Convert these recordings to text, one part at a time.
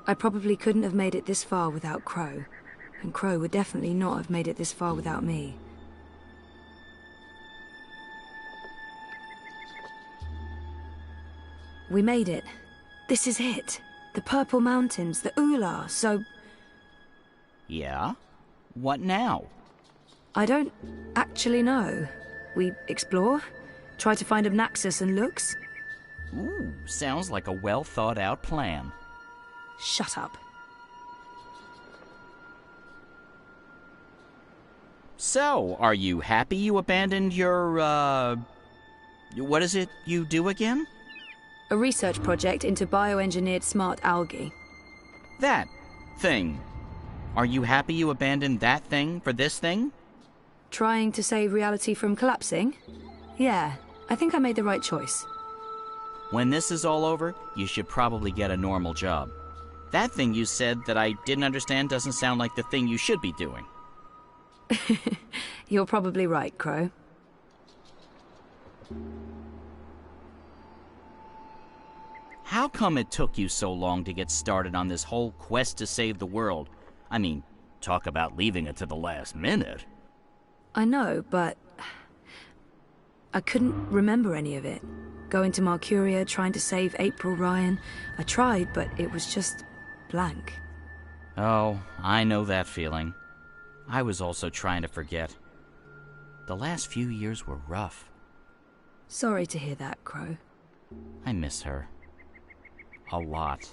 I probably couldn't have made it this far without Crow, and Crow would definitely not have made it this far without me. We made it. This is it. The Purple Mountains, the Ula, so... Yeah? What now? I don't actually know. We explore, try to find Naxos and Lux. Ooh, sounds like a well-thought-out plan. Shut up. So, are you happy you abandoned your, what is it you do again? A research project into bioengineered smart algae. That thing. Are you happy you abandoned that thing for this thing? Trying to save reality from collapsing? Yeah, I think I made the right choice. When this is all over, you should probably get a normal job. That thing you said that I didn't understand doesn't sound like the thing you should be doing. You're probably right, Crow. How come it took you so long to get started on this whole quest to save the world? I mean, talk about leaving it to the last minute. I know, but... I couldn't remember any of it. Going to Mercuria, trying to save April Ryan. I tried, but it was just... blank. Oh, I know that feeling. I was also trying to forget. The last few years were rough. Sorry to hear that, Crow. I miss her. A lot.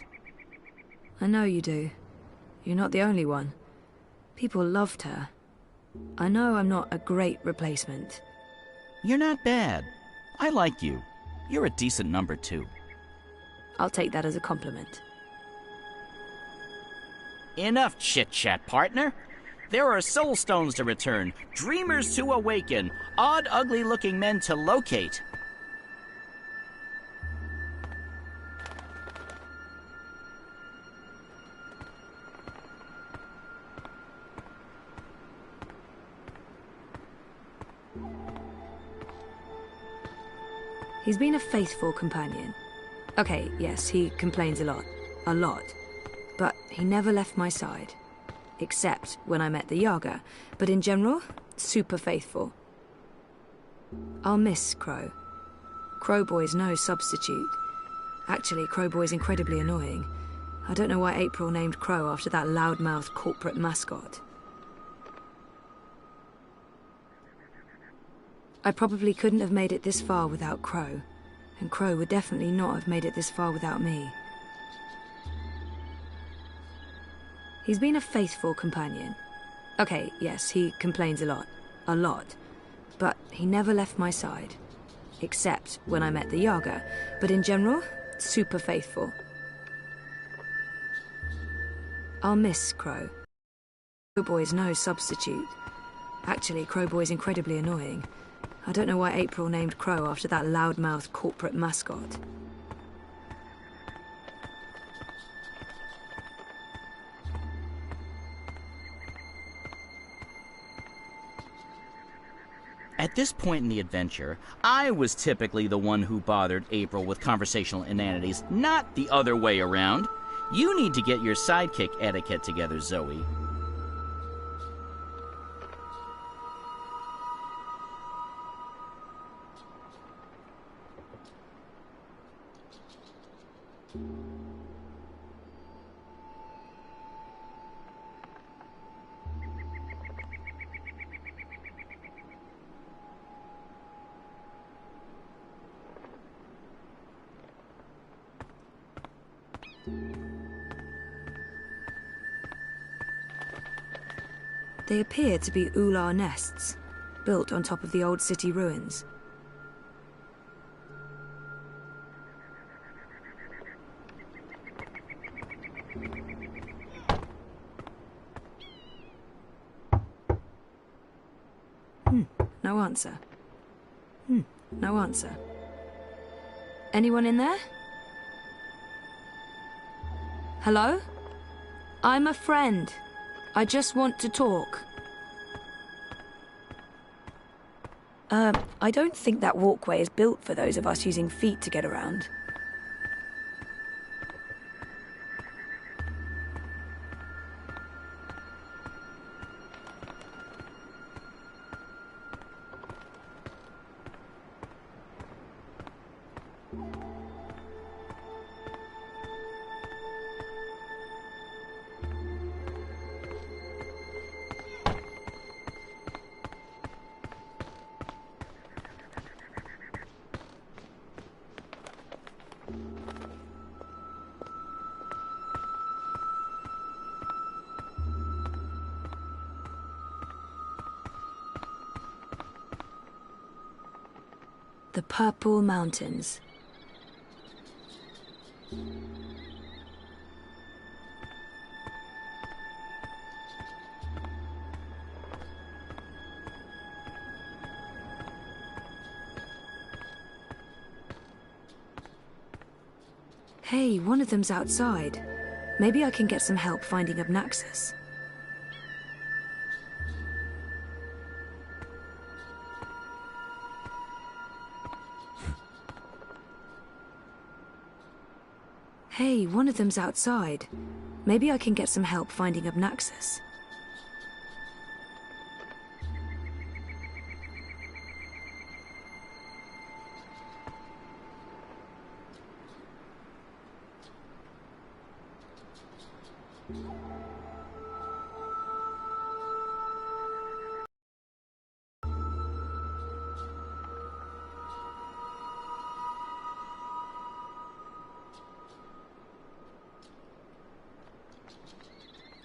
I know you do. You're not the only one. People loved her. I know I'm not a great replacement. You're not bad. I like you. You're a decent number, too. I'll take that as a compliment. Enough chit-chat, partner. There are soul stones to return, dreamers to awaken, odd, ugly-looking men to locate. He's been a faithful companion. Okay, yes, he complains a lot. A lot. But he never left my side. Except when I met the Yaga. But in general, super faithful. I'll miss Crow. Crowboy's no substitute. Actually, Crowboy's incredibly annoying. I don't know why April named Crow after that loudmouth corporate mascot. I probably couldn't have made it this far without Crow. And Crow would definitely not have made it this far without me. He's been a faithful companion. Okay, yes, he complains a lot. A lot. But he never left my side. Except when I met the Yaga. But in general, super faithful. I'll miss Crow. Crowboy's no substitute. Actually, Crowboy's incredibly annoying. I don't know why April named Crow after that loudmouth corporate mascot. At this point in the adventure, I was typically the one who bothered April with conversational inanities, not the other way around. You need to get your sidekick etiquette together, Zoe. They appear to be ular nests, built on top of the old city ruins. No answer. No answer. Anyone in there? Hello? I'm a friend. I just want to talk. I don't think that walkway is built for those of us using feet to get around. The Purple Mountains. Hey, one of them's outside. Maybe I can get some help finding Obnaxus. Hey, one of them's outside. Maybe I can get some help finding Obnaxus.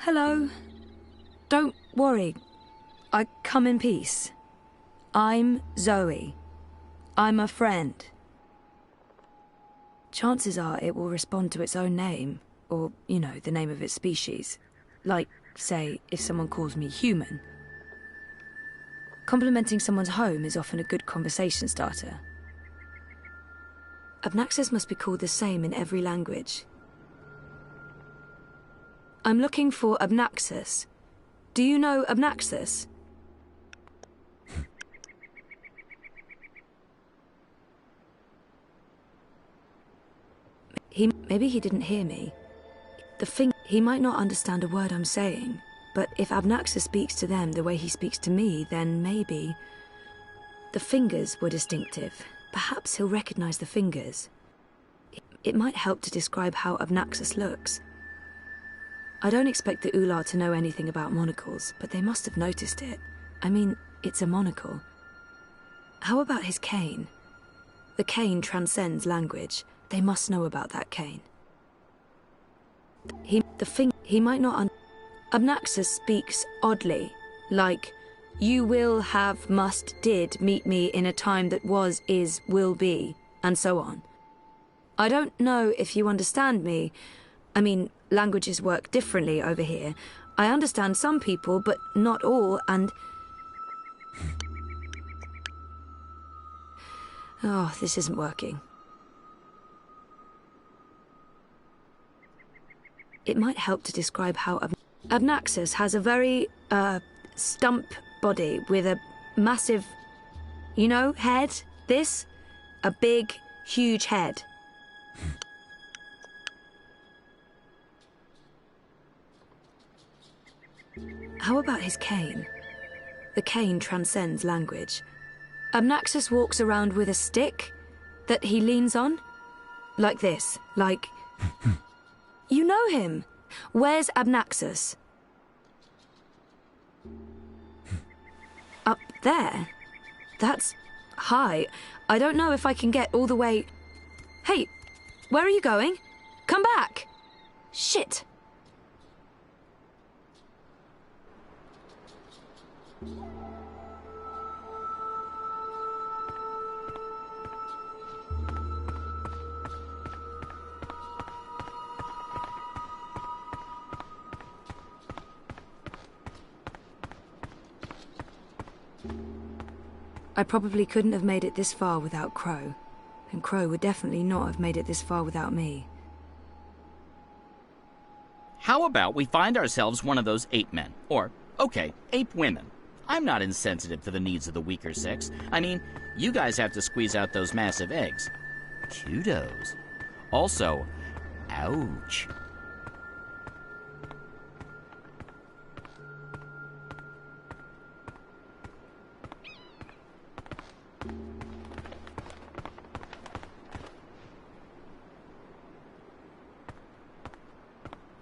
Hello. Don't worry. I come in peace. I'm Zoe. I'm a friend. Chances are it will respond to its own name, or, you know, the name of its species. Like, say, if someone calls me human. Complimenting someone's home is often a good conversation starter. Abnaxis must be called the same in every language. I'm looking for Abnaxis. Do you know Abnaxis? Maybe he didn't hear me. He might not understand a word I'm saying, but if Abnaxis speaks to them the way he speaks to me, then maybe... The fingers were distinctive. Perhaps he'll recognize the fingers. It might help to describe how Abnaxis looks. I don't expect the Ular to know anything about monocles, but they must have noticed it. I mean, it's a monocle. How about his cane? The cane transcends language. They must know about that cane. He might not Abnaxis speaks oddly, like, you will, have, must, did meet me in a time that was, is, will be, and so on. I don't know if you understand me. I mean, languages work differently over here. I understand some people, but not all, and... Oh, this isn't working. It might help to describe how Abnaxis has a very, stump body with a massive, you know, head, this? A big, huge head. How about his cane? The cane transcends language. Abnaxis walks around with a stick that he leans on? Like this, like... You know him. Where's Abnaxis? Up there? That's high. I don't know if I can get all the way... Hey, where are you going? Come back! Shit! I probably couldn't have made it this far without Crow. And Crow would definitely not have made it this far without me. How about we find ourselves one of those ape men? Or, okay, ape women. I'm not insensitive to the needs of the weaker sex. I mean, you guys have to squeeze out those massive eggs. Kudos. Also, ouch.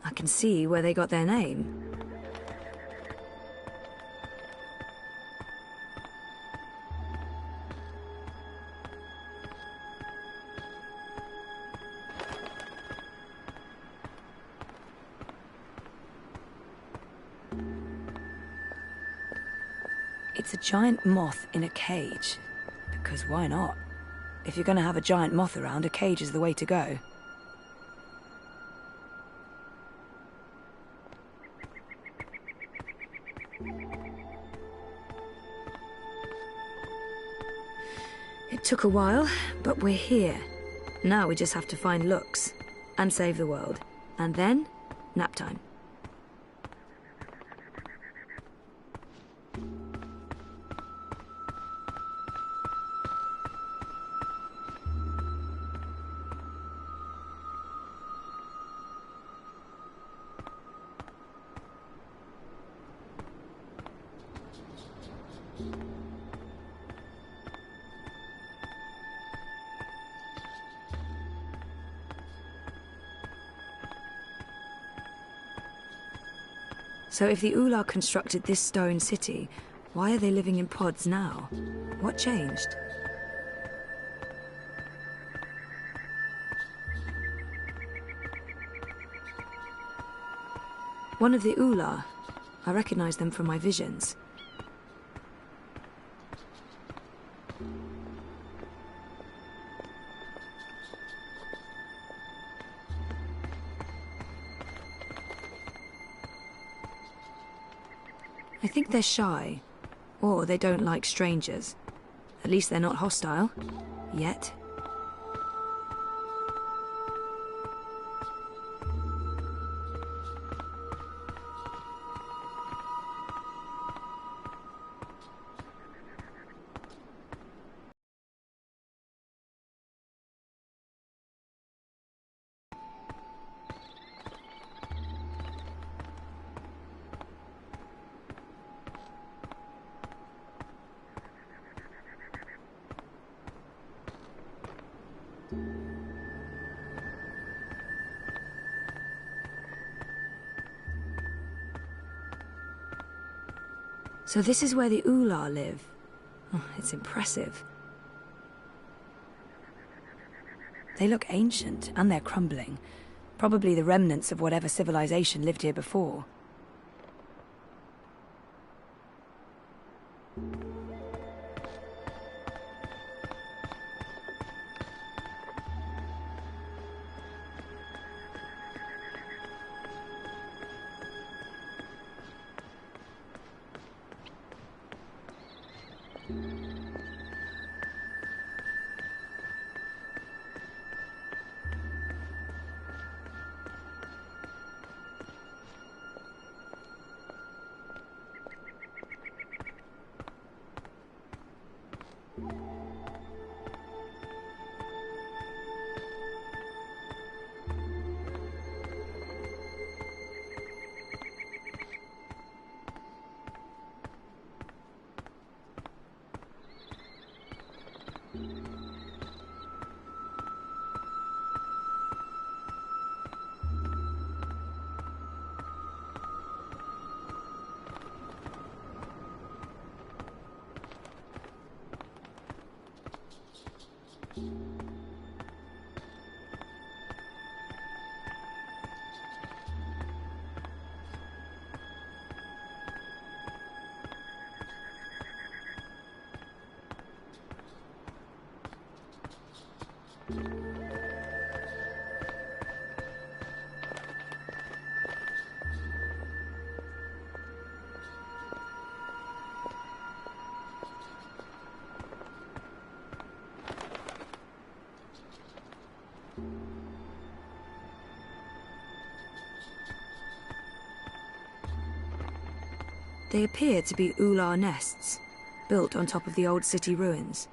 I can see where they got their name. It's a giant moth in a cage. Because why not? If you're gonna have a giant moth around, a cage is the way to go. It took a while, but we're here. Now we just have to find Lux and save the world. And then, nap time. So if the Ula constructed this stone city, why are they living in pods now? What changed? One of the Ula. I recognize them from my visions. I think they're shy, or they don't like strangers. At least they're not hostile. Yet. So this is where the Ula live. Oh, it's impressive. They look ancient, and they're crumbling. Probably the remnants of whatever civilization lived here before. They appear to be Ula nests, built on top of the old city ruins.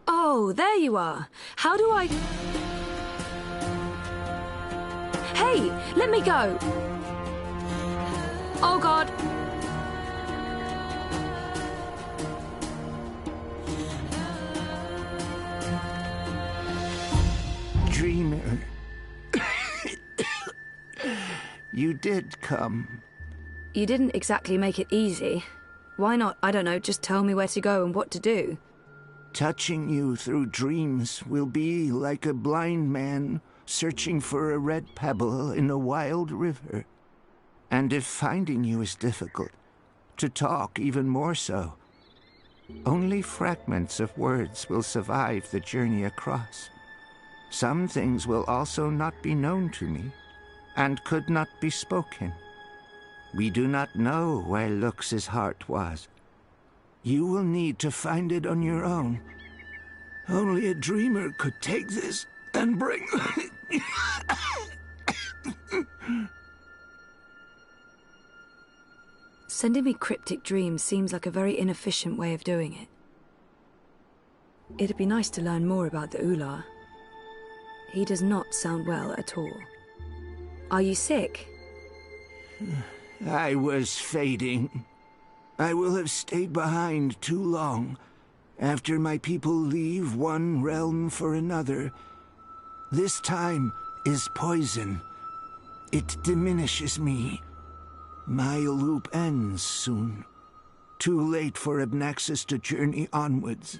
Oh, there you are. How do I... Hey, let me go! Oh God! Dreamer. You did come. You didn't exactly make it easy. Why not, I don't know, just tell me where to go and what to do? Touching you through dreams will be like a blind man searching for a red pebble in a wild river. And if finding you is difficult, to talk even more so. Only fragments of words will survive the journey across. Some things will also not be known to me, and could not be spoken. We do not know where Lux's heart was. You will need to find it on your own. Only a dreamer could take this and bring... Sending me cryptic dreams seems like a very inefficient way of doing it. It'd be nice to learn more about the Ula. He does not sound well at all. Are you sick? I was fading. I will have stayed behind too long. After my people leave one realm for another, this time is poison. It diminishes me. My loop ends soon. Too late for Abnaxis to journey onwards.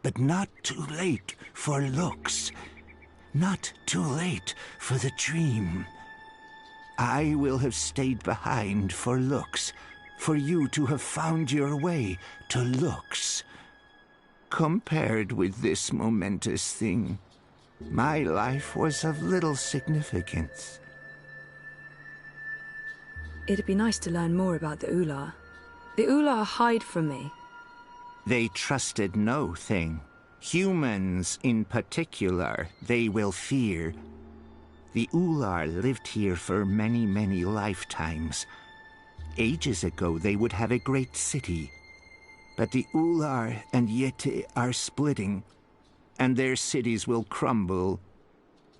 But not too late for looks. Not too late for the dream. I will have stayed behind for looks, for you to have found your way to looks. Compared with this momentous thing, my life was of little significance. It'd be nice to learn more about the Ular. The Ular hide from me. They trusted no thing. Humans in particular, they will fear. The Ular lived here for many, many lifetimes. Ages ago, they would have a great city. But the Ular and Yeti are splitting, and their cities will crumble.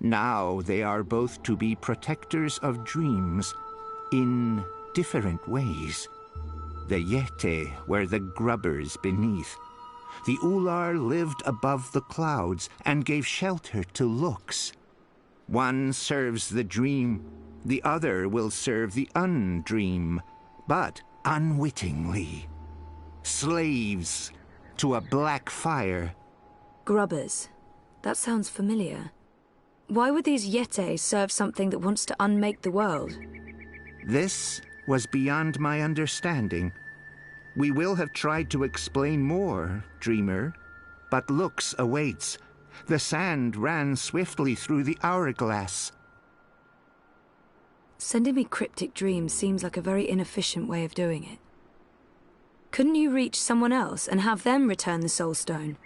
Now they are both to be protectors of dreams in different ways. The Yeti were the grubbers beneath. The Ular lived above the clouds and gave shelter to looks. One serves the dream, the other will serve the undream, but unwittingly. Slaves to a black fire. Grubbers. That sounds familiar. Why would these Yeti serve something that wants to unmake the world? This was beyond my understanding. We will have tried to explain more, Dreamer, but looks awaits. The sand ran swiftly through the hourglass. Sending me cryptic dreams seems like a very inefficient way of doing it. Couldn't you reach someone else and have them return the Soul Stone?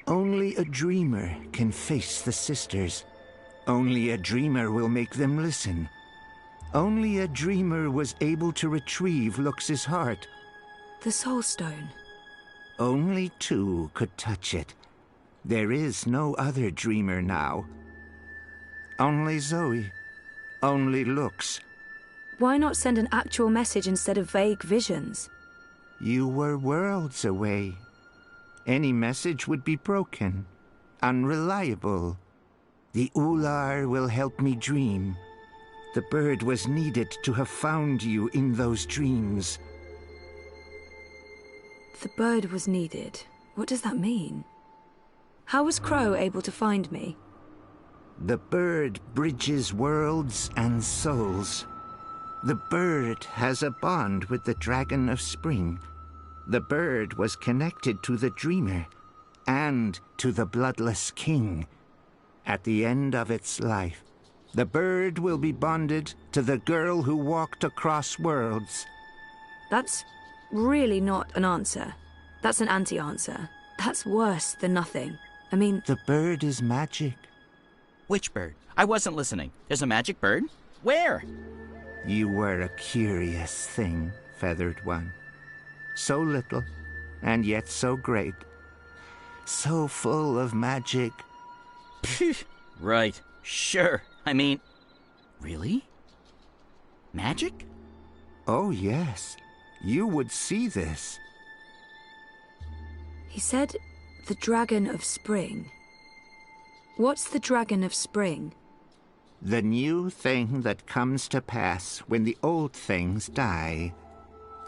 Only a dreamer can face the sisters. Only a dreamer will make them listen. Only a dreamer was able to retrieve Lux's heart. The Soul Stone. Only two could touch it. There is no other dreamer now. Only Zoe. Only Lux. Why not send an actual message instead of vague visions? You were worlds away. Any message would be broken, unreliable. The Ular will help me dream. The bird was needed to have found you in those dreams. The bird was needed. What does that mean? How was Crow able to find me? The bird bridges worlds and souls. The bird has a bond with the Dragon of Spring. The bird was connected to the Dreamer and to the Bloodless King. At the end of its life, the bird will be bonded to the girl who walked across worlds. That's really not an answer. That's an anti-answer. That's worse than nothing. I mean... The bird is magic. Which bird? I wasn't listening. There's a magic bird? Where? You were a curious thing, Feathered One. So little, and yet so great. So full of magic. Right. Sure. I mean... Really? Magic? Oh, yes. You would see this. He said the Dragon of Spring. What's the Dragon of Spring? The new thing that comes to pass when the old things die.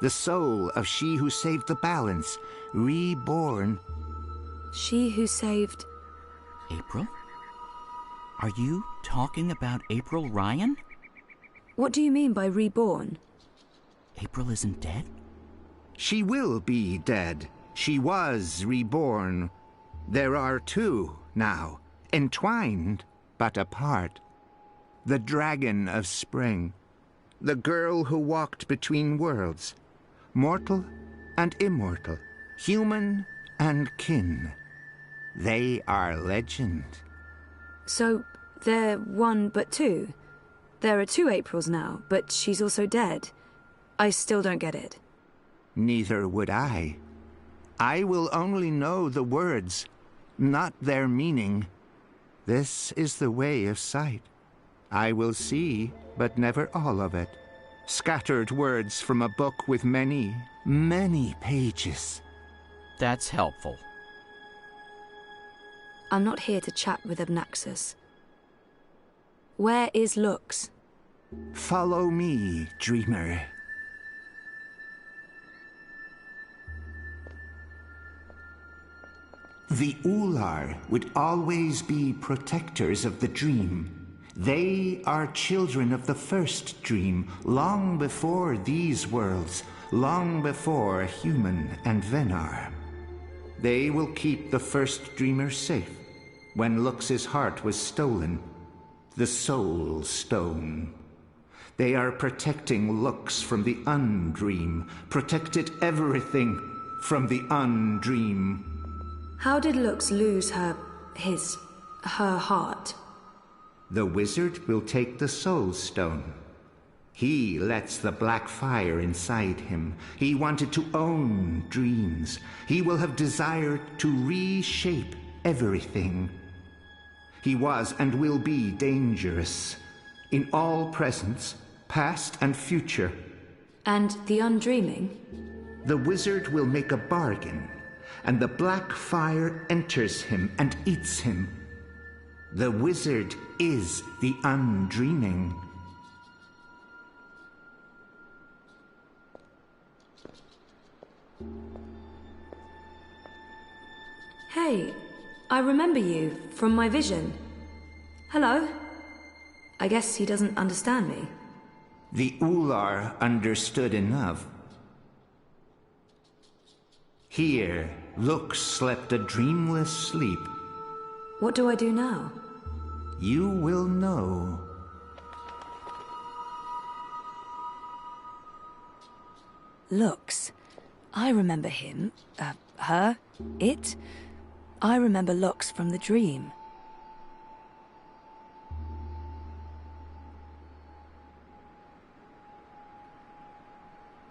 The soul of she who saved the balance, reborn. She who saved... April? Are you talking about April Ryan? What do you mean by reborn? April isn't dead? She will be dead. She was reborn. There are two now, entwined but apart. The Dragon of Spring. The girl who walked between worlds. Mortal and immortal. Human and kin. They are legend. So, they're one but two? There are two Aprils now, but she's also dead. I still don't get it. Neither would I. I will only know the words, not their meaning. This is the way of sight. I will see, but never all of it. Scattered words from a book with many, many pages. That's helpful. I'm not here to chat with Obnaxus. Where is Lux? Follow me, dreamer. The Ular would always be protectors of the dream. They are children of the first dream, long before these worlds, long before human and Venar. They will keep the first dreamer safe. When Lux's heart was stolen, the Soul Stone. They are protecting Lux from the Undream, protected everything from the Undream. How did Lux lose her heart? The wizard will take the Soul Stone. He lets the black fire inside him. He wanted to own dreams. He will have desired to reshape everything. He was and will be dangerous in all presence, past and future. And the Undreaming? The wizard will make a bargain, and the black fire enters him and eats him. The wizard is the Undreaming. Hey, I remember you from my vision. Hello? I guess he doesn't understand me. The Ular understood enough. Here, Lux slept a dreamless sleep. What do I do now? You will know. Lux. I remember him. Her. It. I remember Lux from the dream.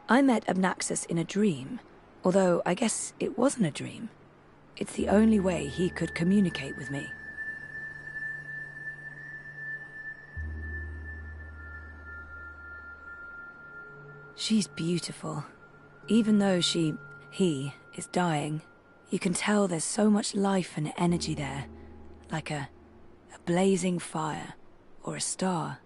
I met Obnaxus in a dream, although I guess it wasn't a dream. It's the only way he could communicate with me. She's beautiful. Even though he is dying, you can tell there's so much life and energy there, like a blazing fire or a star.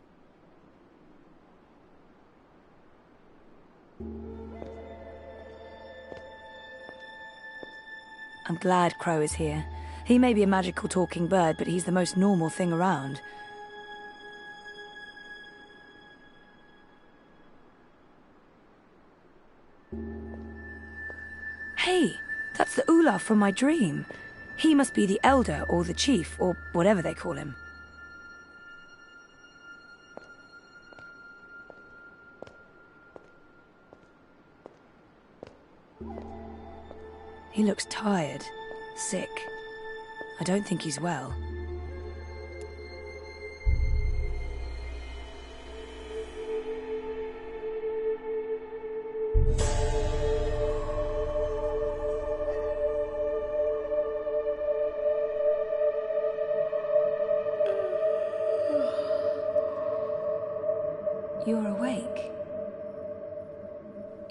I'm glad Crow is here. He may be a magical talking bird, but he's the most normal thing around. Hey, that's the Ular from my dream. He must be the elder or the chief or whatever they call him. He looks tired, sick. I don't think he's well. You're awake.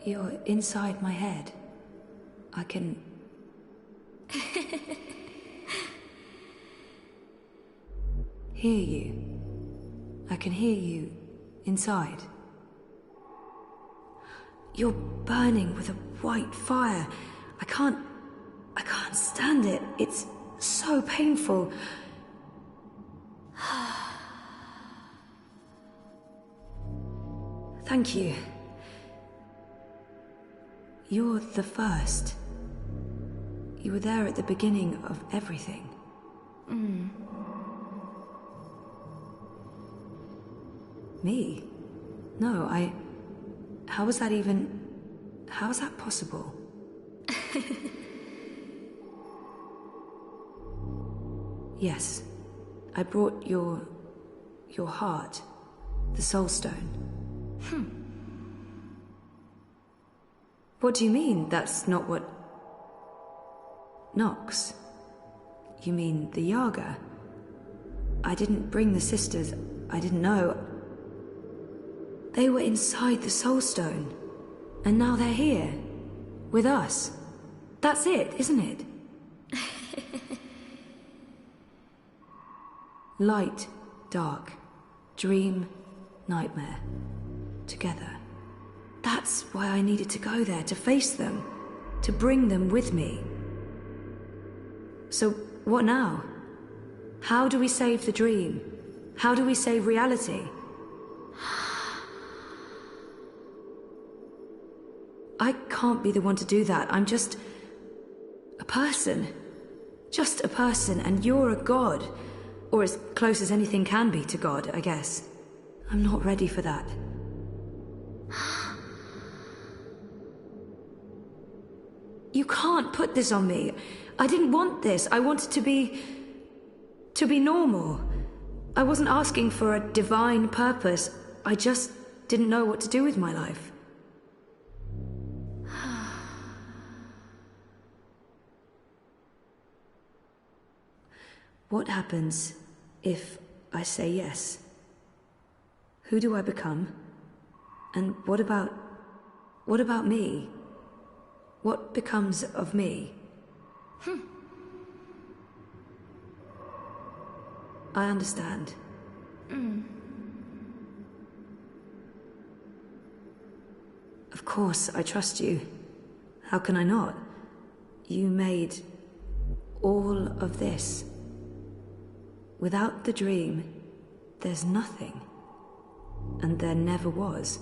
You're inside my head. I can... hear you. I can hear you inside. You're burning with a white fire. I can't stand it. It's so painful. Thank you. You're the first. You were there at the beginning of everything. Me? No, how was that even... how is that possible? Yes. I brought your heart. The Soul Stone. What do you mean, that's not what... Nox? You mean the Yaga? I didn't bring the sisters. I didn't know. They were inside the Soul Stone. And now they're here. With us. That's it, isn't it? Light, dark, dream, nightmare. Together. That's why I needed to go there, to face them. To bring them with me. So, what now? How do we save the dream? How do we save reality? I can't be the one to do that. I'm just a person. Just a person, and you're a god. Or as close as anything can be to God, I guess. I'm not ready for that. You can't put this on me. I didn't want this. I wanted to be normal. I wasn't asking for a divine purpose. I just didn't know what to do with my life. What happens if I say yes? Who do I become? And what about me? What becomes of me? I understand. Of course, I trust you. How can I not? You made all of this. Without the dream, there's nothing. And there never was.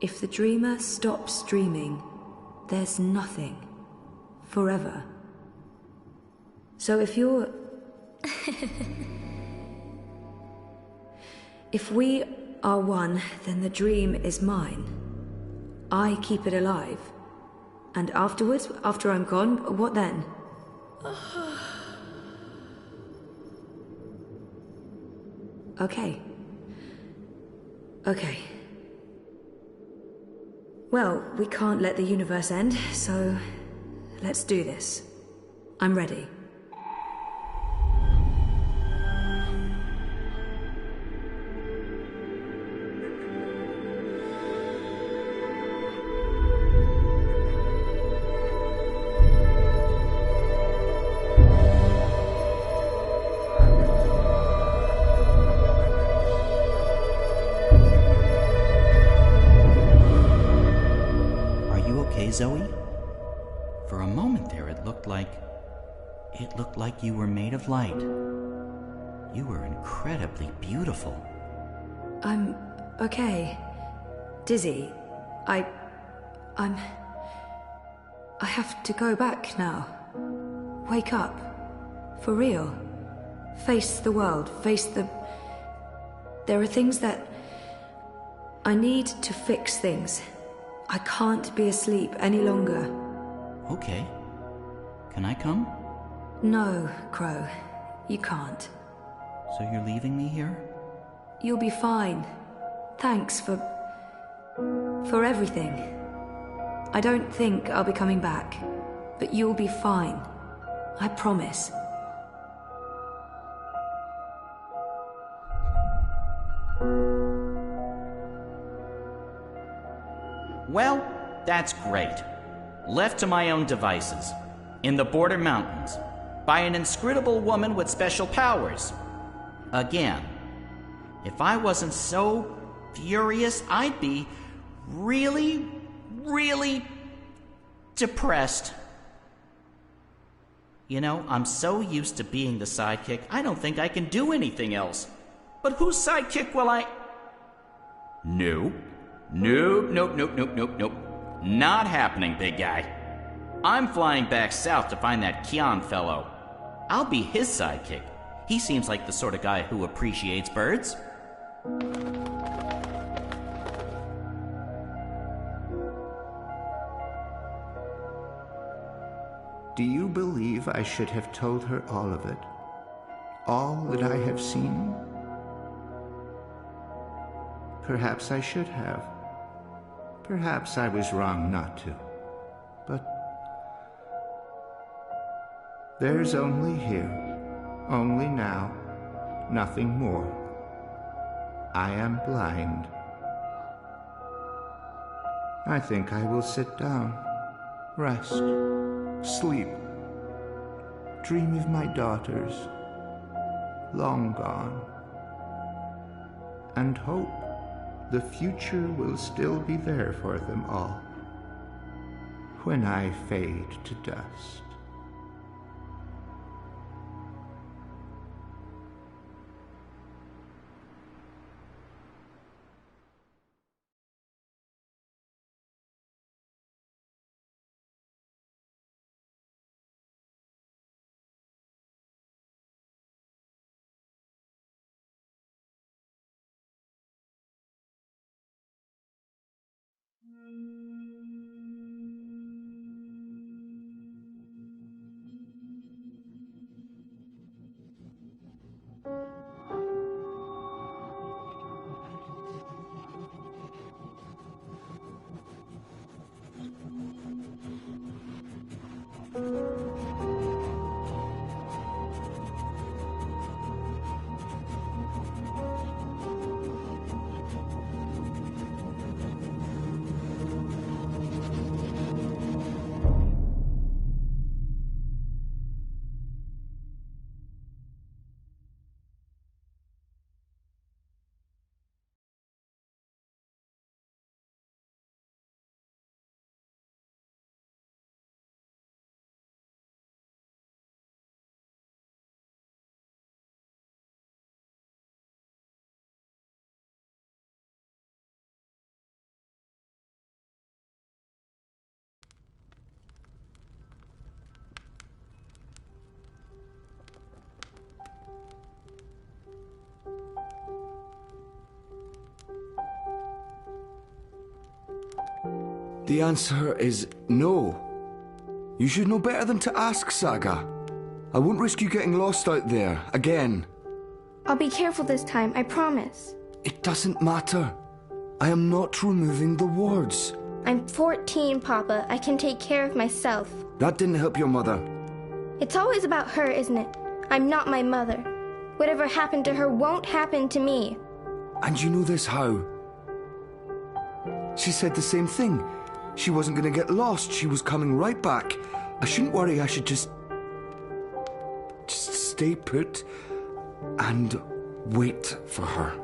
If the dreamer stops dreaming, there's nothing. Forever. So if you're... If we are one, then the dream is mine. I keep it alive. And afterwards, after I'm gone, what then? Okay. Okay. Well, we can't let the universe end, so let's do this. I'm ready. Zoe? For a moment there, it looked like you were made of light. You were incredibly beautiful. I'm okay. Dizzy. I have to go back now. Wake up. For real. Face the world. Face the... There are things that... I need to fix things. I can't be asleep any longer. Okay. Can I come? No, Crow. You can't. So you're leaving me here? You'll be fine. Thanks for everything. I don't think I'll be coming back, but you'll be fine. I promise. Well, that's great. Left to my own devices, in the border mountains, by an inscrutable woman with special powers. Again, if I wasn't so furious, I'd be really, really depressed. You know, I'm so used to being the sidekick, I don't think I can do anything else. But whose sidekick will I... Nope. Nope. Not happening, big guy. I'm flying back south to find that Kian fellow. I'll be his sidekick. He seems like the sort of guy who appreciates birds. Do you believe I should have told her all of it? All that I have seen? Perhaps I should have. Perhaps I was wrong not to. But there's only here, only now, nothing more. I am blind. I think I will sit down, rest, sleep, dream of my daughters, long gone, and hope the future will still be there for them all when I fade to dust. The answer is no. You should know better than to ask, Saga. I won't risk you getting lost out there, again. I'll be careful this time, I promise. It doesn't matter. I am not removing the wards. I'm 14, Papa. I can take care of myself. That didn't help your mother. It's always about her, isn't it? I'm not my mother. Whatever happened to her won't happen to me. And you know this how? She said the same thing. She wasn't going to get lost. She was coming right back. I shouldn't worry. I should just stay put and wait for her.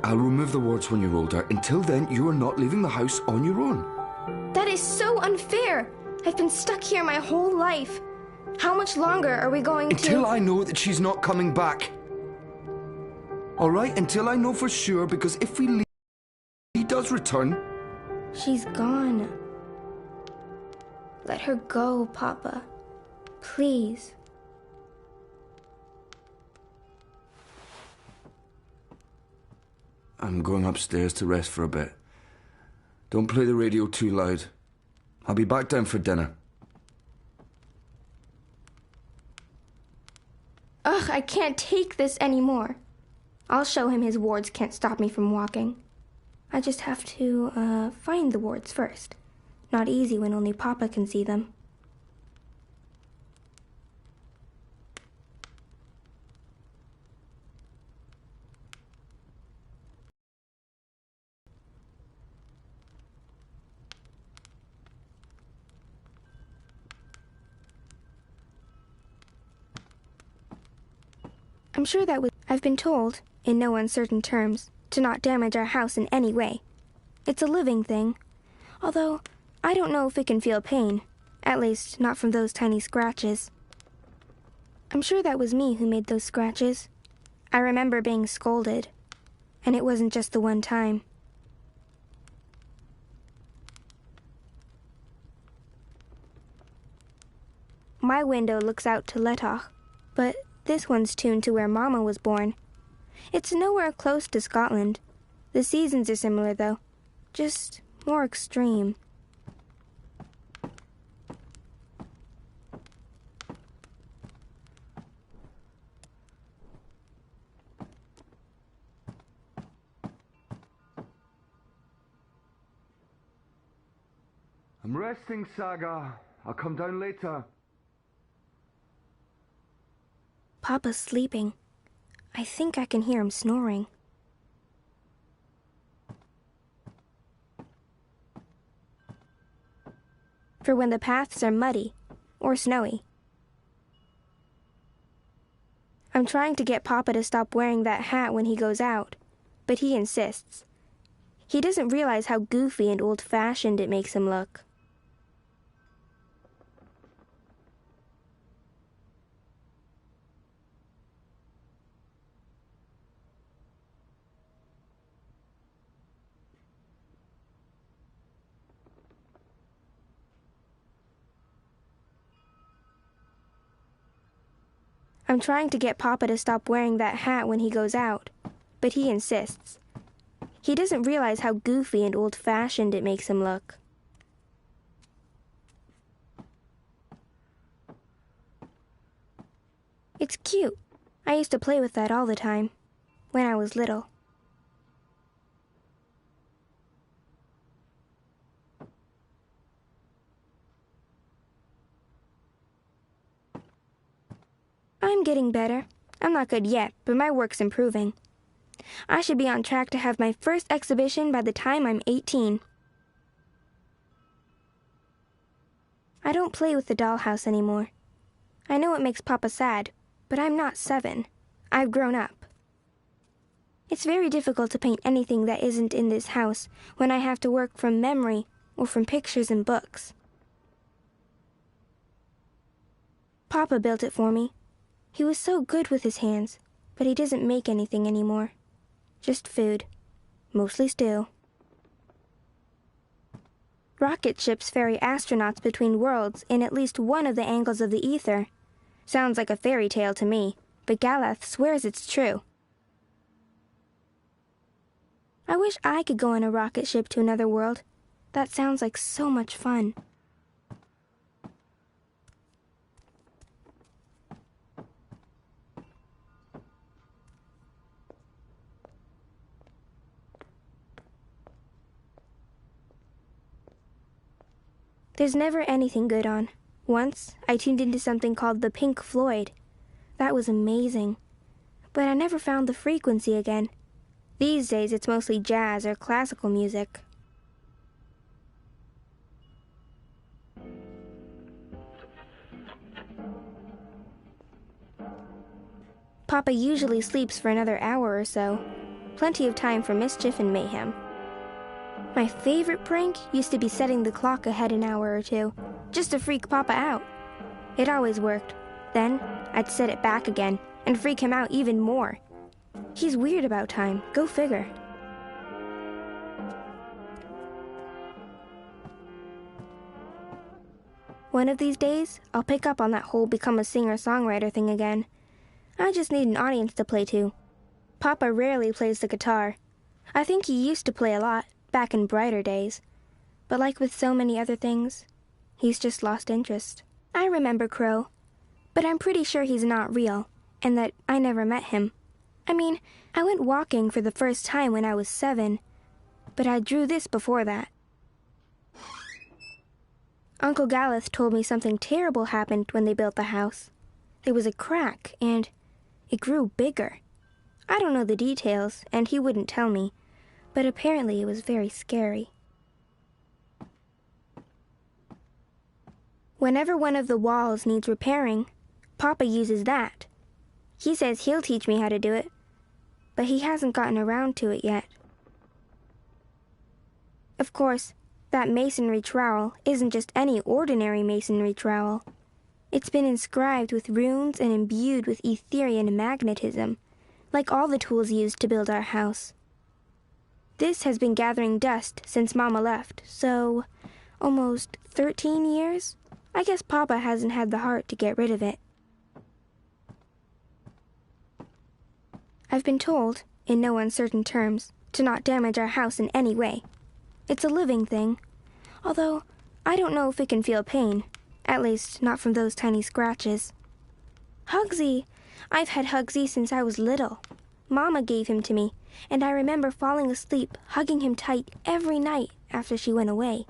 I'll remove the wards when you're older. Until then, you are not leaving the house on your own. That is so unfair. I've been stuck here my whole life. How much longer are we going to... Until I know that she's not coming back. All right? Until I know for sure, because if we leave, he does return. She's gone. Let her go, Papa. Please. I'm going upstairs to rest for a bit. Don't play the radio too loud. I'll be back down for dinner. Ugh, I can't take this anymore. I'll show him his wards can't stop me from walking. I just have to, find the wards first. Not easy when only Papa can see them. I'm sure that I've been told, in no uncertain terms, to not damage our house in any way. It's a living thing. Although, I don't know if it can feel pain. At least, not from those tiny scratches. I'm sure that was me who made those scratches. I remember being scolded. And it wasn't just the one time. My window looks out to Letach, but this one's tuned to where Mama was born. It's nowhere close to Scotland. The seasons are similar, though. Just more extreme. I'm resting, Saga. I'll come down later. Papa's sleeping. I think I can hear him snoring. For when the paths are muddy or snowy. I'm trying to get Papa to stop wearing that hat when he goes out, but he insists. He doesn't realize how goofy and old-fashioned it makes him look. I'm trying to get Papa to stop wearing that hat when he goes out, but he insists. He doesn't realize how goofy and old-fashioned it makes him look. It's cute. I used to play with that all the time, when I was little. I'm getting better. I'm not good yet, but my work's improving. I should be on track to have my first exhibition by the time I'm 18. I don't play with the dollhouse anymore. I know it makes Papa sad, but I'm not 7. I've grown up. It's very difficult to paint anything that isn't in this house when I have to work from memory or from pictures and books. Papa built it for me. He was so good with his hands, but he doesn't make anything anymore. Just food. Mostly stew. Rocket ships ferry astronauts between worlds in at least one of the angles of the ether. Sounds like a fairy tale to me, but Galath swears it's true. I wish I could go on a rocket ship to another world. That sounds like so much fun. There's never anything good on. Once, I tuned into something called the Pink Floyd. That was amazing. But I never found the frequency again. These days, it's mostly jazz or classical music. Papa usually sleeps for another hour or so. Plenty of time for mischief and mayhem. My favorite prank used to be setting the clock ahead an hour or two, just to freak Papa out. It always worked. Then, I'd set it back again, and freak him out even more. He's weird about time, go figure. One of these days, I'll pick up on that whole become a singer-songwriter thing again. I just need an audience to play to. Papa rarely plays the guitar. I think he used to play a lot, back in brighter days. But like with so many other things, he's just lost interest. I remember Crow, but I'm pretty sure he's not real, and that I never met him. I mean, I went walking for the first time when I was 7, but I drew this before that. Uncle Galath told me something terrible happened when they built the house. There was a crack, and it grew bigger. I don't know the details, and he wouldn't tell me, but apparently it was very scary. Whenever one of the walls needs repairing, Papa uses that. He says he'll teach me how to do it, but he hasn't gotten around to it yet. Of course, that masonry trowel isn't just any ordinary masonry trowel. It's been inscribed with runes and imbued with Etherian magnetism, like all the tools used to build our house. This has been gathering dust since Mama left, so almost 13 years? I guess Papa hasn't had the heart to get rid of it. I've been told, in no uncertain terms, to not damage our house in any way. It's a living thing, although I don't know if it can feel pain, at least not from those tiny scratches. Hugsy! I've had Hugsy since I was little. Mama gave him to me, and I remember falling asleep, hugging him tight every night after she went away.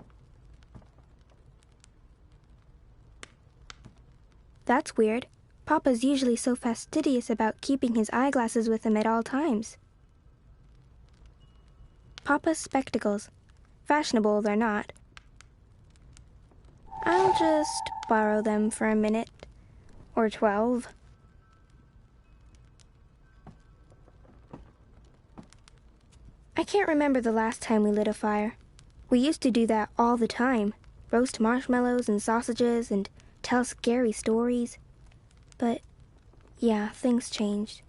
That's weird. Papa's usually so fastidious about keeping his eyeglasses with him at all times. Papa's spectacles. Fashionable they're not. I'll just borrow them for a minute. Or 12. I can't remember the last time we lit a fire. We used to do that all the time. Roast marshmallows and sausages and tell scary stories. But, yeah, things changed.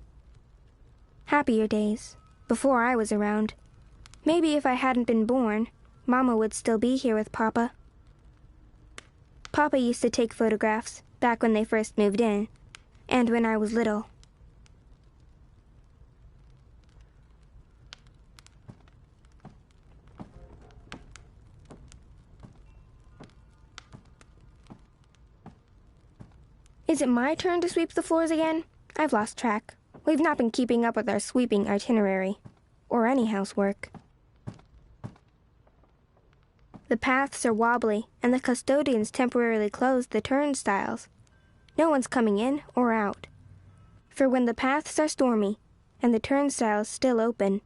Happier days, before I was around. Maybe if I hadn't been born, Mama would still be here with Papa. Papa used to take photographs, back when they first moved in, and when I was little. Is it my turn to sweep the floors again? I've lost track. We've not been keeping up with our sweeping itinerary, or any housework. The paths are wobbly, and the custodians temporarily closed the turnstiles. No one's coming in or out. For when the paths are stormy, and the turnstiles still open,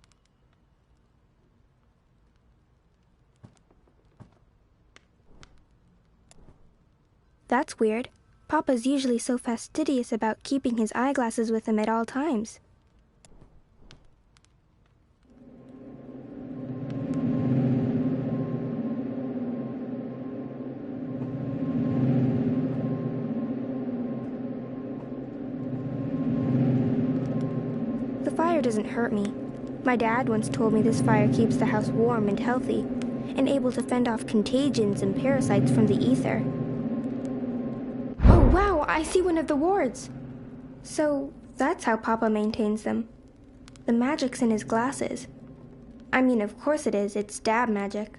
that's weird. Papa's usually so fastidious about keeping his eyeglasses with him at all times. The fire doesn't hurt me. My dad once told me this fire keeps the house warm and healthy, and able to fend off contagions and parasites from the ether. Wow, I see one of the wards. So, that's how Papa maintains them. The magic's in his glasses. I mean, of course it is, it's dab magic.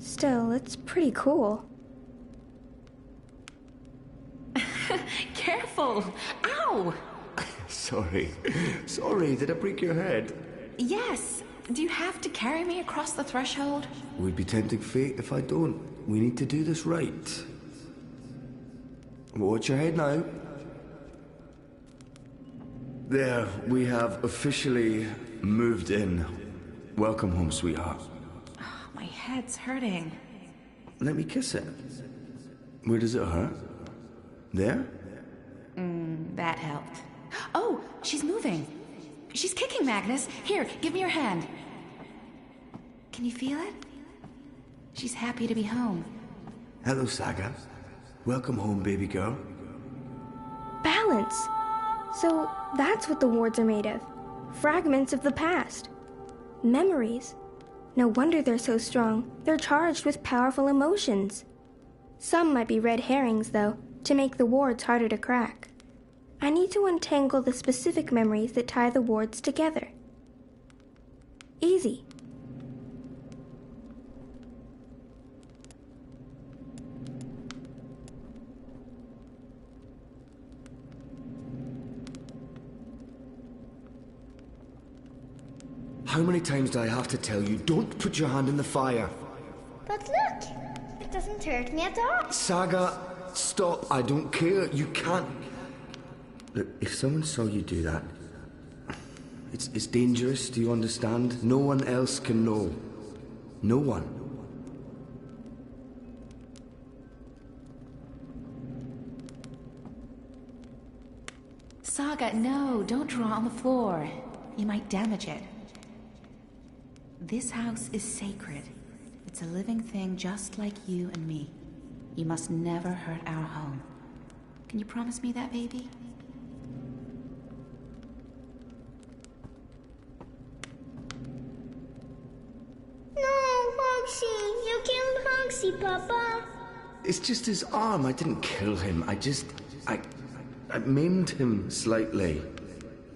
Still, it's pretty cool. Careful! Ow! Sorry, did I break your head? Yes. Do you have to carry me across the threshold? Would be tempting fate if I don't. We need to do this right. Watch your head now. There, we have officially moved in. Welcome home, sweetheart. Oh, my head's hurting. Let me kiss it. Where does it hurt? There? That helped. Oh, she's moving. She's kicking, Magnus. Here, give me your hand. Can you feel it? She's happy to be home. Hello, Saga. Welcome home, baby girl. Balance! So that's what the wards are made of. Fragments of the past. Memories. No wonder they're so strong. They're charged with powerful emotions. Some might be red herrings, though, to make the wards harder to crack. I need to untangle the specific memories that tie the wards together. Easy. How many times do I have to tell you, don't put your hand in the fire? But look, it doesn't hurt me at all. Saga, stop. I don't care. You can't. Look, if someone saw you do that, it's dangerous, do you understand? No one else can know. No one. Saga, no, don't draw on the floor. You might damage it. This house is sacred. It's a living thing just like you and me. You must never hurt our home. Can you promise me that, baby? No, Hogsy, you killed Hogsy, Papa. It's just his arm. I didn't kill him. I maimed him slightly.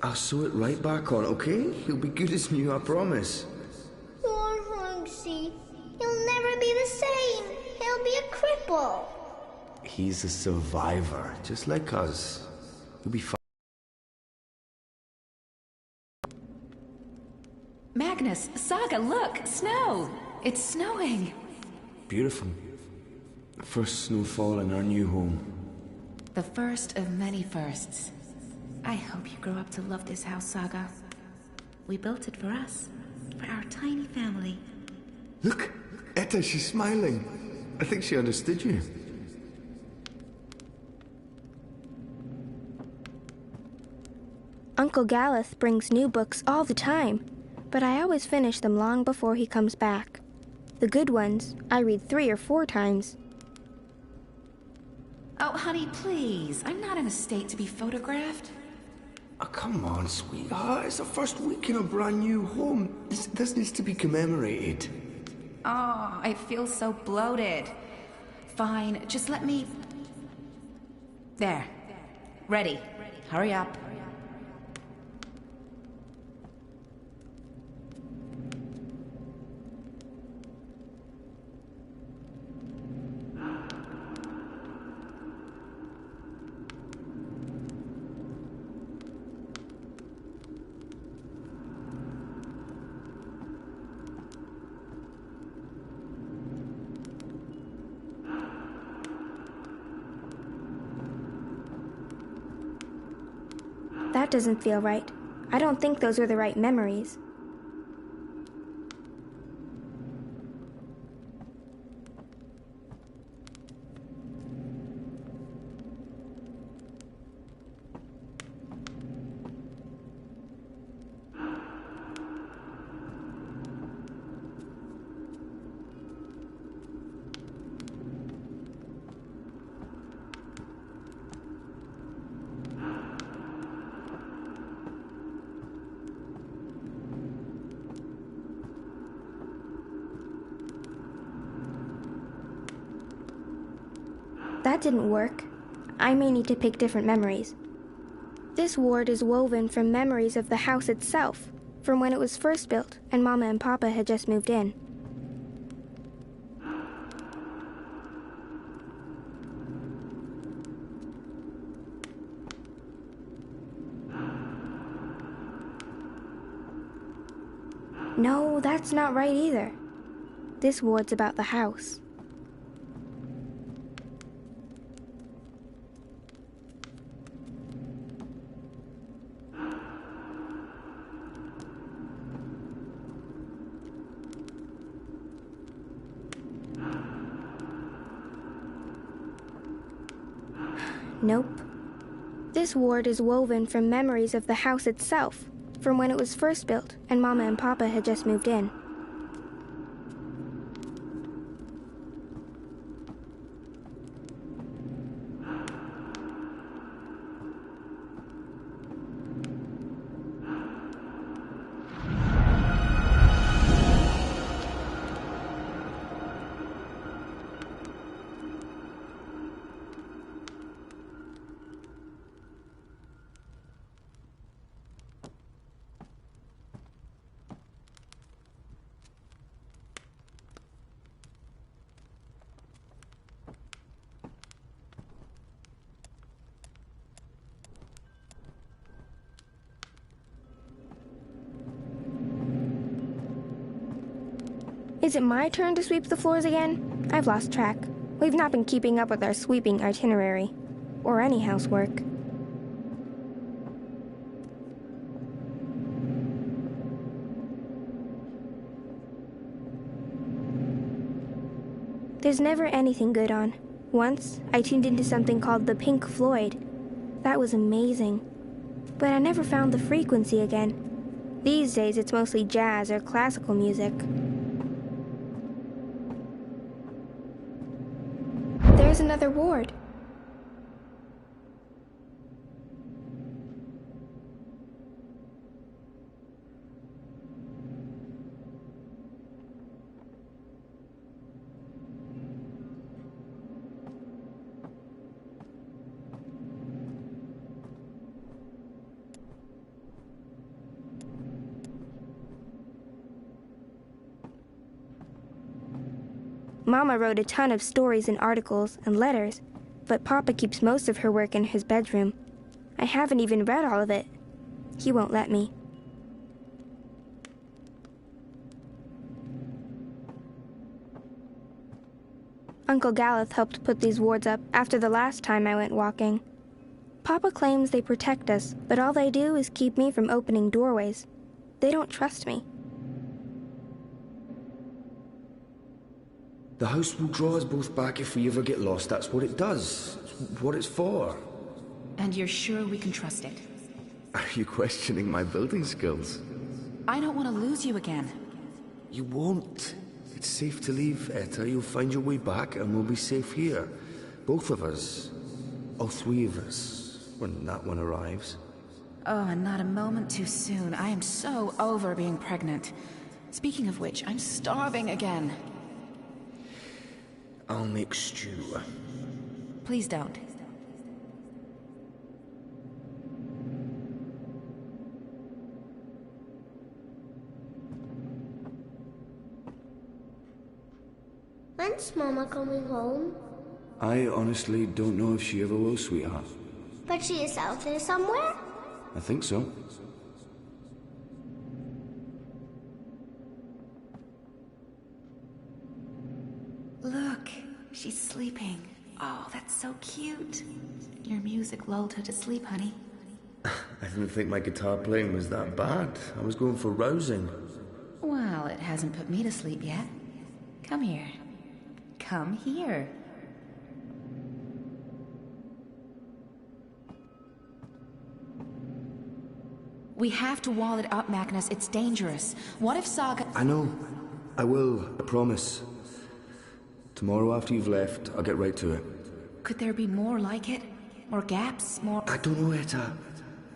I'll sew it right back on, okay? He'll be good as new, I promise. Poor Hogsy. He'll never be the same. He'll be a cripple. He's a survivor, just like us. He'll be fine. Magnus, Saga, look! Snow! It's snowing! Beautiful. First snowfall in our new home. The first of many firsts. I hope you grow up to love this house, Saga. We built it for us, for our tiny family. Look, Etta, she's smiling. I think she understood you. Uncle Galeth brings new books all the time, but I always finish them long before he comes back. The good ones, I read 3 or 4 times. Oh, honey, please. I'm not in a state to be photographed. Oh, come on, sweetheart. It's the first week in a brand new home. This needs to be commemorated. Oh, I feel so bloated. Fine, just let me... There. Ready. Hurry up. That doesn't feel right. I don't think those are the right memories. That didn't work. I may need to pick different memories. This ward is woven from memories of the house itself, from when it was first built and Mama and Papa had just moved in. No, that's not right either. This ward's about the house. Nope. This ward is woven from memories of the house itself, from when it was first built and Mama and Papa had just moved in. Is it my turn to sweep the floors again? I've lost track. We've not been keeping up with our sweeping itinerary, or any housework. There's never anything good on. Once, I tuned into something called the Pink Floyd. That was amazing. But I never found the frequency again. These days, it's mostly jazz or classical music. There's another ward. Mama wrote a ton of stories and articles and letters, but Papa keeps most of her work in his bedroom. I haven't even read all of it. He won't let me. Uncle Galeth helped put these wards up after the last time I went walking. Papa claims they protect us, but all they do is keep me from opening doorways. They don't trust me. The house will draw us both back if we ever get lost. That's what it does. It's what it's for. And you're sure we can trust it? Are you questioning my building skills? I don't want to lose you again. You won't. It's safe to leave, Etta. You'll find your way back and we'll be safe here. Both of us. All three of us. When that one arrives. Oh, and not a moment too soon. I am so over being pregnant. Speaking of which, I'm starving again. I'll make stew. Please don't. When's Mama coming home? I honestly don't know if she ever will, sweetheart. But she is out there somewhere? I think so. Look, she's sleeping. Oh, that's so cute. Your music lulled her to sleep, honey. I didn't think my guitar playing was that bad. I was going for rousing. Well, it hasn't put me to sleep yet. Come here. Come here. We have to wall it up, Magnus. It's dangerous. What if Saga... I know. I will. I promise. Tomorrow after you've left, I'll get right to it. Could there be more like it? More gaps? More... I don't know, Etta.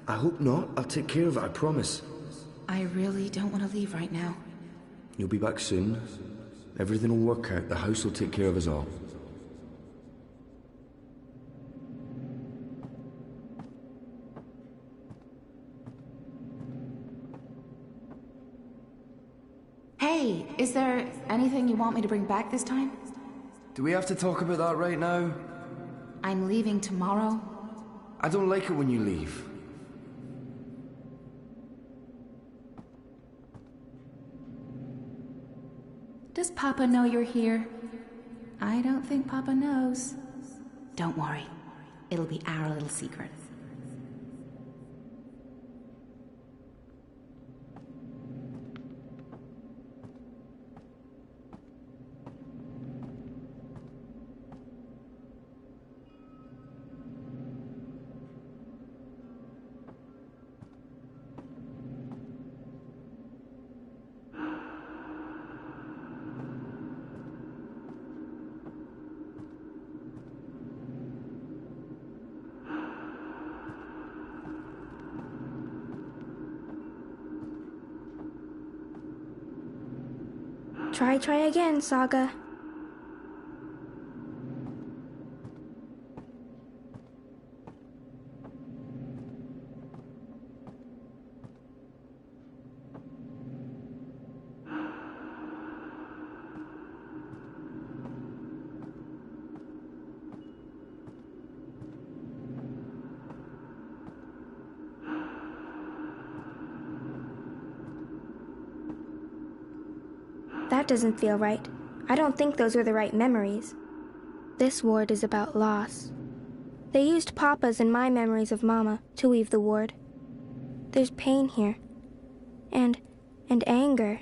I hope not. I'll take care of it, I promise. I really don't want to leave right now. You'll be back soon. Everything will work out. The house will take care of us all. Hey, is there anything you want me to bring back this time? Do we have to talk about that right now? I'm leaving tomorrow. I don't like it when you leave. Does Papa know you're here? I don't think Papa knows. Don't worry. It'll be our little secret. Try again, Saga. That doesn't feel right. I don't think those are the right memories. This ward is about loss. They used Papa's and my memories of Mama to weave the ward. There's pain here. And anger.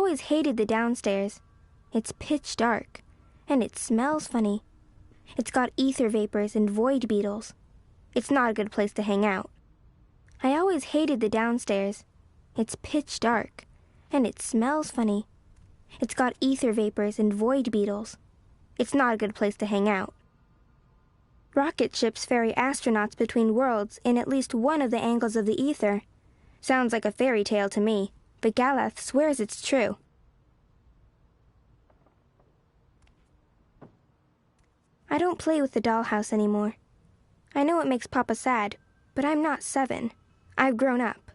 always hated the downstairs. It's pitch dark, and it smells funny. It's got ether vapors and void beetles. It's not a good place to hang out. I always hated the downstairs. It's pitch dark, and it smells funny. It's got ether vapors and void beetles. It's not a good place to hang out. Rocket ships ferry astronauts between worlds in at least one of the angles of the ether. Sounds like a fairy tale to me, but Galath swears it's true. I don't play with the dollhouse anymore. I know it makes Papa sad, but I'm not 7. I've grown up.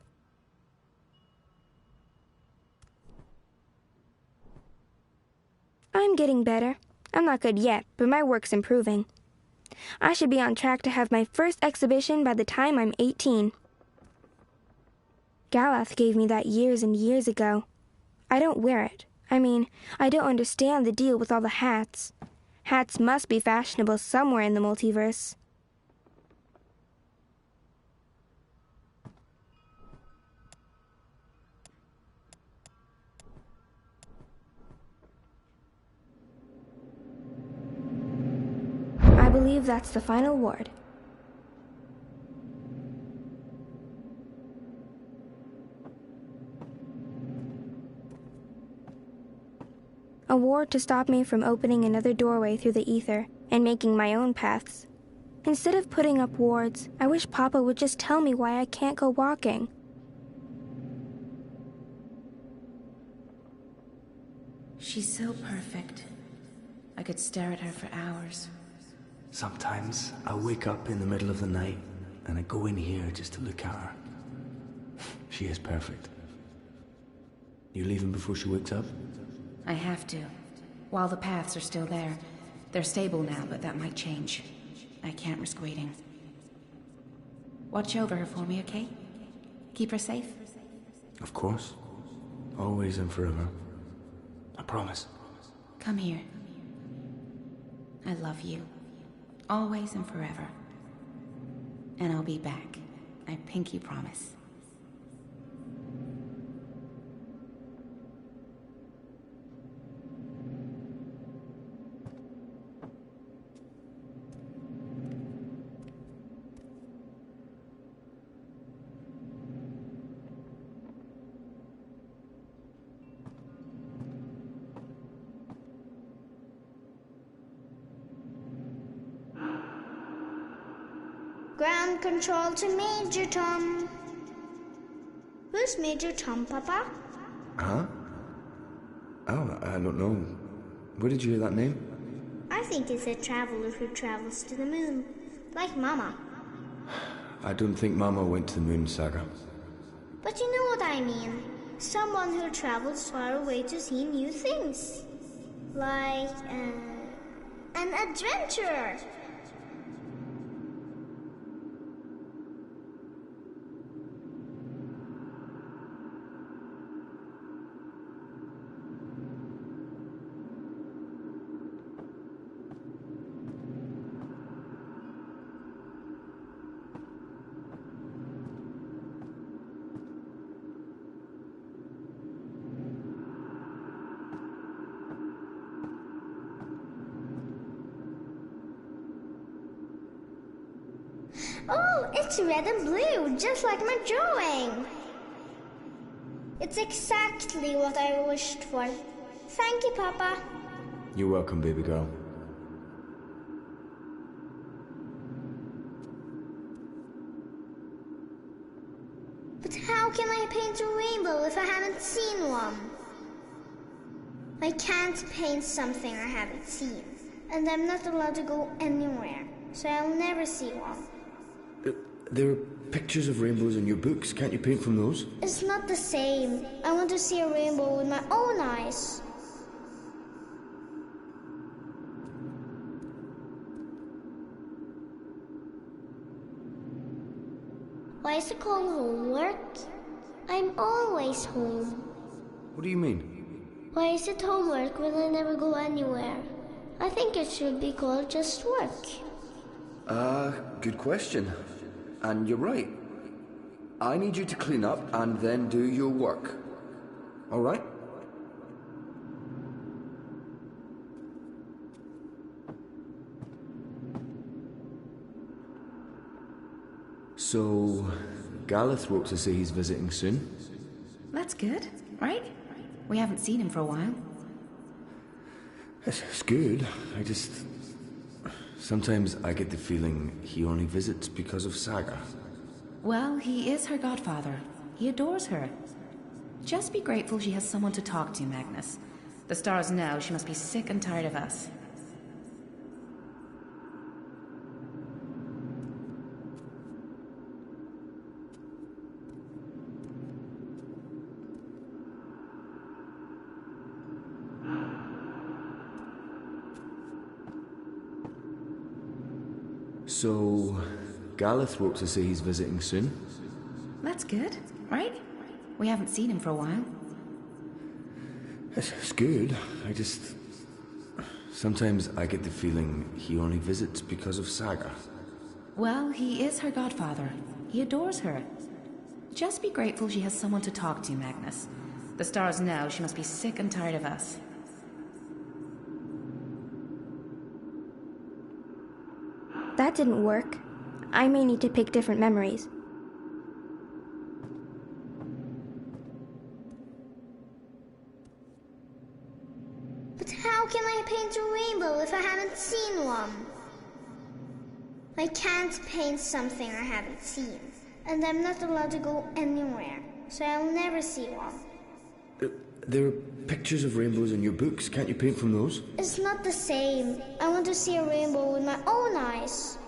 I'm getting better. I'm not good yet, but my work's improving. I should be on track to have my first exhibition by the time I'm 18. Galath gave me that years and years ago. I don't wear it. I mean, I don't understand the deal with all the hats. Hats must be fashionable somewhere in the multiverse. I believe that's the final ward. A ward to stop me from opening another doorway through the ether and making my own paths. Instead of putting up wards, I wish Papa would just tell me why I can't go walking. She's so perfect. I could stare at her for hours. Sometimes I wake up in the middle of the night and I go in here just to look at her. She is perfect. You leaving before she wakes up? I have to. While the paths are still there. They're stable now, but that might change. I can't risk waiting. Watch over her for me, okay? Keep her safe? Of course. Always and forever. I promise. Come here. I love you. Always and forever. And I'll be back. I pinky promise. Ground control to Major Tom. Who's Major Tom, Papa? Huh? Oh, I don't know. Where did you hear that name? I think it's a traveler who travels to the moon, like Mama. I don't think Mama went to the moon, Saga. But you know what I mean. Someone who travels far away to see new things. Like, an adventurer. Oh, it's red and blue, just like my drawing. It's exactly what I wished for. Thank you, Papa. You're welcome, baby girl. But how can I paint a rainbow if I haven't seen one? I can't paint something I haven't seen. And I'm not allowed to go anywhere, so I'll never see one. There are pictures of rainbows in your books. Can't you paint from those? It's not the same. I want to see a rainbow with my own eyes. Why is it called homework? I'm always home. What do you mean? Why is it homework when I never go anywhere? I think it should be called just work. Good question. And you're right. I need you to clean up and then do your work. All right? So, Gareth wrote to say he's visiting soon. That's good, right? We haven't seen him for a while. It's good. Sometimes I get the feeling he only visits because of Saga. Well, he is her godfather. He adores her. Just be grateful she has someone to talk to, Magnus. The stars know she must be sick and tired of us. So, Gareth wrote to say he's visiting soon. That's good, right? We haven't seen him for a while. It's good. Sometimes I get the feeling he only visits because of Saga. Well, he is her godfather. He adores her. Just be grateful she has someone to talk to, Magnus. The stars know she must be sick and tired of us. That didn't work. I may need to pick different memories. But how can I paint a rainbow if I haven't seen one? I can't paint something I haven't seen, and I'm not allowed to go anywhere, so I'll never see one. There are pictures of rainbows in your books. Can't you paint from those? It's not the same. I want to see a rainbow with my own eyes.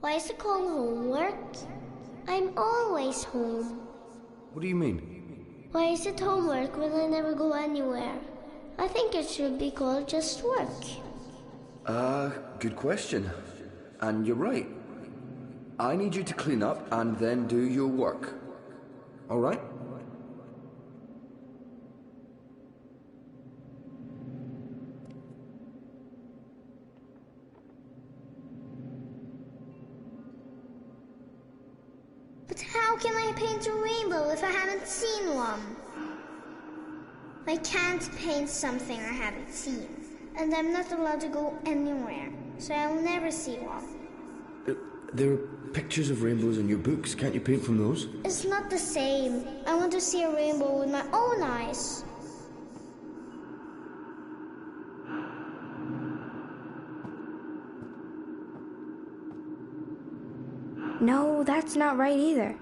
Why is it called homework? I'm always home. What do you mean? Why is it homework when I never go anywhere? I think it should be called just work. Good question. And you're right. I need you to clean up and then do your work. All right? But how can I paint a rainbow if I haven't seen one? I can't paint something I haven't seen, and I'm not allowed to go anywhere, so I'll never see one. There are pictures of rainbows in your books. Can't you paint from those? It's not the same. I want to see a rainbow with my own eyes. No, that's not right either.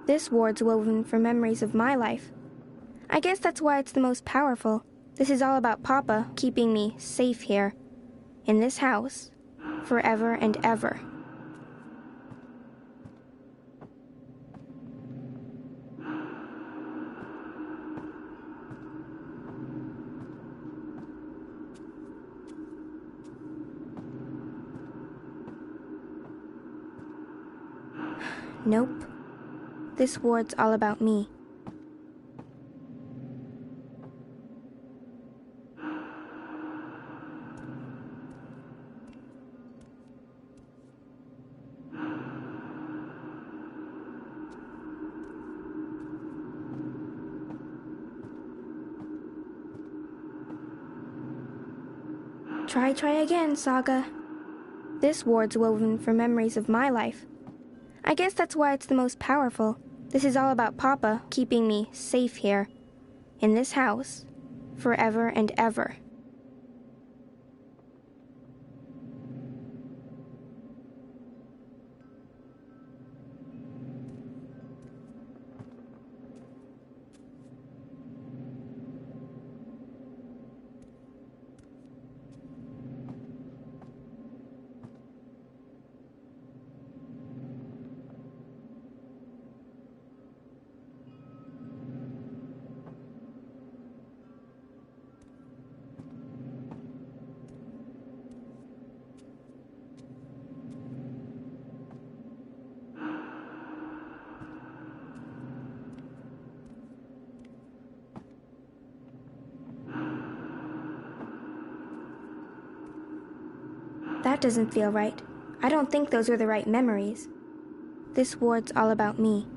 This ward's woven from memories of my life. I guess that's why it's the most powerful. This is all about Papa keeping me safe here, in this house, forever and ever. Nope. This ward's all about me. Try again, Saga. This ward's woven from memories of my life. I guess that's why it's the most powerful. This is all about Papa keeping me safe here, in this house, forever and ever. That doesn't feel right. I don't think those are the right memories. This ward's all about me.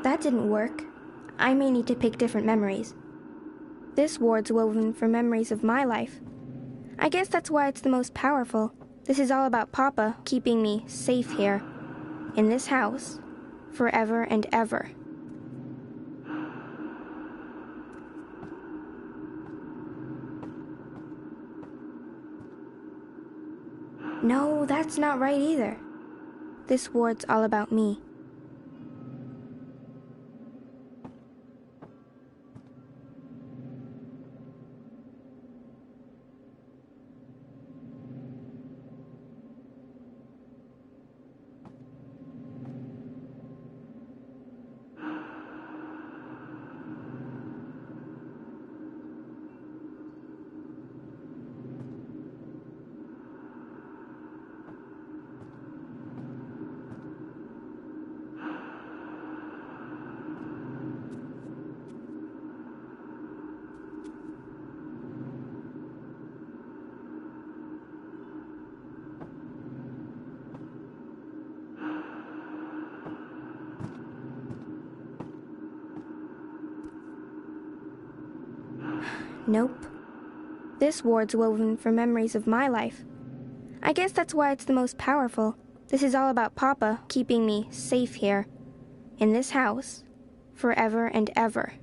That didn't work. I may need to pick different memories. This ward's woven from memories of my life. I guess that's why it's the most powerful. This is all about Papa keeping me safe here, in this house, forever and ever. No, that's not right either. This ward's all about me. Nope. This ward's woven from memories of my life. I guess that's why it's the most powerful. This is all about Papa keeping me safe here, in this house, forever and ever.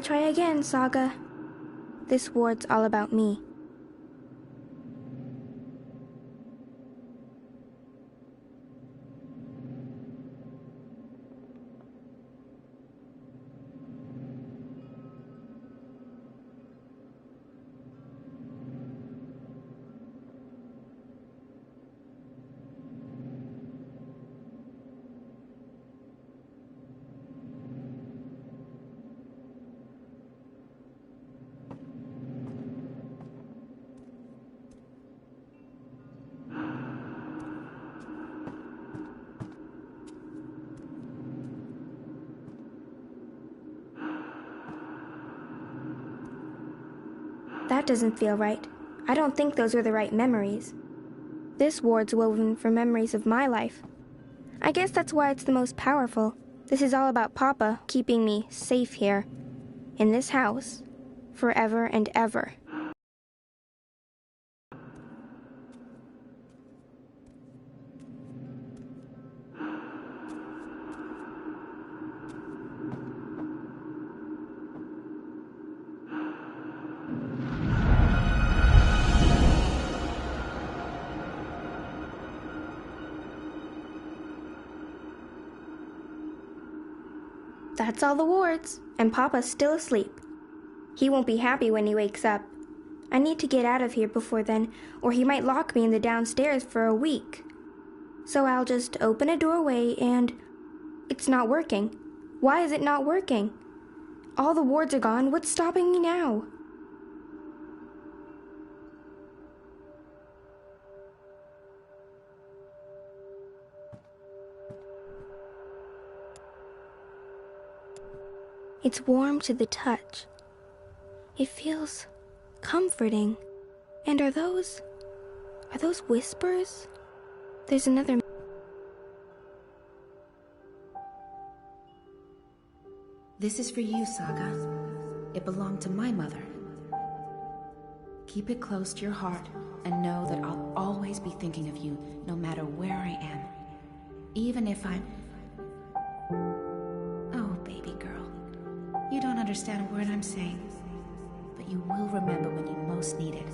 Try again, Saga. This ward's all about me. That doesn't feel right. I don't think those were the right memories. This ward's woven from memories of my life. I guess that's why it's the most powerful. This is all about Papa keeping me safe here, in this house, forever and ever. That's all the wards, and Papa's still asleep. He won't be happy when he wakes up. I need to get out of here before then, or he might lock me in the downstairs for a week. So I'll just open a doorway and... It's not working. Why is it not working? All the wards are gone. What's stopping me now? It's warm to the touch. It feels comforting. And are those whispers? There's another... This is for you, Saga. It belonged to my mother. keep it close to your heart and know that I'll always be thinking of you no matter where I am. Even if I'm... Oh, baby girl. You don't understand a word I'm saying, but you will remember when you most need it.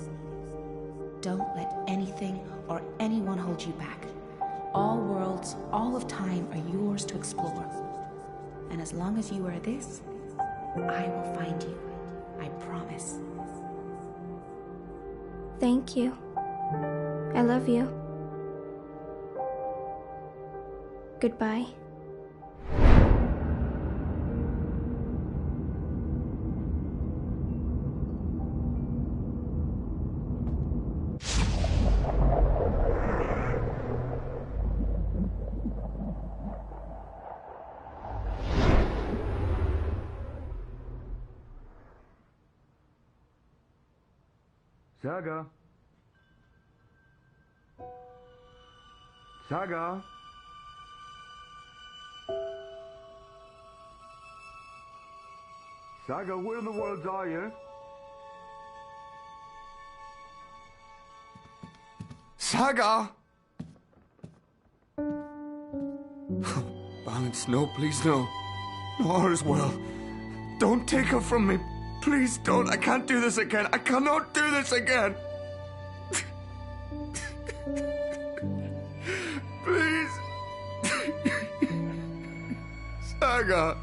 Don't let anything or anyone hold you back. All worlds, all of time are yours to explore. And as long as you are this, I will find you. I promise. Thank you. I love you. Goodbye. Saga? Saga? Saga, where in the world are you? Saga! Balance, no, please, no. No, all is well. Don't take her from me. Please don't. I can't do this again. I cannot do this again. Please. Saga.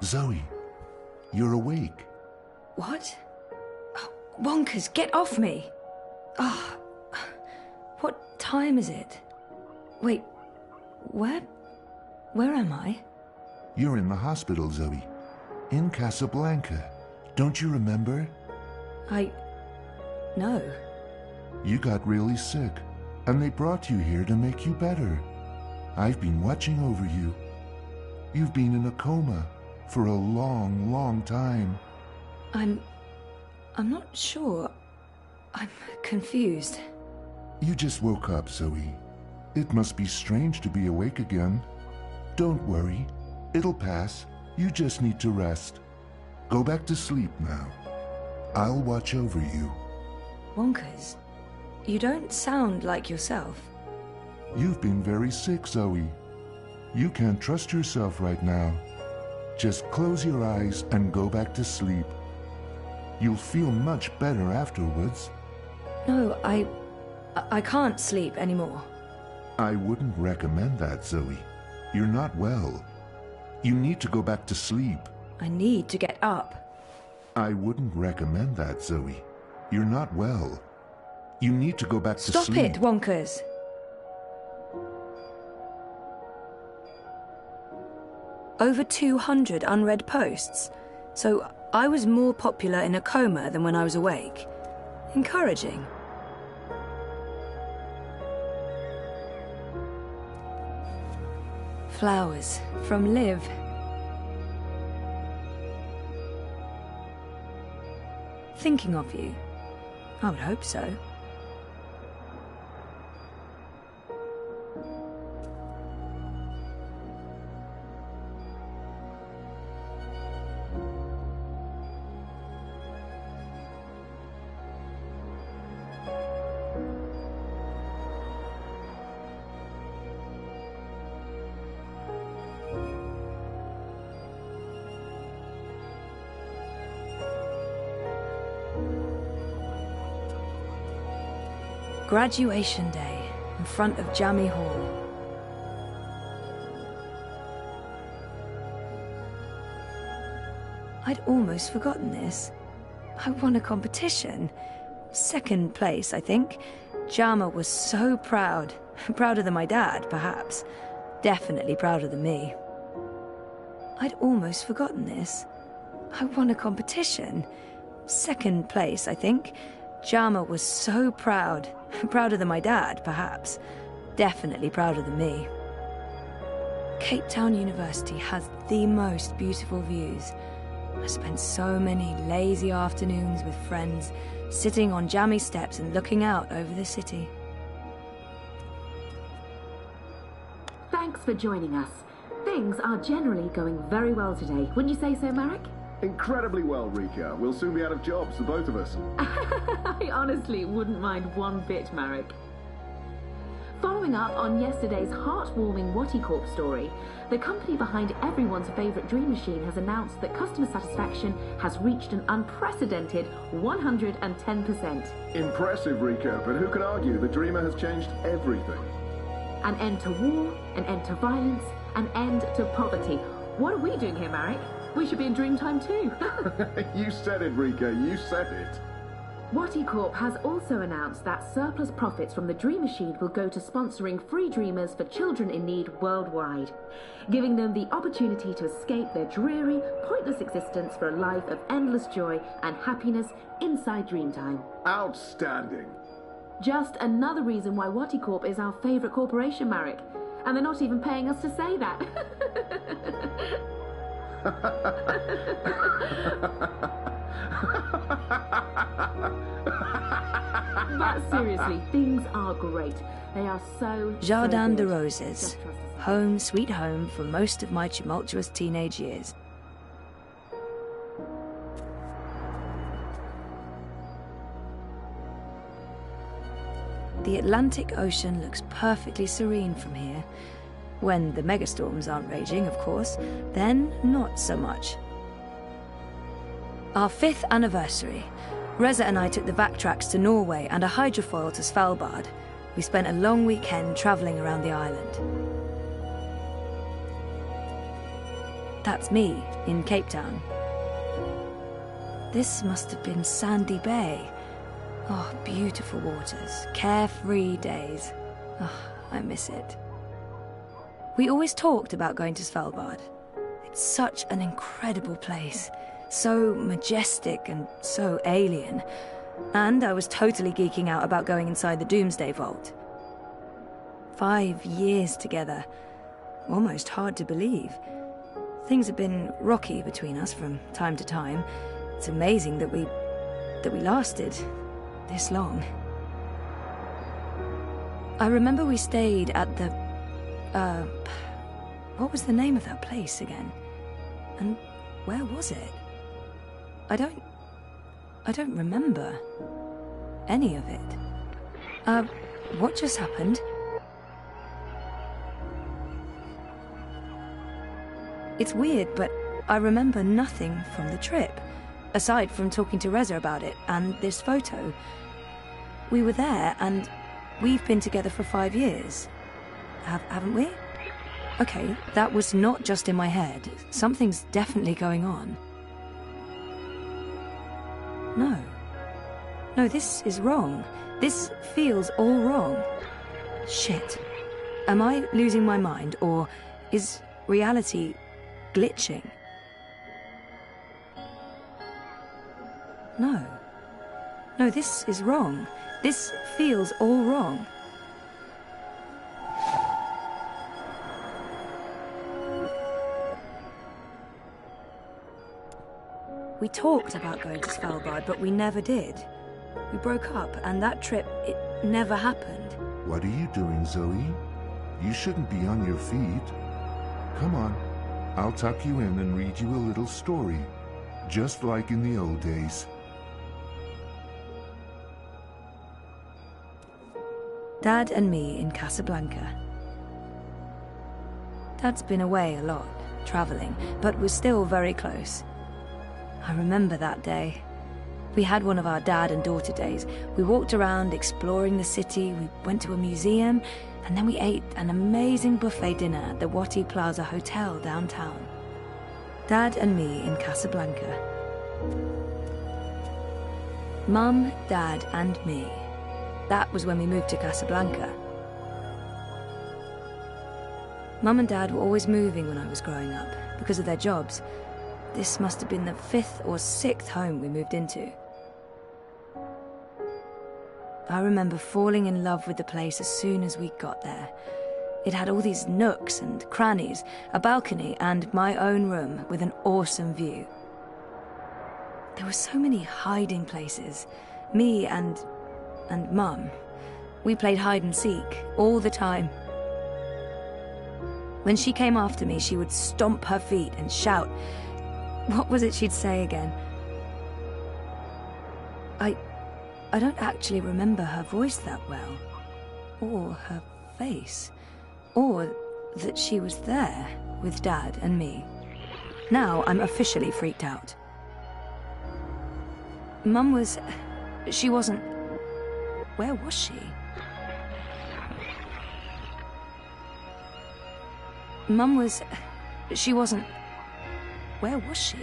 Zoe, you're awake. What? Oh, Wonkers, get off me! Oh, what time is it? Wait, where am I? You're in the hospital, Zoe. In Casablanca. Don't you remember? No. You got really sick, and they brought you here to make you better. I've been watching over you. You've been in a coma for a long, long time. I'm not sure. I'm confused. You just woke up, Zoe. It must be strange to be awake again. Don't worry. It'll pass. You just need to rest. Go back to sleep now. I'll watch over you. Wonkers, you don't sound like yourself. You've been very sick, Zoe. You can't trust yourself right now. Just close your eyes and go back to sleep. You'll feel much better afterwards. No, I can't sleep anymore. I wouldn't recommend that, Zoe. You're not well. You need to go back to sleep. I need to get up. I wouldn't recommend that, Zoe. You're not well. You need to go back to sleep. Stop it, Wonkers! Over 200 unread posts. So I was more popular in a coma than when I was awake. Encouraging. Flowers from Liv. Thinking of you. I would hope so. Graduation day in front of Jammy Hall. I'd almost forgotten this. I won a competition. Second place, I think. Jama was so proud. Prouder than my dad, perhaps. Definitely prouder than me. I'd almost forgotten this. I won a competition. Second place, I think. Jama was so proud. Prouder than my dad, perhaps. Definitely prouder than me. Cape Town University has the most beautiful views. I spent so many lazy afternoons with friends, sitting on jammy steps and looking out over the city. Thanks for joining us. Things are generally going very well today. Wouldn't you say so, Marek? Incredibly well, Rika. We'll soon be out of jobs, the both of us. I honestly wouldn't mind one bit, Marek. Following up on yesterday's heartwarming Wattycorp story, the company behind everyone's favourite Dream Machine has announced that customer satisfaction has reached an unprecedented 110%. Impressive, Rika, but who can argue the Dreamer has changed everything? An end to war, an end to violence, an end to poverty. What are we doing here, Marek? We should be in Dreamtime too. You said it, Rika, you said it. Wattycorp has also announced that surplus profits from the Dream Machine will go to sponsoring free dreamers for children in need worldwide, giving them the opportunity to escape their dreary, pointless existence for a life of endless joy and happiness inside Dreamtime. Outstanding. Just another reason why Wattycorp is our favourite corporation, Marek. And they're not even paying us to say that. But seriously, things are great. They are so Jardin so de good. Roses. Home, sweet home for most of my tumultuous teenage years. The Atlantic Ocean looks perfectly serene from here. When the megastorms aren't raging, of course, then not so much. Our 5th anniversary. Reza and I took the backtracks to Norway and a hydrofoil to Svalbard. We spent a long weekend travelling around the island. That's me, in Cape Town. This must have been Sandy Bay. Oh, beautiful waters, carefree days. Oh, I miss it. We always talked about going to Svalbard. It's such an incredible place. So majestic and so alien. And I was totally geeking out about going inside the Doomsday Vault. 5 years together. Almost hard to believe. Things have been rocky between us from time to time. It's amazing that we lasted this long. I remember we stayed at the... what was the name of that place again? And where was it? I don't remember any of it. What just happened? It's weird, but I remember nothing from the trip, aside from talking to Reza about it and this photo. We were there, and we've been together for 5 years. Haven't we? Okay, that was not just in my head. Something's definitely going on. No, this is wrong. This feels all wrong. Shit. Am I losing my mind, or is reality glitching? No, this is wrong. This feels all wrong. We talked about going to Svalbard, but we never did. We broke up, and that trip, it never happened. What are you doing, Zoe? You shouldn't be on your feet. Come on, I'll tuck you in and read you a little story, just like in the old days. Dad and me in Casablanca. Dad's been away a lot, travelling, but was still very close. I remember that day. We had one of our dad and daughter days. We walked around exploring the city, we went to a museum, and then we ate an amazing buffet dinner at the Wati Plaza Hotel downtown. Dad and me in Casablanca. Mum, Dad, and me. That was when we moved to Casablanca. Mum and Dad were always moving when I was growing up, because of their jobs. This must have been the 5th or 6th home we moved into. I remember falling in love with the place as soon as we got there. It had all these nooks and crannies, a balcony, and my own room with an awesome view. There were so many hiding places. Me and Mum. We played hide and seek all the time. When she came after me, she would stomp her feet and shout. What was it she'd say again? I don't actually remember her voice that well, or her place. Or that she was there with Dad and me. Now I'm officially freaked out. Mum was... she wasn't... Where was she? Mum was... she wasn't... Where was she?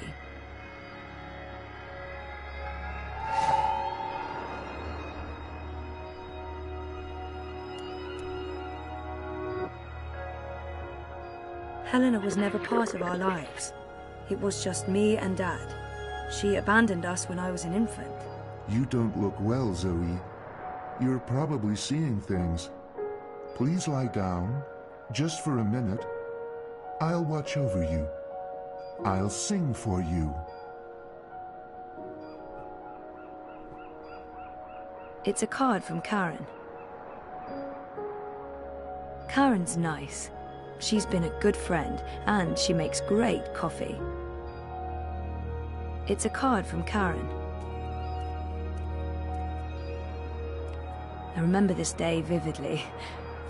Helena was never part of our lives. It was just me and Dad. She abandoned us when I was an infant. You don't look well, Zoe. You're probably seeing things. Please lie down, just for a minute. I'll watch over you. I'll sing for you. It's a card from Karen. Karen's nice. She's been a good friend, and she makes great coffee. It's a card from Karen. I remember this day vividly.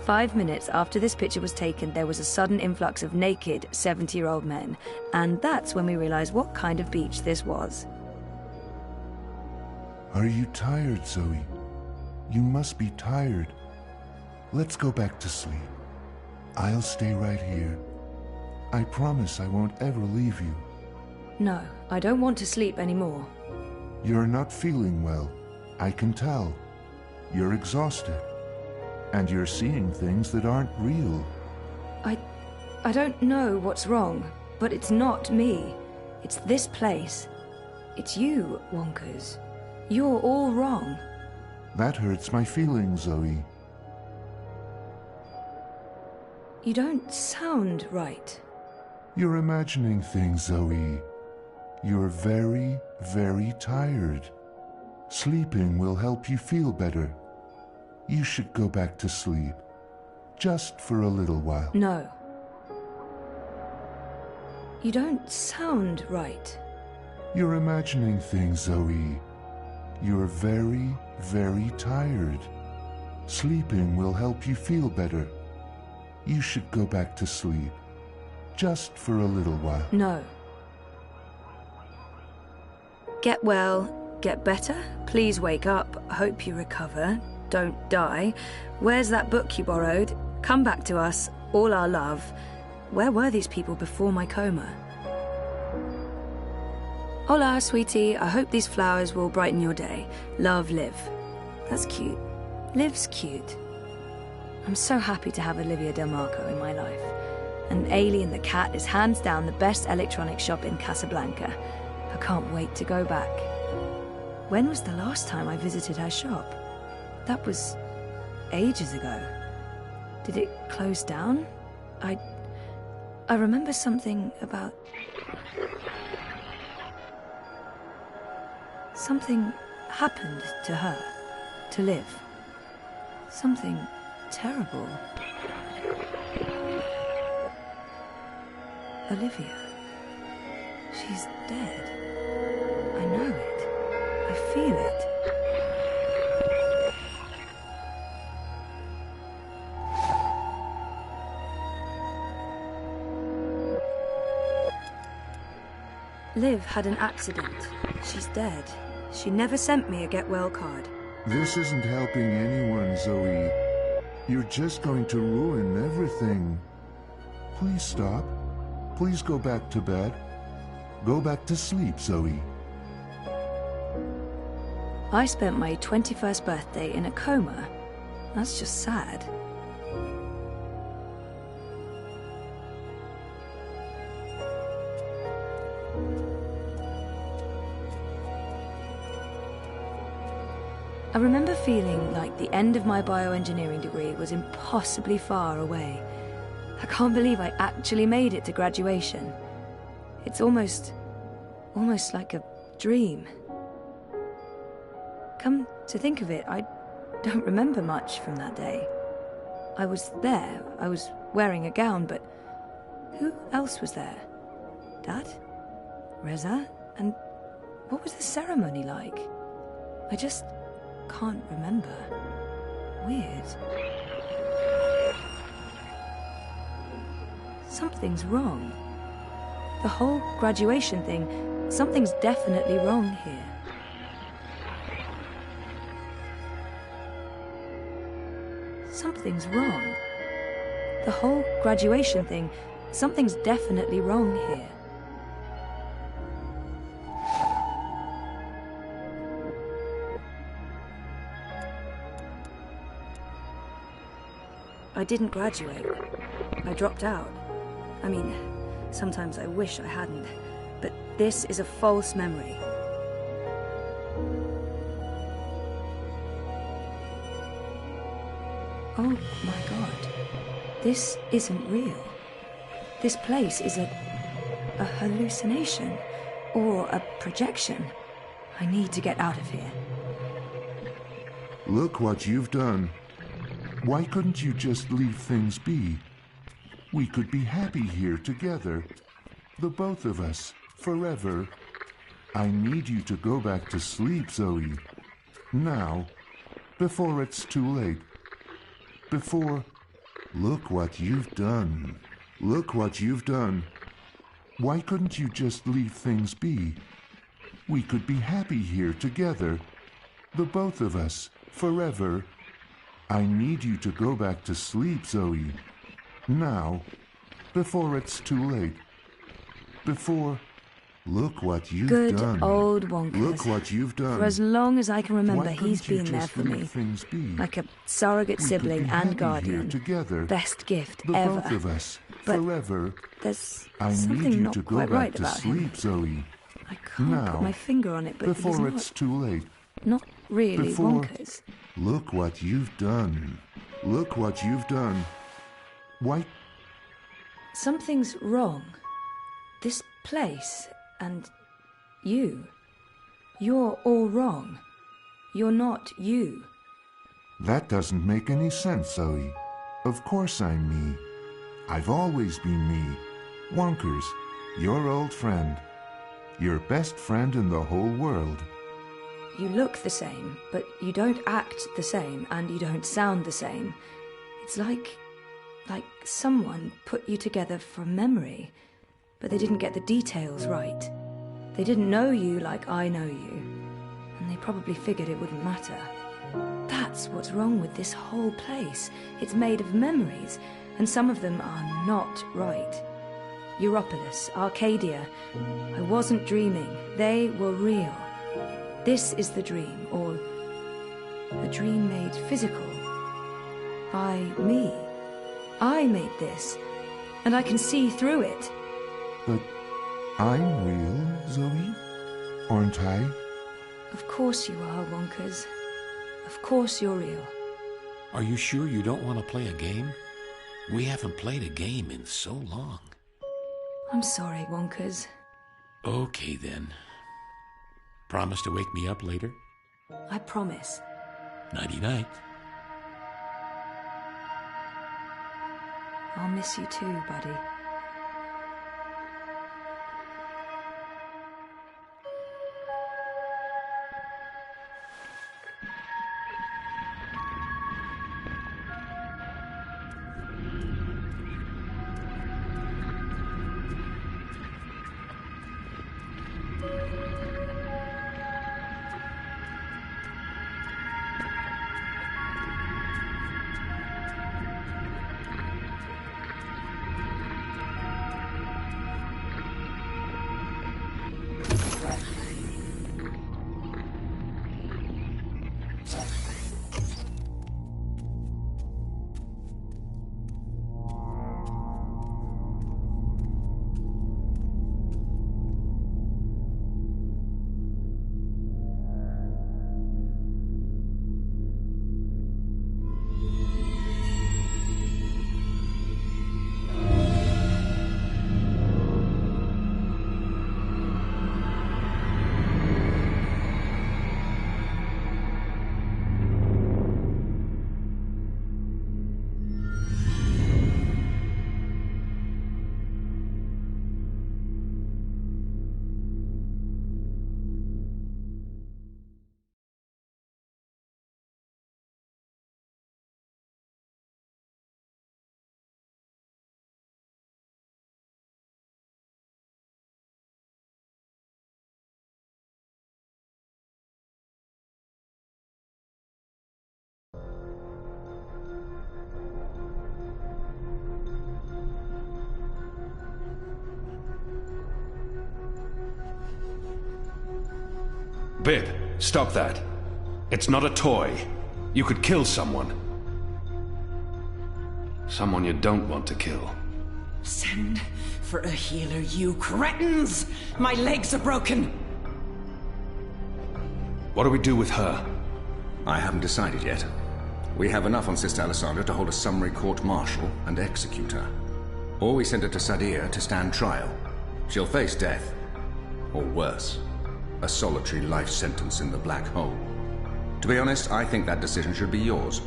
5 minutes after this picture was taken, there was a sudden influx of naked 70-year-old men, and that's when we realized what kind of beach this was. Are you tired, Zoe? You must be tired. Let's go back to sleep. I'll stay right here. I promise I won't ever leave you. No, I don't want to sleep anymore. You're not feeling well. I can tell. You're exhausted. And you're seeing things that aren't real. I don't know what's wrong, but it's not me. It's this place. It's you, Wonkers. You're all wrong. That hurts my feelings, Zoe. You don't sound right. You're imagining things, Zoe. You're very, very tired. Sleeping will help you feel better. You should go back to sleep. Just for a little while. No. You don't sound right. You're imagining things, Zoe. You're very, very tired. Sleeping will help you feel better. You should go back to sleep. Just for a little while. No. Get well, get better, please wake up, hope you recover, don't die. Where's that book you borrowed? Come back to us, all our love. Where were these people before my coma? Hola, sweetie, I hope these flowers will brighten your day. Love, Liv. That's cute. Liv's cute. I'm so happy to have Olivia Del Marco in my life. And Ailey and the cat is hands down the best electronics shop in Casablanca. I can't wait to go back. When was the last time I visited her shop? That was ages ago. Did it close down? I remember something about... Something happened to her, to Liv. Something terrible. Olivia. She's dead. I know it. I feel it. Liv had an accident. She's dead. She never sent me a get well card. This isn't helping anyone, Zoe. You're just going to ruin everything. Please stop. Please go back to bed. Go back to sleep, Zoe. I spent my 21st birthday in a coma. That's just sad. I remember feeling like the end of my bioengineering degree was impossibly far away. I can't believe I actually made it to graduation. It's almost like a dream. Come to think of it, I don't remember much from that day. I was there, I was wearing a gown, but who else was there? Dad? Reza? And what was the ceremony like? I just can't remember. Weird. Something's wrong. The whole graduation thing, something's definitely wrong here. Something's wrong. The whole graduation thing, something's definitely wrong here. I didn't graduate. I dropped out. I mean, sometimes I wish I hadn't, but this is a false memory. Oh my God. This isn't real. This place is a hallucination or a projection. I need to get out of here. Look what you've done. Why couldn't you just leave things be? We could be happy here together. The both of us, forever. I need you to go back to sleep, Zoe. Now, before it's too late. Before... Look what you've done. Look what you've done. Why couldn't you just leave things be? We could be happy here together. The both of us, forever. I need you to go back to sleep, Zoe. Now, before it's too late. Before... Look what you've done. Good old Wonkers. Look what you've done. For as long as I can remember, Why he's couldn't you been there just for leave me. things be? Like a surrogate We could sibling be and happy guardian. here together. Best gift The ever. both of us, But forever. There's I something need you not to go quite back right to about sleep, him. Zoe. I can't Now, put my finger on it, but before he's it's too late. not really Before... Wonkers. Look what you've done. Look what you've done. Why... Something's wrong. This place and you. You're all wrong. You're not you. That doesn't make any sense, Zoe. Of course I'm me. I've always been me. Wonkers, your old friend. Your best friend in the whole world. You look the same, but you don't act the same, and you don't sound the same. It's like someone put you together from memory, but they didn't get the details right. They didn't know you like I know you, and they probably figured it wouldn't matter. That's what's wrong with this whole place. It's made of memories, and some of them are not right. Europolis, Arcadia. I wasn't dreaming. They were real. This is the dream, or the dream made physical. Me. I made this, and I can see through it. But I'm real, Zoe? Aren't I? Of course you are, Wonkers. Of course you're real. Are you sure you don't want to play a game? We haven't played a game in so long. I'm sorry, Wonkers. Okay, then. Promise to wake me up later? I promise. Nighty-night. I'll miss you too, buddy. Bib, stop that. It's not a toy. You could kill someone. Someone you don't want to kill. Send for a healer, you cretins! My legs are broken! What do we do with her? I haven't decided yet. We have enough on Sister Alessandra to hold a summary court-martial and execute her. Or we send her to Sadir to stand trial. She'll face death. Or worse, a solitary life sentence in the black hole. To be honest, I think that decision should be yours.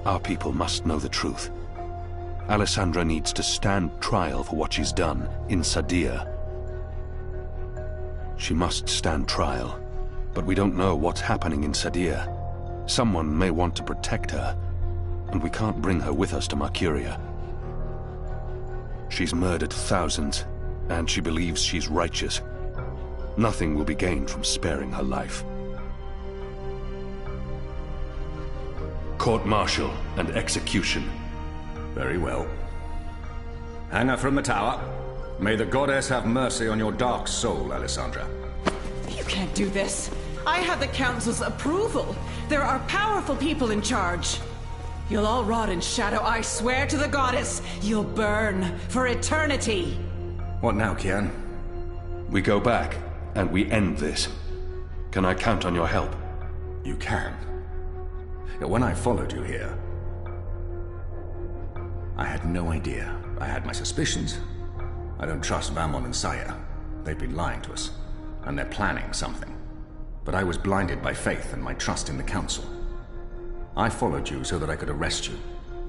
Our people must know the truth. Alessandra needs to stand trial for what she's done in Sadir. She must stand trial, but we don't know what's happening in Sadir. Someone may want to protect her, and we can't bring her with us to Mercuria. She's murdered thousands, and she believes she's righteous. Nothing will be gained from sparing her life. Court-martial and execution. Very well. Hang her from the tower. May the goddess have mercy on your dark soul, Alessandra. You can't do this. I have the Council's approval. There are powerful people in charge. You'll all rot in shadow, I swear to the goddess. You'll burn for eternity. What now, Kian? We go back, and we end this. Can I count on your help? You can. When I followed you here, I had no idea. I had my suspicions. I don't trust Vamon and Saya. They've been lying to us, and they're planning something. But I was blinded by faith and my trust in the Council. I followed you so that I could arrest you,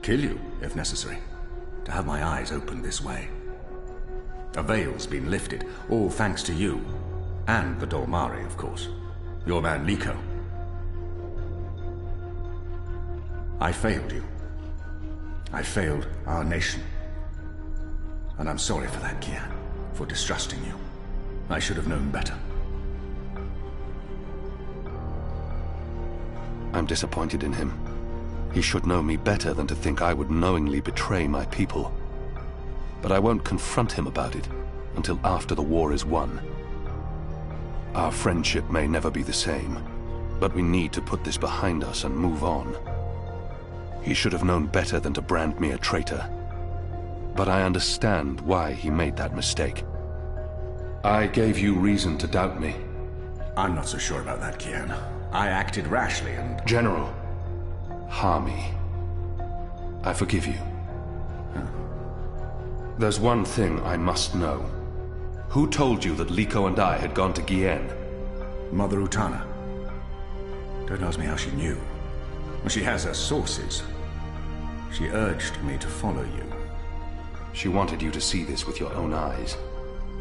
kill you, if necessary, to have my eyes opened this way. A veil's been lifted, all thanks to you, and the Dolmari, of course. Your man Liko. I failed you. I failed our nation. And I'm sorry for that, Kian, for distrusting you. I should have known better. I'm disappointed in him. He should know me better than to think I would knowingly betray my people. But I won't confront him about it until after the war is won. Our friendship may never be the same, but we need to put this behind us and move on. He should have known better than to brand me a traitor. But I understand why he made that mistake. I gave you reason to doubt me. I'm not so sure about that, Kian. I acted rashly and... General, Harmy, I forgive you. Huh? There's one thing I must know. Who told you that Liko and I had gone to Gien? Mother Utana. Don't ask me how she knew. She has her sources. She urged me to follow you. She wanted you to see this with your own eyes.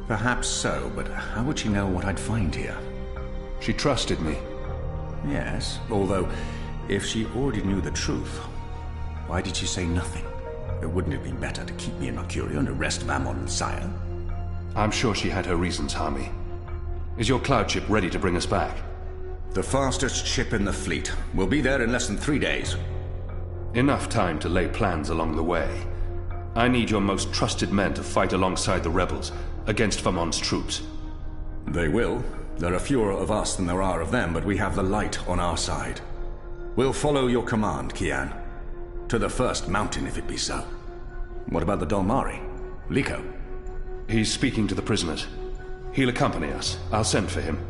Perhaps so, but how would she know what I'd find here? She trusted me. Yes, although, if she already knew the truth, why did she say nothing? It wouldn't have been better to keep me in Mercuria and arrest Vamon and Saya? I'm sure she had her reasons, Harmy. Is your cloud ship ready to bring us back? The fastest ship in the fleet. We'll be there in less than 3 days. Enough time to lay plans along the way. I need your most trusted men to fight alongside the rebels, against Vamon's troops. They will. There are fewer of us than there are of them, but we have the light on our side. We'll follow your command, Kian. To the first mountain, if it be so. What about the Dolmari? Liko? He's speaking to the prisoners. He'll accompany us. I'll send for him.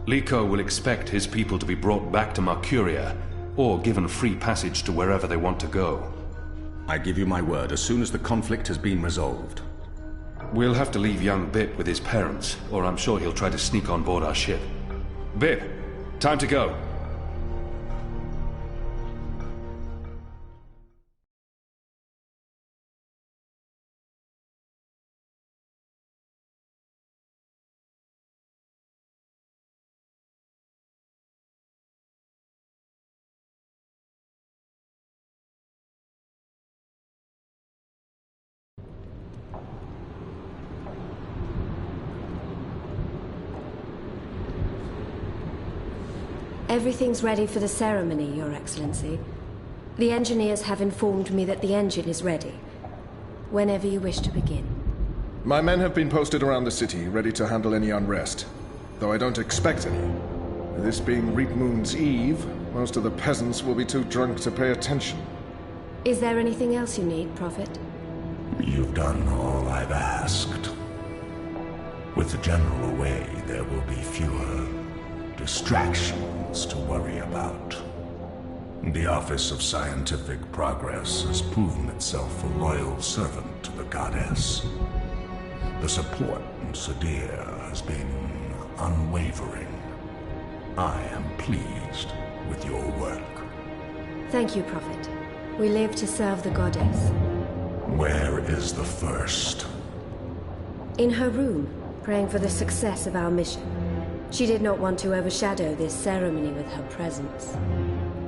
Liko will expect his people to be brought back to Mercuria, or given free passage to wherever they want to go. I give you my word, as soon as the conflict has been resolved. We'll have to leave young Bip with his parents, or I'm sure he'll try to sneak on board our ship. Bip, time to go. Everything's ready for the ceremony, Your Excellency. The engineers have informed me that the engine is ready. Whenever you wish to begin. My men have been posted around the city, ready to handle any unrest. Though I don't expect any. This being Reap Moon's Eve, most of the peasants will be too drunk to pay attention. Is there anything else you need, Prophet? You've done all I've asked. With the General away, there will be fewer distractions to worry about. The Office of Scientific Progress has proven itself a loyal servant to the Goddess. The support in Sadir has been unwavering. I am pleased with your work. Thank you, Prophet. We live to serve the Goddess. Where is the First? In her room, praying for the success of our mission. She did not want to overshadow this ceremony with her presence.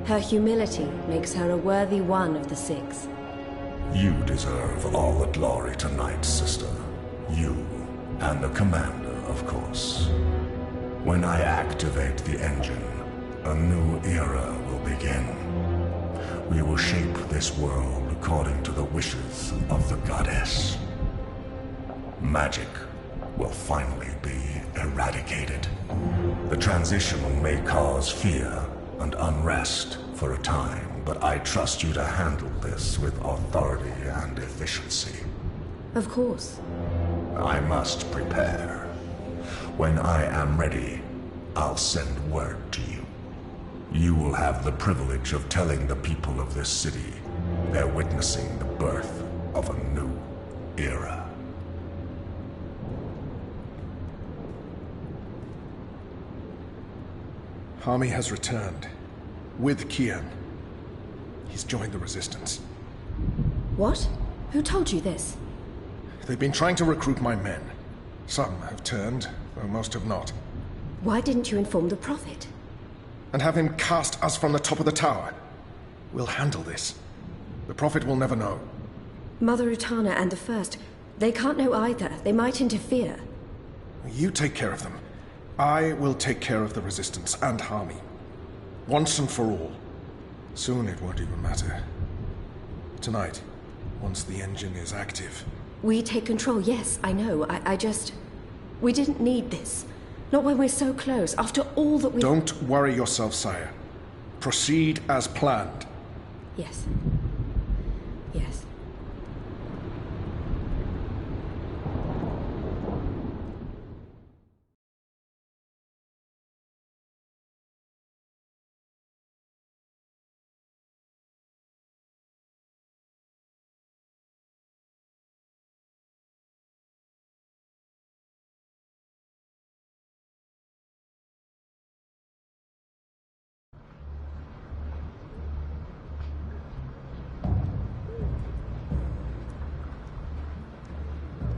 Her humility makes her a worthy one of the Six. You deserve all the glory tonight, sister. You, and the Commander, of course. When I activate the engine, a new era will begin. We will shape this world according to the wishes of the Goddess. Magic will finally be eradicated. The transition may cause fear and unrest for a time, but I trust you to handle this with authority and efficiency. Of course. I must prepare. When I am ready, I'll send word to you. You will have the privilege of telling the people of this city they're witnessing the birth of a new era. Hami has returned. With Kian. He's joined the Resistance. What? Who told you this? They've been trying to recruit my men. Some have turned, though most have not. Why didn't you inform the Prophet? And have him cast us from the top of the tower. We'll handle this. The Prophet will never know. Mother Utana and the First, they can't know either. They might interfere. You take care of them. I will take care of the Resistance and Hami. Once and for all. Soon it won't even matter. Tonight, once the engine is active. We take control, yes, I know. I just... We didn't need this. Not when we're so close, after all that we... Don't worry yourself, sire. Proceed as planned. Yes. Yes.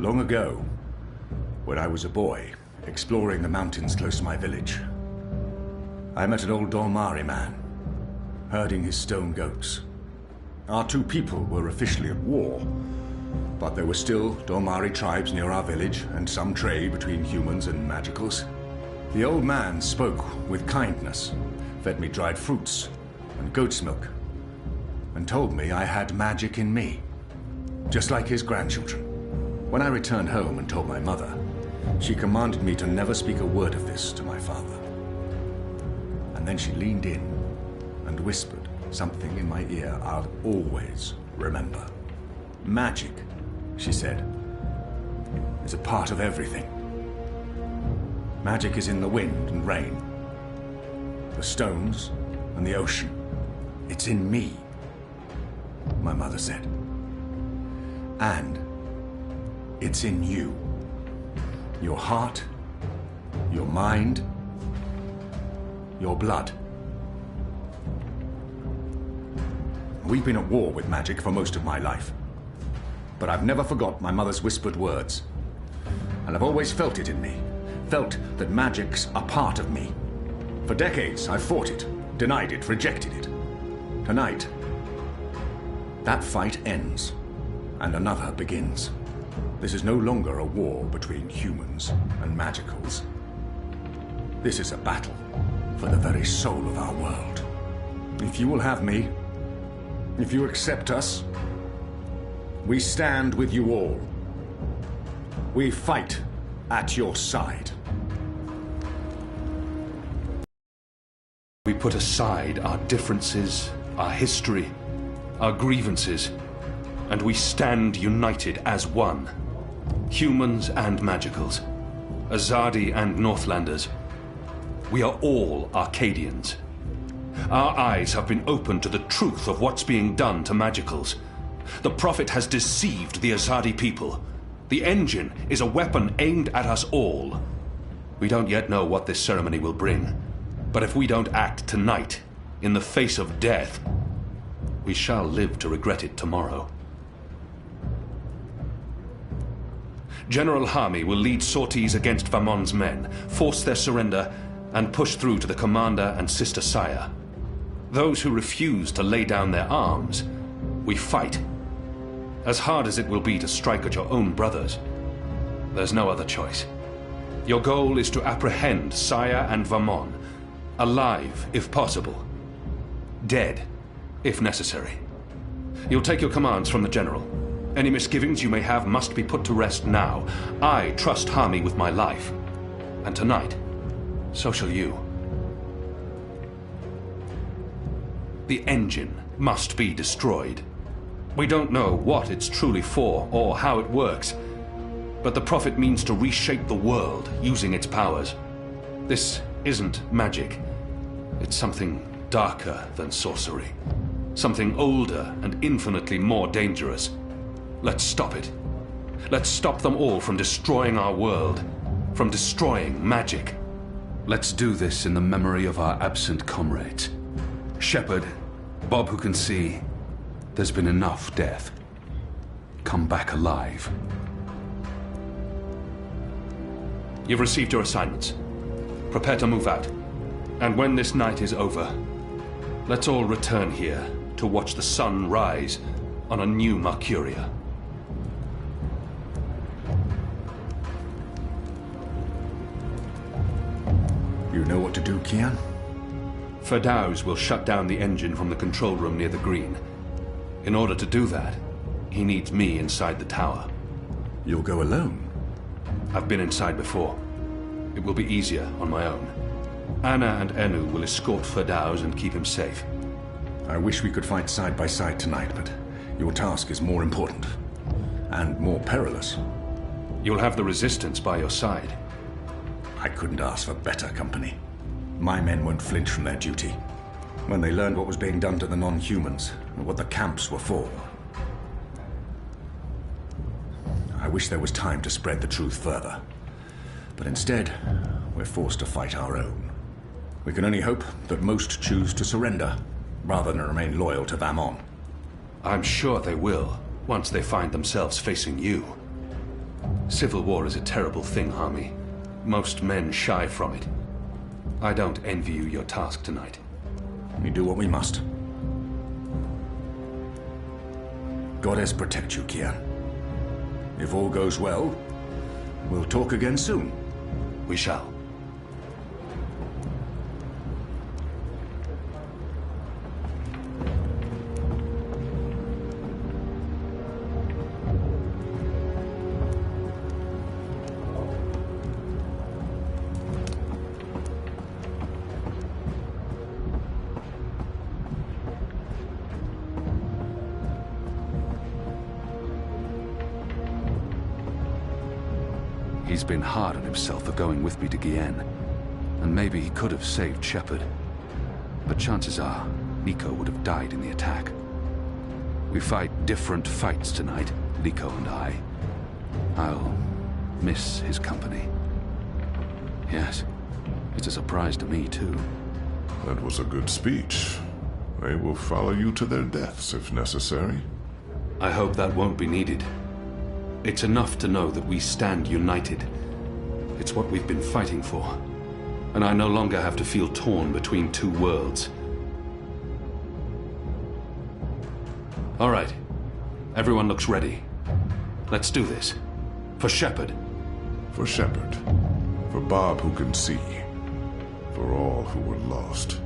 Long ago, when I was a boy, exploring the mountains close to my village, I met an old Dolmari man, herding his stone goats. Our two people were officially at war, but there were still Dolmari tribes near our village and some trade between humans and magicals. The old man spoke with kindness, fed me dried fruits and goat's milk, and told me I had magic in me, just like his grandchildren. When I returned home and told my mother, she commanded me to never speak a word of this to my father. And then she leaned in and whispered something in my ear I'll always remember. Magic, she said, is a part of everything. Magic is in the wind and rain, the stones and the ocean. It's in me, my mother said. And it's in you. Your heart, your mind, your blood. We've been at war with magic for most of my life. But I've never forgot my mother's whispered words. And I've always felt it in me. Felt that magic's a part of me. For decades, I've fought it, denied it, rejected it. Tonight, that fight ends, and another begins. This is no longer a war between humans and magicals. This is a battle for the very soul of our world. If you will have me, if you accept us, we stand with you all. We fight at your side. We put aside our differences, our history, our grievances, and we stand united as one. Humans and magicals, Azadi and Northlanders. We are all Arcadians. Our eyes have been opened to the truth of what's being done to magicals. The Prophet has deceived the Azadi people. The engine is a weapon aimed at us all. We don't yet know what this ceremony will bring, but if we don't act tonight, in the face of death, we shall live to regret it tomorrow. General Hami will lead sorties against Vamon's men, force their surrender, and push through to the commander and Sister Saya. Those who refuse to lay down their arms, we fight. As hard as it will be to strike at your own brothers, there's no other choice. Your goal is to apprehend Saya and Vamon, alive if possible, dead if necessary. You'll take your commands from the General. Any misgivings you may have must be put to rest now. I trust Hami with my life, and tonight, so shall you. The engine must be destroyed. We don't know what it's truly for or how it works, but the Prophet means to reshape the world using its powers. This isn't magic. It's something darker than sorcery. Something older and infinitely more dangerous. Let's stop it. Let's stop them all from destroying our world, from destroying magic. Let's do this in the memory of our absent comrades. Shepard, Bob who can see, there's been enough death. Come back alive. You've received your assignments. Prepare to move out. And when this night is over, let's all return here to watch the sun rise on a new Mercuria. You know what to do, Kian? Ferdows will shut down the engine from the control room near the green. In order to do that, he needs me inside the tower. You'll go alone? I've been inside before. It will be easier on my own. Anna and Enu will escort Ferdows and keep him safe. I wish we could fight side by side tonight, but your task is more important. And more perilous. You'll have the Resistance by your side. I couldn't ask for better company. My men won't flinch from their duty. When they learned what was being done to the non-humans, and what the camps were for. I wish there was time to spread the truth further. But instead, we're forced to fight our own. We can only hope that most choose to surrender, rather than remain loyal to Vamon. I'm sure they will, once they find themselves facing you. Civil war is a terrible thing, Hami. Most men shy from it. I don't envy you your task tonight. We do what we must. Goddess protect you, Kian. If all goes well, we'll talk again soon. We shall. He's been hard on himself for going with me to Gien. And maybe he could have saved Shepard. But chances are, Nico would have died in the attack. We fight different fights tonight, Nico and I. I'll miss his company. Yes, it's a surprise to me, too. That was a good speech. They will follow you to their deaths if necessary. I hope that won't be needed. It's enough to know that we stand united. It's what we've been fighting for. And I no longer have to feel torn between two worlds. All right. Everyone looks ready. Let's do this. For Shepard. For Shepard. For Bob who can see. For all who were lost.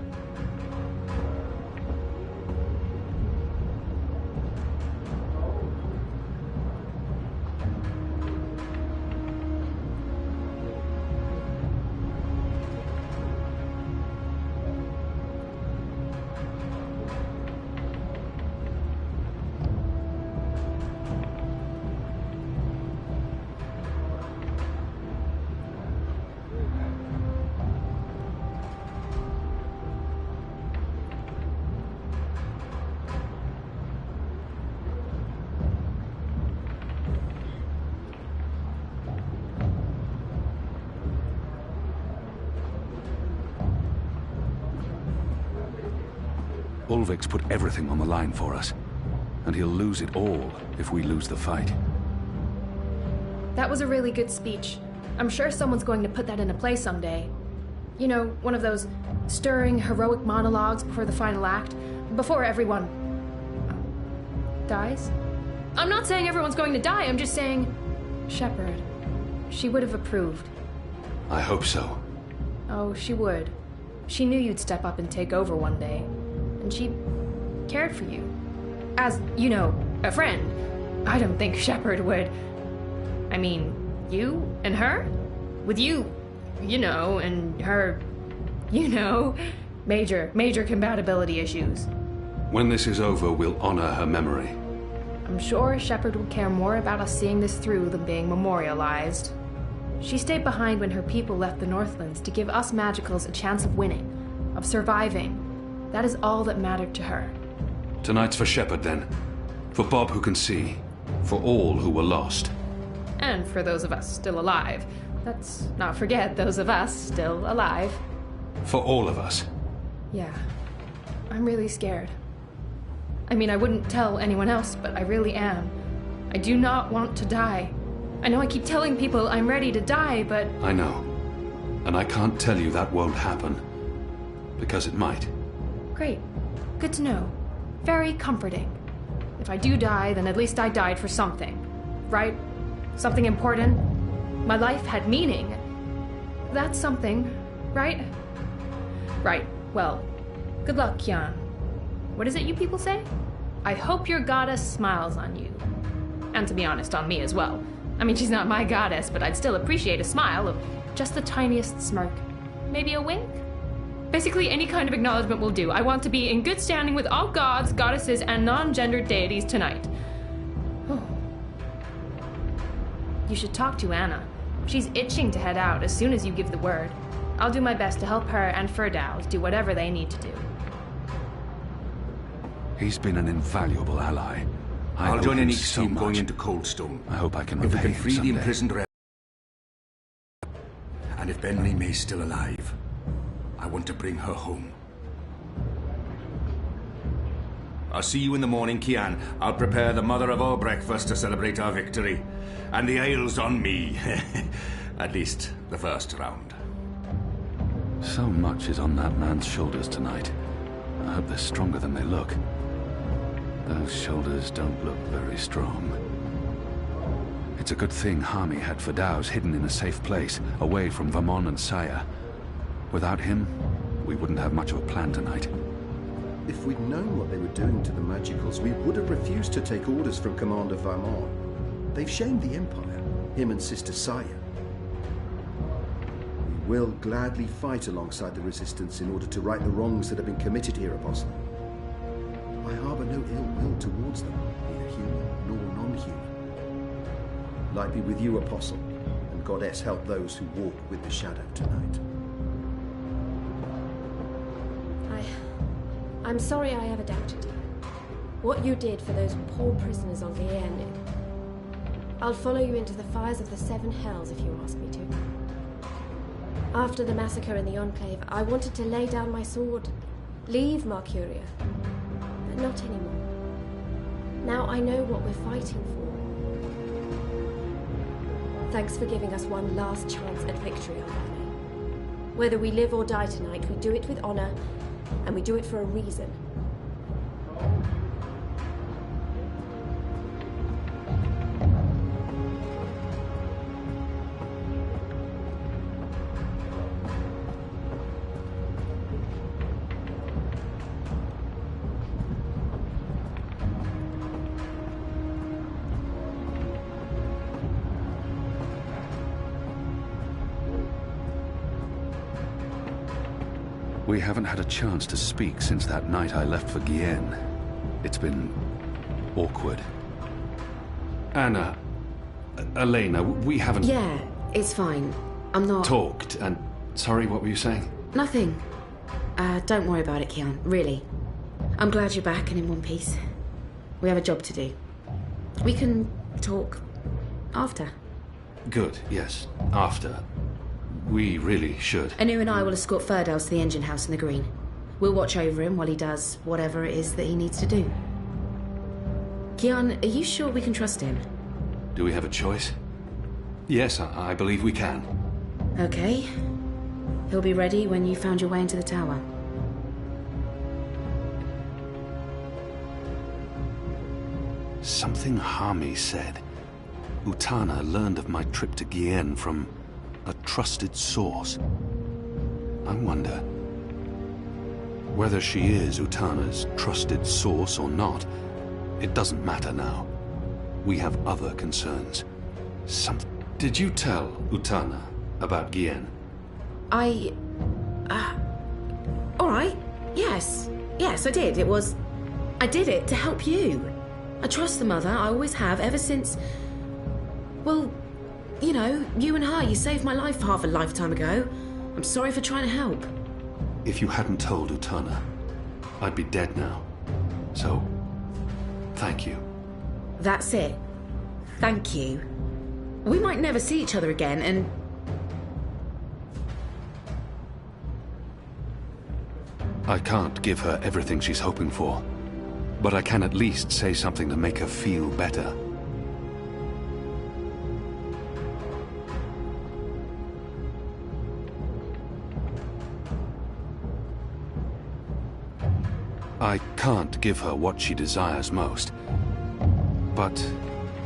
Ulvik's put everything on the line for us, and he'll lose it all if we lose the fight. That was a really good speech. I'm sure someone's going to put that into play someday. You know, one of those stirring, heroic monologues before the final act, before everyone dies. I'm not saying everyone's going to die, I'm just saying Shepard. She would have approved. I hope so. Oh, she would. She knew you'd step up and take over one day. And she cared for you. As, you know, a friend. I don't think Shepard would. I mean, you and her? With you, you know, and her, you know, major compatibility issues. When this is over, we'll honor her memory. I'm sure Shepard would care more about us seeing this through than being memorialized. She stayed behind when her people left the Northlands to give us Magicals a chance of winning, of surviving. That is all that mattered to her. Tonight's for Shepard, then. For Bob who can see. For all who were lost. And for those of us still alive. Let's not forget those of us still alive. For all of us. Yeah. I'm really scared. I mean, I wouldn't tell anyone else, but I really am. I do not want to die. I know I keep telling people I'm ready to die, but... I know. And I can't tell you that won't happen. Because it might. Great. Good to know. Very comforting. If I do die, then at least I died for something. Right? Something important. My life had meaning. That's something, right? Right. Well, good luck, Kian. What is it you people say? I hope your goddess smiles on you. And to be honest, on me as well. I mean, she's not my goddess, but I'd still appreciate a smile of just the tiniest smirk. Maybe a wink? Basically, any kind of acknowledgement will do. I want to be in good standing with all gods, goddesses, and non-gendered deities tonight. Oh. You should talk to Anna. She's itching to head out as soon as you give the word. I'll do my best to help her and Ferdows do whatever they need to do. He's been an invaluable ally. I'll join in each so team much. going into Coldstone. I hope I can If we repay can him free the someday. imprisoned and if Benry May's still alive, I want to bring her home. I'll see you in the morning, Kian. I'll prepare the mother of all breakfast to celebrate our victory. And the ale's on me. At least the first round. So much is on that man's shoulders tonight. I hope they're stronger than they look. Those shoulders don't look very strong. It's a good thing Harmy had Ferdows hidden in a safe place, away from Vermon and Saya. Without him, we wouldn't have much of a plan tonight. If we'd known what they were doing to the Magicals, we would have refused to take orders from Commander Vermon. They've shamed the Empire, him and Sister Saya. We will gladly fight alongside the Resistance in order to right the wrongs that have been committed here, Apostle. I harbour no ill will towards them, neither human nor non-human. Light be with you, Apostle, and Goddess help those who walk with the Shadow tonight. I'm sorry I ever doubted you. What you did for those poor prisoners on Guyenne. I'll follow you into the fires of the Seven Hells if you ask me to. After the massacre in the Enclave, I wanted to lay down my sword, leave Mercuria, but not anymore. Now I know what we're fighting for. Thanks for giving us one last chance at victory, Arthur. Whether we live or die tonight, we do it with honor, and we do it for a reason. We haven't had a chance to speak since that night I left for Guyenne. It's been awkward. Anna, Elena, we haven't... Yeah, it's fine. I'm not... talked, and... Sorry, what were you saying? Nothing. Don't worry about it, Kian, really. I'm glad you're back and in one piece. We have a job to do. We can talk after. Good, yes. After. We really should. Anu and I will escort Ferdows to the engine house in the green. We'll watch over him while he does whatever it is that he needs to do. Kian, are you sure we can trust him? Do we have a choice? Yes, I believe we can. Okay. He'll be ready when you found your way into the tower. Something Hami said. Utana learned of my trip to Gien from a trusted source. I wonder whether she is Utana's trusted source or not. It doesn't matter now. We have other concerns. Did you tell Utana about Gien? All right. Yes. Yes, I did. I did it to help you. I trust the mother. I always have, ever since... Well, you know, you and her, you saved my life half a lifetime ago. I'm sorry for trying to help. If you hadn't told Utana, I'd be dead now. So, thank you. That's it. Thank you. We might never see each other again, and... I can't give her everything she's hoping for, but I can at least say something to make her feel better. I can't give her what she desires most, but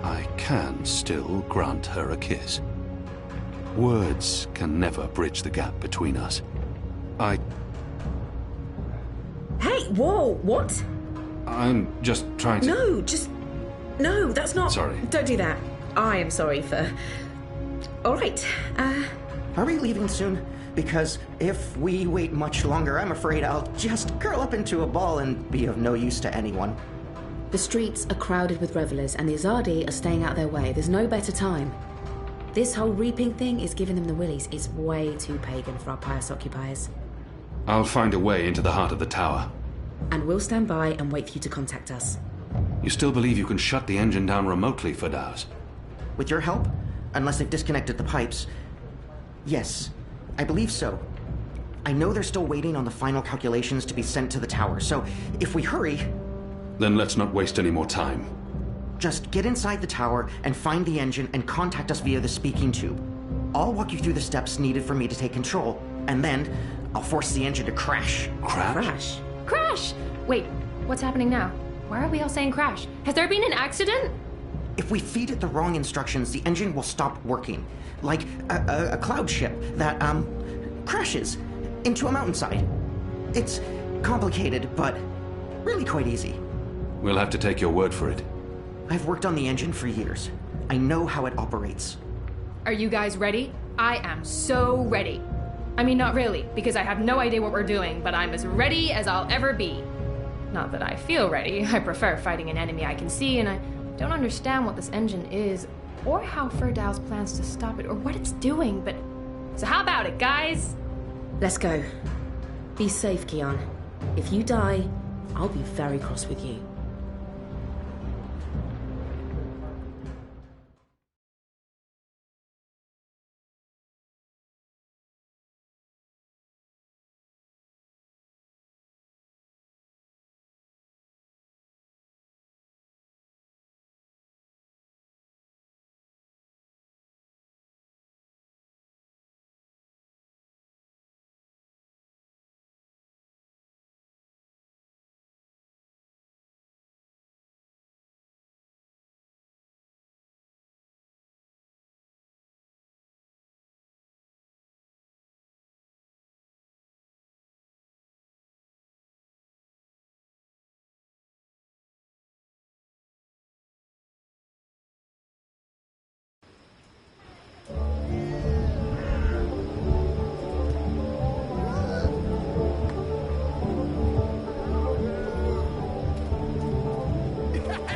I can still grant her a kiss. Words can never bridge the gap between us. Hey, whoa, what? I'm just trying to... No, that's not... Sorry. Don't do that. I am sorry for... All right, Are we leaving soon? Because if we wait much longer, I'm afraid I'll just curl up into a ball and be of no use to anyone. The streets are crowded with revelers, and the Azadi are staying out their way. There's no better time. This whole reaping thing is giving them the willies. It's way too pagan for our pious occupiers. I'll find a way into the heart of the tower. And we'll stand by and wait for you to contact us. You still believe you can shut the engine down remotely, Firdaus? With your help? Unless they've disconnected the pipes. Yes, I believe so. I know they're still waiting on the final calculations to be sent to the tower, so if we hurry... Then let's not waste any more time. Just get inside the tower and find the engine and contact us via the speaking tube. I'll walk you through the steps needed for me to take control, and then I'll force the engine to crash. Crash? Crash! Wait, what's happening now? Why are we all saying crash? Has there been an accident? If we feed it the wrong instructions, the engine will stop working. Like a cloud ship that, crashes into a mountainside. It's complicated, but really quite easy. We'll have to take your word for it. I've worked on the engine for years. I know how it operates. Are you guys ready? I am so ready. I mean, not really, because I have no idea what we're doing, but I'm as ready as I'll ever be. Not that I feel ready. I prefer fighting an enemy I can see, and I don't understand what this engine is, or how Firdaus plans to stop it, or what it's doing, but... So how about it, guys? Let's go. Be safe, Kian. If you die, I'll be very cross with you.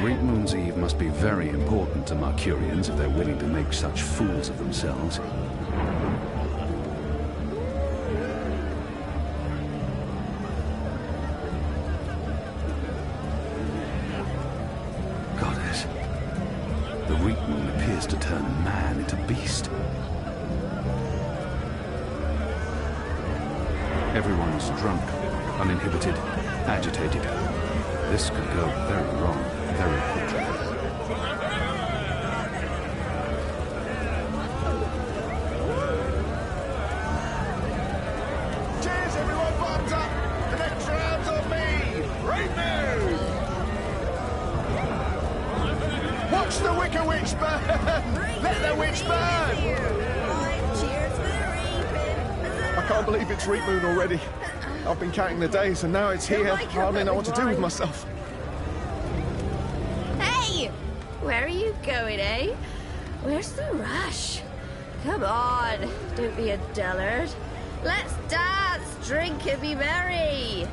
Great Moon's Eve must be very important to Mercurians if they're willing to make such fools of themselves. Goddess, the Reek Moon appears to turn man into beast. Everyone's drunk, uninhibited, agitated. This could go very wrong, very quickly. Cheers, everyone, bottoms up! The next round's on me! Great news! Watch the Wicker Witch burn! Let the witch burn! I can't believe it's Reap Moon already. I've been counting the days and now it's here. I hardly know what to do with myself. Hey! Where are you going, eh? Where's the rush? Come on, don't be a dullard. Let's dance, drink and be merry!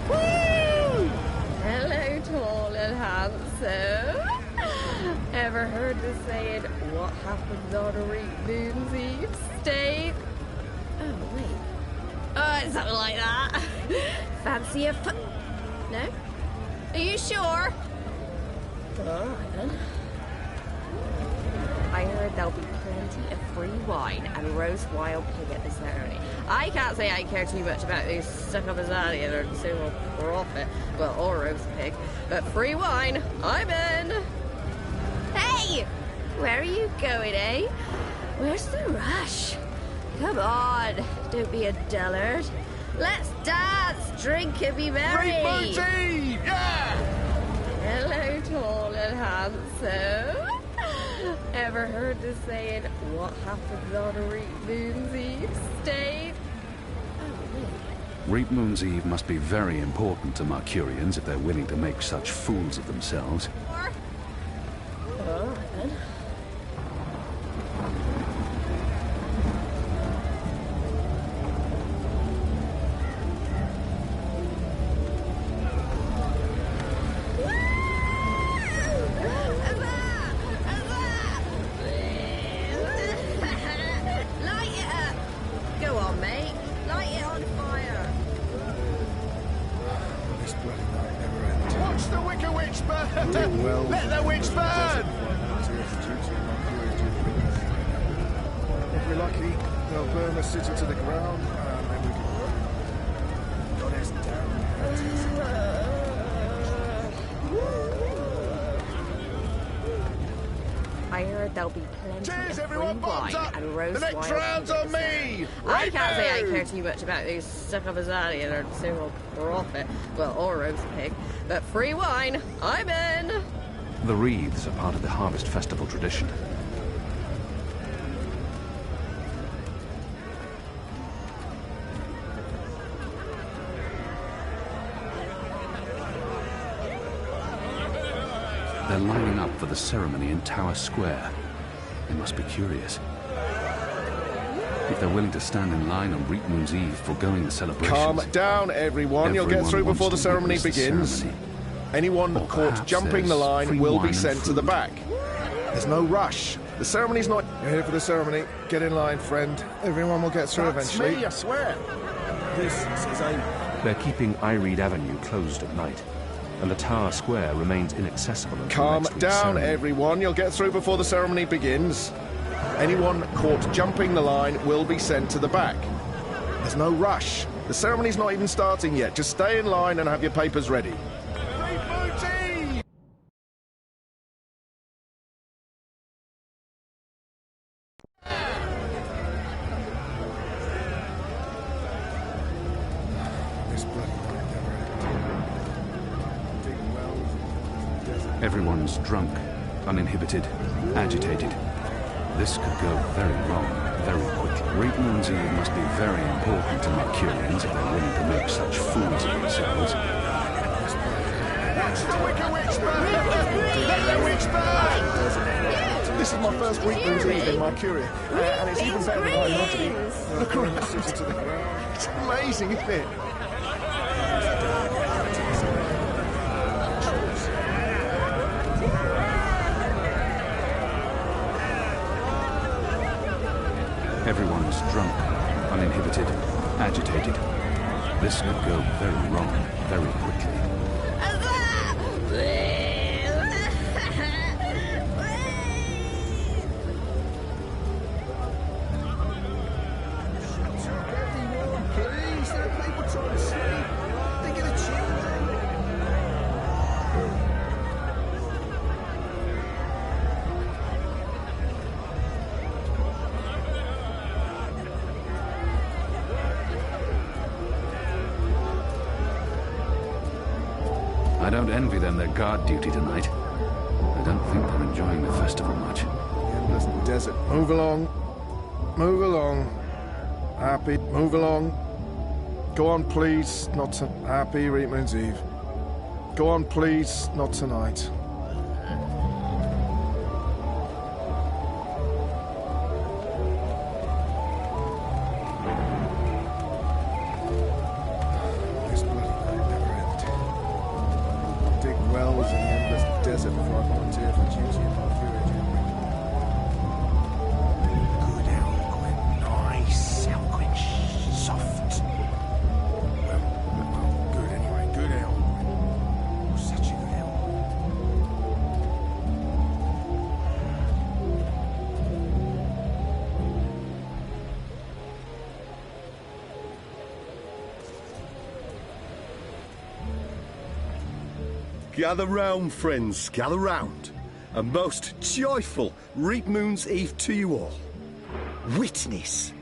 Woo! Hello, tall and handsome. Ever heard the saying, what happens on a Reap Moon's Eve state? Oh, wait. Oh, it's something like that. Fancy a foot... No? Are you sure? Alright then. I heard there'll be plenty of free wine and roast wild pig at the ceremony. I can't say I care too much about these stuck-up Azalea or civil profit, well, or roast pig, but free wine, I'm in! Hey! Where are you going, eh? Where's the rush? Come on, don't be a dullard. Let's dance, drink and be merry! Reap Moon's Eve! Yeah! Hello, tall and handsome. Ever heard the saying, what happens on a Reap Moon's Eve state? Reap Moon's Eve must be very important to Mercurians if they're willing to make such fools of themselves. Alright then. Watch the Wicker Witch burn! Let the witch burn! If we're lucky, they'll burn the city to the ground, and then we can... Goddess damn. I heard there'll be plenty Cheers, of everyone, free wine up. and roast The next wild round's pig on at the ceremony. me! I can't say I Right care now. too much about these stuck-up Azalea or civil profit, well, or roast pig, but free wine, I'm in! The wreaths are part of the Harvest Festival tradition. They're lining up for the ceremony in Tower Square. They must be curious. If they're willing to stand in line on Reap Moon's Eve foregoing the celebrations... Calm down, everyone. You'll get through before the ceremony wants to witness the begins. ceremony. Anyone Or caught perhaps jumping the there's line free will wine be and sent to the food. back. There's no rush. The ceremony's not... You're here for the ceremony. Get in line, friend. Everyone will get through That's eventually. me, I swear. This is a... They're keeping Iread Avenue closed at night, and the Tower Square remains inaccessible until Calm next week's down, ceremony. everyone. You'll get through before the ceremony begins. Anyone caught jumping the line will be sent to the back. There's no rush. The ceremony's not even starting yet. Just stay in line and have your papers ready. Everyone's drunk, uninhibited, agitated. This could go very wrong, very quickly. Reap Moon's Eve must be very important to Mercurians if they're willing to make such fools of themselves. Watch the Wicker Witch burn! Let the witch burn! This is my first Reap Moon's Eve in Mercuria, and it's even better than I imagined. Look around. It's amazing, isn't it? Everyone's drunk, uninhibited, agitated. This could go very wrong, very quickly. I don't envy them their guard duty tonight. I don't think they're enjoying the festival much. The endless desert. Move along. Move along. Happy, move along. Go on, please. Not to Happy Reap Moon's Eve. Go on, please. Not tonight. This bloody night never end. Dig wells in the endless desert before I volunteer for duty in Valkyria. Good eloquent, nice, eloquent, soft. Well, good anyway, good eloquent. Such a good eloquent. Gather round, friends, gather round. A most joyful Reap Moon's Eve to you all. Witness.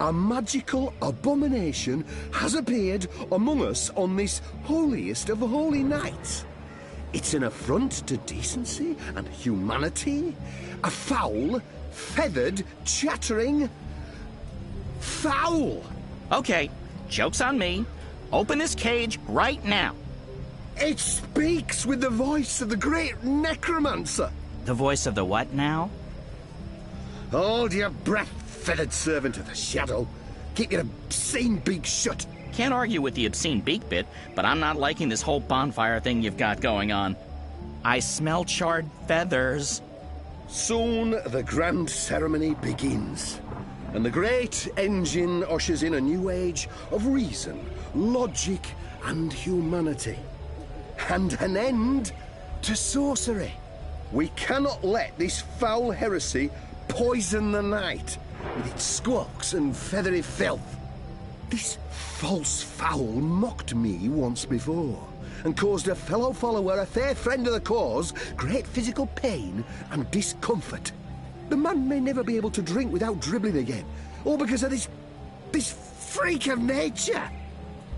A magical abomination has appeared among us on this holiest of holy nights. It's an affront to decency and humanity. A foul, feathered, chattering... fowl! Okay, joke's on me. Open this cage right now. It speaks with the voice of the great necromancer. The voice of the what now? Hold your breath, feathered servant of the shadow. Keep your obscene beak shut. Can't argue with the obscene beak bit, but I'm not liking this whole bonfire thing you've got going on. I smell charred feathers. Soon the grand ceremony begins, and the great engine ushers in a new age of reason, logic, and humanity. And an end to sorcery. We cannot let this foul heresy poison the night with its squawks and feathery filth. This false fowl mocked me once before and caused a fellow follower, a fair friend of the cause, great physical pain and discomfort. The man may never be able to drink without dribbling again, all because of this freak of nature.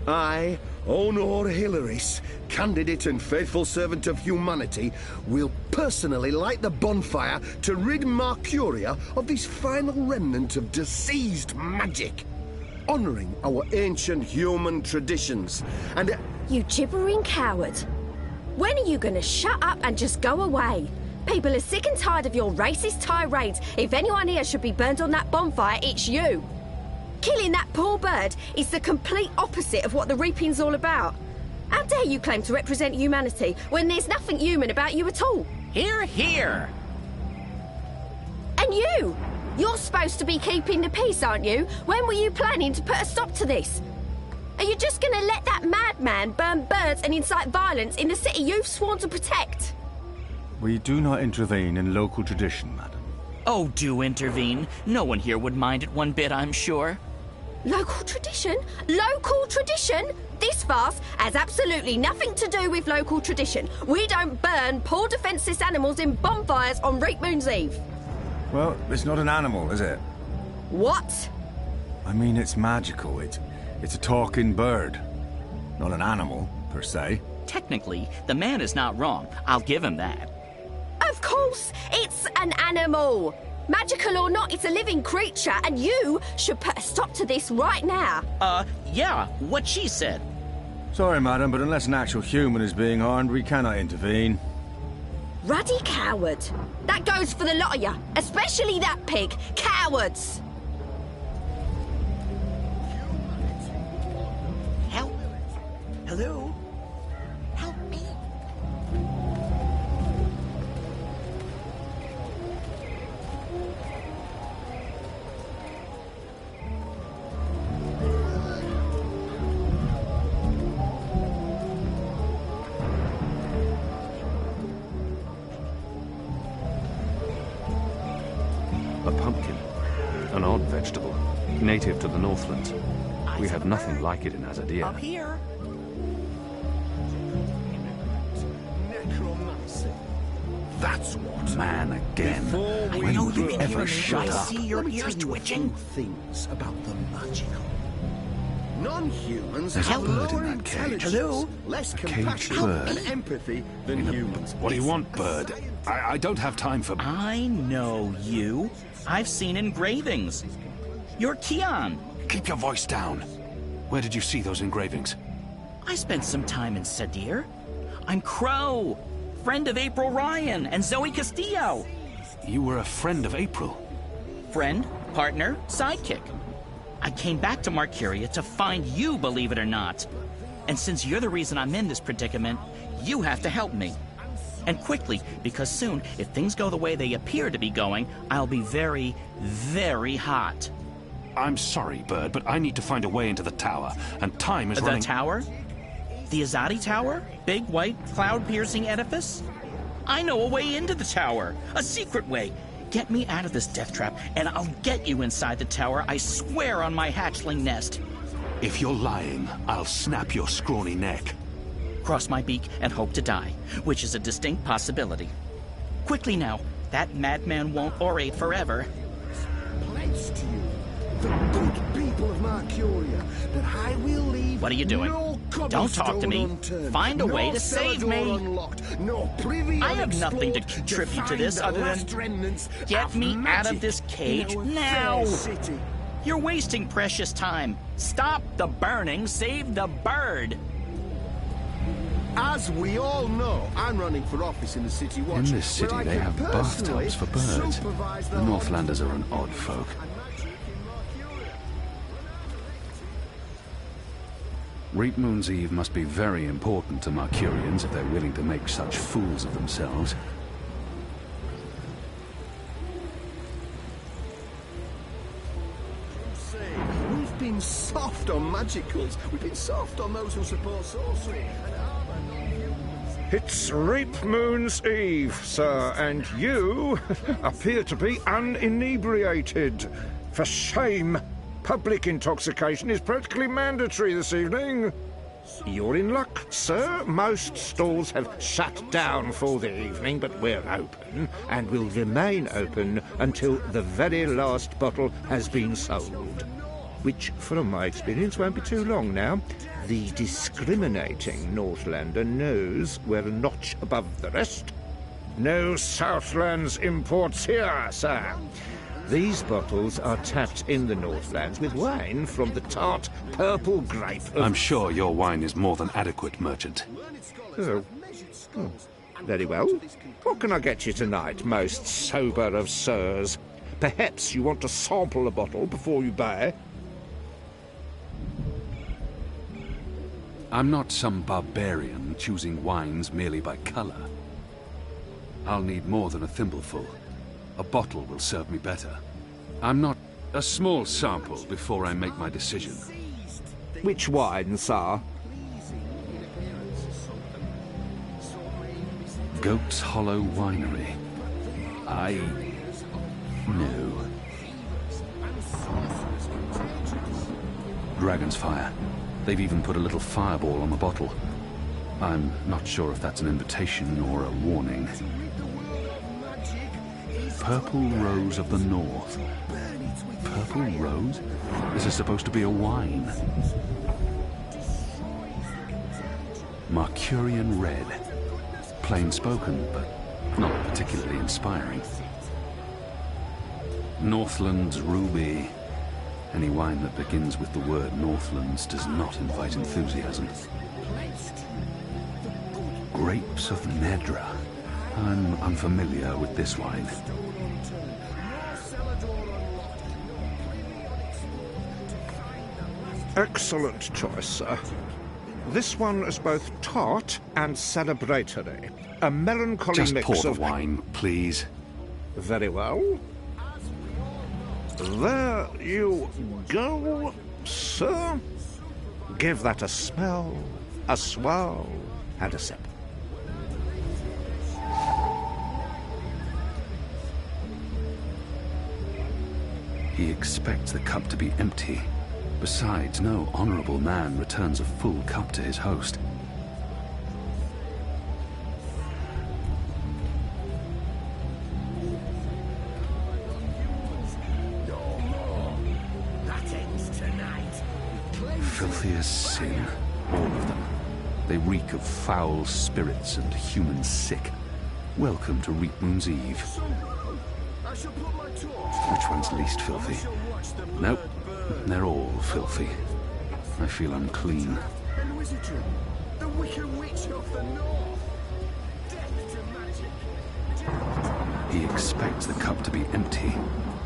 I, Honor Hilaris, candidate and faithful servant of humanity, will personally light the bonfire to rid Mercuria of this final remnant of diseased magic, honouring our ancient human traditions, and... You gibbering coward. When are you gonna shut up and just go away? People are sick and tired of your racist tirades. If anyone here should be burned on that bonfire, it's you. Killing that poor bird is the complete opposite of what the reaping's all about. How dare you claim to represent humanity when there's nothing human about you at all? Hear, hear! And you! You're supposed to be keeping the peace, aren't you? When were you planning to put a stop to this? Are you just gonna let that madman burn birds and incite violence in the city you've sworn to protect? We do not intervene in local tradition, madam. Oh, do intervene. No one here would mind it one bit, I'm sure. Local tradition? Local tradition? This farce has absolutely nothing to do with local tradition. We don't burn poor defenceless animals in bonfires on Reap Moon's Eve. Well, it's not an animal, is it? What? I mean, it's magical. It's a talking bird. Not an animal, per se. Technically, the man is not wrong. I'll give him that. Of course, it's an animal. Magical or not, it's a living creature, and you should put a stop to this right now. Yeah, what she said. Sorry, madam, but unless an actual human is being harmed, we cannot intervene. Ruddy coward. That goes for the lot of you, especially that pig. Cowards! Help! Hello? Help me! A pumpkin. An odd vegetable, native to the Northlands. We have nothing like it in Azadir. Up here. Necromancy. That's what. Man again. Before I know we you ever shut up. See your ears twitching? Things about the magical. Non-humans There's a have bird in lower that cage. intelligence, Hello? less A caged compassion bird. and empathy than humans. What do you want, bird? I don't have time for... I know you. I've seen engravings. You're Keon. Keep your voice down. Where did you see those engravings? I spent some time in Sadir. I'm Crow, friend of April Ryan and Zoe Castillo. You were a friend of April? Friend, partner, sidekick. I came back to Marcuria to find you, believe it or not. And since you're the reason I'm in this predicament, you have to help me. And quickly, because soon, if things go the way they appear to be going, I'll be very, very hot. I'm sorry, Bird, but I need to find a way into the tower, and time is running... The tower? The Azadi Tower? Big, white, cloud-piercing edifice? I know a way into the tower. A secret way. Get me out of this death trap, and I'll get you inside the tower, I swear on my hatchling nest. If you're lying, I'll snap your scrawny neck. Cross my beak and hope to die, which is a distinct possibility. Quickly now, that madman won't orate forever. Pledge to you, the good people of Marcuria, that I will leave. What are you doing? No Don't talk to me. unturned, Find a way no to save me. unlocked, no privy I have nothing to unexplored, contribute to find this the other last than remnants get of me out of magic this cage in our now. fair city. You're wasting precious time. Stop the burning, save the bird. As we all know, I'm running for office in the City Watch. In this city, where I they can have personally bathtubs for birds. supervise The Northlanders are an odd folk. Reap Moon's Eve must be very important to Marcurians if they're willing to make such fools of themselves. We've been soft on magicals. We've been soft on those who support sorcery. It's Reap Moon's Eve, sir, and you appear to be uninebriated. For shame! Public intoxication is practically mandatory this evening. You're in luck, sir. Most stalls have shut down for the evening, but we're open, and will remain open until the very last bottle has been sold. Which, from my experience, won't be too long now. The discriminating Northlander knows we're a notch above the rest. No Southlands imports here, sir. These bottles are tapped in the Northlands with wine from the tart purple grape of... I'm sure your wine is more than adequate, merchant. Oh. Very well. What can I get you tonight, most sober of sirs? Perhaps you want to sample a bottle before you buy? I'm not some barbarian choosing wines merely by colour. I'll need more than a thimbleful. A bottle will serve me better. I'm not... A small sample before I make my decision. Which wine, sir? Goat's Hollow Winery. No. Dragon's Fire. They've even put a little fireball on the bottle. I'm not sure if that's an invitation or a warning. Purple Rose of the North. Purple Rose? This is supposed to be a wine. Marcurian Red. Plain spoken, but not particularly inspiring. Northland's Ruby. Any wine that begins with the word Northlands does not invite enthusiasm. Grapes of Nedra. I'm unfamiliar with this wine. Excellent choice, sir. This one is both tart and celebratory. A melancholy Just mix pour the of... wine, please. Very well. There you go, sir. Give that a smell, a swirl, and a sip. He expects the cup to be empty. Besides, no honorable man returns a full cup to his host. Filthy as sin, all of them. They reek of foul spirits and human sick. Welcome to Reapmoon's Eve. Which one's least filthy? Nope, they're all filthy. I feel unclean. The Wicked Witch of the North. Death to magic. He expects the cup to be empty.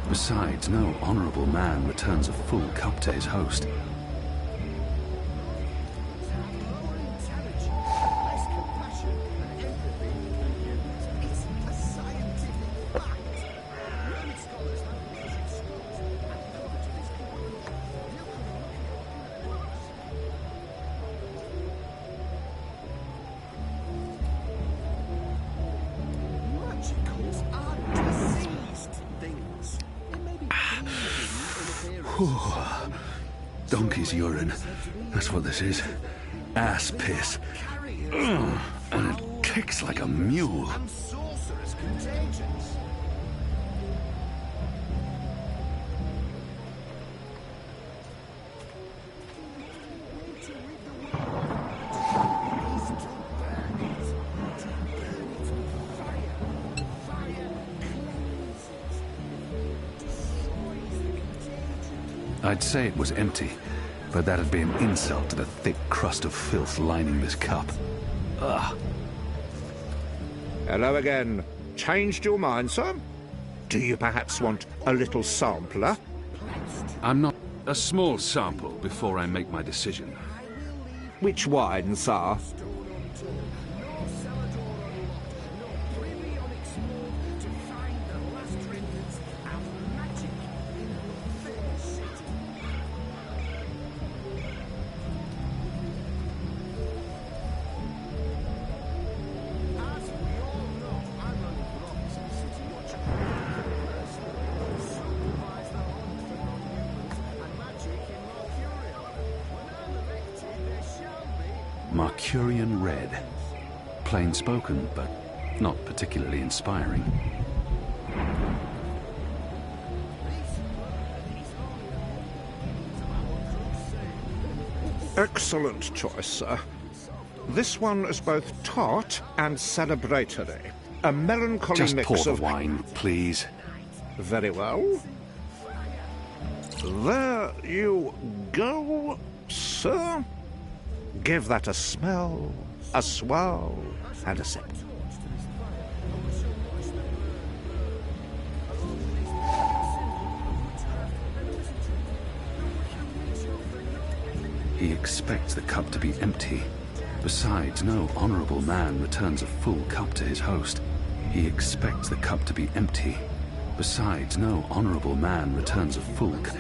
Besides, no honorable man returns a full cup to his host. Donkey's urine. That's what this is. Ass piss. Ugh, and it kicks like a mule. I'd say it was empty, but that'd be an insult to the thick crust of filth lining this cup. Ugh. Hello again. Changed your mind, sir? Do you perhaps want a little sampler? I'm not... A small sample before I make my decision. Which wine, sir? Marcurian red. Plain spoken, but not particularly inspiring. Excellent choice, sir. This one is both tart and celebratory. A melancholy Just mix pour the of wine, please. Very well. There you go, sir. Give that a smell, a swirl, and a sip. He expects the cup to be empty. Besides, no honorable man returns a full cup to his host. He expects the cup to be empty. Besides, no honorable man returns a full cup.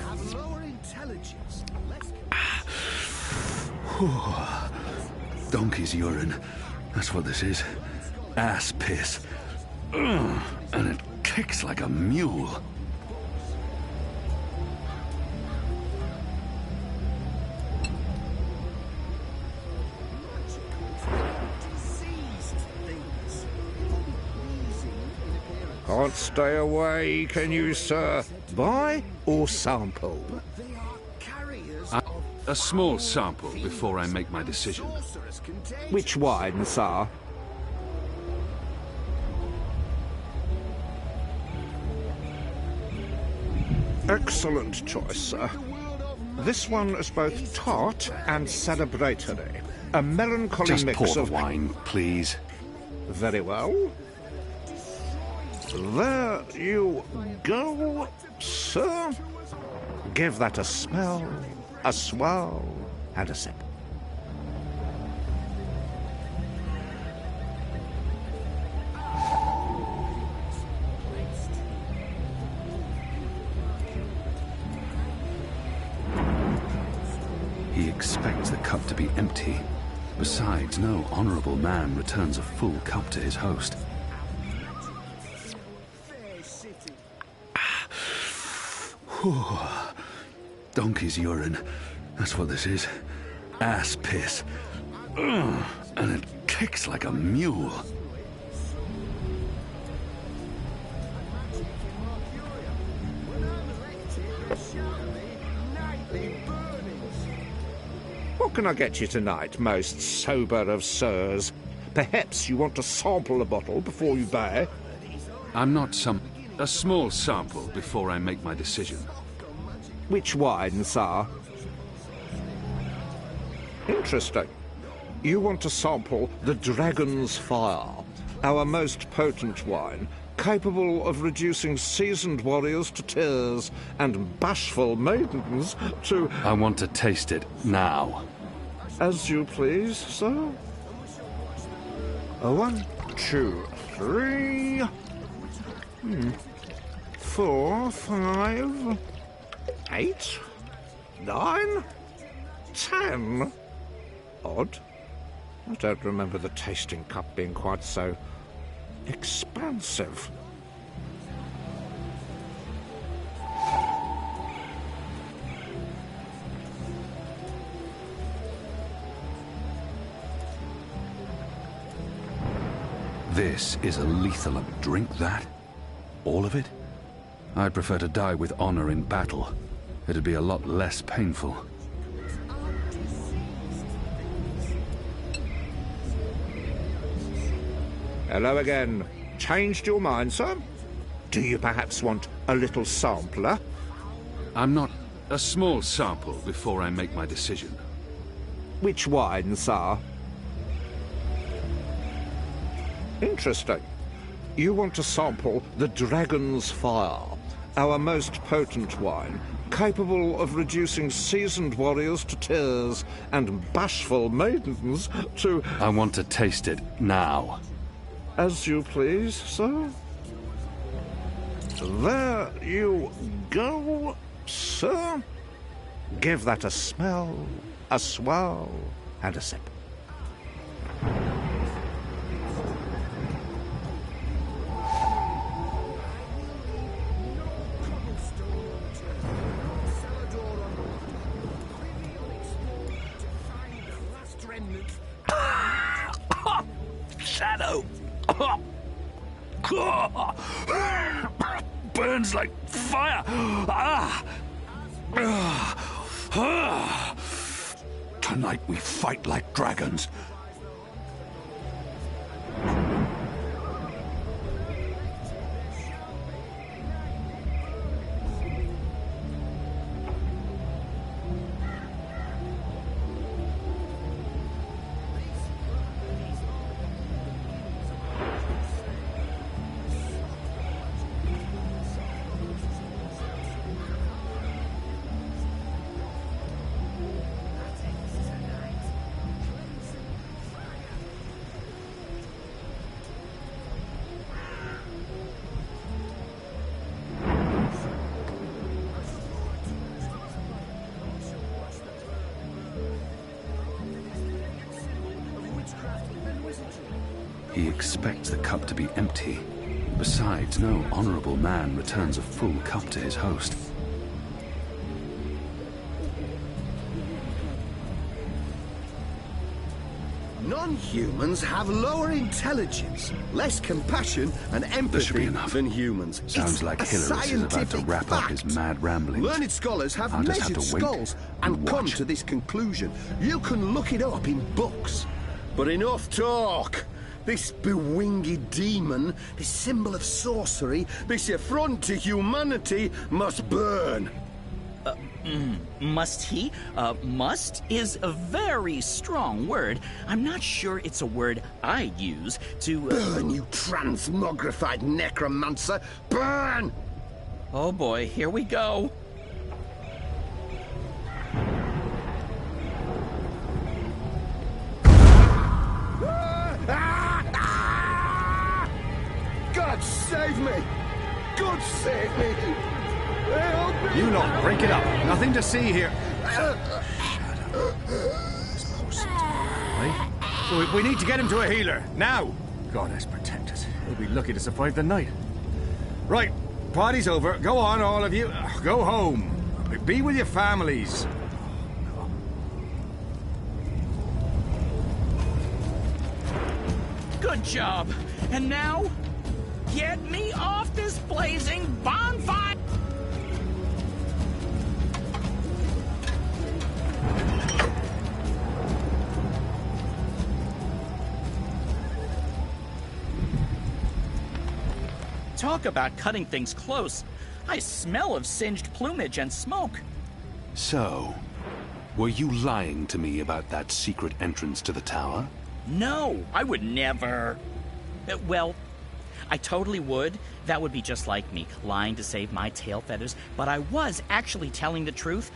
Donkey's urine. That's what this is. Ass piss. Ugh, and it kicks like a mule. Can't stay away, can you, sir? Buy or sample? A small sample before I make my decision. Which wine, sir? Excellent choice, sir. This one is both tart and celebratory. A melancholy Just mix pour the of wine, please. Very well. There you go, sir. Give that a smell, a swirl, and a sip. He expects the cup to be empty. Besides, no honorable man returns a full cup to his host. Donkey's urine. That's what this is. Ass piss. Ugh, and it kicks like a mule. What can I get you tonight, most sober of sirs? Perhaps you want to sample a bottle before you buy? I'm not some... a small sample before I make my decision. Which wine, sir? Interesting. You want to sample the Dragon's Fire, our most potent wine, capable of reducing seasoned warriors to tears and bashful maidens to... I want to taste it now. As you please, sir. 1, 2, 3... 4, 5... 8... 9... 10... Odd. I don't remember the tasting cup being quite so... expansive. This is a lethal... Drink that? All of it? I'd prefer to die with honor in battle. It'd be a lot less painful. Hello again. Changed your mind, sir? Do you perhaps want a little sampler? I'm not... a small sample before I make my decision. Which wine, sir? Interesting. You want to sample the Dragon's Fire, our most potent wine, capable of reducing seasoned warriors to tears and bashful maidens to... I want to taste it now. As you please, sir. There you go, sir. Give that a smell, a swirl, and a sip. Shadow! Burns like fire! Tonight we fight like dragons. He expects the cup to be empty. Besides, no honorable man returns a full cup to his host. Non-humans have lower intelligence, less compassion and empathy than humans. Sounds It's like a Hilary is about to wrap up his mad ramblings. Learned scholars have I'll just measured have to wait skulls and and come watch. to this conclusion. You can look it up in books. But enough talk. This bewinged demon, this symbol of sorcery, this affront to humanity must burn. Must he? Must is a very strong word. I'm not sure it's a word I'd use to... Burn, you transmogrified necromancer! Burn! Oh boy, here we go. God save me! God save me! Help me! You lot, break it up. Nothing to see here. We need to get him to a healer, now! Goddess protect us. He'll be lucky to survive the night. Right, party's over. Go on, all of you. Go home. Be with your families. Good job. And now, get me off this blazing bonfire! Talk about cutting things close. I smell of singed plumage and smoke. So, were you lying to me about that secret entrance to the tower? No, I would never. Well, I totally would. That would be just like me, lying to save my tail feathers. But I was actually telling the truth.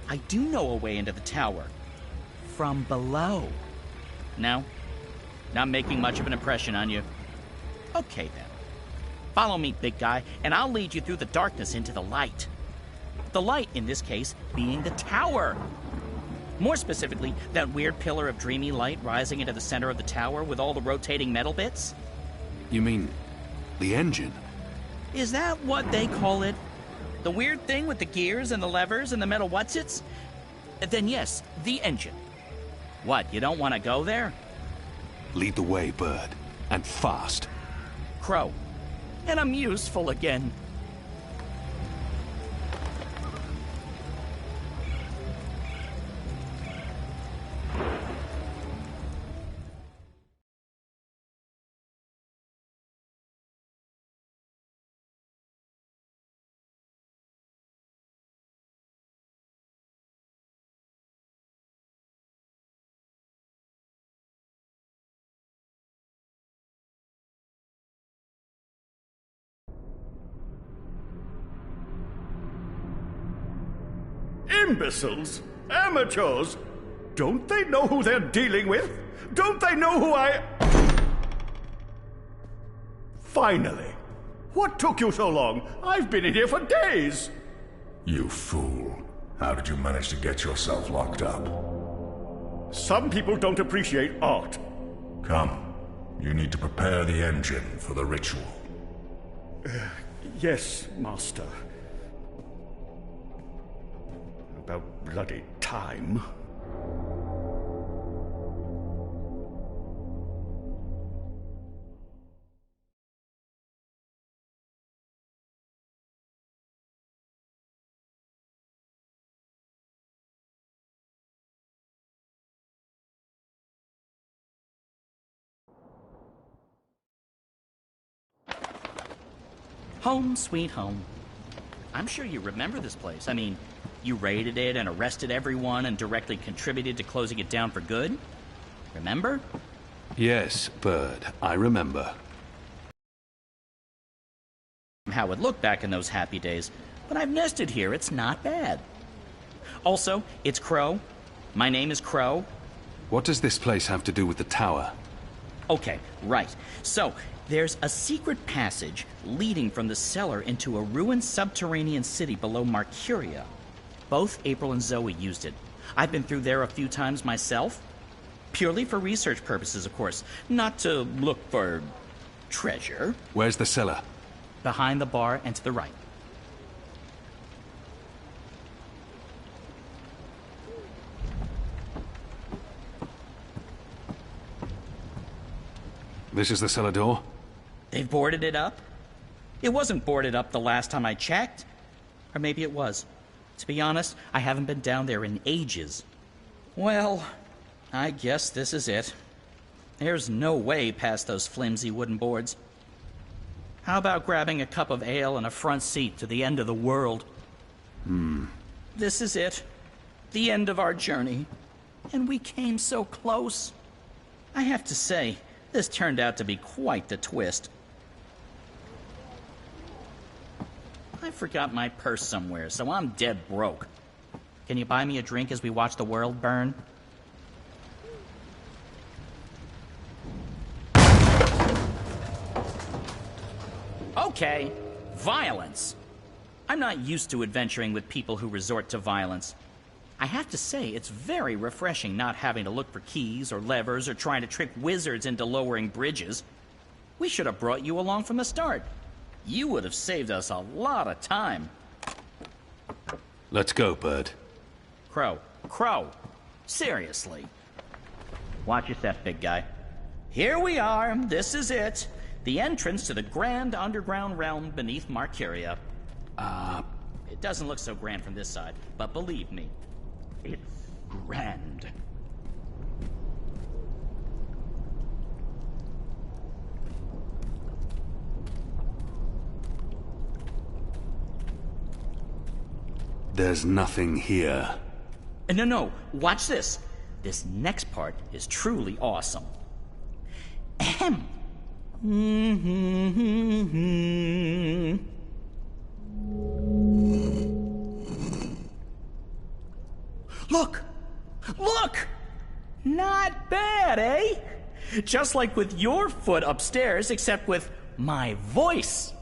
I do know a way into the tower. From below. No? Not making much of an impression on you? Okay, then. Follow me, big guy, and I'll lead you through the darkness into the light. The light, in this case, being the tower. More specifically, that weird pillar of dreamy light rising into the center of the tower with all the rotating metal bits. You mean the engine? Is that what they call it? The weird thing with the gears and the levers and the metal whatsits? Then yes, the engine. What, you don't want to go there? Lead the way, Bird. And fast. Crow. And I'm useful again. Imbeciles? Amateurs? Don't they know who they're dealing with? Don't they know who I... Finally. What took you so long? I've been in here for days. You fool. How did you manage to get yourself locked up? Some people don't appreciate art. Come. You need to prepare the engine for the ritual. Yes, Master. About bloody time. Home sweet home. I'm sure you remember this place. I mean, you raided it and arrested everyone and directly contributed to closing it down for good. Remember? Yes, Bird, I remember. How it looked back in those happy days, but I've nested here. It's not bad. Also, it's Crow. My name is Crow. What does this place have to do with the tower? Okay, right. So, there's a secret passage leading from the cellar into a ruined subterranean city below Marcuria. Both April and Zoe used it. I've been through there a few times myself. Purely for research purposes, of course. Not to look for treasure. Where's the cellar? Behind the bar and to the right. This is the cellar door? They've boarded it up? It wasn't boarded up the last time I checked. Or maybe it was. To be honest, I haven't been down there in ages. Well, I guess this is it. There's no way past those flimsy wooden boards. How about grabbing a cup of ale and a front seat to the end of the world? This is it. The end of our journey. And we came so close. I have to say, this turned out to be quite the twist. I forgot my purse somewhere, so I'm dead broke. Can you buy me a drink as we watch the world burn? Okay, violence. I'm not used to adventuring with people who resort to violence. I have to say, it's very refreshing not having to look for keys or levers or trying to trick wizards into lowering bridges. We should have brought you along from the start. You would have saved us a lot of time. Let's go, Bird. Crow. Crow. Seriously. Watch your step, big guy. Here we are. This is it. The entrance to the grand underground realm beneath Marcuria. It doesn't look so grand from this side, but believe me, it's grand. There's nothing here. No, watch this. This next part is truly awesome. Ahem. Look! Look! Not bad, eh? Just like with your foot upstairs, except with my voice.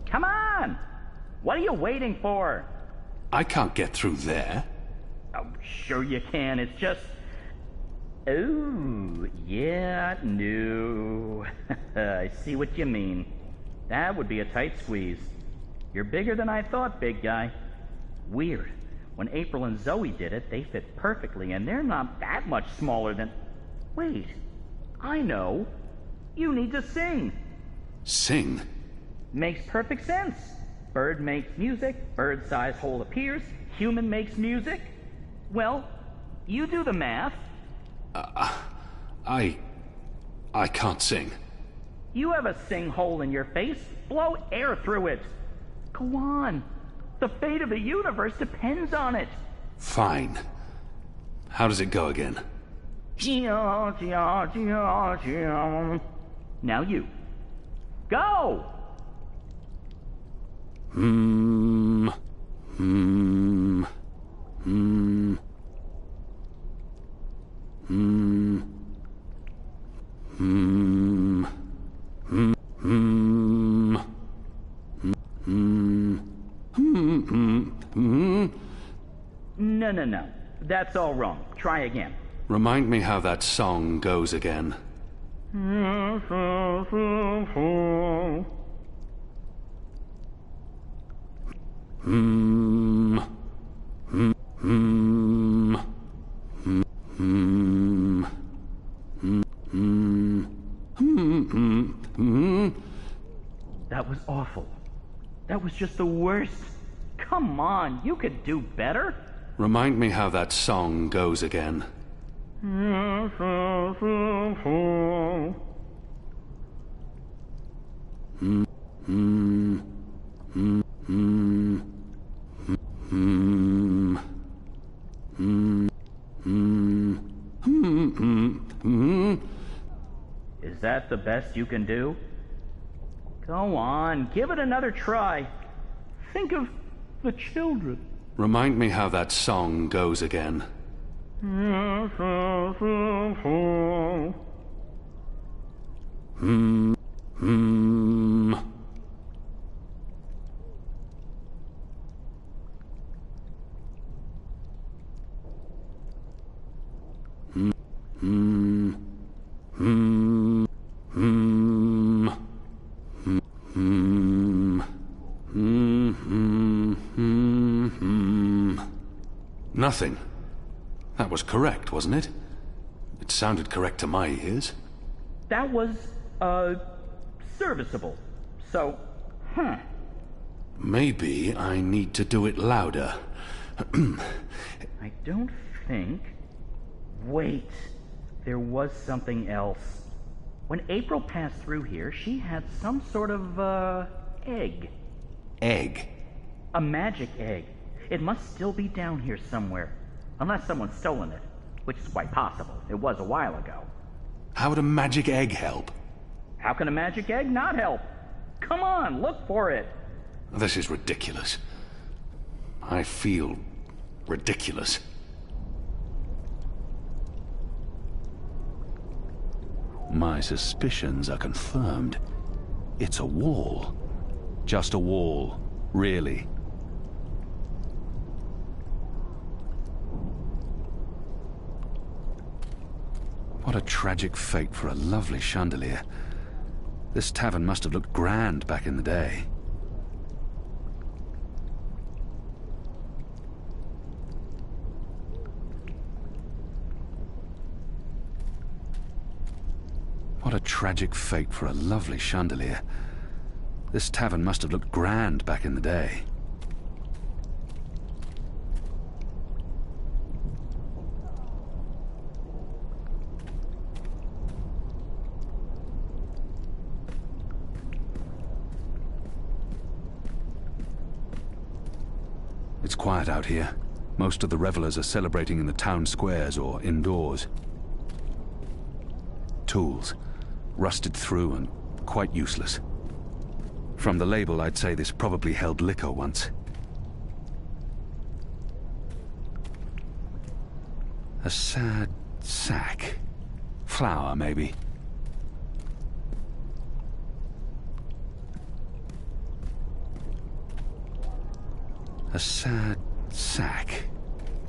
Come on! What are you waiting for? I can't get through there. Oh, sure you can. It's just... Oh, yeah, no. I see what you mean. That would be a tight squeeze. You're bigger than I thought, big guy. Weird. When April and Zoe did it, they fit perfectly, and they're not that much smaller than... Wait. I know. You need to sing. Sing? Makes perfect sense. Bird makes music, bird-sized hole appears, human makes music. Well, you do the math. I can't sing. You have a sing hole in your face. Blow air through it. Go on. The fate of the universe depends on it. Fine. How does it go again? Now you. Go! No. That's all wrong. Try again. Remind me how that song goes again. That was awful. That was just the worst. Come on, you could do better. Remind me how that song goes again. Is that the best you can do? Go on, give it another try. Think of the children. Remind me how that song goes again. Nothing. That was correct, wasn't it? It sounded correct to my ears. That was, serviceable. So, Maybe I need to do it louder. I don't think... Wait. There was something else. When April passed through here, she had some sort of, egg. Egg? A magic egg. It must still be down here somewhere. Unless someone's stolen it. Which is quite possible. It was a while ago. How would a magic egg help? How can a magic egg not help? Come on, look for it. This is ridiculous. I feel ridiculous. My suspicions are confirmed. It's a wall. Just a wall, really. What a tragic fate for a lovely chandelier. This tavern must have looked grand back in the day. What a tragic fate for a lovely chandelier. This tavern must have looked grand back in the day. It's quiet out here. Most of the revelers are celebrating in the town squares or indoors. Tools. Rusted through and quite useless. From the label, I'd say this probably held liquor once. A sad sack. Flour, maybe. A sad sack.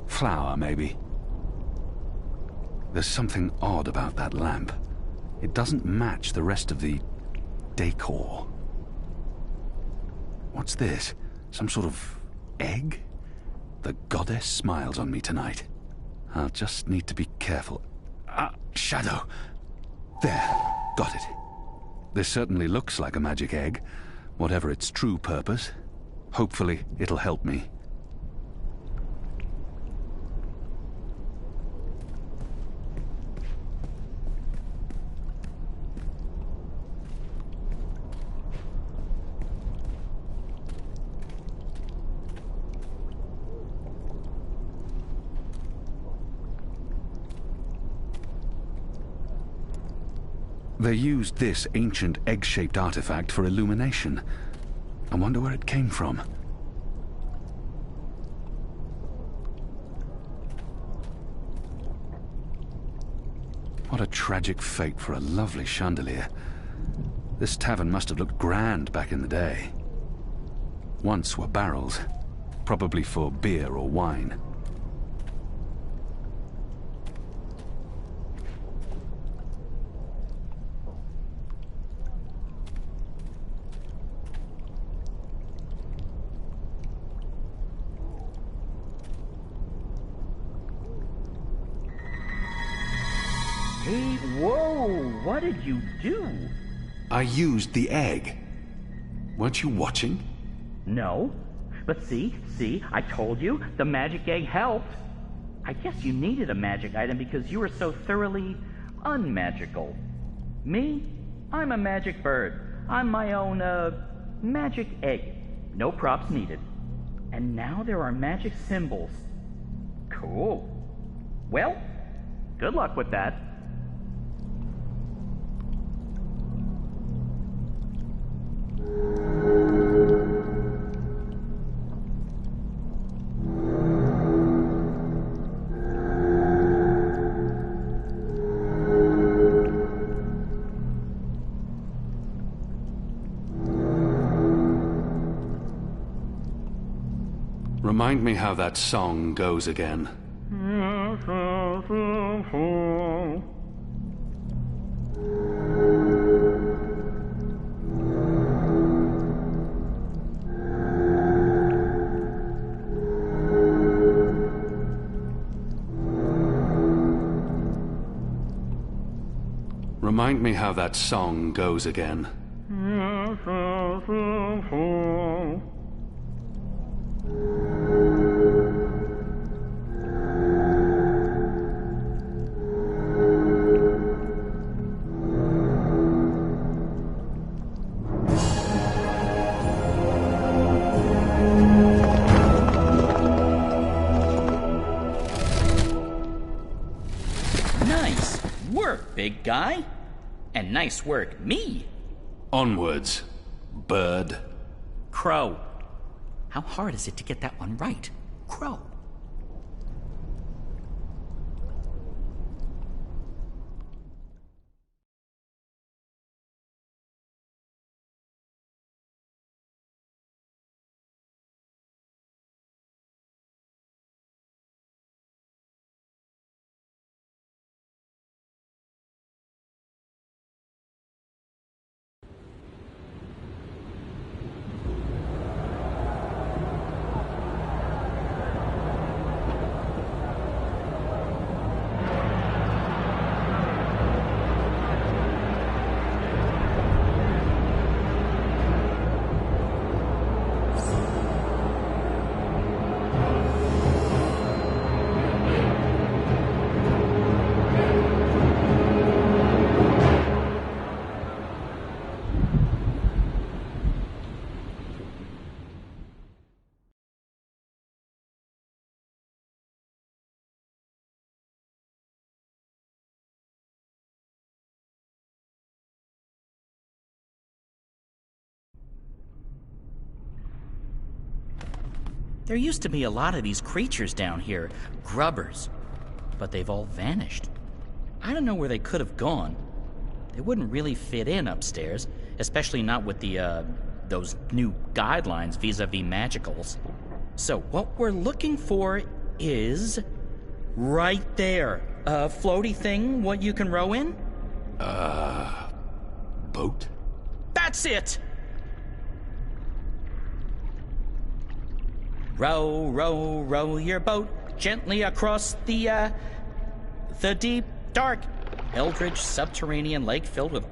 Flour, maybe. There's something odd about that lamp. It doesn't match the rest of the decor. What's this? Some sort of egg? The goddess smiles on me tonight. I'll just need to be careful. Shadow! There, got it. This certainly looks like a magic egg, whatever its true purpose. Hopefully, it'll help me. They used this ancient egg-shaped artifact for illumination. I wonder where it came from. What a tragic fate for a lovely chandelier. This tavern must have looked grand back in the day. Once were barrels, probably for beer or wine. Hey, whoa! What did you do? I used the egg. Weren't you watching? No. But see, I told you, the magic egg helped. I guess you needed a magic item because you were so thoroughly unmagical. Me? I'm a magic bird. I'm my own, magic egg. No props needed. And now there are magic symbols. Cool. Well, good luck with that. Remind me how that song goes again. Remind me how that song goes again. Nice work, big guy. And nice work, me. Onwards, bird. Crow. How hard is it to get that one right? Crow. There used to be a lot of these creatures down here, grubbers, but they've all vanished. I don't know where they could have gone. They wouldn't really fit in upstairs, especially not with those new guidelines vis-a-vis magicals. So what we're looking for is right there. A floaty thing, what you can row in? Boat? That's it! Row, row, row your boat gently across the deep, dark, eldritch, subterranean lake filled with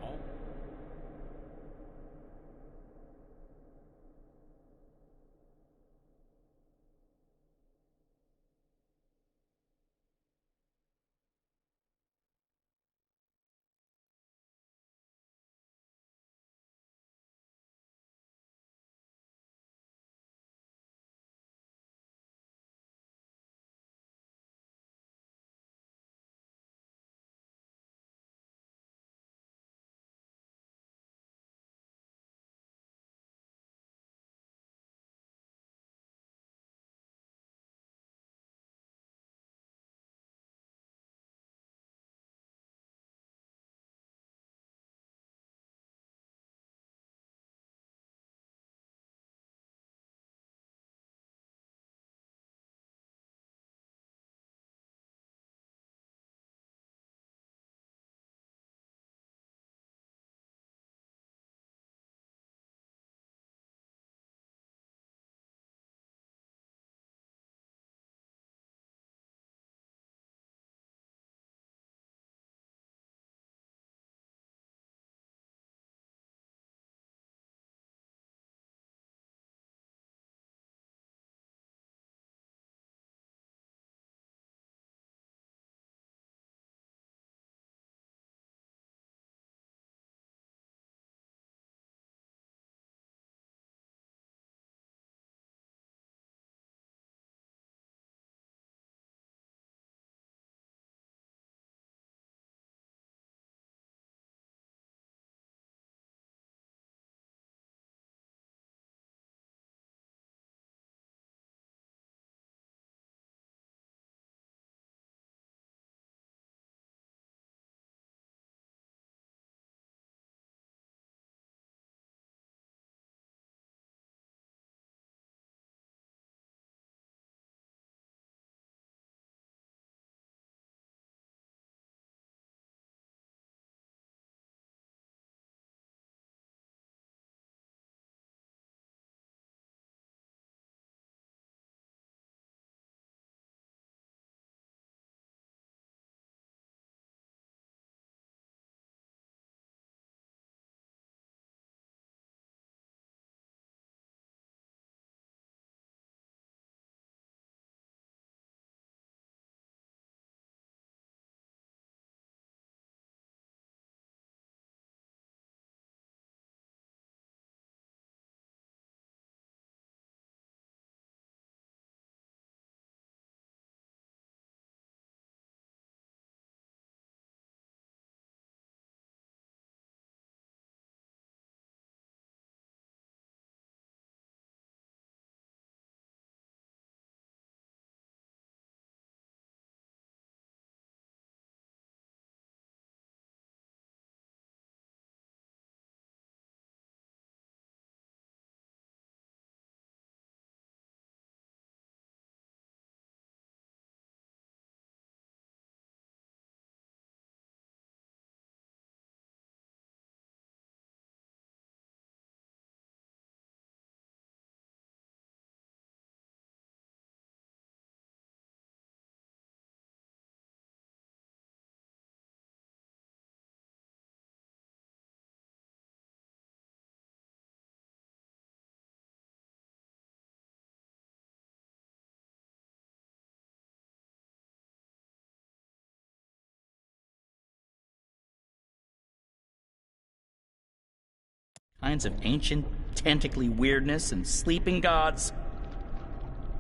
kinds of ancient, tentacly weirdness and sleeping gods.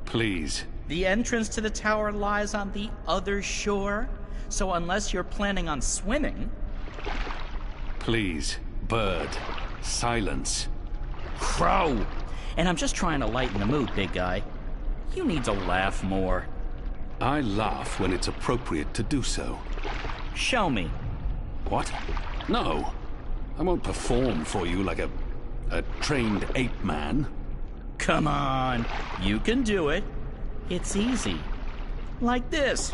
Please. The entrance to the tower lies on the other shore, so unless you're planning on swimming... Please, bird. Silence. Crow! And I'm just trying to lighten the mood, big guy. You need to laugh more. I laugh when it's appropriate to do so. Show me. What? No. I won't perform for you like a trained ape man. Come on. You can do it. It's easy. Like this.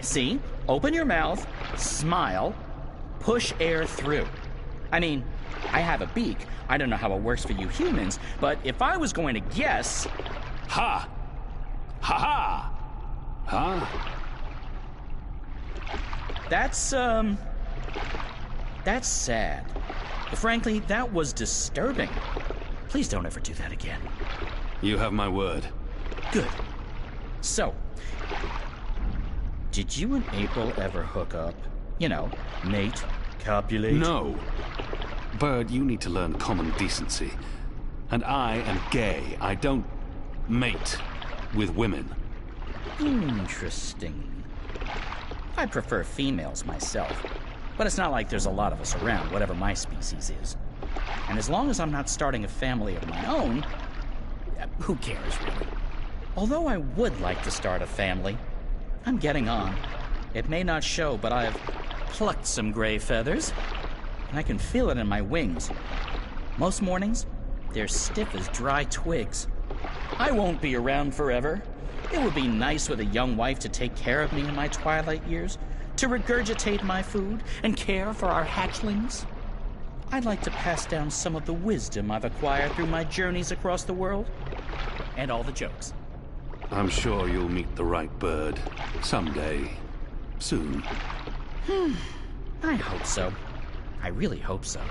See? Open your mouth, smile, push air through. I mean, I have a beak. I don't know how it works for you humans, but if I was going to guess... Ha! Ha ha! Huh? That's sad. Frankly, that was disturbing. Please don't ever do that again. You have my word. Good. So, did you and April ever hook up? You know, mate, copulate? No. Bird, you need to learn common decency. And I am gay. I don't mate with women. Interesting. I prefer females myself. But it's not like there's a lot of us around, whatever my species is. And as long as I'm not starting a family of my own, who cares, really? Although I would like to start a family, I'm getting on. It may not show, but I've plucked some gray feathers, and I can feel it in my wings. Most mornings, they're stiff as dry twigs. I won't be around forever. It would be nice with a young wife to take care of me in my twilight years, to regurgitate my food and care for our hatchlings. I'd like to pass down some of the wisdom I've acquired through my journeys across the world. And all the jokes. I'm sure you'll meet the right bird. Someday. Soon. I hope so. I really hope so.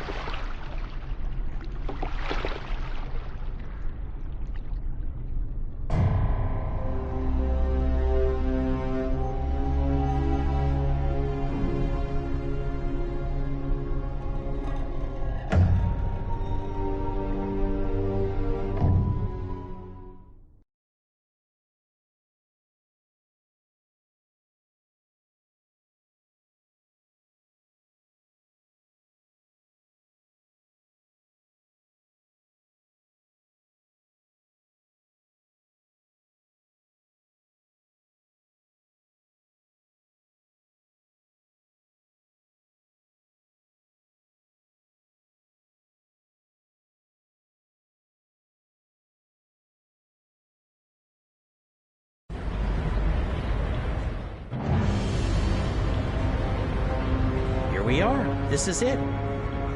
Here we are. This is it.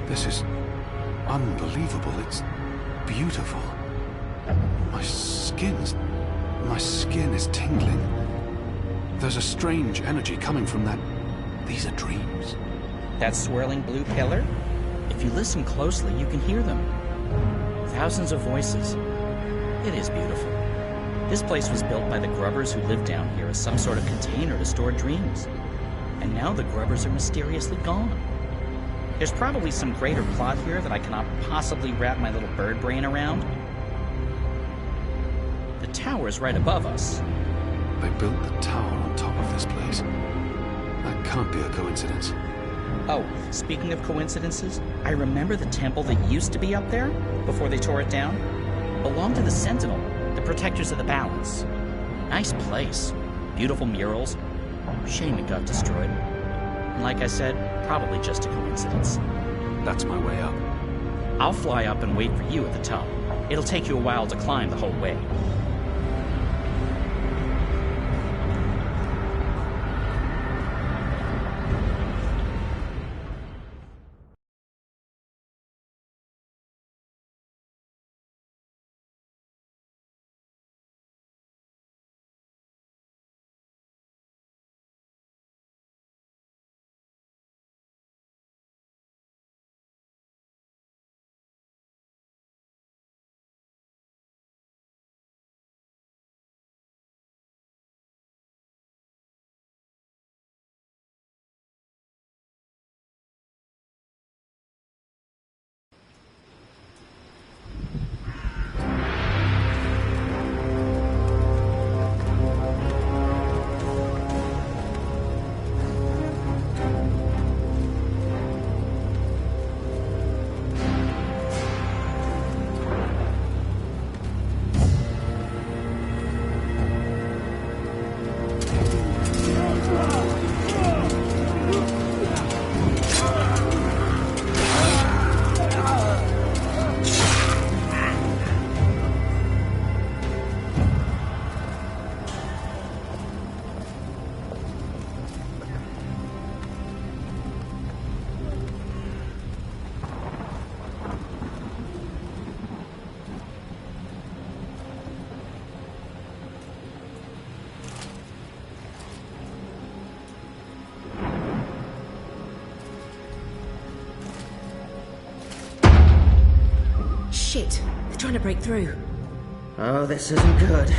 This is unbelievable. It's beautiful. My skin is tingling. There's a strange energy coming from that. These are dreams. That swirling blue pillar? If you listen closely, you can hear them. Thousands of voices. It is beautiful. This place was built by the grubbers who lived down here as some sort of container to store dreams. And now the grubbers are mysteriously gone. There's probably some greater plot here that I cannot possibly wrap my little bird brain around. The tower's right above us. They built the tower on top of this place. That can't be a coincidence. Oh, speaking of coincidences, I remember the temple that used to be up there, before they tore it down, belonged to the Sentinel, the protectors of the balance. Nice place. Beautiful murals. Shame it got destroyed. And like I said, probably just a coincidence. That's my way up. I'll fly up and wait for you at the top. It'll take you a while to climb the whole way. trying to break through. Oh, this isn't good.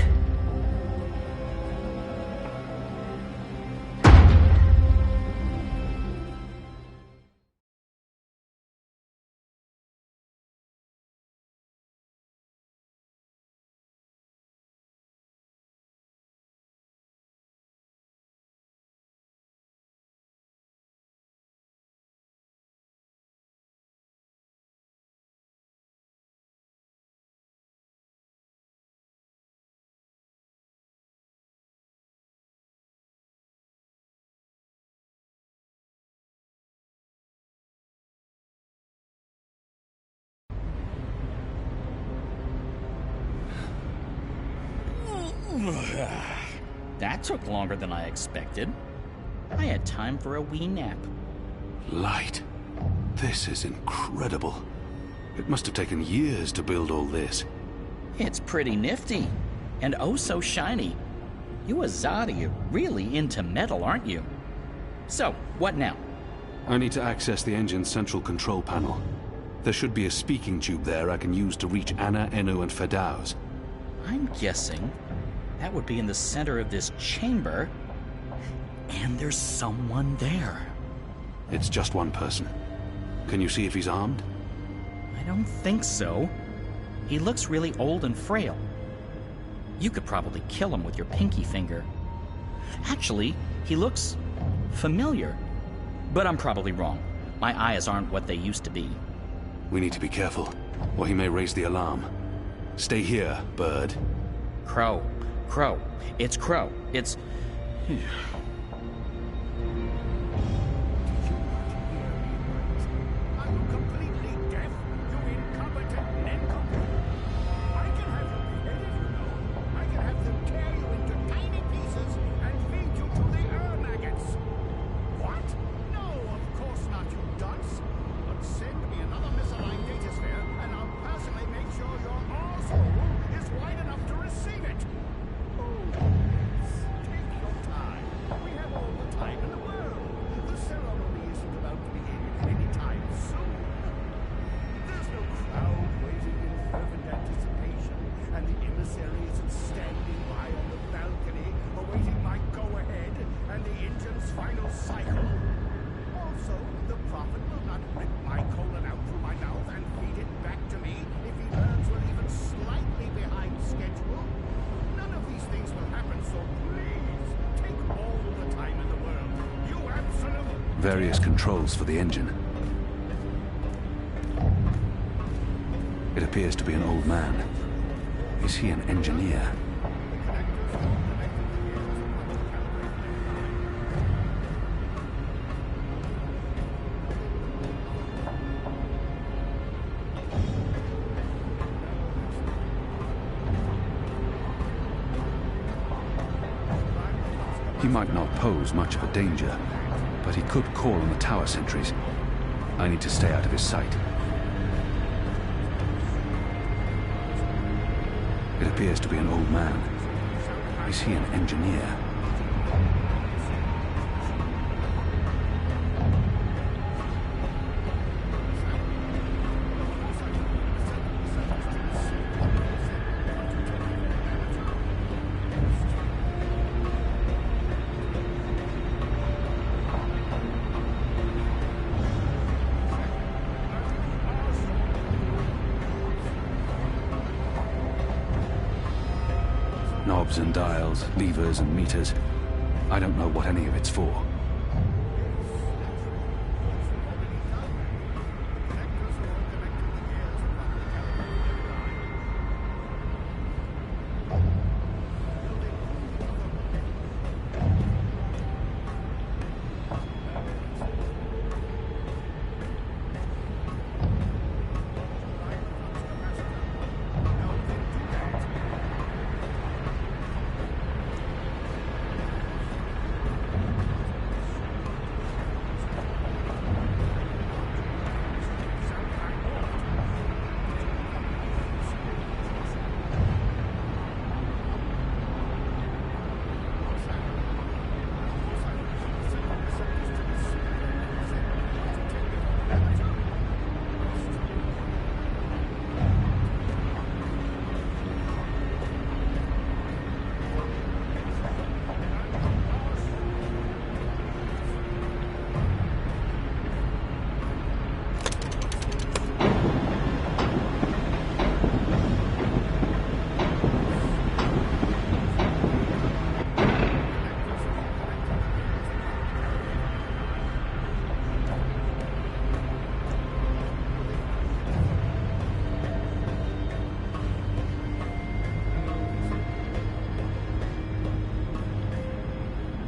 That took longer than I expected. I had time for a wee nap. Light. This is incredible. It must have taken years to build all this. It's pretty nifty. And oh so shiny. You Azadi are really into metal, aren't you? So, what now? I need to access the engine's central control panel. There should be a speaking tube there I can use to reach Anna, Enu, and Fedaus. I'm guessing that would be in the center of this chamber. And there's someone there. It's just one person. Can you see if he's armed? I don't think so. He looks really old and frail. You could probably kill him with your pinky finger. Actually, he looks familiar. But I'm probably wrong. My eyes aren't what they used to be. We need to be careful, or he may raise the alarm. Stay here, Bird. Crow. Crow. It's Crow. It's... Various controls for the engine. It appears to be an old man. Is he an engineer? He might not pose much of a danger, but he could call on the tower sentries. I need to stay out of his sight. It appears to be an old man. Is he an engineer? Knobs and dials, levers and meters. I don't know what any of it's for.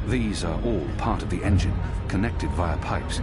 These are all part of the engine, connected via pipes.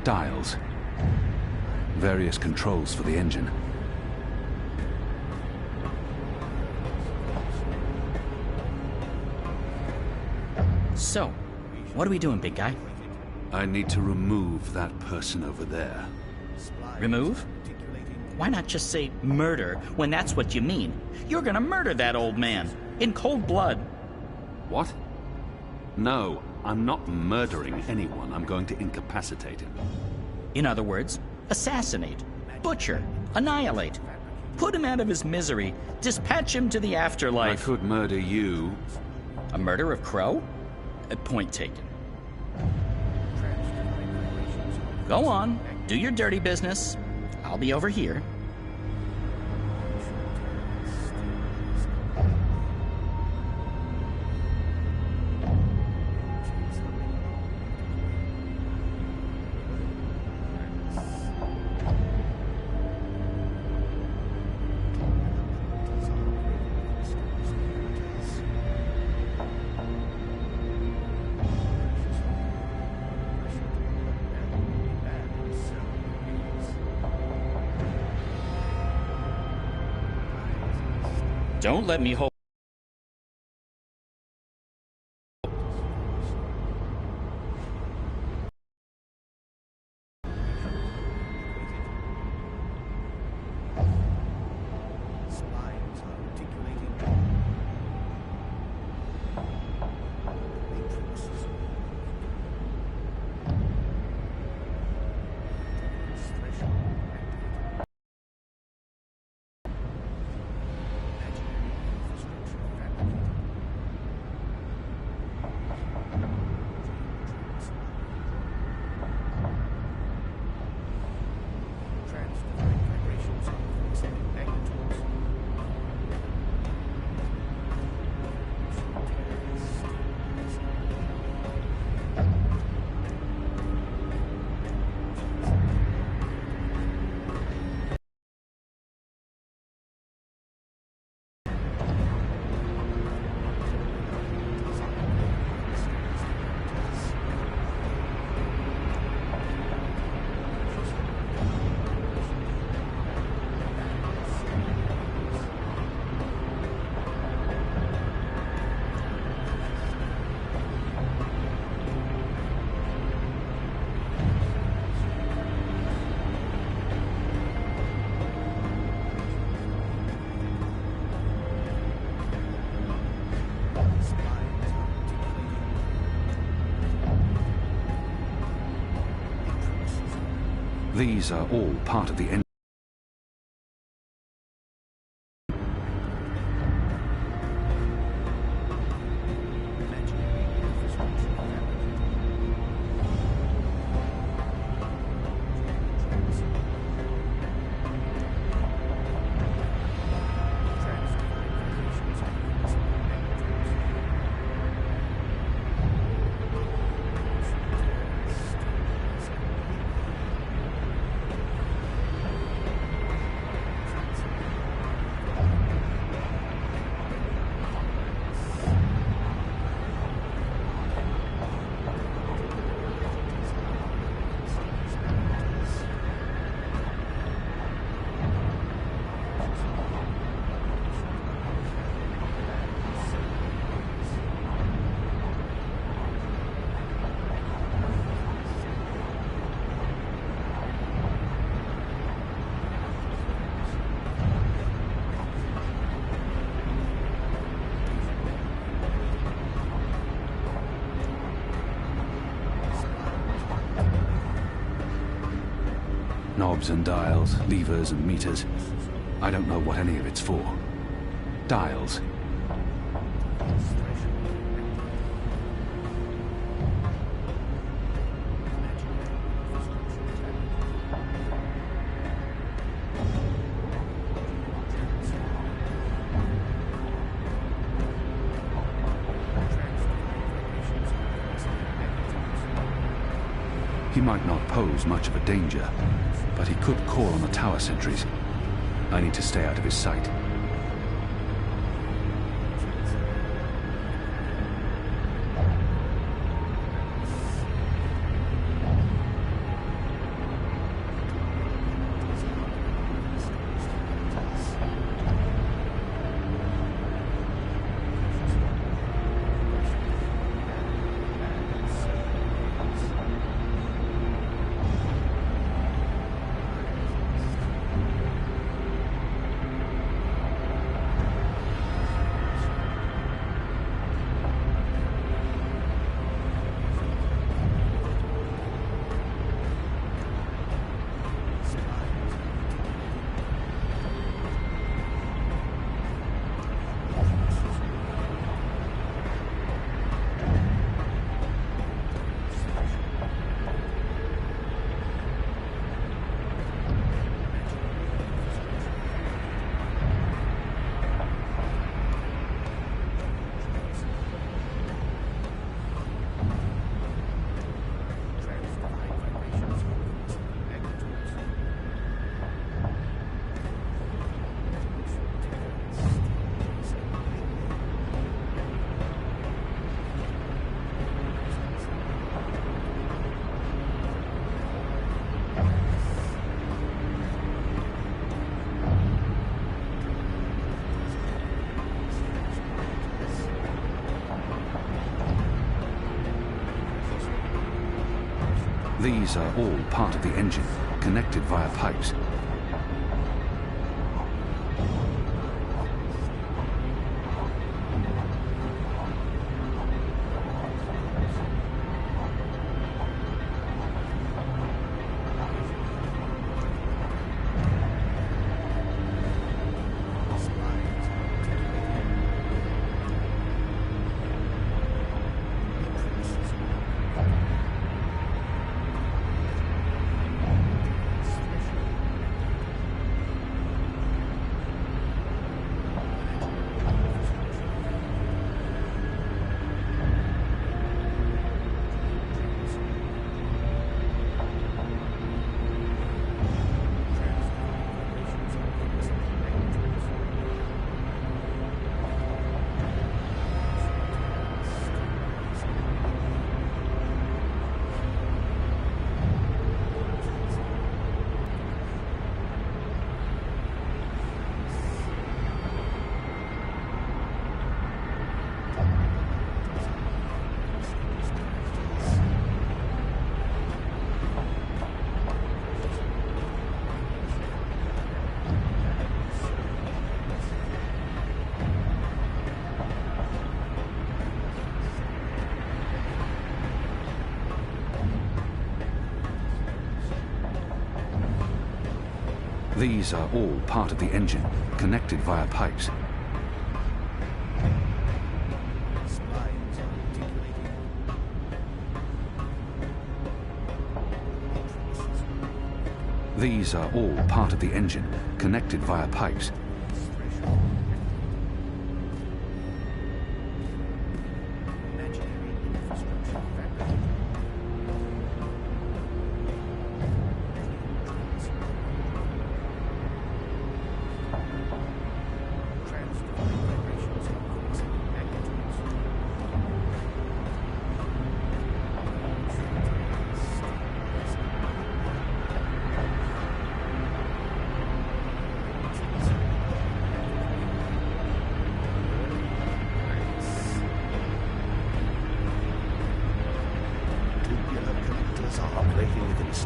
Dials. Various controls for the engine. So, what are we doing, big guy? I need to remove that person over there. Remove? Why not just say murder when that's what you mean? You're gonna murder that old man, in cold blood. What? No, I'm not murdering anyone. I'm going to incapacitate him. In other words, assassinate, butcher, annihilate. Put him out of his misery. Dispatch him to the afterlife. I could murder you. A murder of Crow? Point taken. Go on, do your dirty business. I'll be over here. Don't let me hold. These are all part of the engine. Knobs and dials, levers and meters. I don't know what any of it's for. Dials. He might not pose much of a danger, but he could call on the tower sentries. I need to stay out of his sight. These are all part of the engine, connected via pipes. These are all part of the engine, connected via pipes. These are all part of the engine, connected via pipes.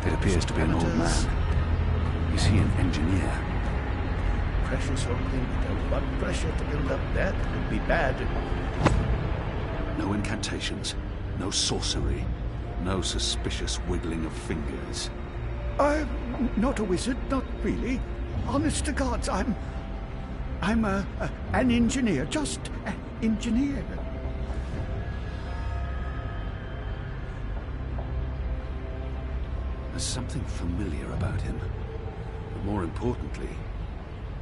It appears to be an old man. Is he an engineer? Precious old thing, we don't want pressure to build up that. It would be bad. No incantations, no sorcery, no suspicious wiggling of fingers. I'm not a wizard, not really. Honest to gods, I'm an engineer, just an engineer. There's something familiar about him. But more importantly,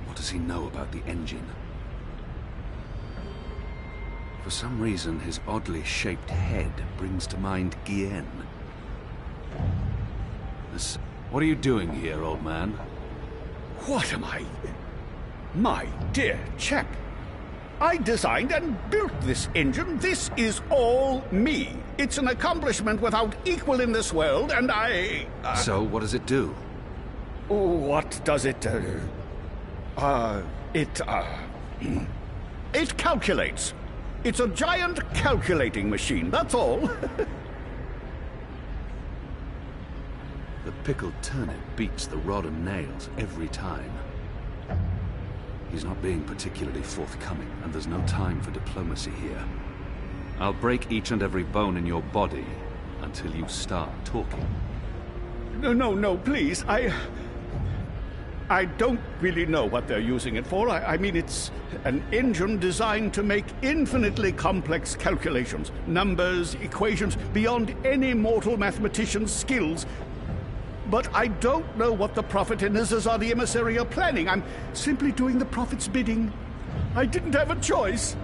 what does he know about the engine? For some reason, his oddly shaped head brings to mind Guillen. What are you doing here, old man? What am I? My dear chap, I designed and built this engine. This is all me. It's an accomplishment without equal in this world, and I... So, what does it do? What does it do? It calculates. It's a giant calculating machine, that's all. The pickled turnip beats the rod and nails every time. He's not being particularly forthcoming, and there's no time for diplomacy here. I'll break each and every bone in your body until you start talking. No, please. I don't really know what they're using it for. I mean, it's an engine designed to make infinitely complex calculations. Numbers, equations, beyond any mortal mathematician's skills. But I don't know what the Prophet and his Azadi emissary are planning. I'm simply doing the Prophet's bidding. I didn't have a choice.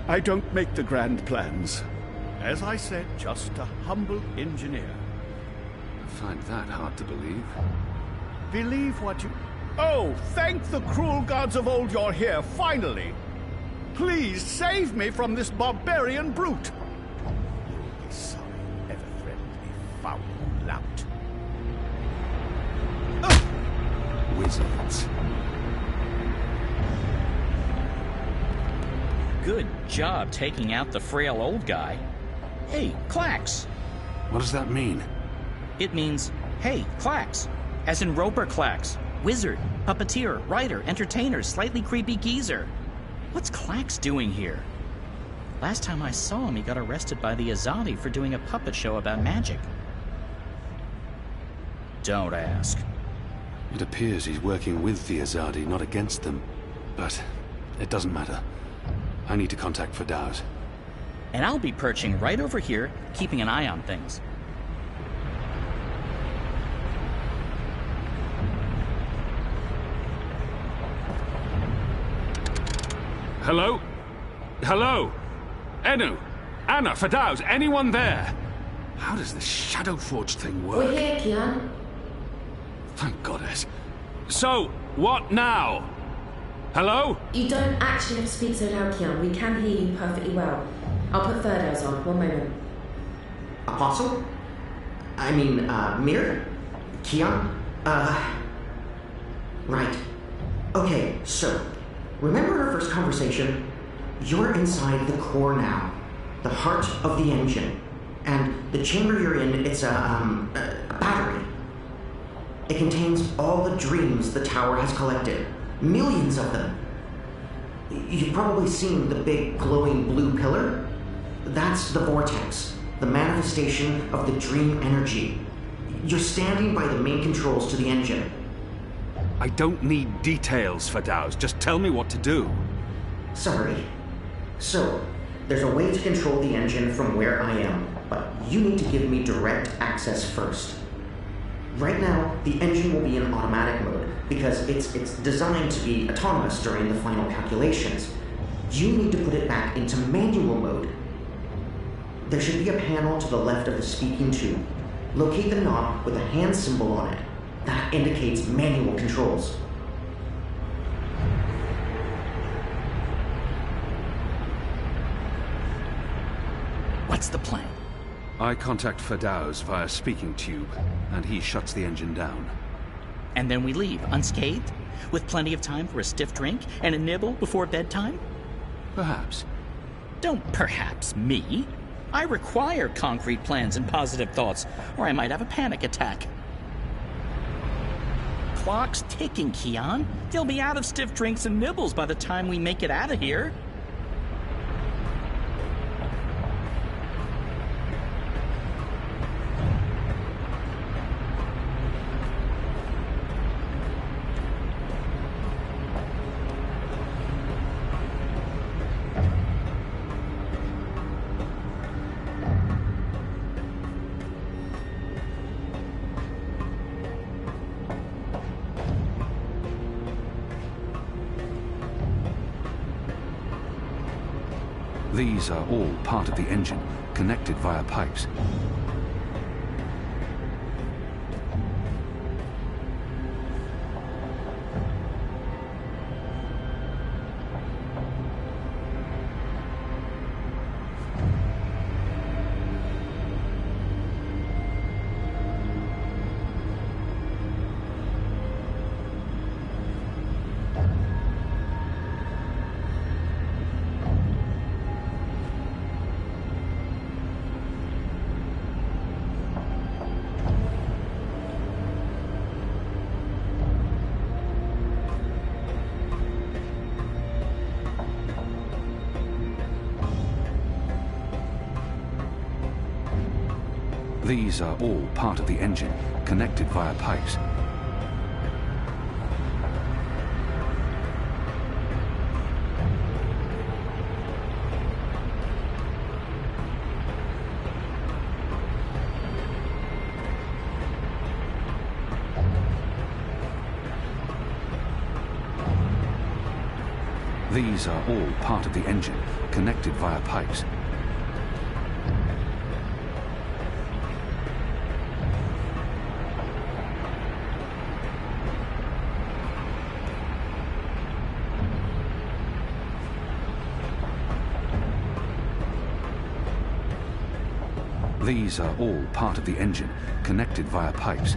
I don't make the grand plans. As I said, just a humble engineer. I find that hard to believe. Believe what you... Oh, thank the cruel gods of old you're here, finally! Please save me from this barbarian brute! You'll be sorry, ever-friendly, foul lout. Wizards. Good job taking out the frail old guy. Hey, Clax! What does that mean? It means, hey, Clax. As in Roper Clax. Wizard, puppeteer, writer, entertainer, slightly creepy geezer. What's Clax doing here? Last time I saw him, he got arrested by the Azadi for doing a puppet show about magic. Don't ask. It appears he's working with the Azadi, not against them. But it doesn't matter. I need to contact Firdaus. And I'll be perching right over here, keeping an eye on things. Hello? Hello? Enu? Anna? Firdaus? Anyone there? How does this Shadowforged thing work? We're here, Kian. Thank goddess. So, what now? Hello? You don't actually have to speak so loud, Kian. We can hear you perfectly well. I'll put Firdaus on. One moment. Apostle? I mean, Mir? Kian? Right. Okay, so, remember our first conversation? You're inside the core now. The heart of the engine. And the chamber you're in, it's a battery. It contains all the dreams the tower has collected. Millions of them. You've probably seen the big glowing blue pillar. That's the vortex, the manifestation of the dream energy. You're standing by the main controls to the engine. I don't need details, Firdaus. Just tell me what to do. Sorry. So, there's a way to control the engine from where I am, but you need to give me direct access first. Right now, the engine will be in automatic mode, because it's designed to be autonomous during the final calculations. You need to put it back into manual mode. There should be a panel to the left of the speaking tube. Locate the knob with a hand symbol on it. That indicates manual controls. What's the plan? I contact Firdaus via speaking tube, and he shuts the engine down. And then we leave, unscathed? With plenty of time for a stiff drink and a nibble before bedtime? Perhaps. Don't perhaps me. I require concrete plans and positive thoughts, or I might have a panic attack. Clock's ticking, Kian. They'll be out of stiff drinks and nibbles by the time we make it out of here. These are all part of the engine, connected via pipes. These are all part of the engine, connected via pipes. These are all part of the engine, connected via pipes. These are all part of the engine, connected via pipes.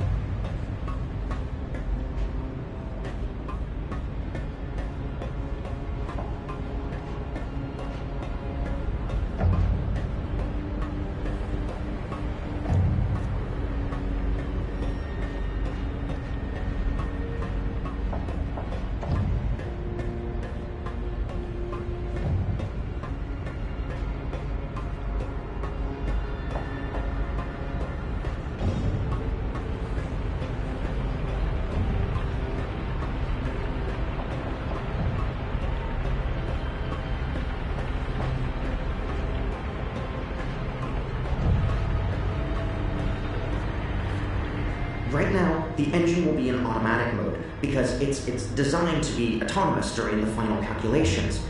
Right now, the engine will be in automatic mode because it's designed to be autonomous during the final calculations.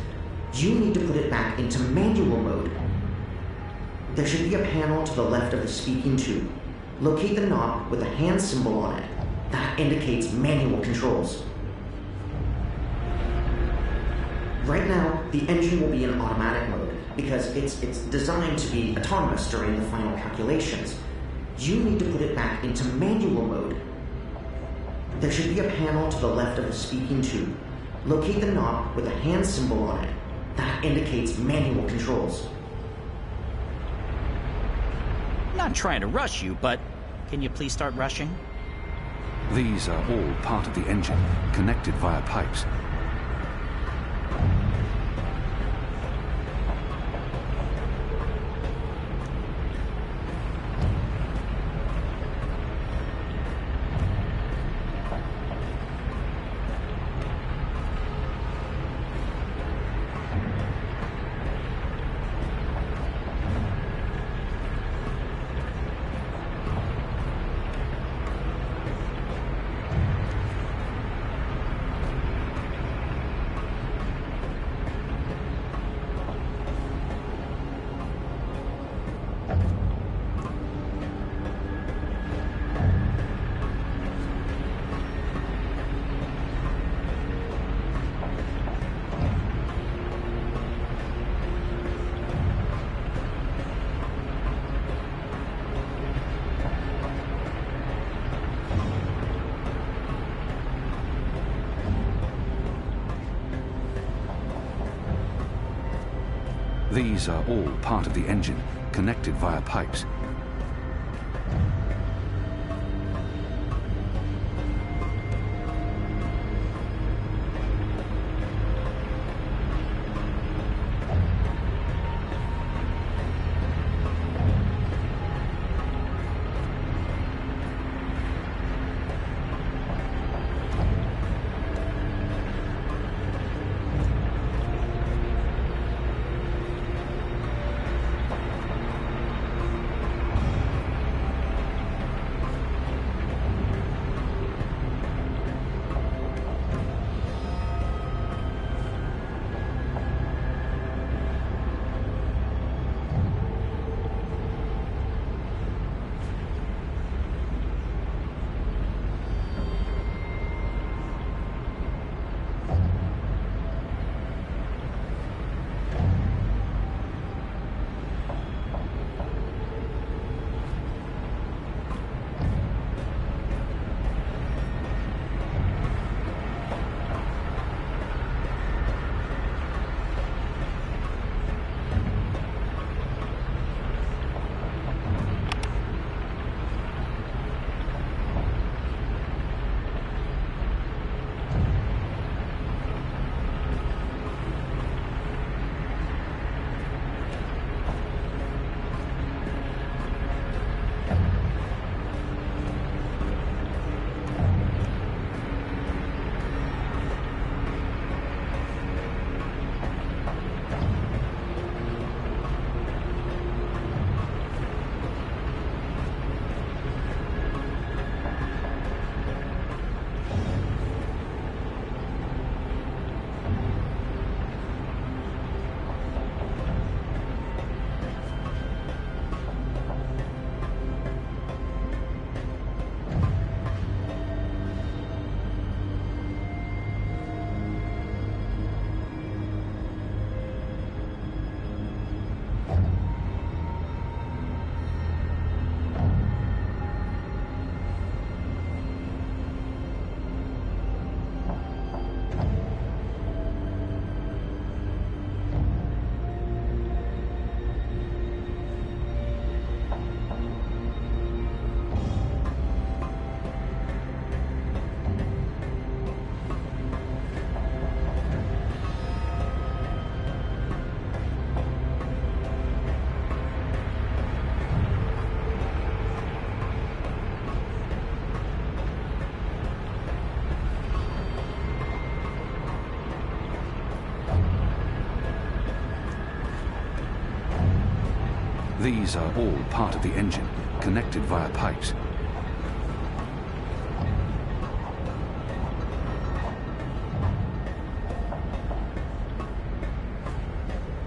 You need to put it back into manual mode. There should be a panel to the left of the speaking tube. Locate the knob with a hand symbol on it. That indicates manual controls. Right now, the engine will be in automatic mode because it's designed to be autonomous during the final calculations. You need to put it back into manual mode. There should be a panel to the left of the speaking tube. Locate the knob with a hand symbol on it. That indicates manual controls. Not trying to rush you, but can you please start rushing? These are all part of the engine, connected via pipes. These are all part of the engine, connected via pipes. These are all part of the engine, connected via pipes.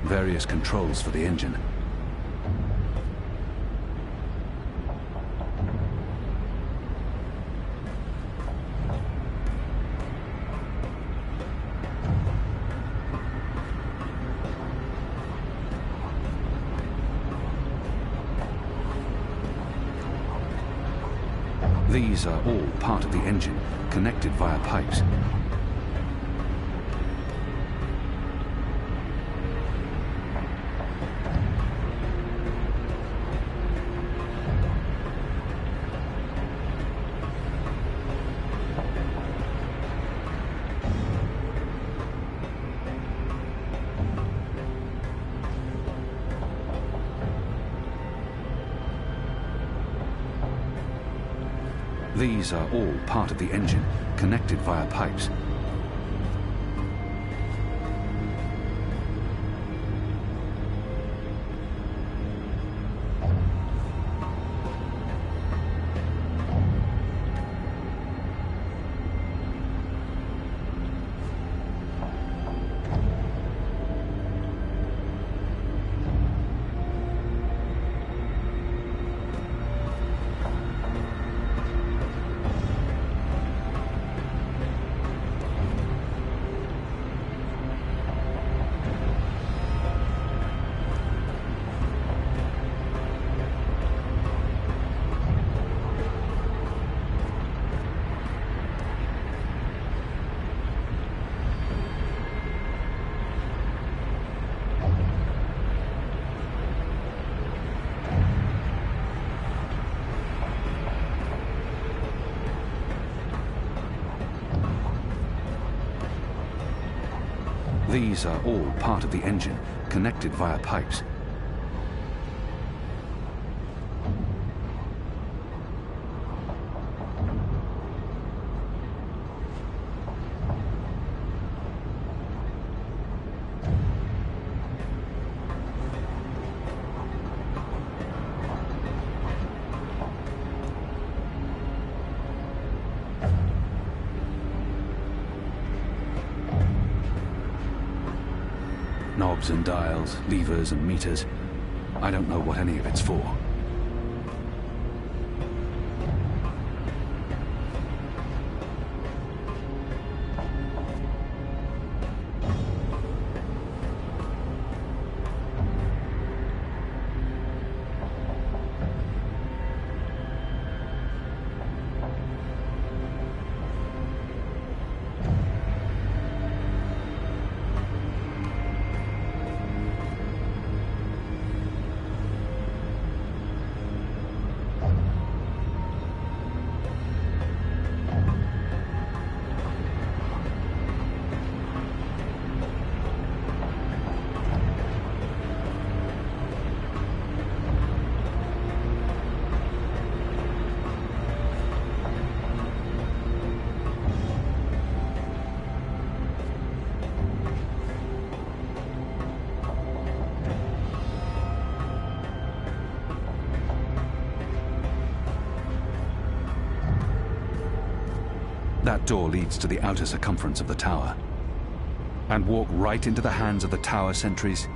Various controls for the engine. These are all part of the engine, connected via pipes. These are all part of the engine, connected via pipes. These are all part of the engine, connected via pipes. Knobs and dials, levers and meters. I don't know what any of it's for. That door leads to the outer circumference of the tower. And walk right into the hands of the tower sentries.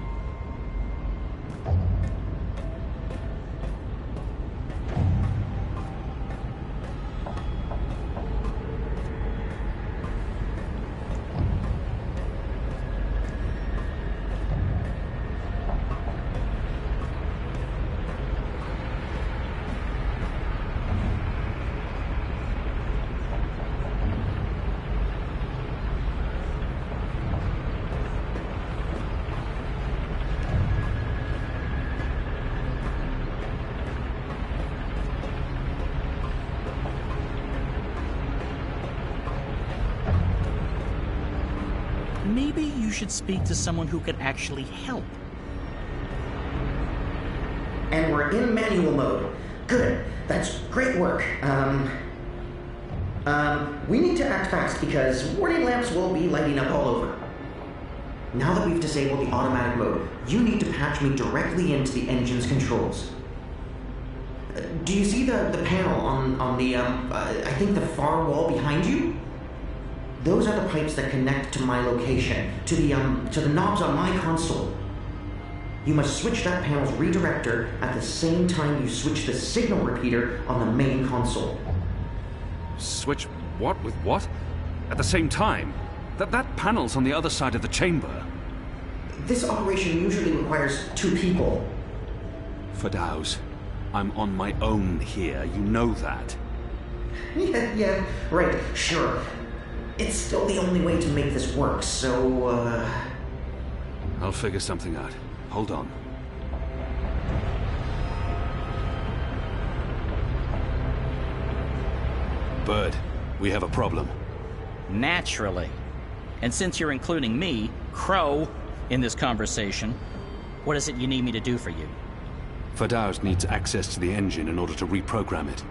Maybe you should speak to someone who could actually help. And we're in manual mode. Good. That's great work. We need to act fast because warning lamps will be lighting up all over. Now that we've disabled the automatic mode, you need to patch me directly into the engine's controls. Do you see the panel on the, I think the far wall behind you? Those are the pipes that connect to my location, to the knobs on my console. You must switch that panel's redirector at the same time you switch the signal repeater on the main console. Switch what with what? At the same time? That panel's on the other side of the chamber. This operation usually requires 2 people. Fadaus, I'm on my own here, you know that. Yeah, right, sure. It's still the only way to make this work, so, I'll figure something out. Hold on. Bird, we have a problem. Naturally. And since you're including me, Crow, in this conversation, what is it you need me to do for you? Fadaus needs access to the engine in order to reprogram it.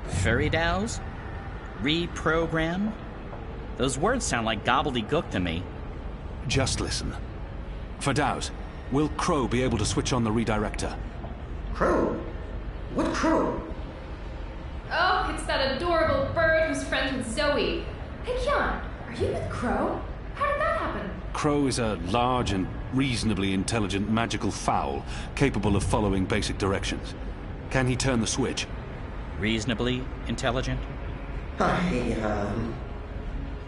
Feridaus? Reprogram? Those words sound like gobbledygook to me. Just listen. Fadaus, will Crow be able to switch on the redirector? Crow? What Crow? Oh, it's that adorable bird who's friends with Zoe. Hey, Kian, are you with Crow? How did that happen? Crow is a large and reasonably intelligent magical fowl, capable of following basic directions. Can he turn the switch? Reasonably intelligent? I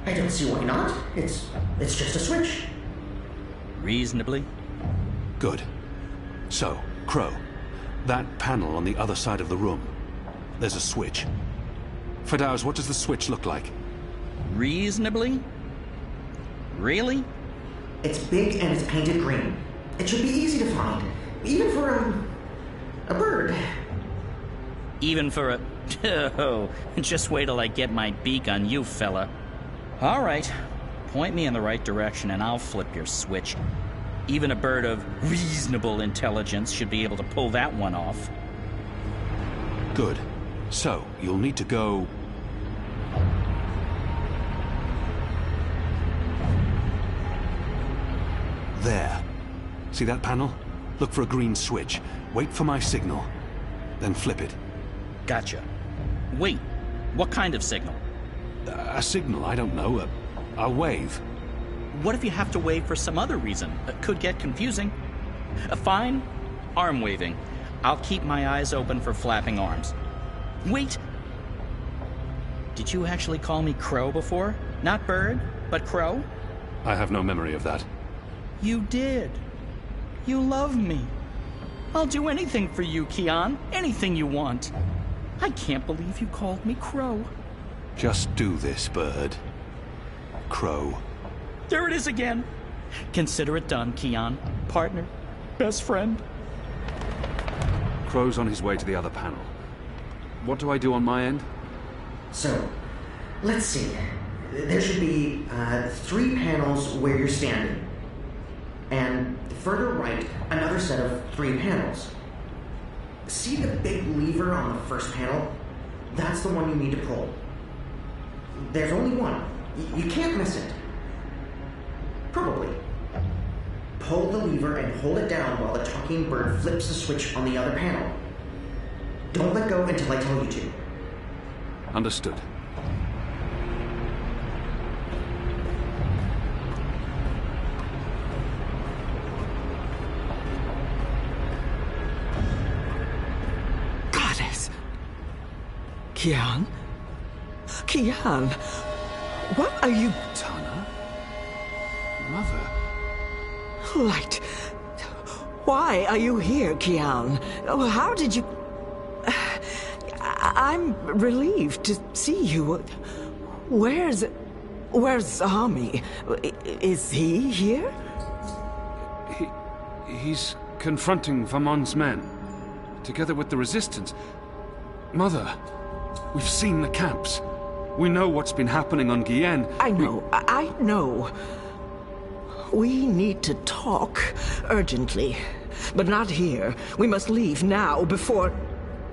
don't see why not. It's just a switch. Reasonably? Good. So, Crow, that panel on the other side of the room, there's a switch. Fadaus, what does the switch look like? Reasonably? Really? It's big and it's painted green. It should be easy to find, even for a bird. Even for a... Oh, just wait till I get my beak on you, fella. All right, point me in the right direction and I'll flip your switch. Even a bird of reasonable intelligence should be able to pull that one off. Good. So, you'll need to go... there. See that panel? Look for a green switch. Wait for my signal. Then flip it. Gotcha. Wait, what kind of signal? A signal, I don't know. A wave. What if you have to wave for some other reason? It could get confusing. Fine. Arm waving. I'll keep my eyes open for flapping arms. Wait! Did you actually call me Crow before? Not Bird, but Crow? I have no memory of that. You did. You love me. I'll do anything for you, Kian. Anything you want. I can't believe you called me Crow. Just do this, Bird. Crow. There it is again. Consider it done, Kian. Partner. Best friend. Crow's on his way to the other panel. What do I do on my end? So, let's see. There should be 3 panels where you're standing. And further right, another set of 3 panels. See the big lever on the first panel? That's the one you need to pull. There's only one. You can't miss it. Probably. Pull the lever and hold it down while the talking bird flips the switch on the other panel. Don't let go until I tell you to. Understood. Goddess! Kian? Kian! What are you... Tana? Mother? Light. Why are you here, Kian? How did you... I'm relieved to see you. Where's Zami? Is he here? He's confronting Vamon's men, together with the Resistance. Mother, we've seen the camps. We know what's been happening on Guyenne. I know. We need to talk urgently, but not here. We must leave now before...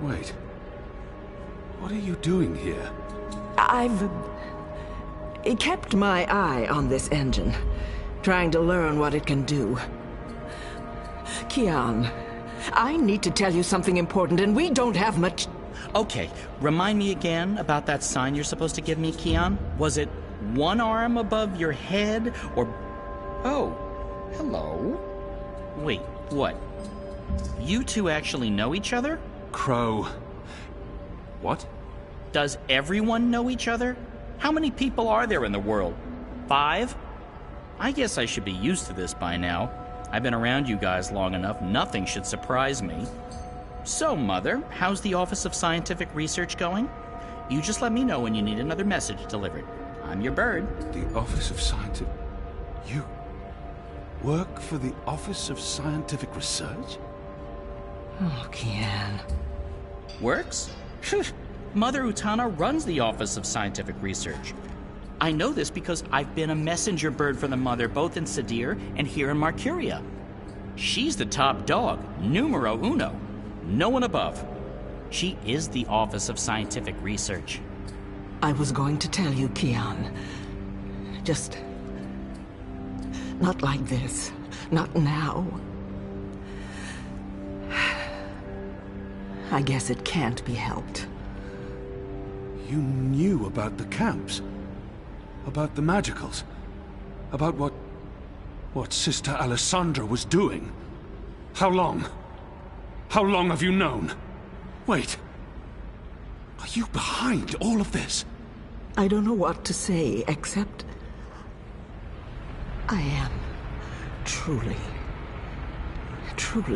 Wait. What are you doing here? I've kept my eye on this engine. trying to learn what it can do. Kian, I need to tell you something important, and we don't have much... Okay, remind me again about that sign you're supposed to give me, Kian. Was it one arm above your head, or... Oh, hello. Wait, what? You two actually know each other? Crow. What? Does everyone know each other? How many people are there in the world? 5? I guess I should be used to this by now. I've been around you guys long enough, nothing should surprise me. So, Mother, how's the Office of Scientific Research going? You just let me know when you need another message delivered. I'm your bird. The Office of Scientific... You work for the Office of Scientific Research? Oh, Kian. Works? Mother Utana runs the Office of Scientific Research. I know this because I've been a messenger bird for the Mother both in Sadir and here in Marcuria. She's the top dog, numero uno. No one above. She is the Office of Scientific Research. I was going to tell you, Kian. Just... not like this. Not now. I guess it can't be helped. You knew about the camps? About the magicals? About what Sister Alessandra was doing? How long? How long have you known? Wait. Are you behind all of this? I don't know what to say, except... I am truly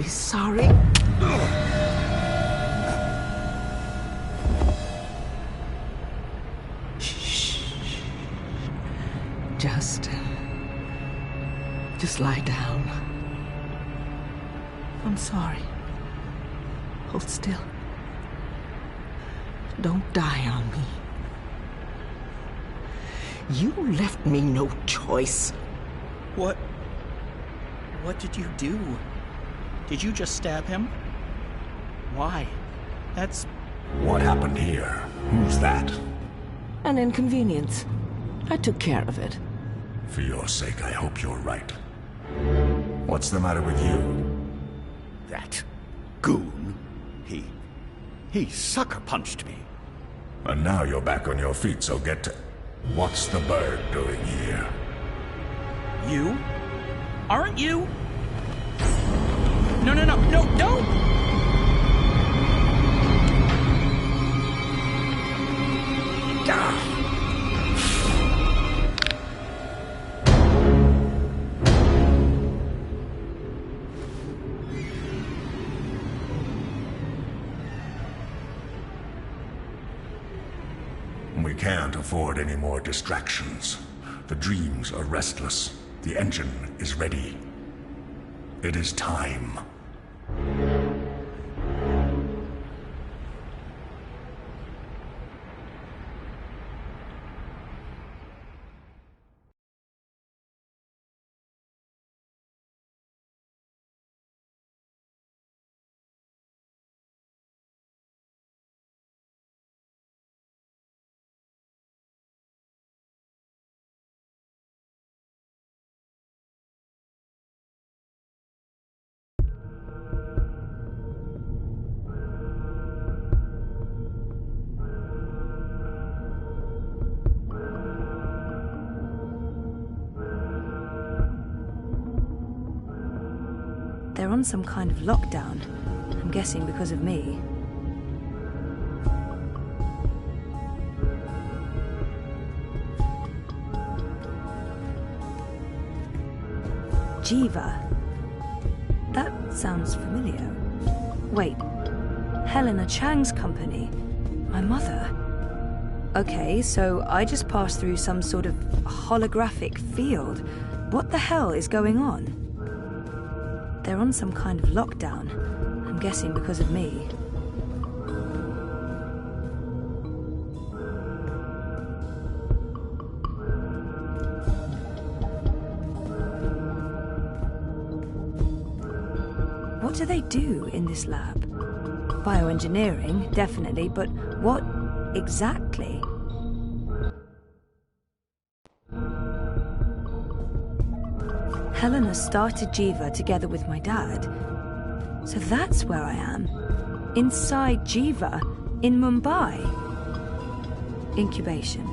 sorry. Shh. Just lie down. I'm sorry. Hold still. Don't die on me. You left me no choice. What did you do? Did you just stab him? Why? That's... What happened here? Who's that? An inconvenience. I took care of it. For your sake, I hope you're right. What's the matter with you? That goon, he sucker punched me. And now you're back on your feet, so get to... What's the bird doing here? You? Aren't you? No, don't! We can't afford any more distractions. The dreams are restless. The engine is ready. It is time. They're on some kind of lockdown. I'm guessing because of me. Jiva. That sounds familiar. Wait. Helena Chang's company. My mother. Okay, so I just passed through some sort of holographic field. What the hell is going on? They're on some kind of lockdown. I'm guessing because of me. What do they do in this lab? Bioengineering, definitely, but what exactly? Helena started Jiva together with my dad. So that's where I am. Inside Jiva, in Mumbai. Incubation.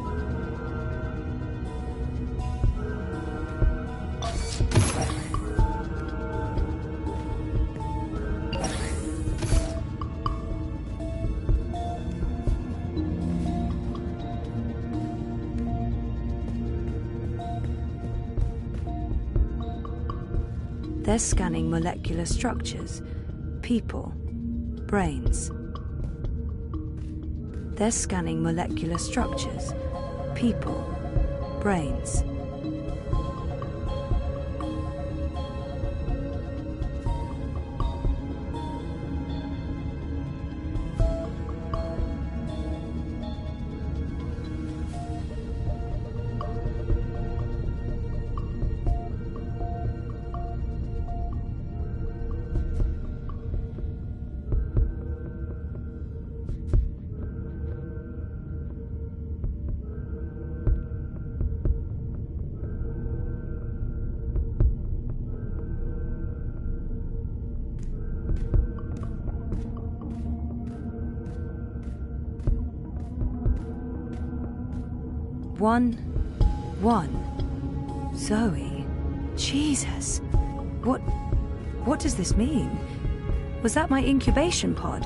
They're scanning molecular structures, people, brains. They're scanning molecular structures, people, brains. One. Zoe. Jesus. What does this mean? Was that my incubation pod?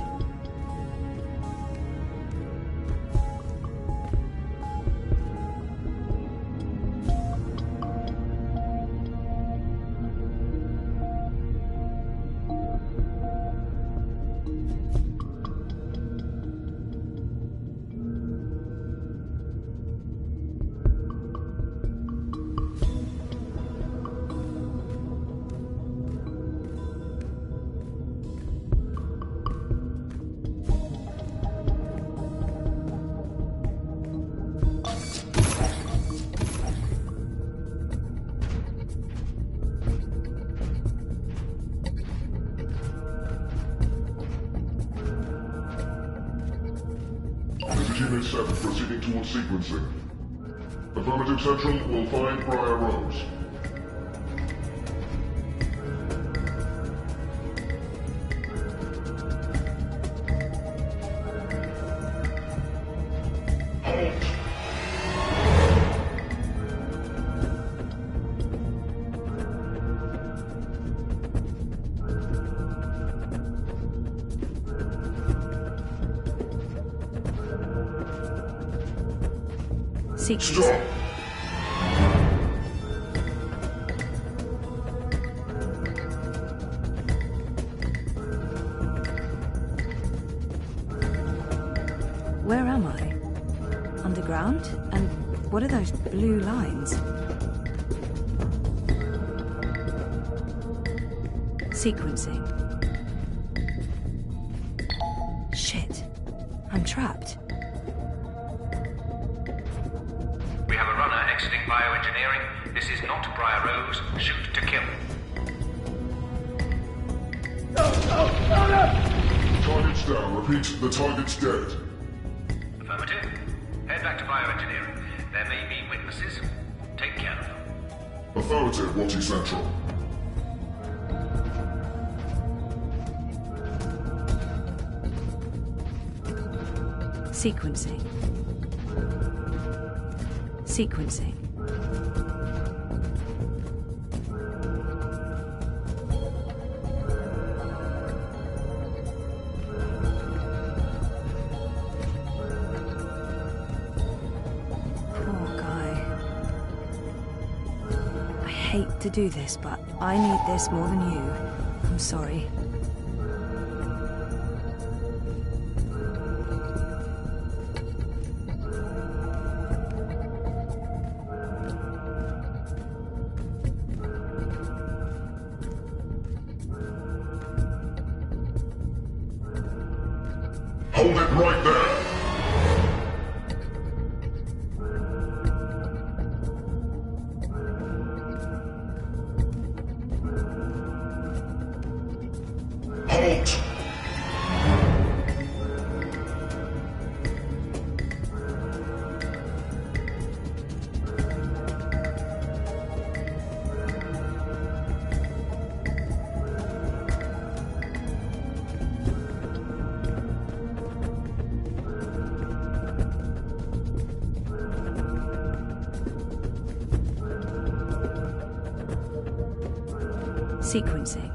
Unit 7 proceeding towards sequencing. Affirmative Central will find Briar Rose. Stop. Where am I? Underground? And what are those blue lines? Sequencing. Shit. I'm trapped. We have a runner exiting bioengineering. This is not Briar Rose. Shoot to kill. Target's down. Repeat, the target's dead. Affirmative. Head back to bioengineering. There may be witnesses. Take care of them. Affirmative, Watty Central. Sequencing. Sequencing. Poor guy. I hate to do this, but I need this more than you. I'm sorry. Hold it right there! Halt! Sequencing.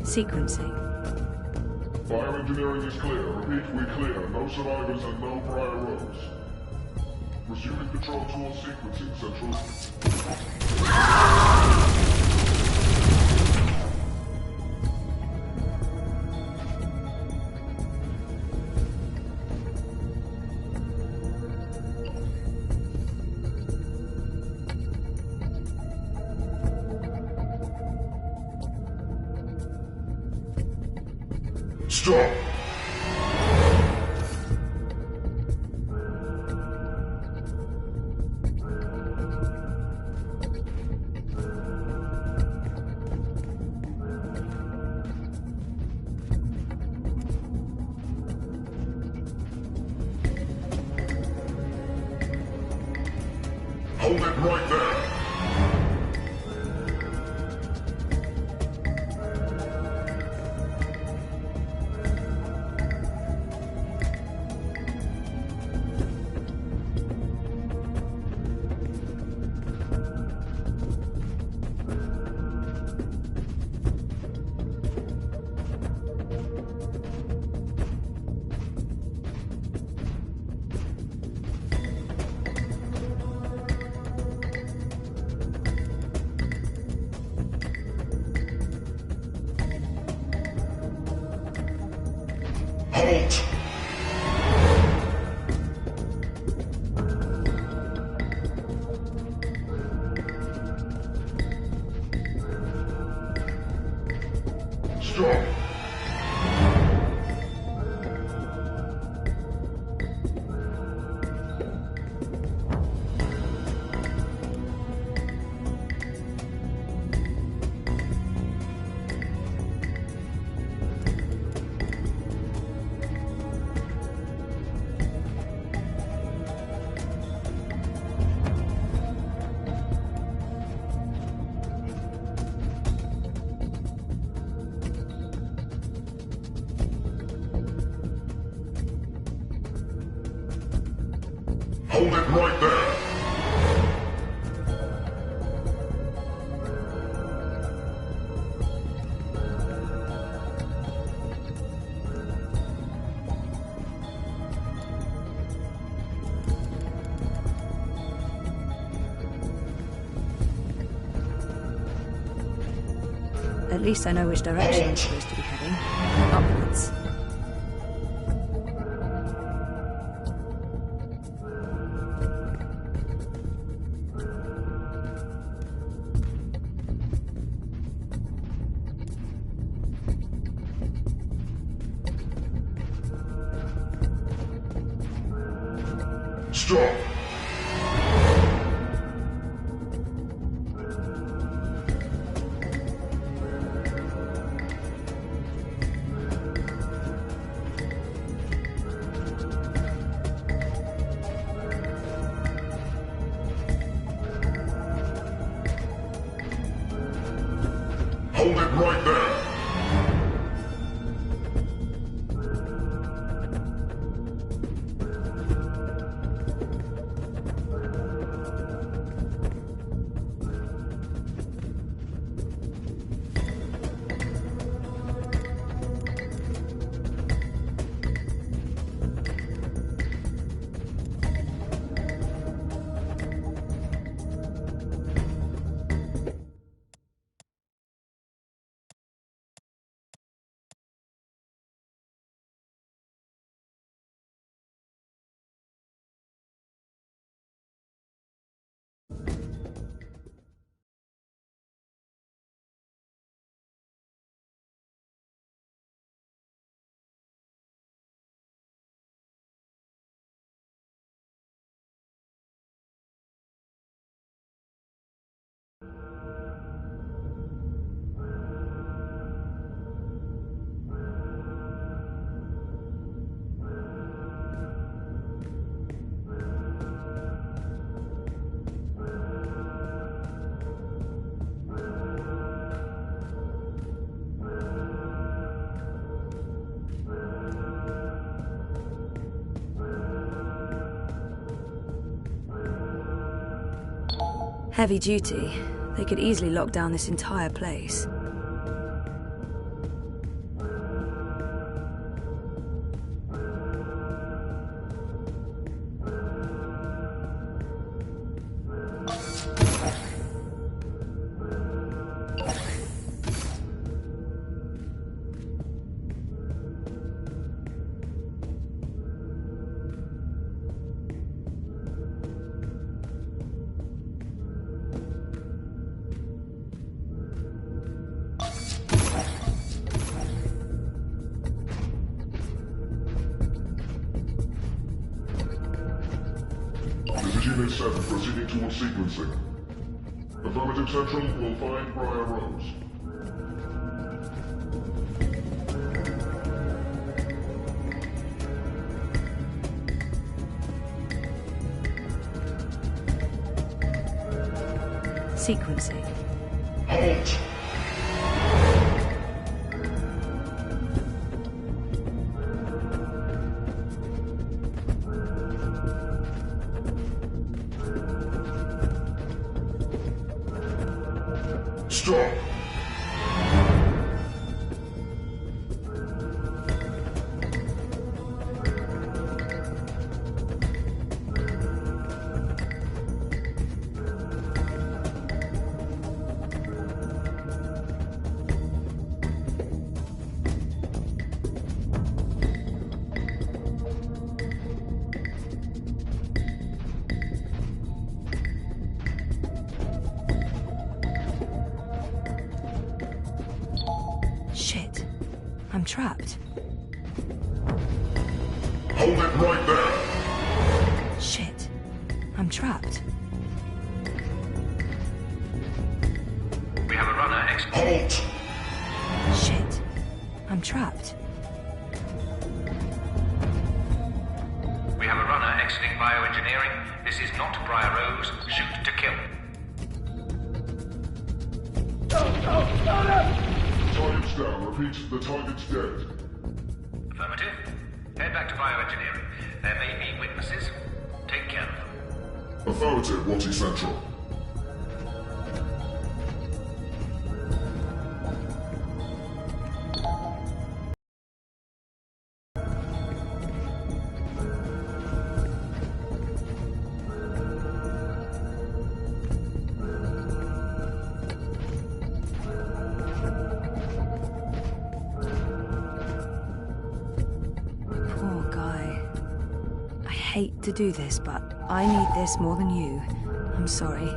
Sequencing. Bioengineering is clear. Repeat, we're clear. No survivors and no prior rows. Resuming control towards sequencing, Central. Stop! Hold it right there! Halt! Stop! Hold it right there! At least I know which direction I'm supposed to be heading. Upwards. Stop! Hold it right there! Heavy duty. They could easily lock down this entire place. Unit 7 proceeding towards sequencing. Affirmative Central will find Briar Rose. Sequencing. Halt! Stop! Shit. I'm trapped. Hold it right there! Shit. I'm trapped. We have a runner Halt! Shit. I'm trapped. We have a runner exiting bioengineering. This is not Briar Rose. Shoot to kill. Target's down. Repeat, the target's dead. Affirmative. Head back to bioengineering. There may be witnesses. Take care of them. Affirmative, Watty Central. Poor guy. I hate to do this, but I need this more than you. I'm sorry.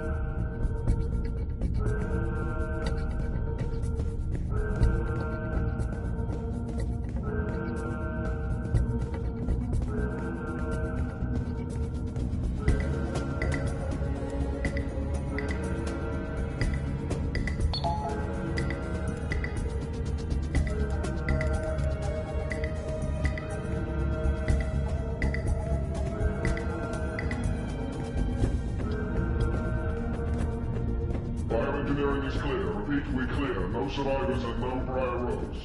Bioengineering is clear. Repeat, we're clear. No survivors and no Briar Rose.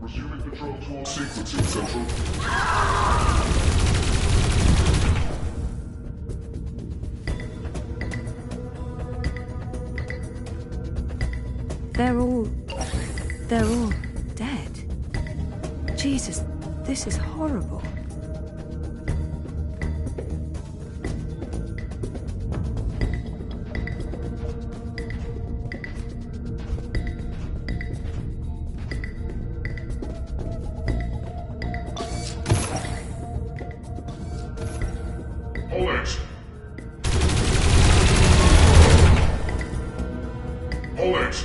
Resuming control towards sequencing, Central. They're all dead. Jesus, this is horrible. Hold it! Hold it!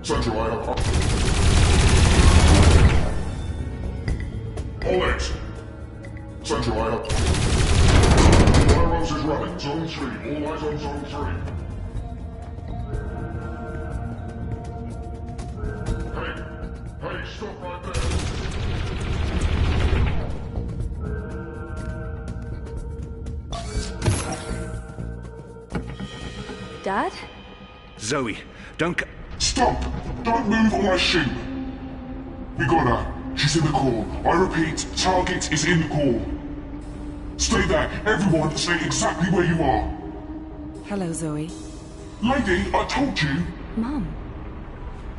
Central, I have... Hold it! Central, I have... Briar Rose is running. Zone 3. All eyes on Zone 3. Hey, stop right there! Dad? Zoe, don't... Stop! Don't move or I shoot! We got her. She's in the core. I repeat, target is in the core. Stay there. Everyone, stay exactly where you are. Hello, Zoe. Lady, I told you! Mum.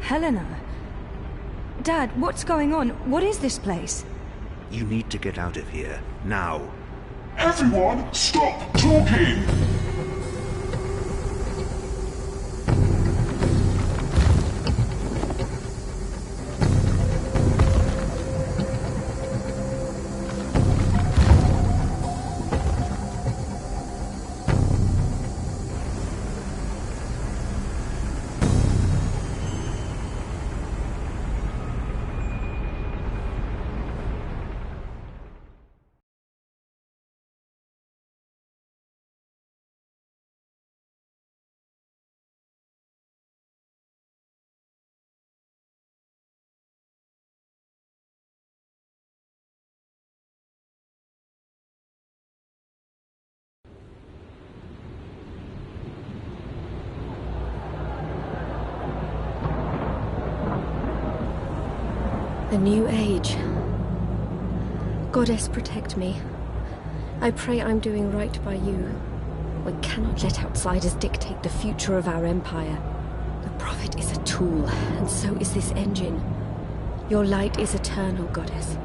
Helena. Dad, what's going on? What is this place? You need to get out of here, now. Everyone, stop talking! The new age. Goddess, protect me. I pray I'm doing right by you. We cannot let outsiders dictate the future of our empire. The Prophet is a tool, and so is this engine. Your light is eternal, Goddess.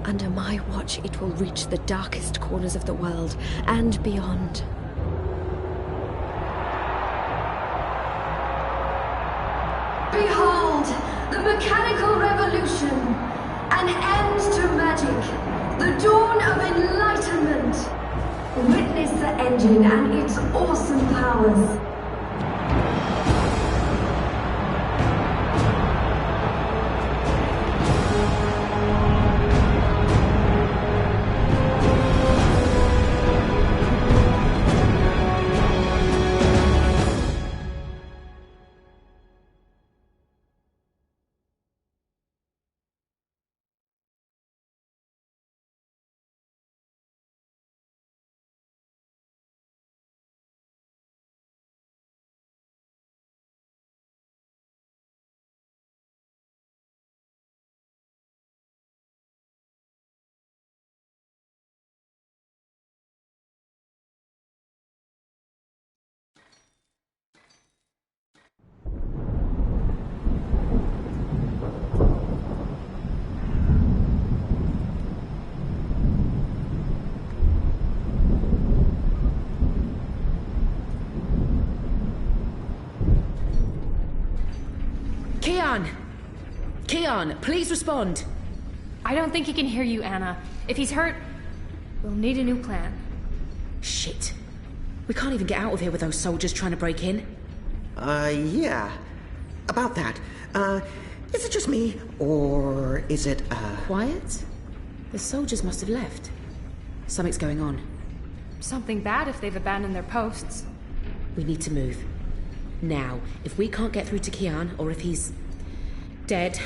Under my watch, it will reach the darkest corners of the world and beyond. Behold, the mechanical revolution, an end to magic, the dawn of enlightenment. Witness the engine and its awesome powers. Keon, please respond. I don't think he can hear you, Anna. If he's hurt, we'll need a new plan. Shit. We can't even get out of here with those soldiers trying to break in. Yeah. About that. Is it just me, or is it, Quiet? The soldiers must have left. Something's going on. Something bad if they've abandoned their posts. We need to move. Now, if we can't get through to Keon, or if he's dead,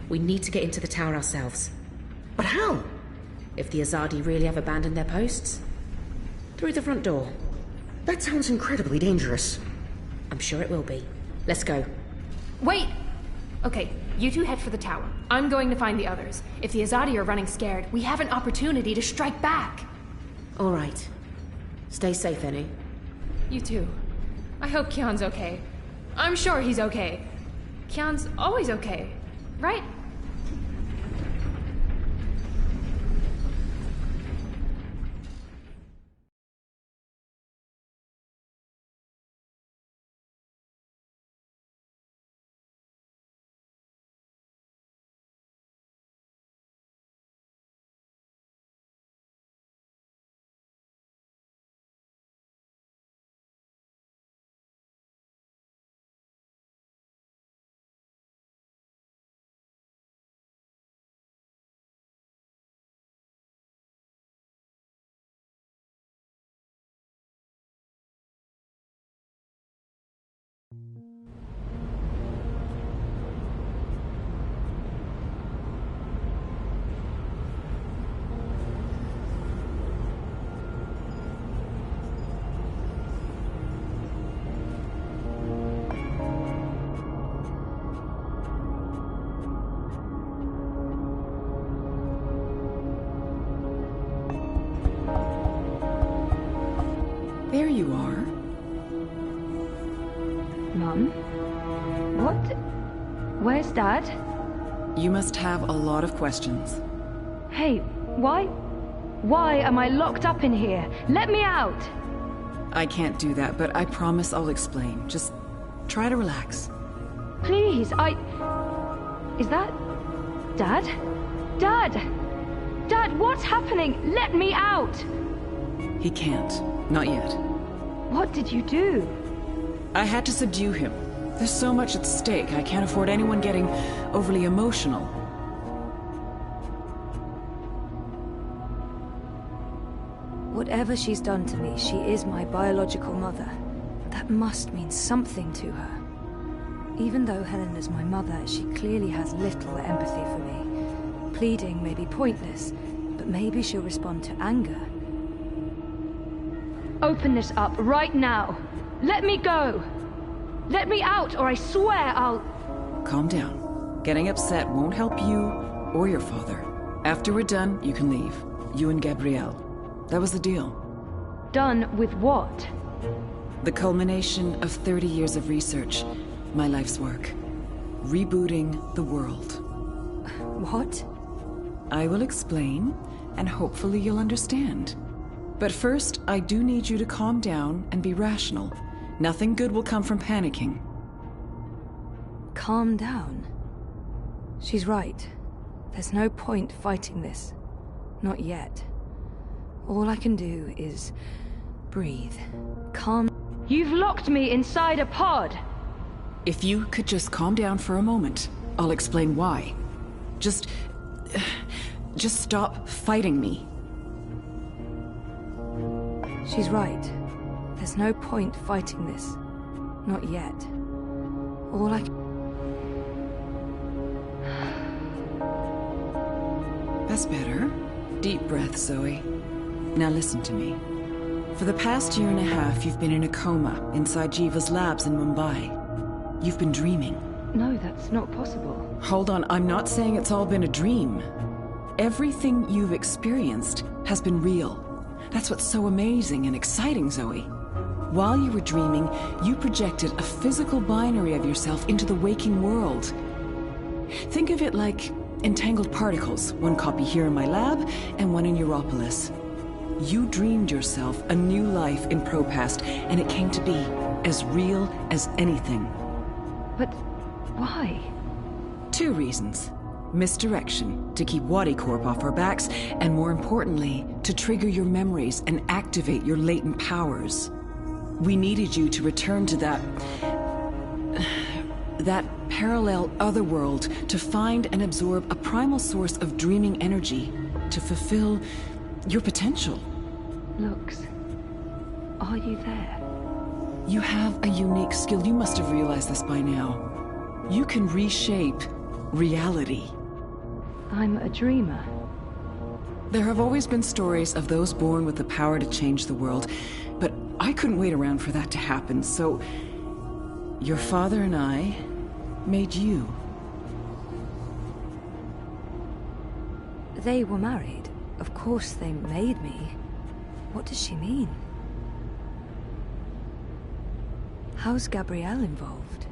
we need to get into the tower ourselves. But how? If the Azadi really have abandoned their posts? Through the front door. That sounds incredibly dangerous. I'm sure it will be. Let's go. Wait! Okay, you two head for the tower. I'm going to find the others. If the Azadi are running scared, we have an opportunity to strike back. All right. Stay safe, Enu. You too. I hope Keon's okay. I'm sure he's okay. Keon's always okay, right? There you are. Mum? What? Where's Dad? You must have a lot of questions. Hey, why? Why am I locked up in here? Let me out! I can't do that, but I promise I'll explain. Just try to relax. Please, Is that... Dad? Dad! Dad, what's happening? Let me out! He can't. Not yet. What did you do? I had to subdue him. There's so much at stake, I can't afford anyone getting overly emotional. Whatever she's done to me, she is my biological mother. That must mean something to her. Even though Helena's my mother, she clearly has little empathy for me. Pleading may be pointless, but maybe she'll respond to anger. Open this up right now! Let me go! Let me out, or I swear I'll... Calm down. Getting upset won't help you or your father. After we're done, you can leave. You and Gabrielle. That was the deal. Done with what? The culmination of 30 years of research. My life's work. Rebooting the world. What? I will explain, and hopefully you'll understand. But first, I do need you to calm down and be rational. Nothing good will come from panicking. Calm down. She's right. There's no point fighting this. Not yet. All I can do is breathe. Calm. You've locked me inside a pod! If you could just calm down for a moment, I'll explain why. Just stop fighting me. She's right. There's no point fighting this. Not yet. All I... That's better. Deep breath, Zoe. Now listen to me. For the past year and a half, you've been in a coma inside Jiva's labs in Mumbai. You've been dreaming. No, that's not possible. Hold on, I'm not saying it's all been a dream. Everything you've experienced has been real. That's what's so amazing and exciting, Zoe. While you were dreaming, you projected a physical binary of yourself into the waking world. Think of it like entangled particles, one copy here in my lab and one in Europolis. You dreamed yourself a new life in ProPast, and it came to be as real as anything. But why? 2 reasons. Misdirection, to keep Wadi Corp off our backs, and more importantly, to trigger your memories and activate your latent powers. We needed you to return to that parallel otherworld, to find and absorb a primal source of dreaming energy, to fulfill your potential. Lux, are you there? You have a unique skill. You must have realized this by now. You can reshape reality. I'm a dreamer. There have always been stories of those born with the power to change the world, but I couldn't wait around for that to happen, so your father and I made you. They were married. Of course they made me. What does she mean? How's Gabrielle involved?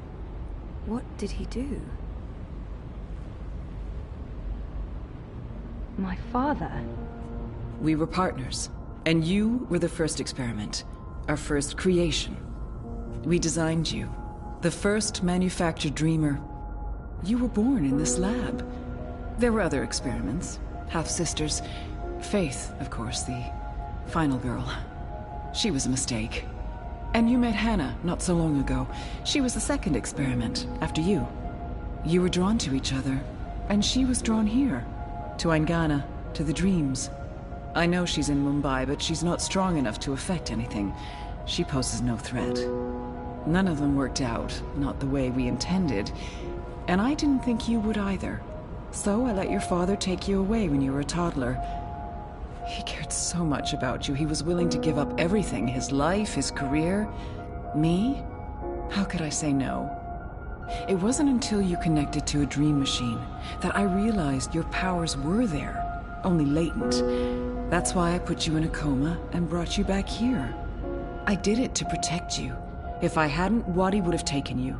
What did he do? My father? We were partners, and you were the first experiment, our first creation. We designed you, the first manufactured dreamer. You were born in this lab. There were other experiments, half-sisters. Faith, of course, the final girl. She was a mistake. And you met Hannah not so long ago. She was the second experiment, after you. You were drawn to each other, and she was drawn here. To Aingana, to the dreams. I know she's in Mumbai, but she's not strong enough to affect anything. She poses no threat. None of them worked out, not the way we intended. And I didn't think you would either. So I let your father take you away when you were a toddler. He cared so much about you, he was willing to give up everything, his life, his career. Me? How could I say no? It wasn't until you connected to a dream machine that I realized your powers were there, only latent. That's why I put you in a coma and brought you back here. I did it to protect you, If I hadn't, Wadi would have taken you.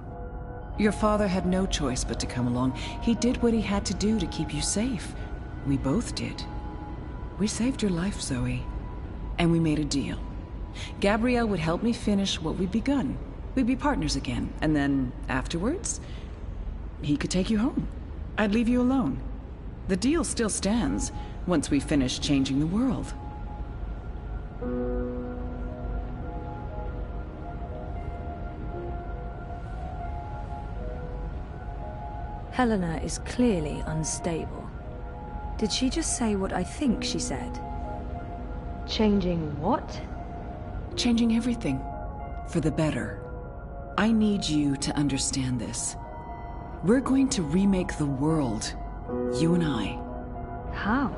Your father had no choice but to come along. He did what he had to do to keep you safe. We both did. We saved your life, Zoe. And we made a deal. Gabrielle would help me finish what we'd begun. We'd be partners again. And then, afterwards, he could take you home. I'd leave you alone. The deal still stands once we finish changing the world. Helena is clearly unstable. Did she just say what I think she said? Changing what? Changing everything. For the better. I need you to understand this. We're going to remake the world. You and I. How?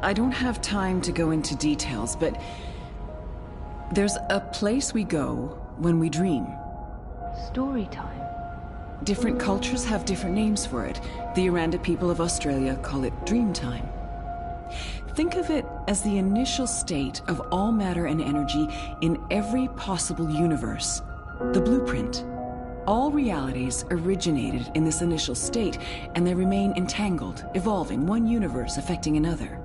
I don't have time to go into details, but there's a place we go when we dream. Story time. Different cultures have different names for it. The Aranda people of Australia call it dream time. Think of it as the initial state of all matter and energy in every possible universe. The blueprint. All realities originated in this initial state, and they remain entangled, evolving, one universe affecting another.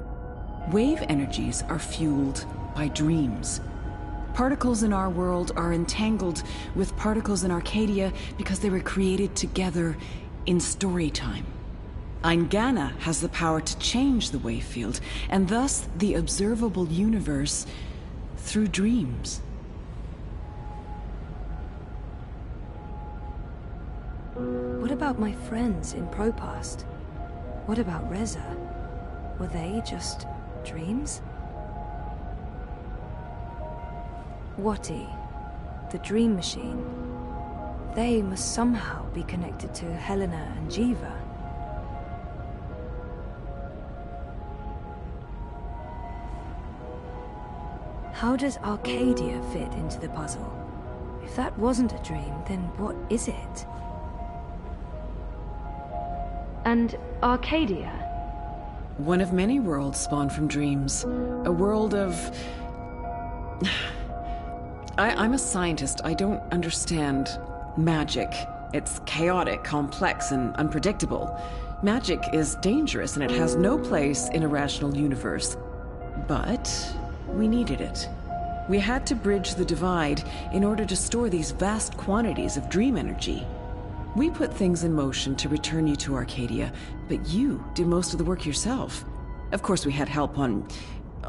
Wave energies are fueled by dreams. Particles in our world are entangled with particles in Arcadia because they were created together in story time. Eingana has the power to change the wave field, and thus the observable universe through dreams. What about my friends in Propast? What about Reza? Were they just dreams? Wati, the dream machine. They must somehow be connected to Helena and Jiva. How does Arcadia fit into the puzzle? If that wasn't a dream, then what is it? And Arcadia? One of many worlds spawned from dreams. A world of... I'm a scientist. I don't understand magic. It's chaotic, complex, and unpredictable. Magic is dangerous, and it has no place in a rational universe. But we needed it. We had to bridge the divide in order to store these vast quantities of dream energy. We put things in motion to return you to Arcadia, but you did most of the work yourself. Of course, we had help on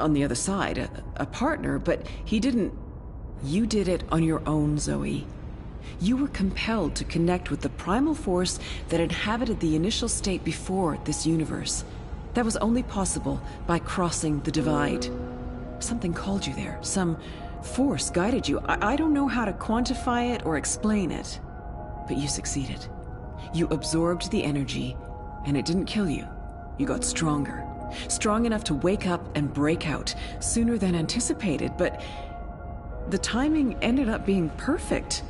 the other side, a partner, but he didn't... You did it on your own, Zoe. You were compelled to connect with the primal force that inhabited the initial state before this universe. That was only possible by crossing the divide. Something called you there. Some force guided you. I don't know how to quantify it or explain it. But you succeeded. You absorbed the energy, and it didn't kill you. You got stronger. Strong enough to wake up and break out sooner than anticipated, but the timing ended up being perfect.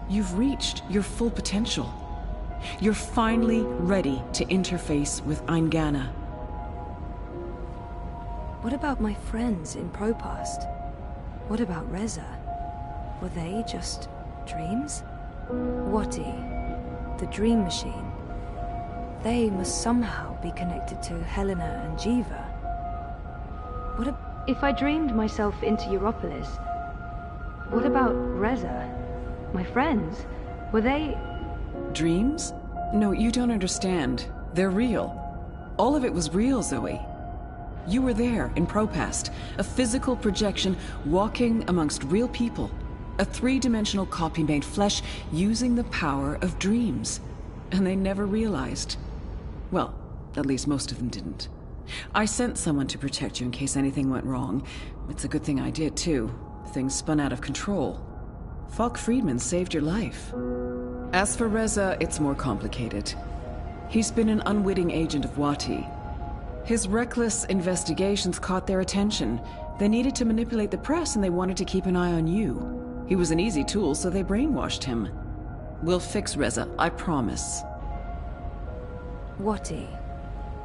You've reached your full potential. You're finally ready to interface with Eingana. What about my friends in Propast? What about Reza? Were they just dreams? Wati, the dream machine. They must somehow be connected to Helena and Jiva. If I dreamed myself into Europolis, what about Reza? My friends? Were they... Dreams? No, you don't understand. They're real. All of it was real, Zoe. You were there in Propast, a physical projection walking amongst real people. A three-dimensional copy made flesh using the power of dreams. And they never realized. Well, at least most of them didn't. I sent someone to protect you in case anything went wrong. It's a good thing I did, too. Things spun out of control. Falk Friedman saved your life. As for Reza, it's more complicated. He's been an unwitting agent of Wati. His reckless investigations caught their attention. They needed to manipulate the press, and they wanted to keep an eye on you. He was an easy tool, so they brainwashed him. We'll fix Reza, I promise. Wati,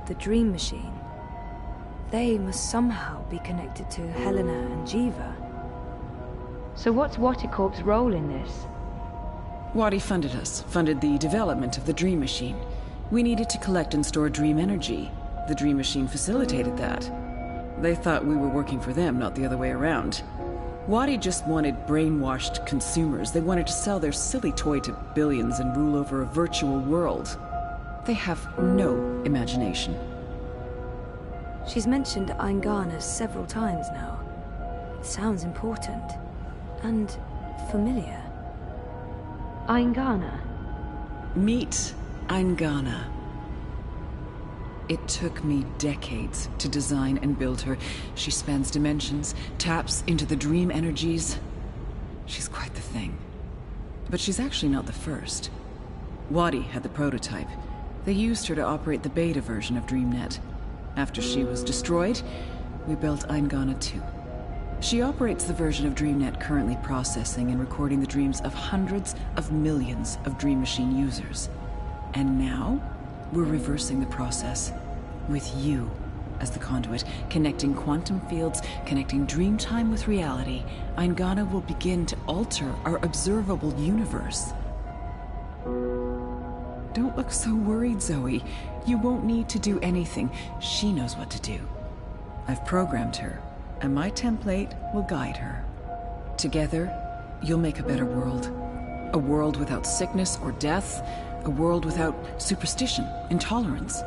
the dream machine. They must somehow be connected to Helena and Jiva. So what's Waticorp's role in this? Wadi funded us, funded the development of the Dream Machine. We needed to collect and store dream energy. The Dream Machine facilitated that. They thought we were working for them, not the other way around. Wadi just wanted brainwashed consumers. They wanted to sell their silly toy to billions and rule over a virtual world. They have no imagination. She's mentioned Eingana several times now. It sounds important. And familiar. Eingana. Meet Eingana. It took me decades to design and build her. She spans dimensions, taps into the dream energies. She's quite the thing. But she's actually not the first. Wadi had the prototype. They used her to operate the beta version of DreamNet. After she was destroyed, we built Eingana 2. She operates the version of DreamNet currently processing and recording the dreams of hundreds of millions of Dream Machine users. And now, we're reversing the process, with you as the conduit, connecting quantum fields, connecting dream time with reality. Eingana will begin to alter our observable universe. Don't look so worried, Zoe. You won't need to do anything. She knows what to do. I've programmed her, and my template will guide her. Together, you'll make a better world. A world without sickness or death. A world without superstition, intolerance.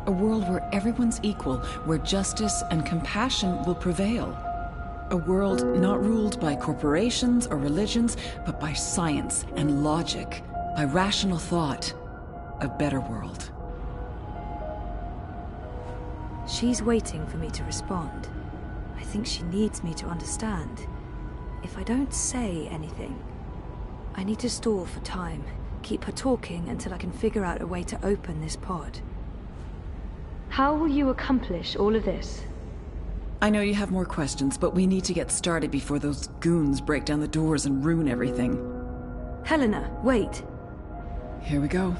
A world where everyone's equal, where justice and compassion will prevail. A world not ruled by corporations or religions, but by science and logic, by rational thought. A better world. She's waiting for me to respond. I think she needs me to understand. If I don't say anything, I need to stall for time. Keep her talking until I can figure out a way to open this pod. How will you accomplish all of this? I know you have more questions, but we need to get started before those goons break down the doors and ruin everything. Helena, wait. Here we go.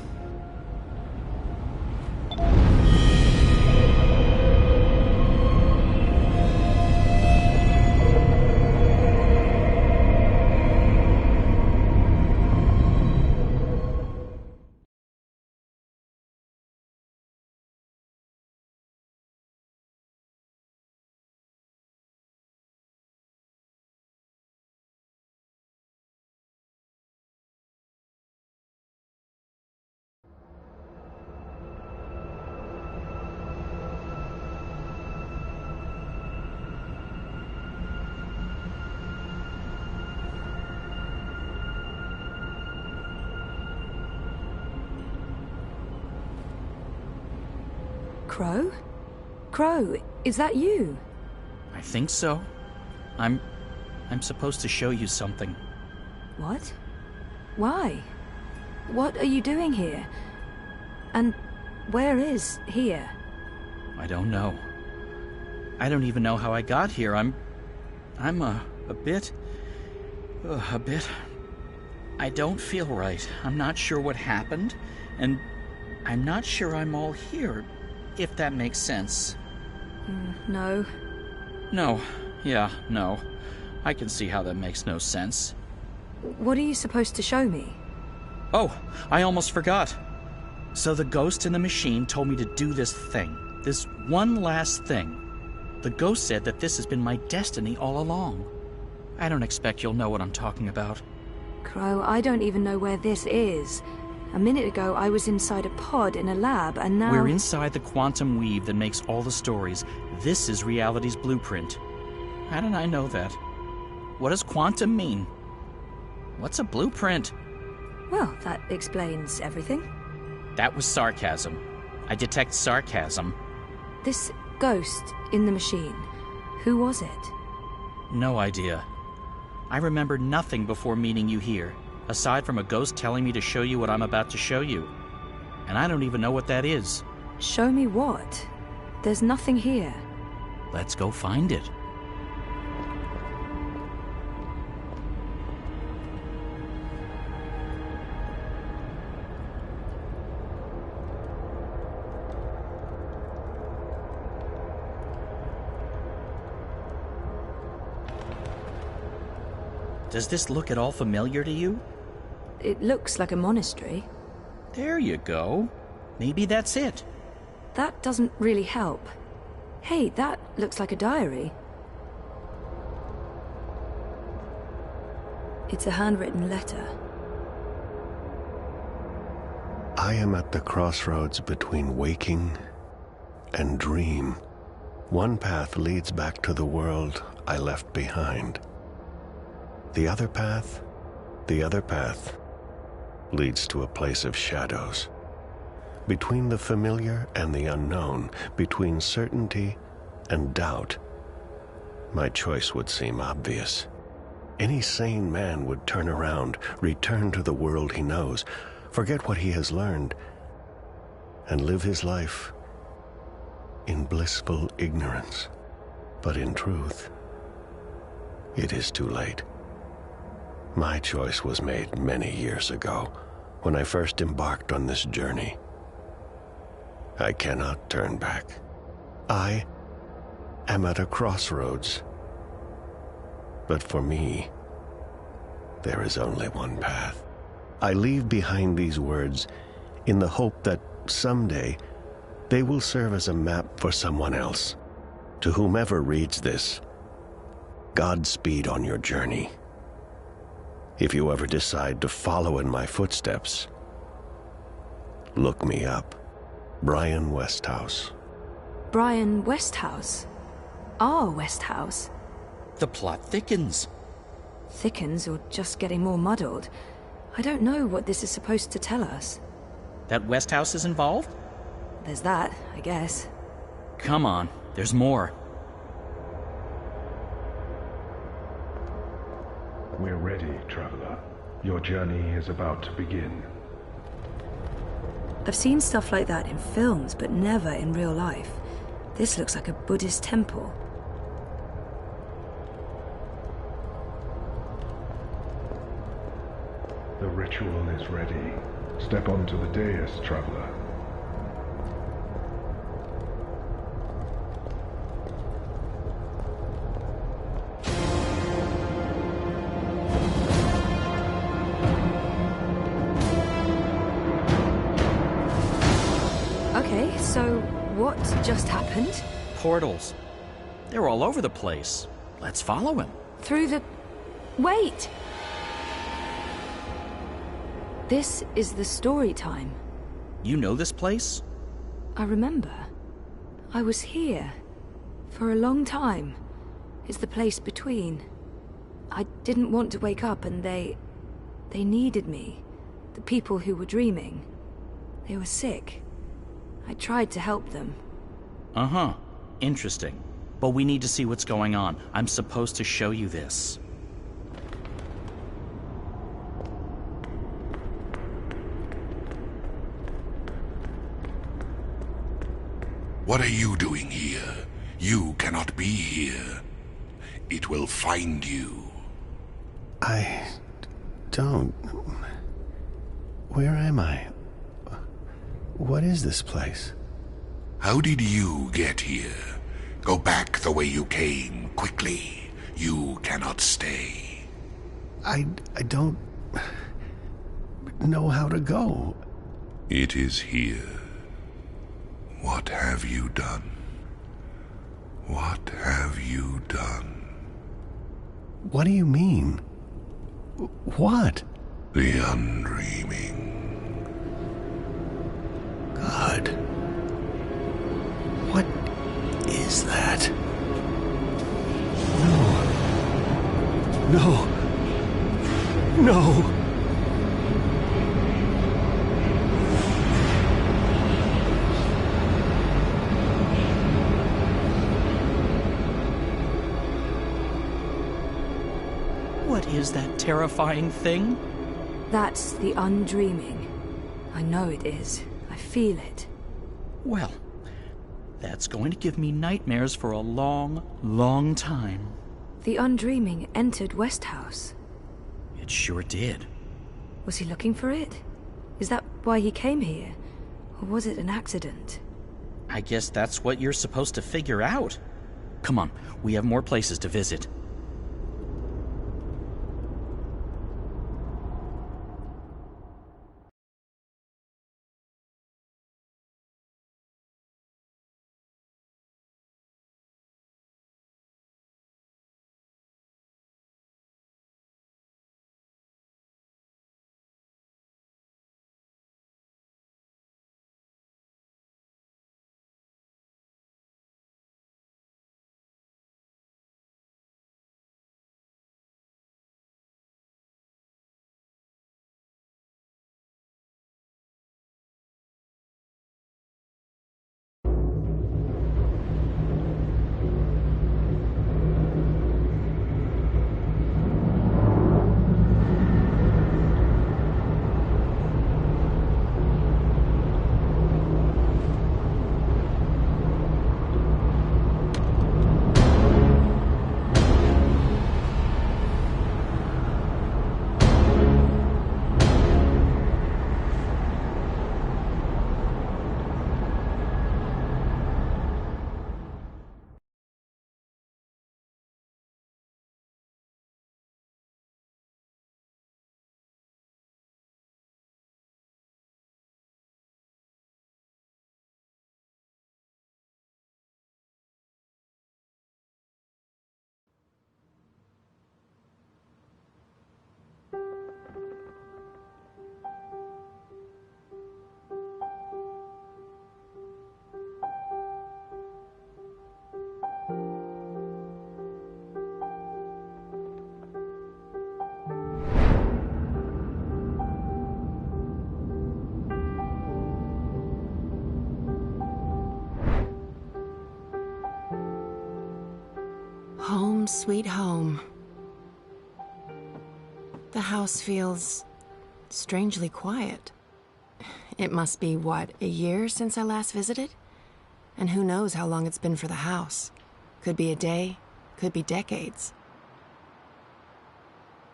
Crow? Crow, is that you? I think so. I'm supposed to show you something. What? Why? What are you doing here? And where is here? I don't know. I don't even know how I got here. I'm a bit... I don't feel right. I'm not sure what happened, and I'm not sure I'm all here, if that makes sense. No. No. Yeah, no. I can see how that makes no sense. What are you supposed to show me? Oh, I almost forgot. So the ghost in the machine told me to do this thing. This one last thing. The ghost said that this has been my destiny all along. I don't expect you'll know what I'm talking about. Crow, I don't even know where this is. A minute ago, I was inside a pod in a lab, and now... We're inside the quantum weave that makes all the stories. This is reality's blueprint. How did I know that? What does quantum mean? What's a blueprint? Well, that explains everything. That was sarcasm. I detect sarcasm. This ghost in the machine, who was it? No idea. I remember nothing before meeting you here, aside from a ghost telling me to show you what I'm about to show you. And I don't even know what that is. Show me what? There's nothing here. Let's go find it. Does this look at all familiar to you? It looks like a monastery. There you go. Maybe that's it. That doesn't really help. Hey, that looks like a diary. It's a handwritten letter. I am at the crossroads between waking and dream. One path leads back to the world I left behind. The other path leads to a place of shadows. Between the familiar and the unknown, between certainty and doubt, my choice would seem obvious. Any sane man would turn around, return to the world he knows, forget what he has learned, and live his life in blissful ignorance. But in truth, it is too late. My choice was made many years ago, when I first embarked on this journey. I cannot turn back. I am at a crossroads. But for me, there is only one path. I leave behind these words in the hope that someday they will serve as a map for someone else. To whomever reads this, Godspeed on your journey. If you ever decide to follow in my footsteps, look me up. Brian Westhouse. Brian Westhouse? Our Westhouse? The plot thickens. Thickens or just getting more muddled? I don't know what this is supposed to tell us. That Westhouse is involved? There's that, I guess. Come on, there's more. We're ready, traveler. Your journey is about to begin. I've seen stuff like that in films, but never in real life. This looks like a Buddhist temple. The ritual is ready. Step onto the dais, traveler. Okay, so what just happened? Portals. They're all over the place. Let's follow him. Through the... Wait! This is the story time. You know this place? I remember. I was here. For a long time. It's the place between. I didn't want to wake up and they needed me. The people who were dreaming. They were sick. I tried to help them. Uh-huh. Interesting. But we need to see what's going on. I'm supposed to show you this. What are you doing here? You cannot be here. It will find you. I don't... Where am I? What is this place? How did you get here? Go back the way you came, quickly. You cannot stay. I don't... know how to go. It is here. What have you done? What have you done? What do you mean? What? The undreaming. God. What is that? No. No. What is that terrifying thing? That's the undreaming. I know it is. I feel it. Well, that's going to give me nightmares for a long, long time. The undreaming entered Westhouse. It sure did. Was he looking for it? Is that why he came here? Or was it an accident? I guess that's what you're supposed to figure out. Come on, we have more places to visit. Home sweet home. The house feels strangely quiet. It must be, what, a year since I last visited? And who knows how long it's been for the house. Could be a day, could be decades.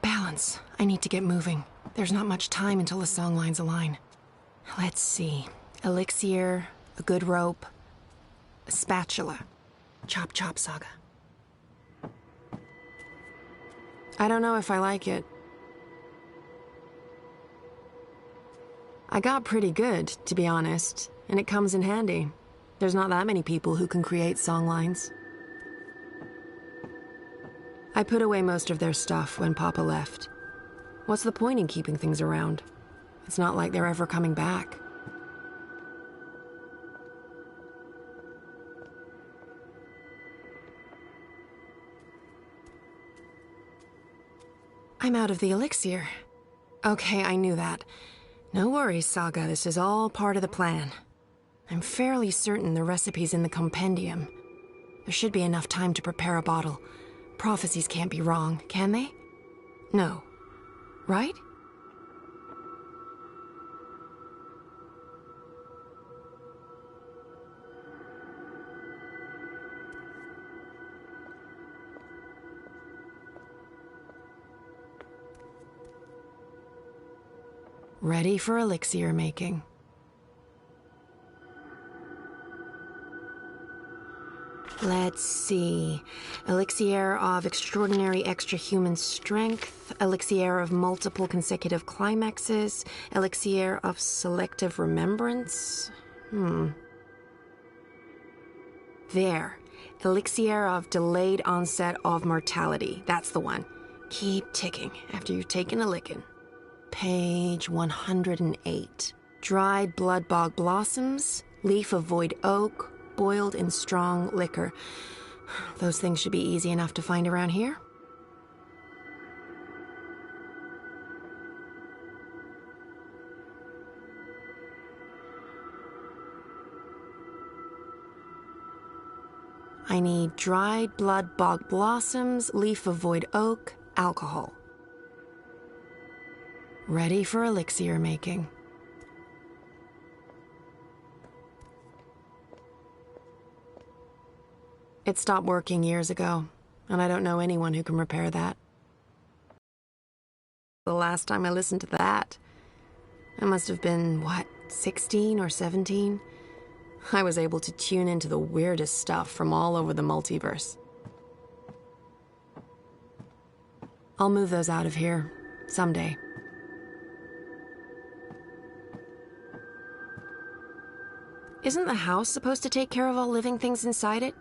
Balance. I need to get moving. There's not much time until the songlines align. Let's see. Elixir, a good rope, a spatula. Chop chop, Saga. I don't know if I like it. I got pretty good, to be honest, and it comes in handy. There's not that many people who can create songlines. I put away most of their stuff when Papa left. What's the point in keeping things around? It's not like they're ever coming back. I'm out of the elixir. Okay, I knew that. No worries, Saga, this is all part of the plan. I'm fairly certain the recipe's in the compendium. There should be enough time to prepare a bottle. Prophecies can't be wrong, can they? No. Right? Ready for elixir making. Let's see. Elixir of extraordinary extra-human strength, elixir of multiple consecutive climaxes, elixir of selective remembrance. There. Elixir of delayed onset of mortality. That's the one. Keep ticking after you've taken a licking. Page 108. Dried blood bog blossoms, leaf of void oak, boiled in strong liquor. Those things should be easy enough to find around here. I need dried blood bog blossoms, leaf of void oak, alcohol. Ready for elixir making. It stopped working years ago, and I don't know anyone who can repair that. The last time I listened to that, I must have been, 16 or 17? I was able to tune into the weirdest stuff from all over the multiverse. I'll move those out of here, someday. Isn't the house supposed to take care of all living things inside it?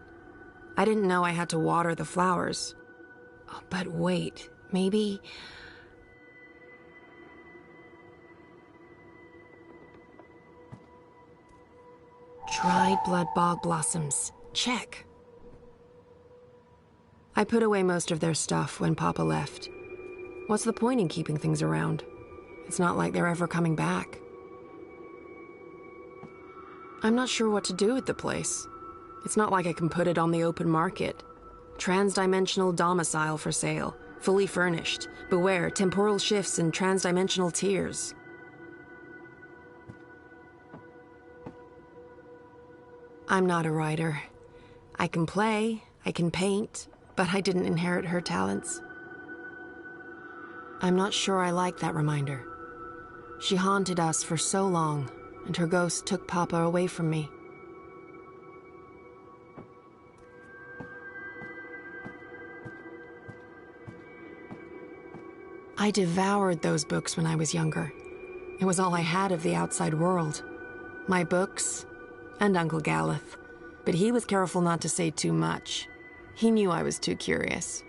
I didn't know I had to water the flowers. Oh, but wait, maybe... Dried blood bog blossoms. Check. I put away most of their stuff when Papa left. What's the point in keeping things around? It's not like they're ever coming back. I'm not sure what to do with the place. It's not like I can put it on the open market. Transdimensional domicile for sale. Fully furnished. Beware, temporal shifts and transdimensional tears. I'm not a writer. I can play, I can paint, but I didn't inherit her talents. I'm not sure I like that reminder. She haunted us for so long, and her ghost took Papa away from me. I devoured those books when I was younger. It was all I had of the outside world. My books, and Uncle Galeth. But he was careful not to say too much. He knew I was too curious.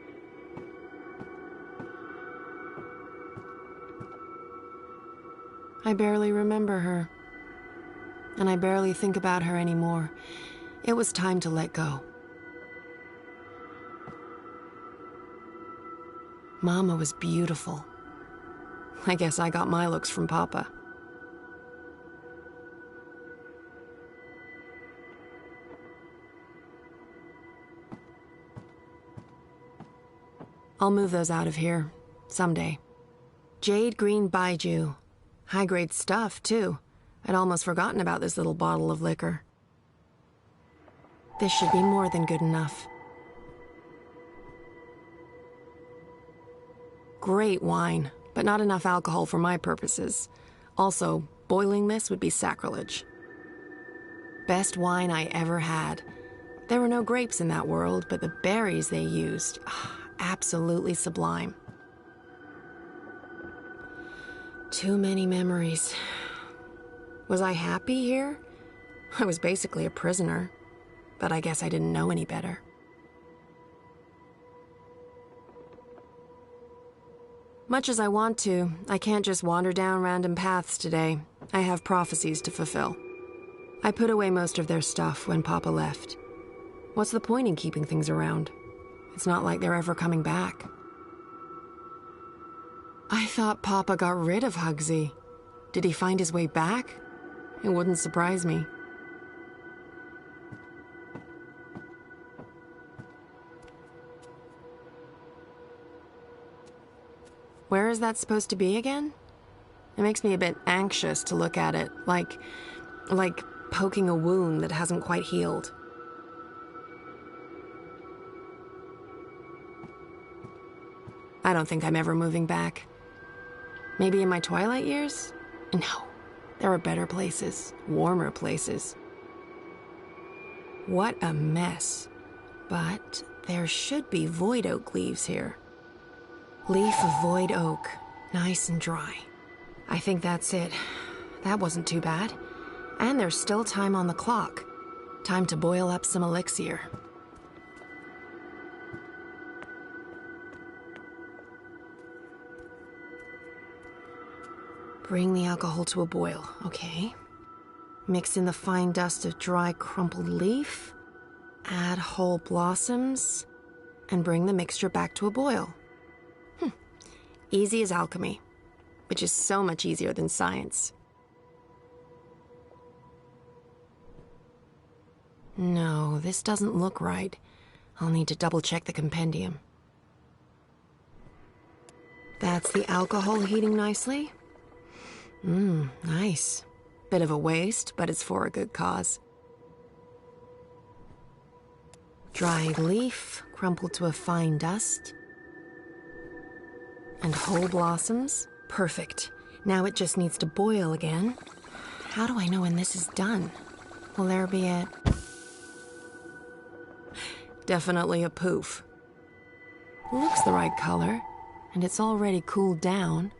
I barely remember her. And I barely think about her anymore. It was time to let go. Mama was beautiful. I guess I got my looks from Papa. I'll move those out of here. Someday. Jade Green Baiju. High-grade stuff, too. I'd almost forgotten about this little bottle of liquor. This should be more than good enough. Great wine, but not enough alcohol for my purposes. Also, boiling this would be sacrilege. Best wine I ever had. There were no grapes in that world, but the berries they used, absolutely sublime. Too many memories. Was I happy here? I was basically a prisoner, but I guess I didn't know any better. Much as I want to, I can't just wander down random paths today. I have prophecies to fulfill. I put away most of their stuff when Papa left. What's the point in keeping things around? It's not like they're ever coming back. I thought Papa got rid of Hugsy. Did he find his way back? It wouldn't surprise me. Where is that supposed to be again? It makes me a bit anxious to look at it, like poking a wound that hasn't quite healed. I don't think I'm ever moving back. Maybe in my twilight years? No, there are better places, warmer places. What a mess. But there should be void oak leaves here. Leaf of void oak, nice and dry. I think that's it. That wasn't too bad. And there's still time on the clock. Time to boil up some elixir. Bring the alcohol to a boil, okay. Mix in the fine dust of dry crumpled leaf. Add whole blossoms. And bring the mixture back to a boil. Easy as alchemy, which is so much easier than science. No, this doesn't look right. I'll need to double-check the compendium. That's the alcohol heating nicely. Nice. Bit of a waste, but it's for a good cause. Dried leaf, crumpled to a fine dust. And whole blossoms. Perfect. Now it just needs to boil again. How do I know when this is done? Will there be a... Definitely a poof. Looks the right color, and it's already cooled down.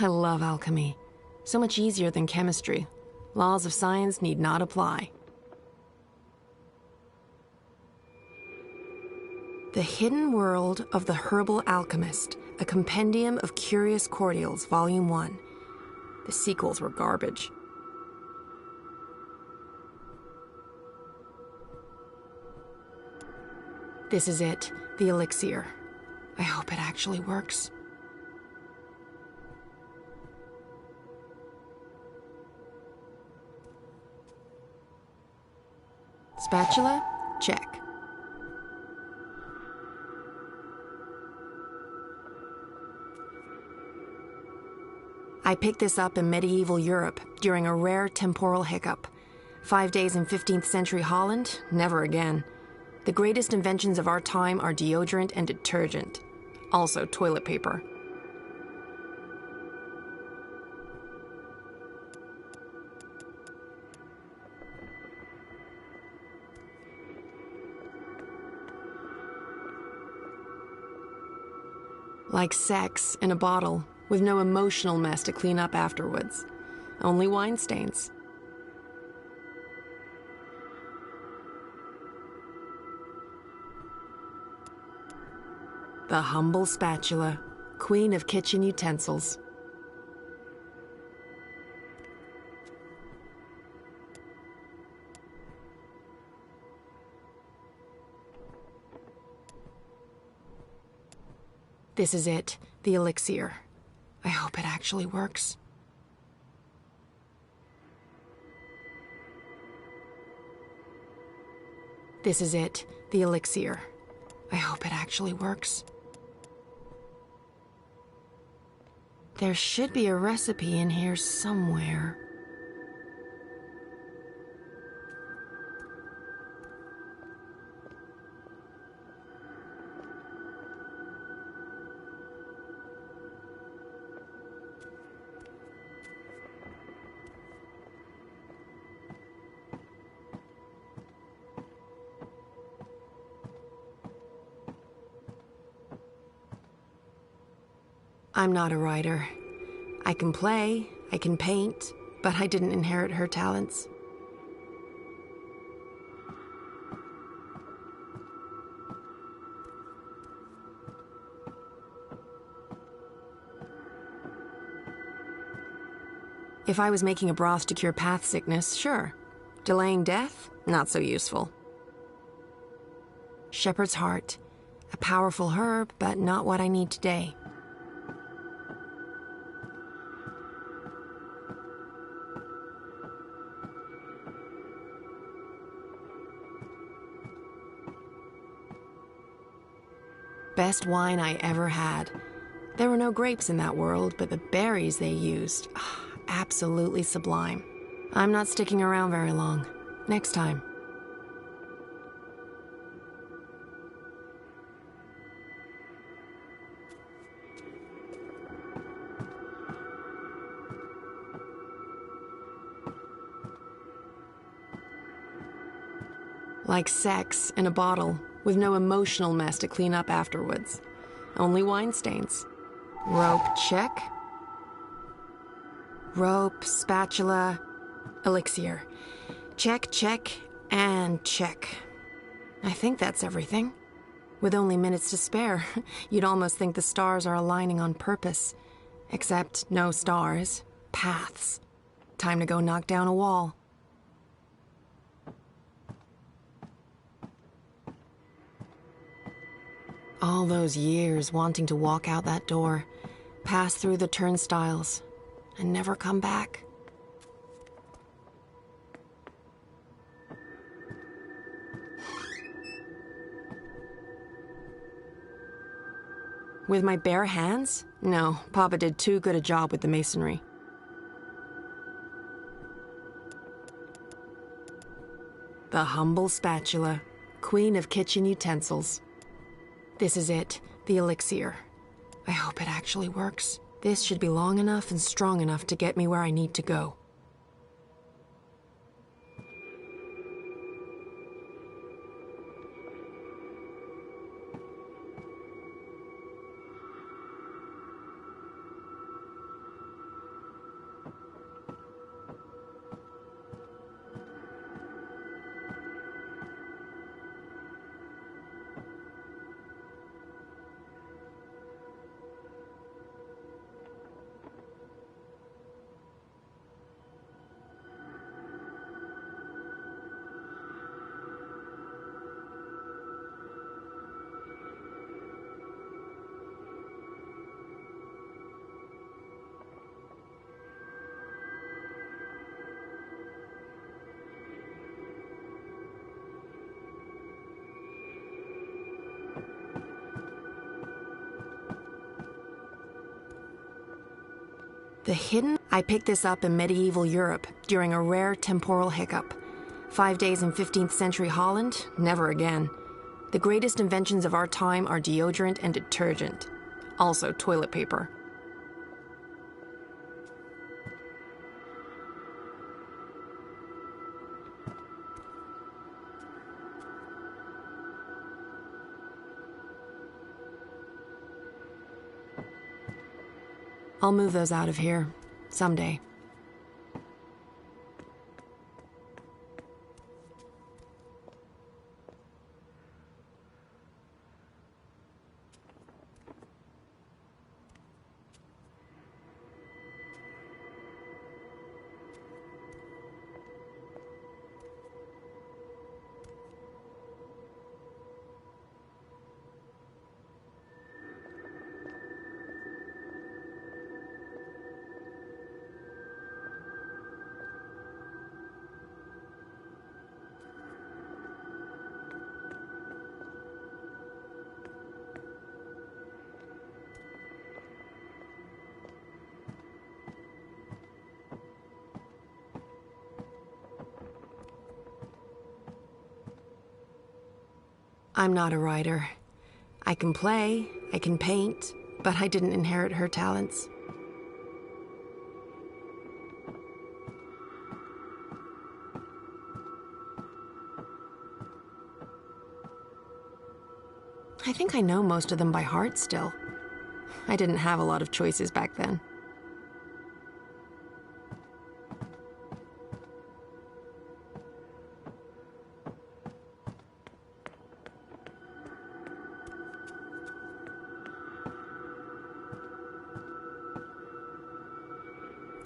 I love alchemy. So much easier than chemistry. Laws of science need not apply. The Hidden World of the Herbal Alchemist, a compendium of curious cordials, Volume 1. The sequels were garbage. This is it, the elixir. I hope it actually works. Spatula? Check. I picked this up in medieval Europe during a rare temporal hiccup. 5 days in 15th century Holland? Never again. The greatest inventions of our time are deodorant and detergent. Also toilet paper. Like sex in a bottle, with no emotional mess to clean up afterwards. Only wine stains. The humble spatula, queen of kitchen utensils. This is it, the elixir. I hope it actually works. This is it, the elixir. I hope it actually works. There should be a recipe in here somewhere. I'm not a writer. I can play, I can paint, but I didn't inherit her talents. If I was making a broth to cure path sickness, sure. Delaying death? Not so useful. Shepherd's heart. A powerful herb, but not what I need today. Best wine I ever had. There were no grapes in that world, but the berries they used, absolutely sublime. I'm not sticking around very long. Next time. Like sex in a bottle, with no emotional mess to clean up afterwards. Only wine stains. Rope, check. Rope, spatula, elixir. Check, check, and check. I think that's everything. With only minutes to spare, you'd almost think the stars are aligning on purpose. Except no stars, paths. Time to go knock down a wall. All those years wanting to walk out that door, pass through the turnstiles, and never come back. With my bare hands? No, Papa did too good a job with the masonry. The humble spatula, queen of kitchen utensils. This is it, the elixir. I hope it actually works. This should be long enough and strong enough to get me where I need to go. The hidden? I picked this up in medieval Europe during a rare temporal hiccup. 5 days in 15th century Holland? Never again. The greatest inventions of our time are deodorant and detergent. Also toilet paper. I'll move those out of here, someday. I'm not a writer. I can play, I can paint, but I didn't inherit her talents. I think I know most of them by heart still. I didn't have a lot of choices back then.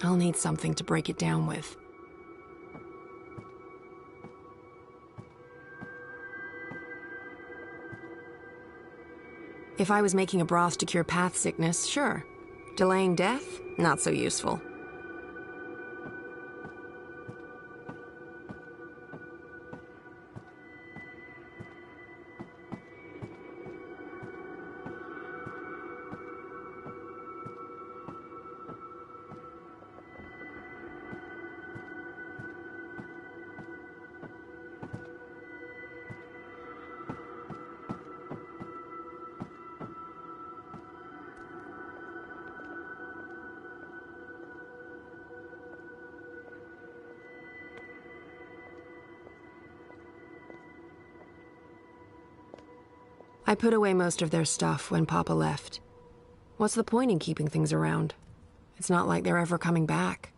I'll need something to break it down with. If I was making a broth to cure path sickness, sure. Delaying death? Not so useful. I put away most of their stuff when Papa left. What's the point in keeping things around? It's not like they're ever coming back.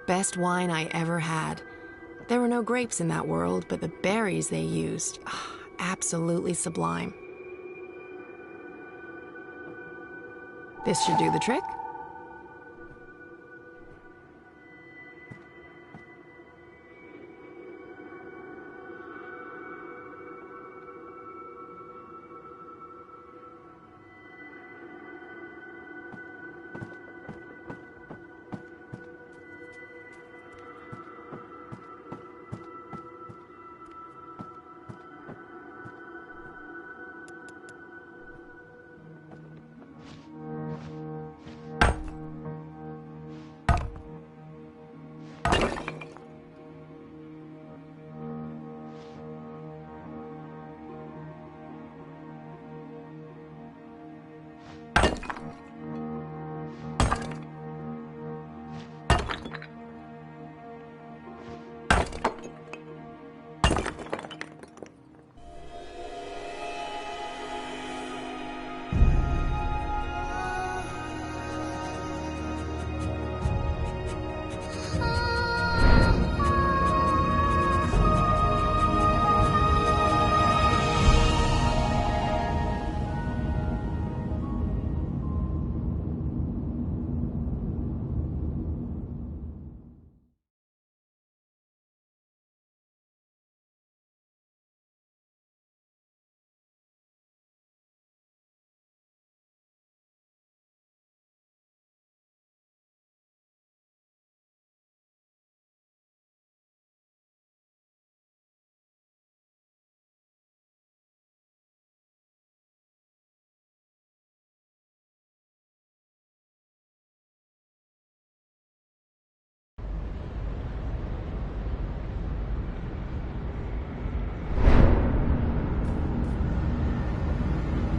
Best wine I ever had. There were no grapes in that world, but the berries they used, absolutely sublime. This should do the trick.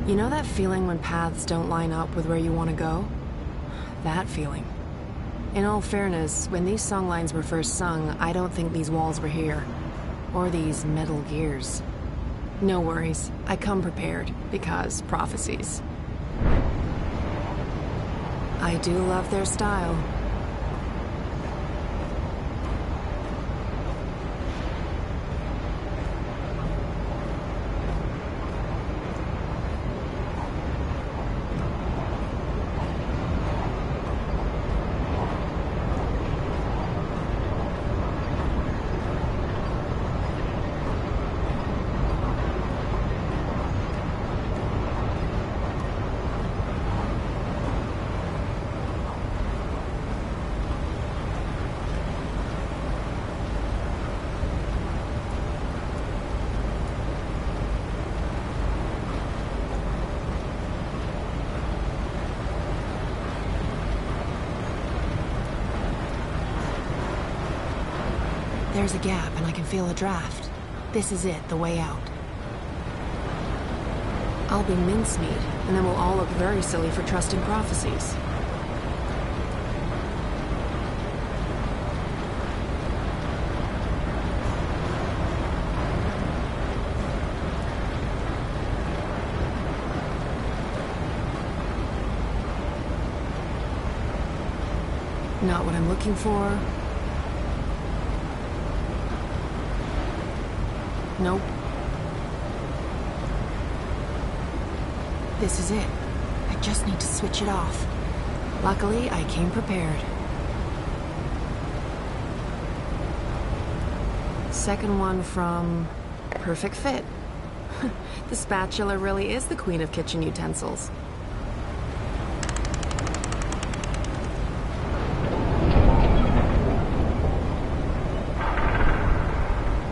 You know that feeling when paths don't line up with where you want to go? That feeling. In all fairness, when these songlines were first sung, I don't think these walls were here. Or these metal gears. No worries, I come prepared, because prophecies. I do love their style. There's a gap, and I can feel a draft. This is it, the way out. I'll be mincemeat, and then we'll all look very silly for trusting prophecies. Not what I'm looking for. Nope. This is it. I just need to switch it off. Luckily, I came prepared. Second one from Perfect Fit. The spatula really is the queen of kitchen utensils.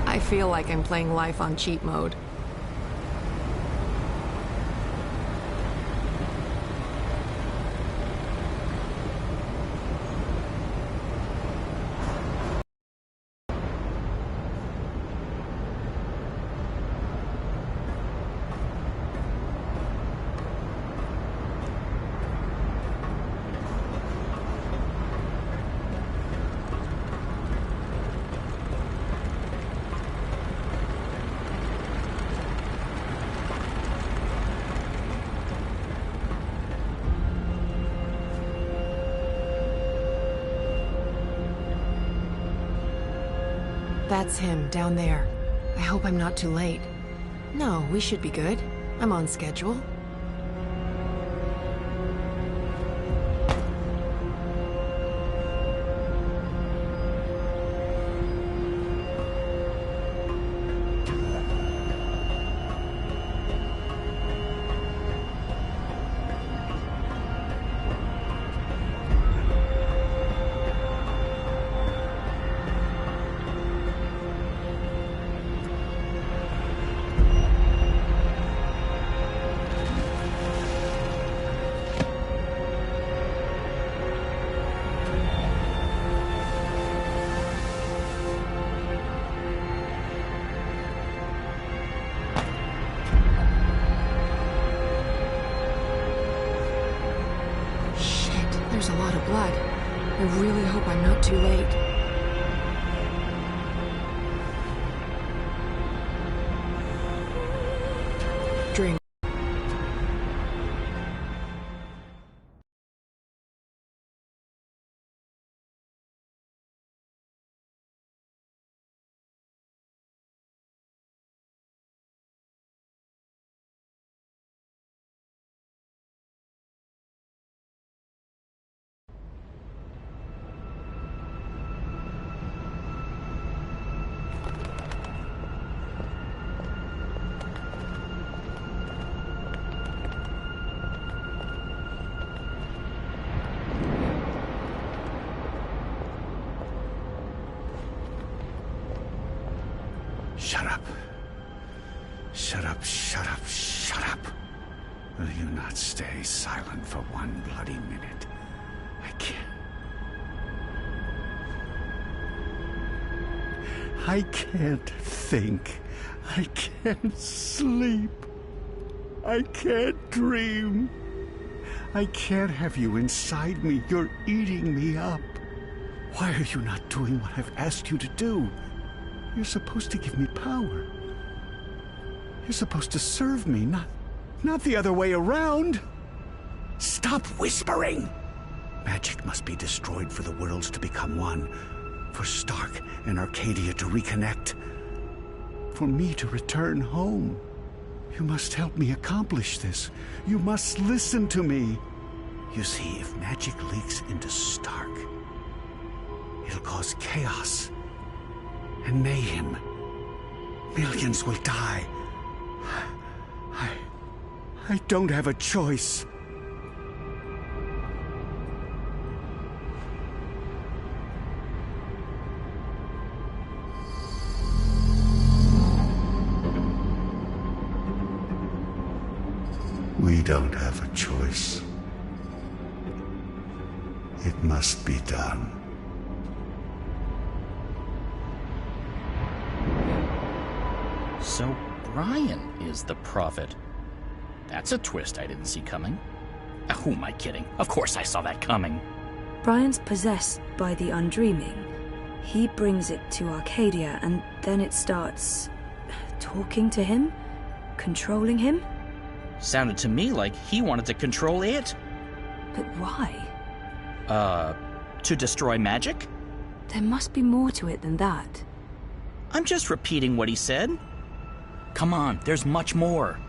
I feel like I'm playing life on cheat mode. That's him, down there. I hope I'm not too late. No, we should be good. I'm on schedule. There's a lot of blood. I really hope I'm not too late. Drink. Shut up. Shut up, shut up, shut up. Will you not stay silent for one bloody minute? I can't. I can't think. I can't sleep. I can't dream. I can't have you inside me. You're eating me up. Why are you not doing what I've asked you to do? You're supposed to give me power. You're supposed to serve me, not the other way around. Stop whispering! Magic must be destroyed for the worlds to become one. For Stark and Arcadia to reconnect. For me to return home. You must help me accomplish this. You must listen to me. You see, if magic leaks into Stark, it'll cause chaos and mayhem. Millions will die. I don't have a choice. We don't have a choice. It must be done. So Brian is the prophet. That's a twist I didn't see coming. Who am I kidding? Of course I saw that coming. Brian's possessed by the Undreaming. He brings it to Arcadia, and then it starts talking to him? Controlling him? Sounded to me like he wanted to control it. But why? To destroy magic? There must be more to it than that. I'm just repeating what he said. Come on, there's much more.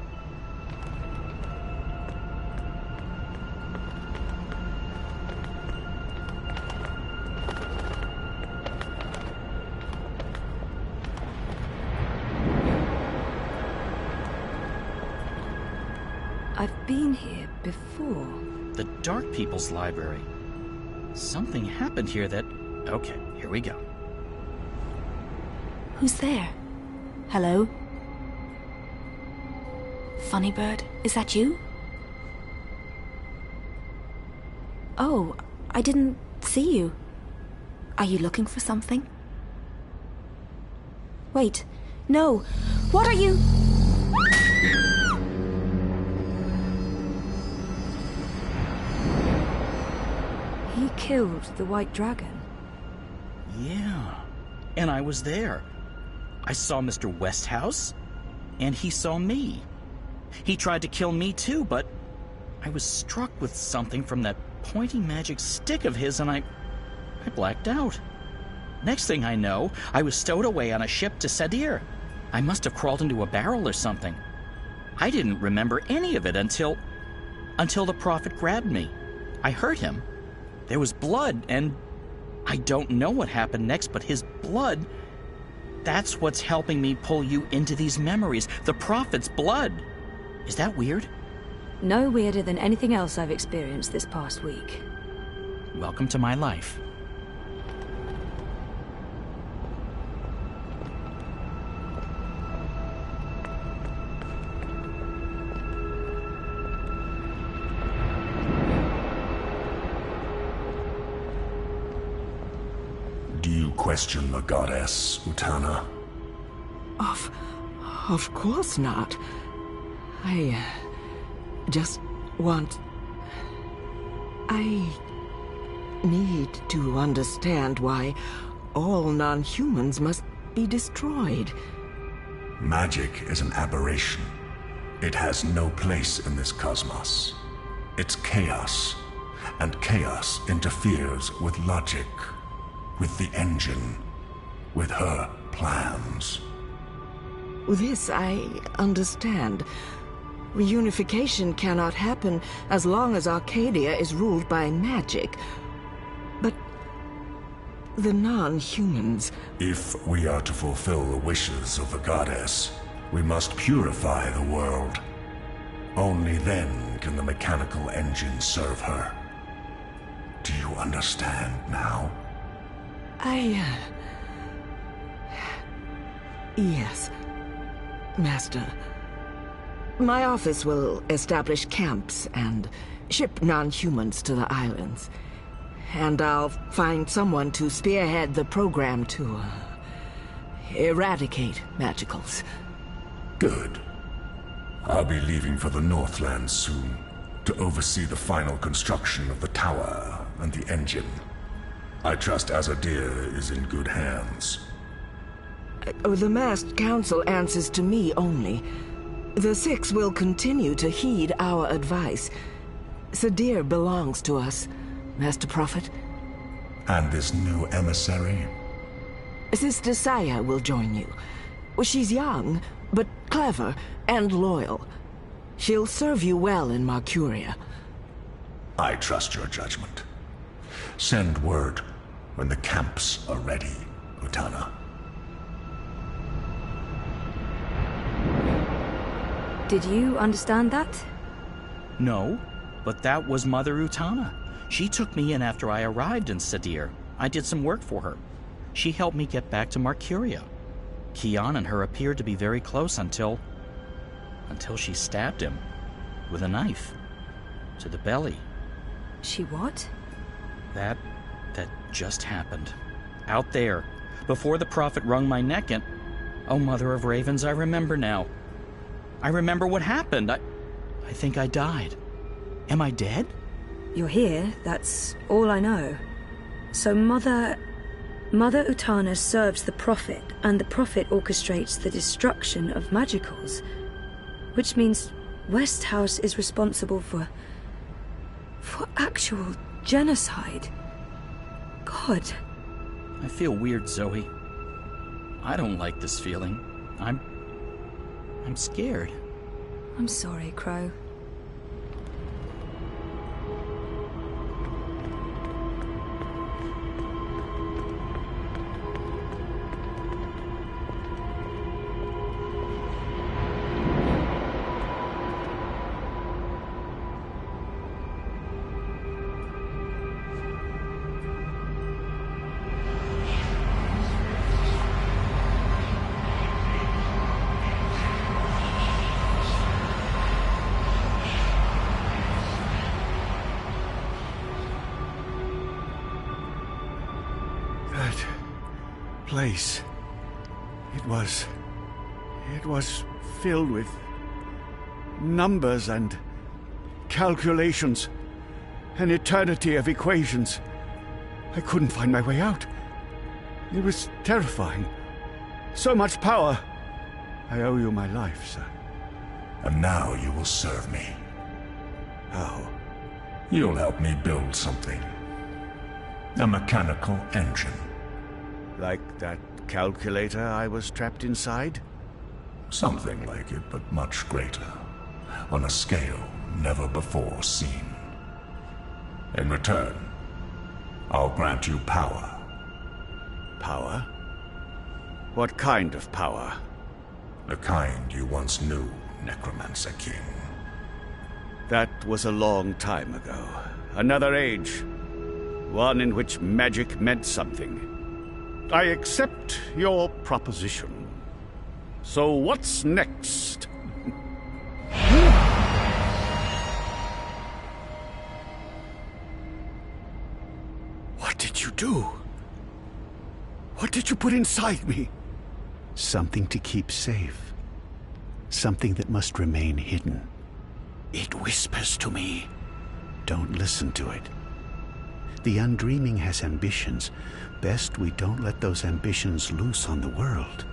I've been here before. The Dark People's Library. Something happened here that... Okay, here we go. Who's there? Hello? Funny Bird, is that you? Oh, I didn't see you. Are you looking for something? Wait, no. What are you... He killed the White Dragon. Yeah, and I was there. I saw Mr. Westhouse, and he saw me. He tried to kill me too, but I was struck with something from that pointy magic stick of his, and I blacked out. Next thing I know, I was stowed away on a ship to Sadir. I must have crawled into a barrel or something. I didn't remember any of it until the prophet grabbed me. I hurt him. There was blood, and I don't know what happened next, but his blood, that's what's helping me pull you into these memories. The prophet's blood. Is that weird? No weirder than anything else I've experienced this past week. Welcome to my life. Do you question the goddess, Utana? Of course not. I just want... I need to understand why all non-humans must be destroyed. Magic is an aberration. It has no place in this cosmos. It's chaos, and chaos interferes with logic, with the engine, with her plans. This I understand. Reunification cannot happen as long as Arcadia is ruled by magic. But the non-humans... If we are to fulfill the wishes of the goddess, we must purify the world. Only then can the mechanical engine serve her. Do you understand now? Yes, Master. My office will establish camps and ship non-humans to the islands. And I'll find someone to spearhead the program to eradicate magicals. Good. I'll be leaving for the Northlands soon to oversee the final construction of the tower and the engine. I trust Azadir is in good hands. The masked council answers to me only. The Six will continue to heed our advice. Sadir belongs to us, Master Prophet. And this new emissary? Sister Saya will join you. She's young, but clever and loyal. She'll serve you well in Marcuria. I trust your judgment. Send word when the camps are ready, Utana. Did you understand that? No, but that was Mother Utana. She took me in after I arrived in Sadir. I did some work for her. She helped me get back to Marcuria. Kian and her appeared to be very close until she stabbed him with a knife to the belly. She what? That just happened. Out there, before the Prophet wrung my neck and... Oh, Mother of Ravens, I remember now. I remember what happened. I think I died. Am I dead? You're here, that's all I know. So Mother Utana serves the Prophet, and the Prophet orchestrates the destruction of magicals. Which means Westhouse is responsible for actual genocide. God. I feel weird, Zoe. I don't like this feeling. I'm scared. I'm sorry, Crow. Place. It was filled with numbers and calculations, an eternity of equations. I couldn't find my way out. It was terrifying. So much power. I owe you my life, sir. And now you will serve me. How? You'll help me build something. A mechanical engine. Like that calculator I was trapped inside? Something like it, but much greater. On a scale never before seen. In return, I'll grant you power. Power? What kind of power? The kind you once knew, Necromancer King. That was a long time ago. Another age. One in which magic meant something. I accept your proposition. So what's next? What did you do? What did you put inside me? Something to keep safe. Something that must remain hidden. It whispers to me. Don't listen to it. The Undreaming has ambitions. Best we don't let those ambitions loose on the world.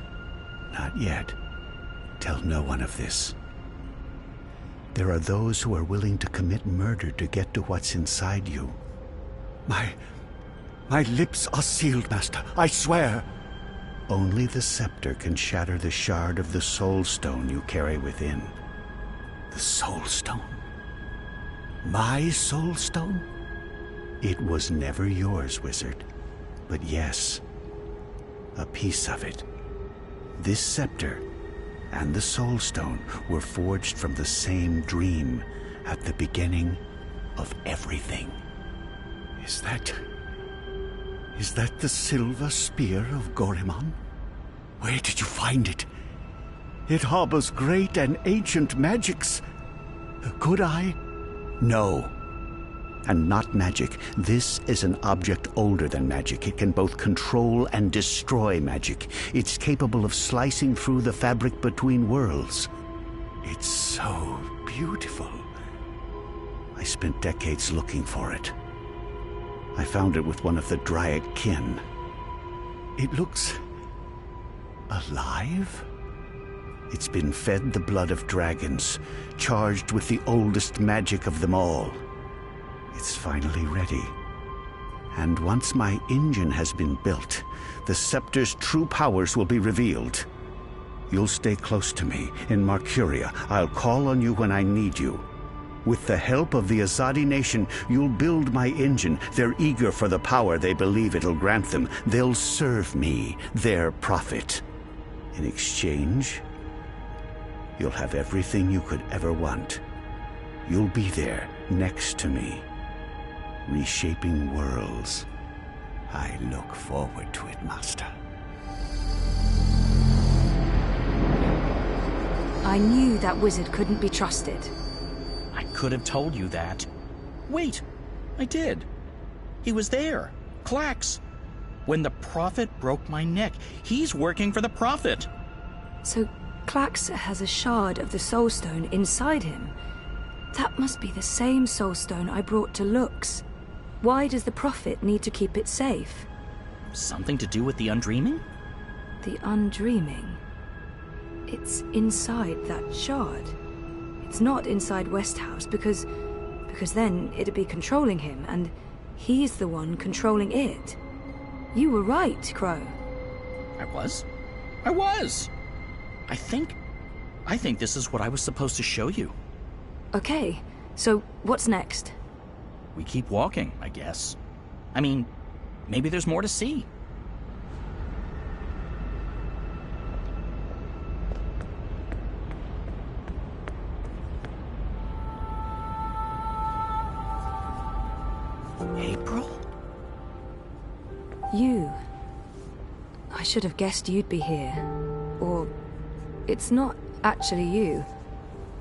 Not yet. Tell no one of this. There are those who are willing to commit murder to get to what's inside you. My lips are sealed, Master. I swear. Only the scepter can shatter the shard of the Soul Stone you carry within. The Soul Stone? My Soul Stone? It was never yours, Wizard. But yes, a piece of it. This scepter and the Soul Stone were forged from the same dream at the beginning of everything. Is that the silver spear of Gorimon? Where did you find it? It harbors great and ancient magics. Could I? No. And not magic. This is an object older than magic. It can both control and destroy magic. It's capable of slicing through the fabric between worlds. It's so beautiful. I spent decades looking for it. I found it with one of the Dryad kin. It looks alive? It's been fed the blood of dragons, charged with the oldest magic of them all. It's finally ready. And once my engine has been built, the scepter's true powers will be revealed. You'll stay close to me. In Marcuria, I'll call on you when I need you. With the help of the Azadi nation, you'll build my engine. They're eager for the power they believe it'll grant them. They'll serve me, their prophet. In exchange, you'll have everything you could ever want. You'll be there, next to me, reshaping worlds. I look forward to it, Master. I knew that wizard couldn't be trusted. I could have told you that. Wait, I did. He was there. Klax. When the Prophet broke my neck, he's working for the Prophet. So Klax has a shard of the Soul Stone inside him. That must be the same Soul Stone I brought to Lux. Why does the Prophet need to keep it safe? Something to do with the Undreaming? The Undreaming? It's inside that shard. It's not inside Westhouse because then it'd be controlling him, and he's the one controlling it. You were right, Crow. I was? I think this is what I was supposed to show you. Okay, so what's next? We keep walking, I guess. I mean, maybe there's more to see. April? You. I should have guessed you'd be here. Or it's not actually you.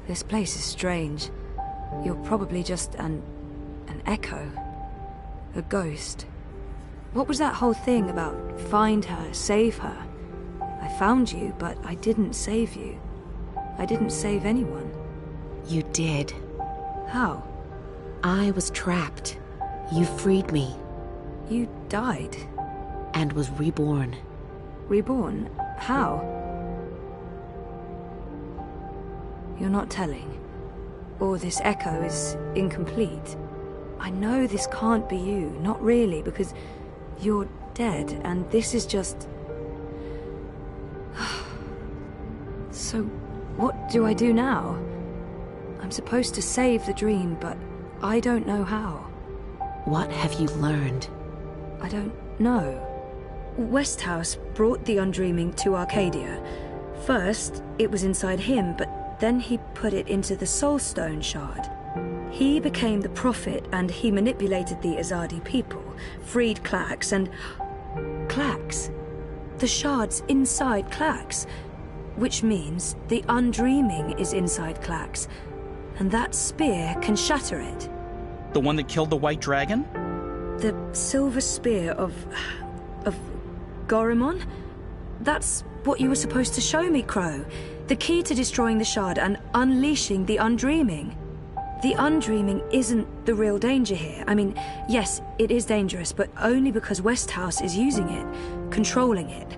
This place is strange. You're probably just an echo. A ghost. What was that whole thing about find her, save her? I found you, but I didn't save you. I didn't save anyone. You did. How? I was trapped. You freed me. You died? And was reborn. Reborn? How? You're not telling. Or this echo is incomplete. I know this can't be you. Not really, because you're dead, and this is just... So, what do I do now? I'm supposed to save the dream, but I don't know how. What have you learned? I don't know. Westhouse brought the Undreaming to Arcadia. First, it was inside him, but then he put it into the Soul Stone shard. He became the Prophet, and he manipulated the Azadi people, freed Klax, and... Klax? The shard's inside Klax, which means the Undreaming is inside Klax, and that spear can shatter it. The one that killed the White Dragon? The silver spear of Gorimon? That's what you were supposed to show me, Crow. The key to destroying the shard and unleashing the Undreaming. The Undreaming isn't the real danger here. I mean, yes, it is dangerous, but only because Westhouse is using it, controlling it.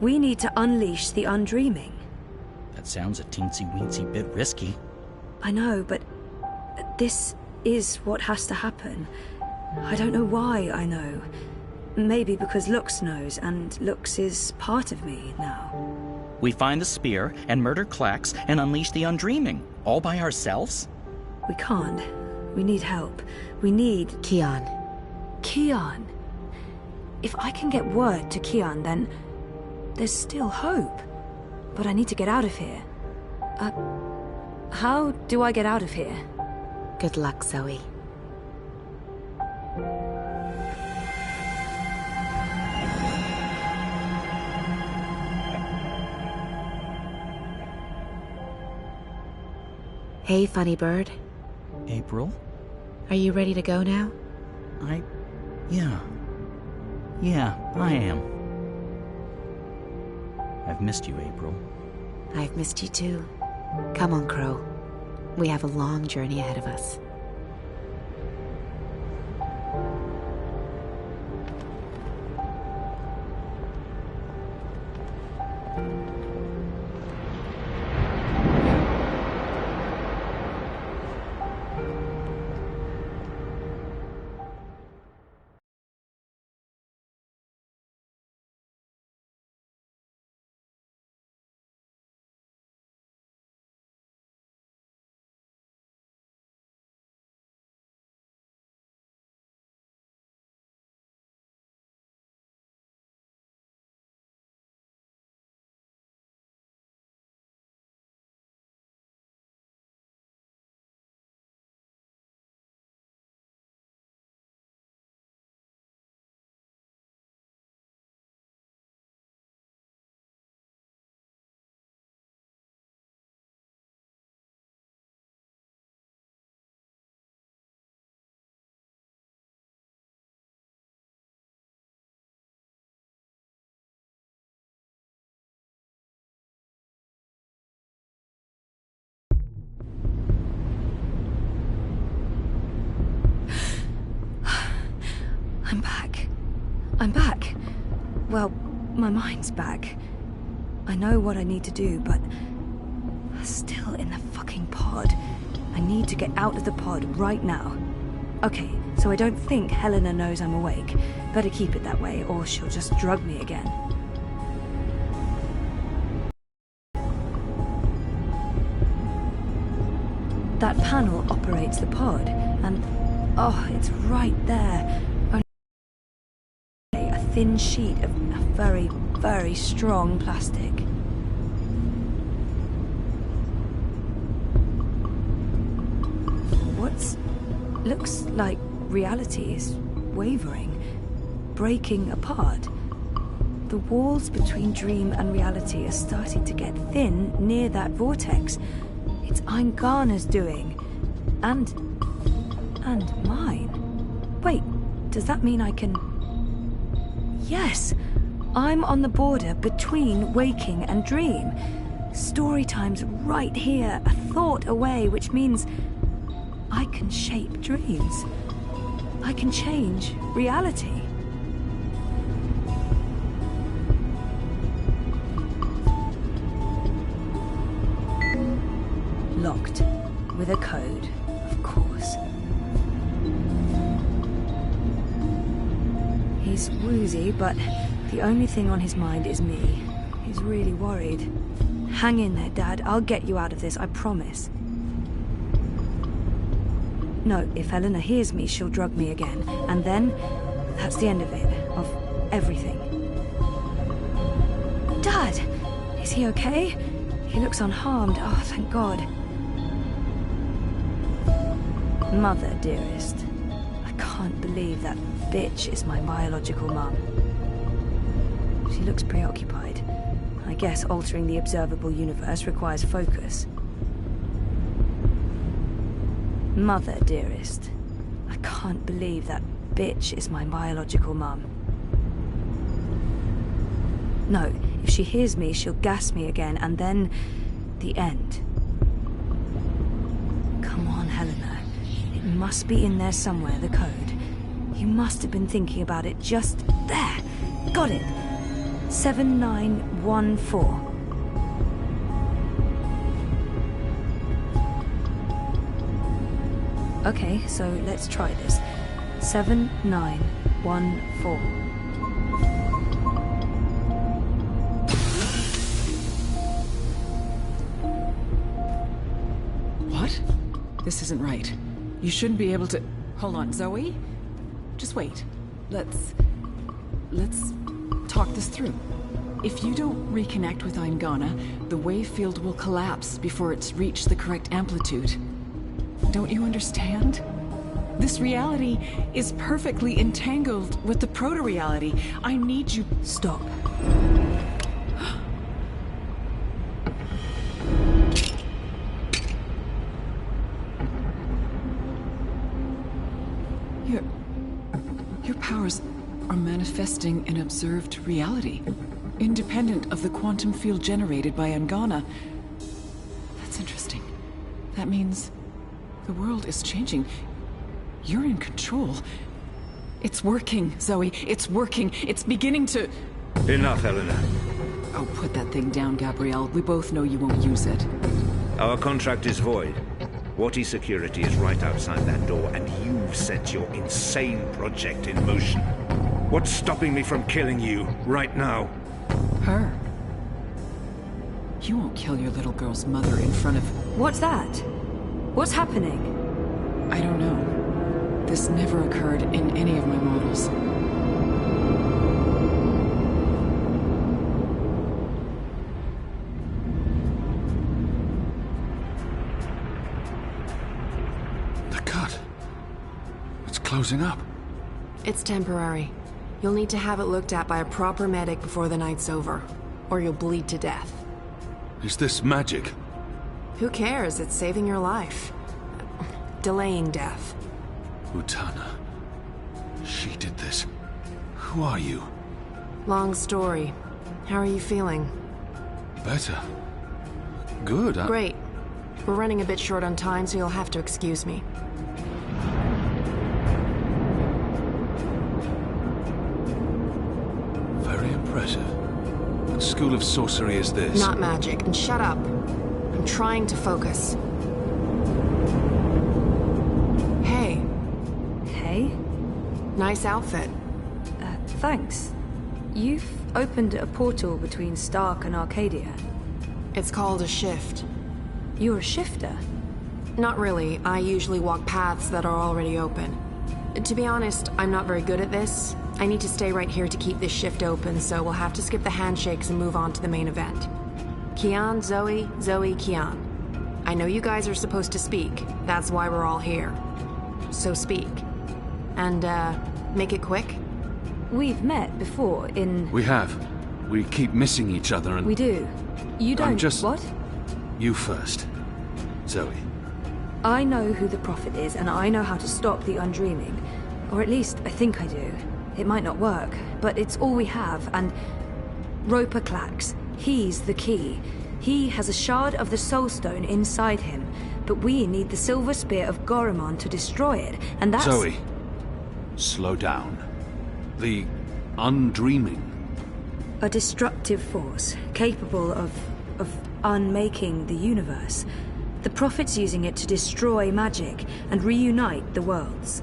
We need to unleash the Undreaming. That sounds a teensy-weensy bit risky. I know, but this is what has to happen. I don't know why I know. Maybe because Lux knows, and Lux is part of me now. We find the spear and murder Klax and unleash the Undreaming, all by ourselves? We can't. We need help. We need... Kian. Kian? If I can get word to Kian, then there's still hope. But I need to get out of here. How do I get out of here? Good luck, Zoe. Hey, funny bird. April? Are you ready to go now? Yeah, I am. I've missed you, April. I've missed you too. Come on, Crow. We have a long journey ahead of us. I'm back. Well, my mind's back. I know what I need to do, but still in the fucking pod. I need to get out of the pod right now. Okay, so I don't think Helena knows I'm awake. Better keep it that way, or she'll just drug me again. That panel operates the pod, and oh, it's right there. A thin sheet of very, very strong plastic. Looks like reality is wavering, breaking apart. The walls between dream and reality are starting to get thin near that vortex. It's Eingana's doing. And mine. Wait, does that mean I can... Yes! I'm on the border between waking and dream. Story time's right here, a thought away, which means I can shape dreams. I can change reality. Locked. With a code, of course. He's woozy, but the only thing on his mind is me. He's really worried. Hang in there, Dad. I'll get you out of this, I promise. No, if Helena hears me, she'll drug me again. And then, that's the end of it. Of everything. Dad! Is he okay? He looks unharmed. Oh, thank God. Mother, dearest. I can't believe that bitch is my biological mum. She looks preoccupied. I guess altering the observable universe requires focus. Mother, dearest. I can't believe that bitch is my biological mum. No, if she hears me, she'll gas me again, and then... the end. Come on, Helena. It must be in there somewhere, the code. You must have been thinking about it just there. Got it. 7914. Okay, so let's try this. 7914. What? This isn't right. You shouldn't be able to... Hold on, Zoe? Just wait. Let's talk this through. If you don't reconnect with Eingana, the wave field will collapse before it's reached the correct amplitude. Don't you understand? This reality is perfectly entangled with the proto-reality. I need you... Stop. Your powers are manifesting an observed reality, independent of the quantum field generated by Eingana. That's interesting. That means the world is changing. You're in control. It's working, Zoe. It's working. It's beginning to... Enough, Helena. Oh, put that thing down, Gabrielle. We both know you won't use it. Our contract is void. Watty security is right outside that door, and you've set your insane project in motion. What's stopping me from killing you right now? Her. You won't kill your little girl's mother in front of... What's that? What's happening? I don't know. This never occurred in any of my models. The cut. It's closing up. It's temporary. You'll need to have it looked at by a proper medic before the night's over, or you'll bleed to death. Is this magic? Who cares? It's saving your life. Delaying death. Utana. She did this. Who are you? Long story. How are you feeling? Better. Good. Great. We're running a bit short on time, so you'll have to excuse me. Very impressive. What school of sorcery is this? Not magic. And shut up. I'm trying to focus. Hey. Hey? Nice outfit. Thanks. You've opened a portal between Stark and Arcadia. It's called a shift. You're a shifter? Not really. I usually walk paths that are already open. To be honest, I'm not very good at this. I need to stay right here to keep this shift open, so we'll have to skip the handshakes and move on to the main event. Kian, Zoe, Zoe, Kian. I know you guys are supposed to speak. That's why we're all here. So speak. And, make it quick. We've met before in... We have. We keep missing each other and... We do. You don't... What? You first. Zoe. I know who the Prophet is, and I know how to stop the Undreaming. Or at least, I think I do. It might not work, but it's all we have, and... Roper Clax. He's the key. He has a shard of the Soul Stone inside him, but we need the Silver Spear of Gorimon to destroy it, and that's... Zoe. Slow down. The Undreaming. A destructive force, capable of unmaking the universe. The Prophet's using it to destroy magic and reunite the worlds.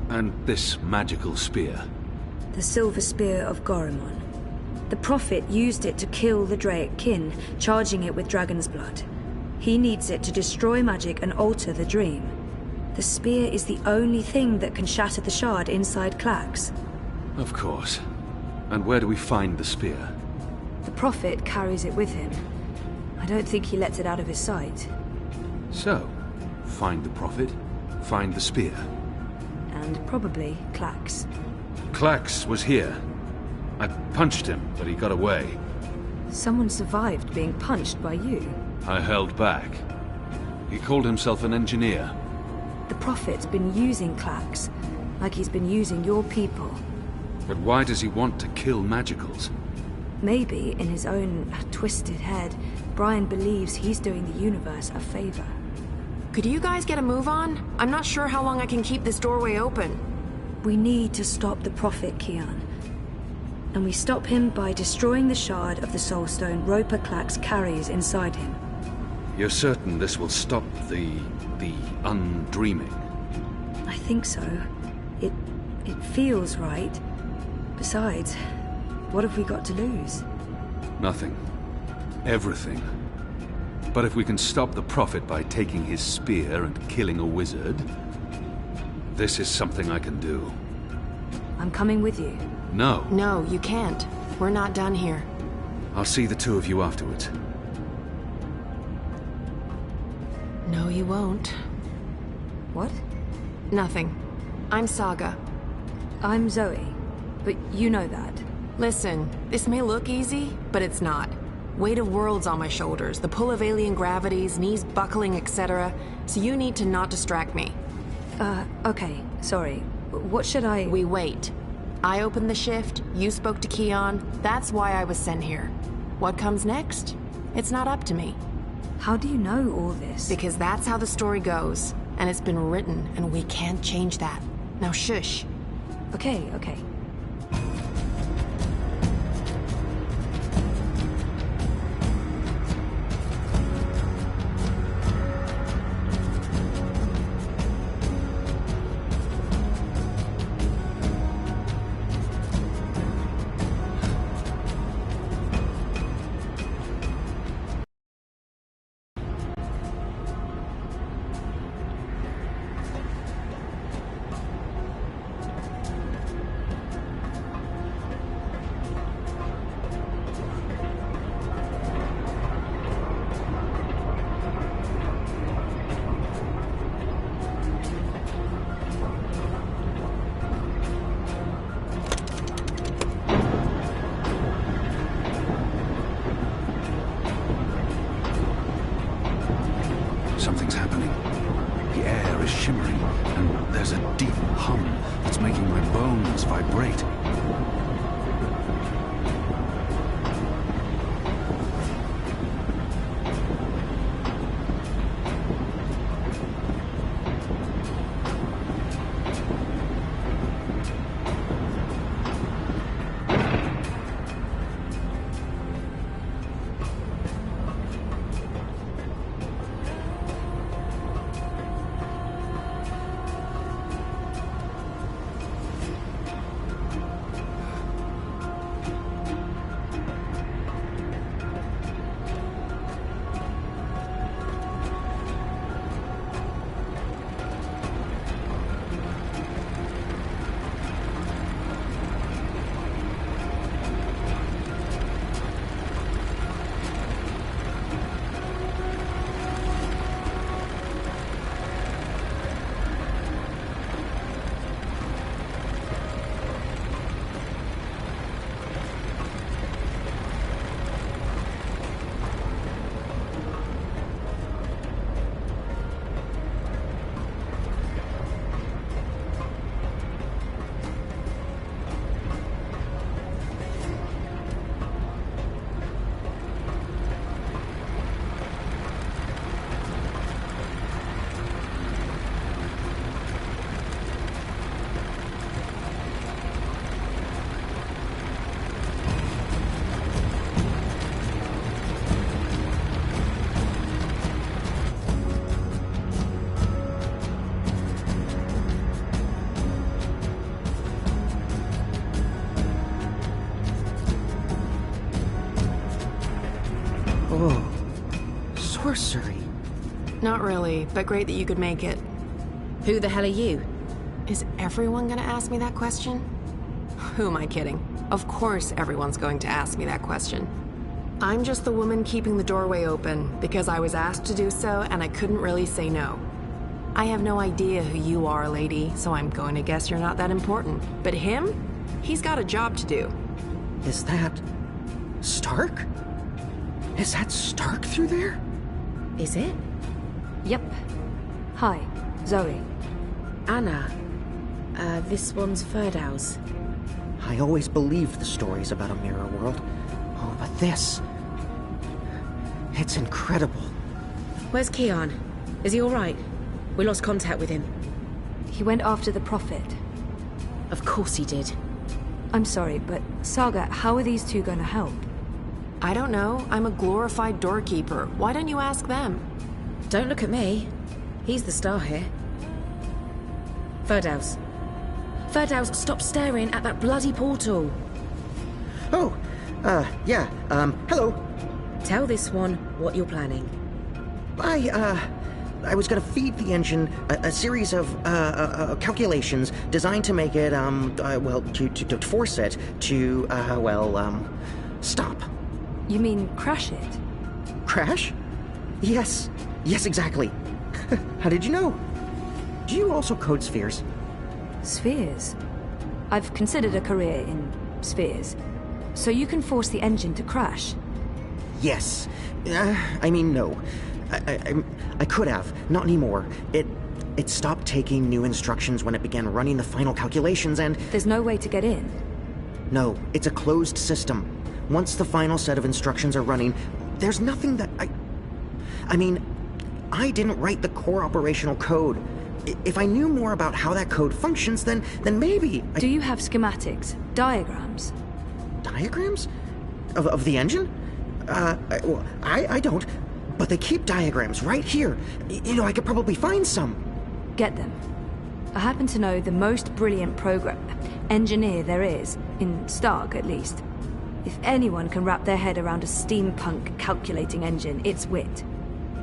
And this magical spear? The Silver Spear of Gorimon. The Prophet used it to kill the Draic kin, charging it with dragon's blood. He needs it to destroy magic and alter the dream. The spear is the only thing that can shatter the shard inside Clax. Of course. And where do we find the spear? The Prophet carries it with him. I don't think he lets it out of his sight. So, find the Prophet, find the spear. And probably Clax. Clax was here. I punched him, but he got away. Someone survived being punched by you. I held back. He called himself an engineer. The Prophet's been using Clax, like he's been using your people. But why does he want to kill magicals? Maybe, in his own twisted head, Brian believes he's doing the universe a favor. Could you guys get a move on? I'm not sure how long I can keep this doorway open. We need to stop the Prophet, Kian. And we stop him by destroying the shard of the Soul Stone Roper Clax carries inside him. You're certain this will stop the Undreaming? I think so. It feels right. Besides, what have we got to lose? Nothing. Everything. But if we can stop the Prophet by taking his spear and killing a wizard, this is something I can do. I'm coming with you. No. No, you can't. We're not done here. I'll see the two of you afterwards. No, you won't. What? Nothing. I'm Saga. I'm Zoe. But you know that. Listen, this may look easy, but it's not. Weight of worlds on my shoulders, the pull of alien gravities, knees buckling, etc. So you need to not distract me. Okay. Sorry. What should I... We wait. I opened the shift, you spoke to Kian, that's why I was sent here. What comes next? It's not up to me. How do you know all this? Because that's how the story goes. And it's been written, and we can't change that. Now shush. Okay, okay. Something's happening. The air is shimmering, and there's a deep hum that's making my bones vibrate. Oh, sorcery. Not really, but great that you could make it. Who the hell are you? Is everyone gonna ask me that question? Who am I kidding? Of course everyone's going to ask me that question. I'm just the woman keeping the doorway open because I was asked to do so and I couldn't really say no. I have no idea who you are, lady, so I'm going to guess you're not that important. But him? He's got a job to do. Is that Stark? Is that Stark through there? Is it? Yep. Hi, Zoe. Anna. This one's Ferdow's. I always believed the stories about a mirror world. Oh, but this... it's incredible. Where's Keon? Is he alright? We lost contact with him. He went after the Prophet. Of course he did. I'm sorry, but Saga, how are these two going to help? I don't know. I'm a glorified doorkeeper. Why don't you ask them? Don't look at me. He's the star here. Ferdow's. Ferdow's, stop staring at that bloody portal. Oh, yeah, hello. Tell this one what you're planning. I was gonna feed the engine a series of, calculations designed to make it, well, to force it to, stop. You mean crash it? Crash? Yes. Yes, exactly. How did you know? Do you also code spheres? Spheres? I've considered a career in spheres. So you can force the engine to crash? Yes. I mean, no. I could have. Not anymore. It stopped taking new instructions when it began running the final calculations and... There's no way to get in? No, it's a closed system. Once the final set of instructions are running, there's nothing that I mean, I didn't write the core operational code. If I knew more about how that code functions, then maybe... Do you have schematics? Diagrams? Diagrams? Of the engine? I don't. But they keep diagrams right here. You know, I could probably find some. Get them. I happen to know the most brilliant engineer there is, in Stark at least. If anyone can wrap their head around a steampunk calculating engine, it's Wit.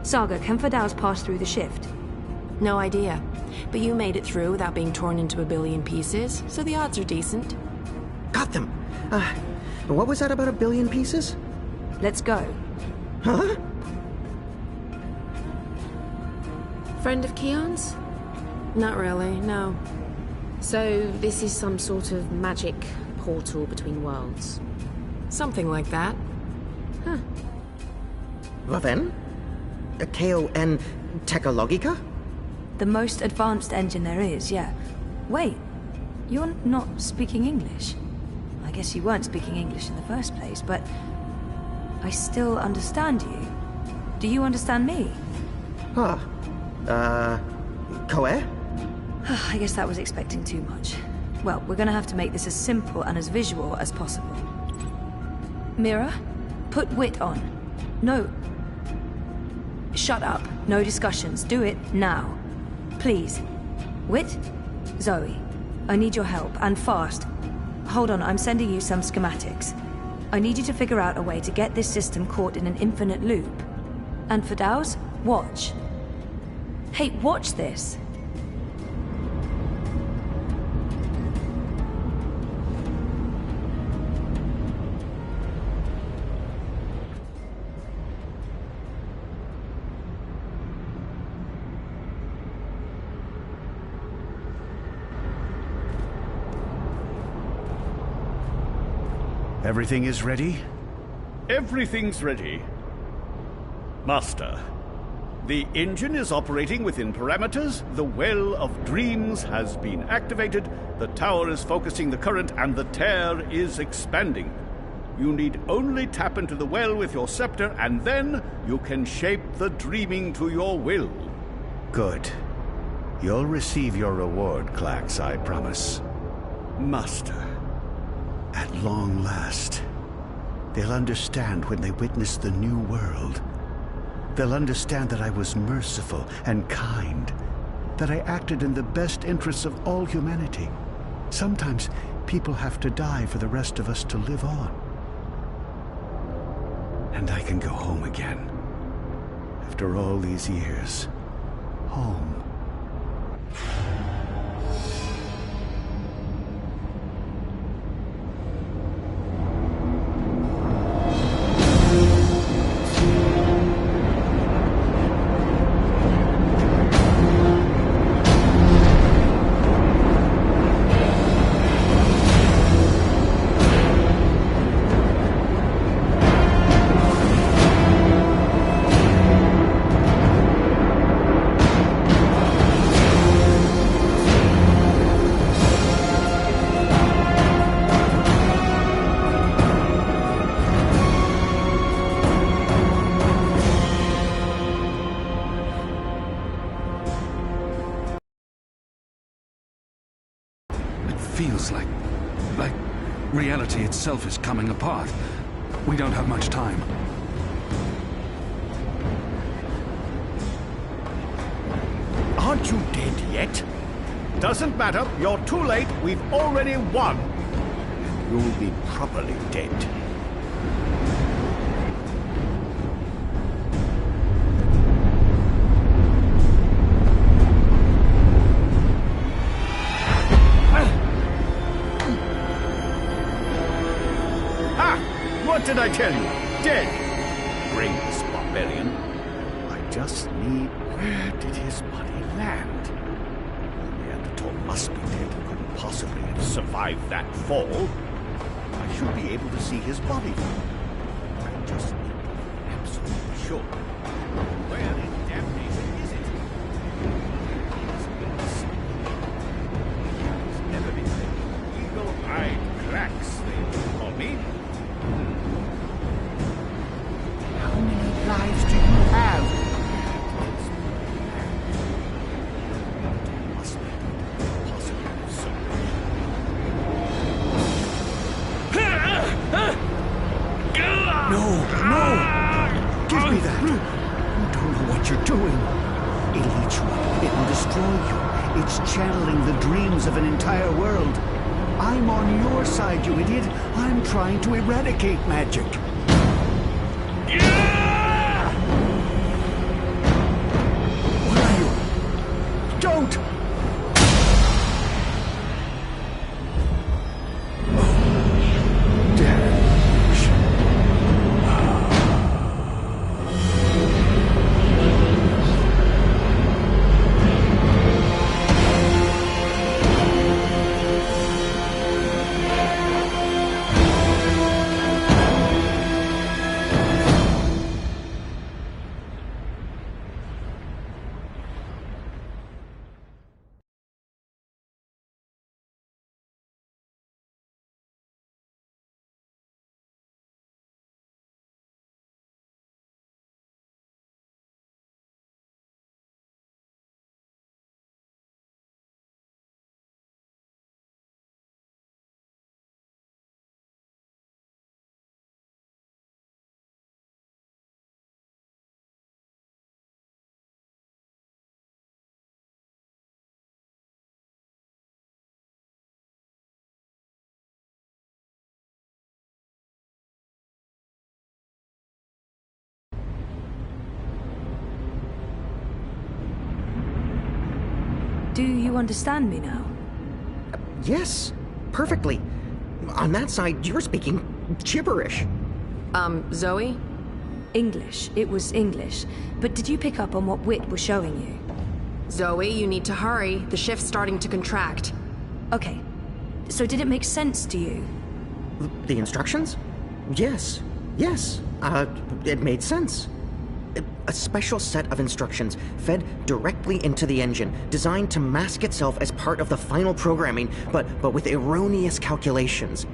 Saga, can Fadal's pass through the shift? No idea. But you made it through without being torn into a billion pieces, so the odds are decent. Got them. What was that about a billion pieces? Let's go. Huh? Friend of Keon's? Not really, no. So this is some sort of magic portal between worlds? Something like that. Huh. Vaven? K-O-N Technologica? The most advanced engine there is, yeah. Wait, you're not speaking English? I guess you weren't speaking English in the first place, but I still understand you. Do you understand me? Huh. Koe? I guess that was expecting too much. Well, we're gonna have to make this as simple and as visual as possible. Mira, put Wit on. No. Shut up. No discussions. Do it now. Please. Wit? Zoe, I need your help, and fast. Hold on, I'm sending you some schematics. I need you to figure out a way to get this system caught in an infinite loop. And for Dow's, watch. Hey, watch this. Everything is ready? Everything's ready. Master, the engine is operating within parameters, the Well of Dreams has been activated, the tower is focusing the current, and the tear is expanding. You need only tap into the well with your scepter, and then you can shape the dreaming to your will. Good. You'll receive your reward, Klax, I promise. Master. At long last, they'll understand when they witness the new world. They'll understand that I was merciful and kind, that I acted in the best interests of all humanity. Sometimes people have to die for the rest of us to live on. And I can go home again. After all these years, home. Feels like reality itself is coming apart. We don't have much time. Aren't you dead yet? Doesn't matter. You're too late. We've already won. You'll be properly dead. What did I tell you? Dead! Brainless barbarian. I just need... Where did his body land? The Neanderthal must be dead. Couldn't possibly have survived that fall. I should be able to see his body now. I just need to be absolutely sure. Where in damnation is it? He's never been there. Eagle-eyed cracks, they call me. How many lives do you have? No! Give me that! You don't know what you're doing. It'll eat you up. It'll destroy you. It's channeling the dreams of an entire world. I'm on your side, you idiot. I'm trying to eradicate magic. What are you? Don't! Do you understand me now? Yes, perfectly. On that side, you're speaking gibberish. Zoe? English. It was English. But did you pick up on what Wit was showing you? Zoe, you need to hurry. The shift's starting to contract. Okay. So did it make sense to you? The instructions? Yes. Yes. It made sense. A special set of instructions fed directly into the engine, designed to mask itself as part of the final programming, but with erroneous calculations.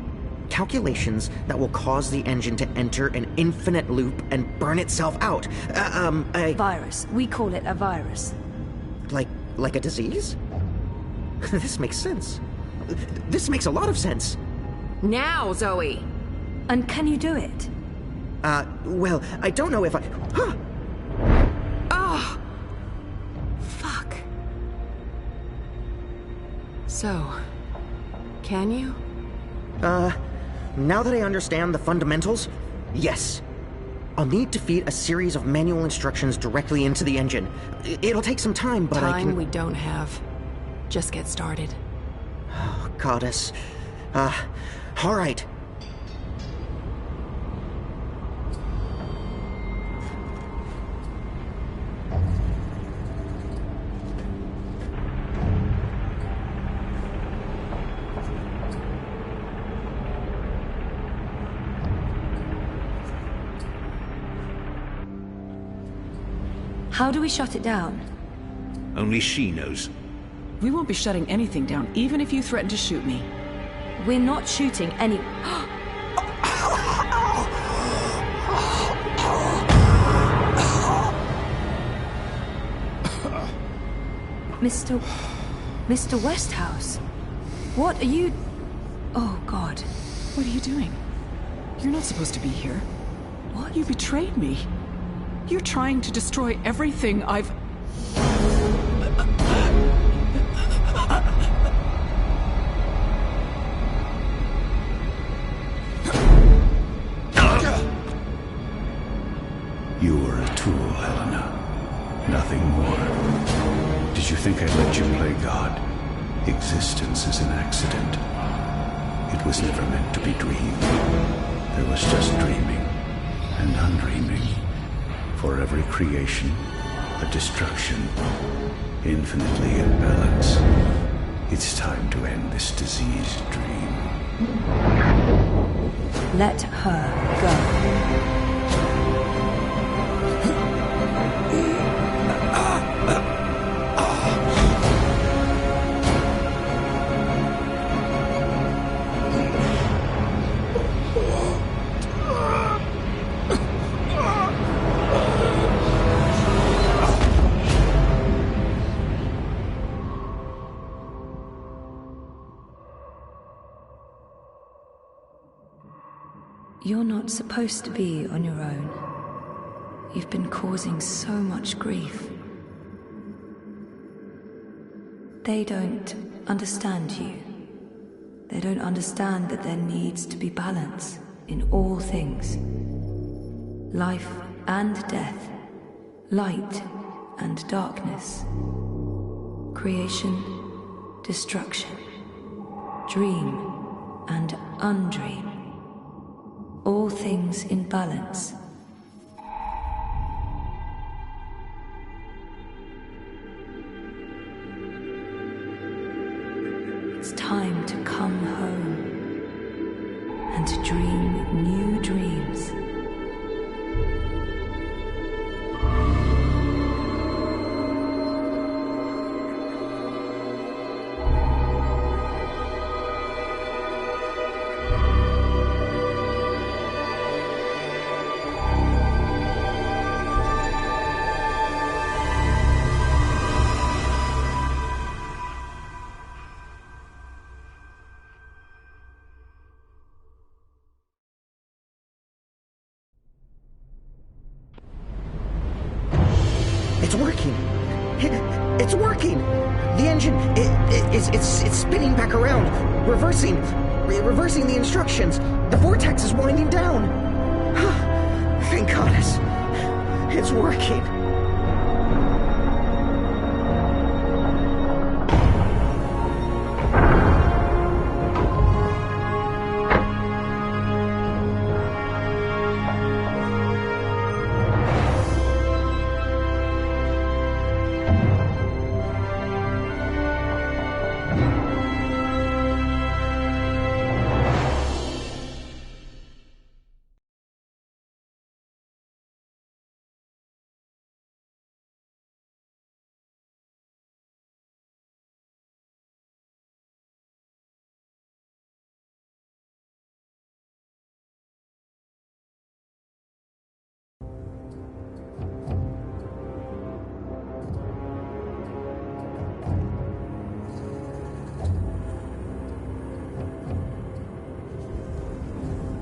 Calculations that will cause the engine to enter an infinite loop and burn itself out. A virus. We call it a virus. Like a disease? This makes sense. This makes a lot of sense. Now, Zoe! And can you do it? Well, I don't know if I... Huh! Oh! Fuck. So, can you? Now that I understand the fundamentals, yes. I'll need to feed a series of manual instructions directly into the engine. It'll take some time, but I can... Time we don't have. Just get started. Oh, goddess. All right. How do we shut it down? Only she knows. We won't be shutting anything down, even if you threaten to shoot me. We're not shooting any... Mr. Westhouse? What are you... Oh, God. What are you doing? You're not supposed to be here. What? You betrayed me. You're trying to destroy everything I've... You were a tool, Helena. Nothing more. Did you think I'd let you play God? Existence is an accident. It was never meant to be dreamed. There was just dreaming and undreaming. For every creation, a destruction, infinitely in balance. It's time to end this diseased dream. Let her go. You're not supposed to be on your own. You've been causing so much grief. They don't understand you. They don't understand that there needs to be balance in all things. Life and death. Light and darkness. Creation, destruction. Dream and undream. All things in balance. It's time to come home and to dream new dreams. It's working! It's working! The engine, it's spinning back around, reversing the instructions. The vortex is winding down. Thank goddess. It's working.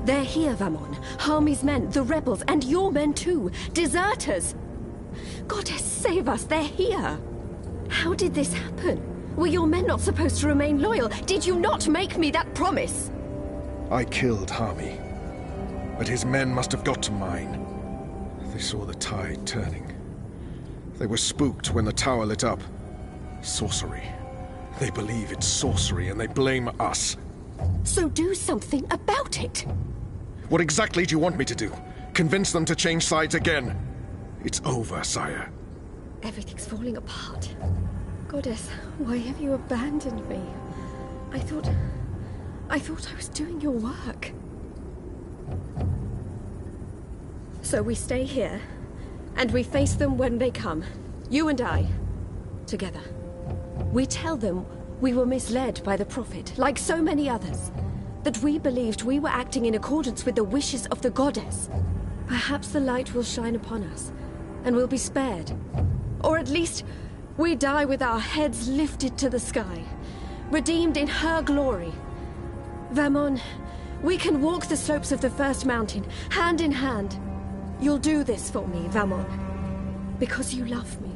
They're here, Vamon. Harmy's men, the rebels, and your men too. Deserters! Goddess, save us, they're here! How did this happen? Were your men not supposed to remain loyal? Did you not make me that promise? I killed Harmy, but his men must have got to mine. They saw the tide turning. They were spooked when the tower lit up. Sorcery. They believe it's sorcery and they blame us. So do something about it! What exactly do you want me to do? Convince them to change sides again? It's over, sire. Everything's falling apart. Goddess, why have you abandoned me? I thought I was doing your work. So we stay here, and we face them when they come. You and I, together. We tell them we were misled by the Prophet, like so many others. That we believed we were acting in accordance with the wishes of the Goddess. Perhaps the light will shine upon us, and we'll be spared. Or at least, we die with our heads lifted to the sky, redeemed in her glory. Vamon, we can walk the slopes of the First Mountain, hand in hand. You'll do this for me, Vamon. Because you love me,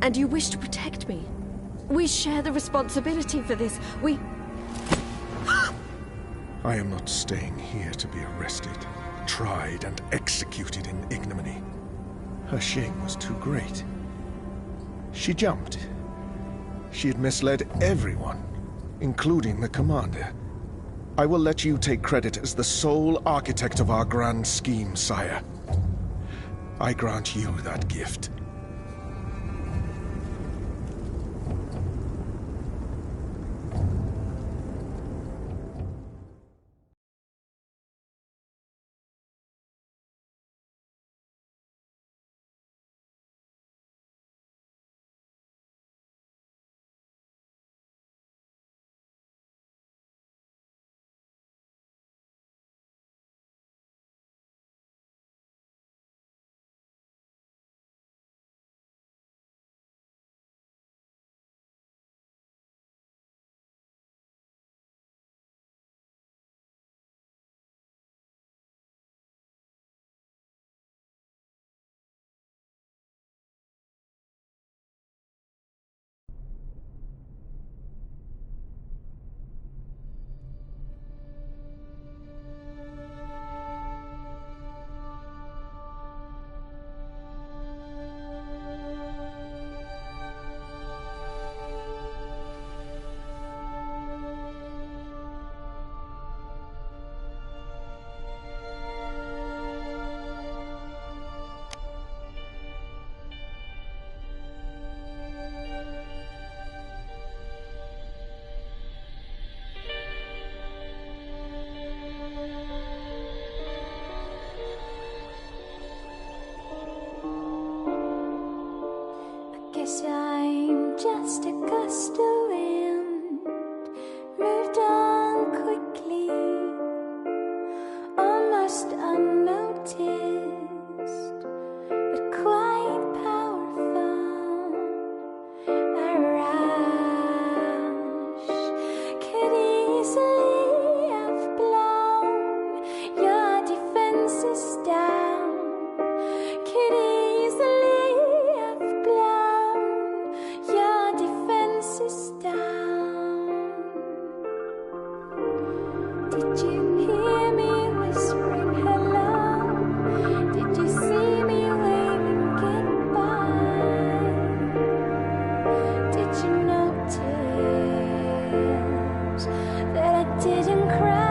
and you wish to protect me. We share the responsibility for this. I am not staying here to be arrested, tried, and executed in ignominy. Her shame was too great. She jumped. She had misled everyone, including the commander. I will let you take credit as the sole architect of our grand scheme, sire. I grant you that gift. down could easily have blown your defenses down. Did you hear me whispering hello? Did you see me waving goodbye? Did you notice that I didn't cry?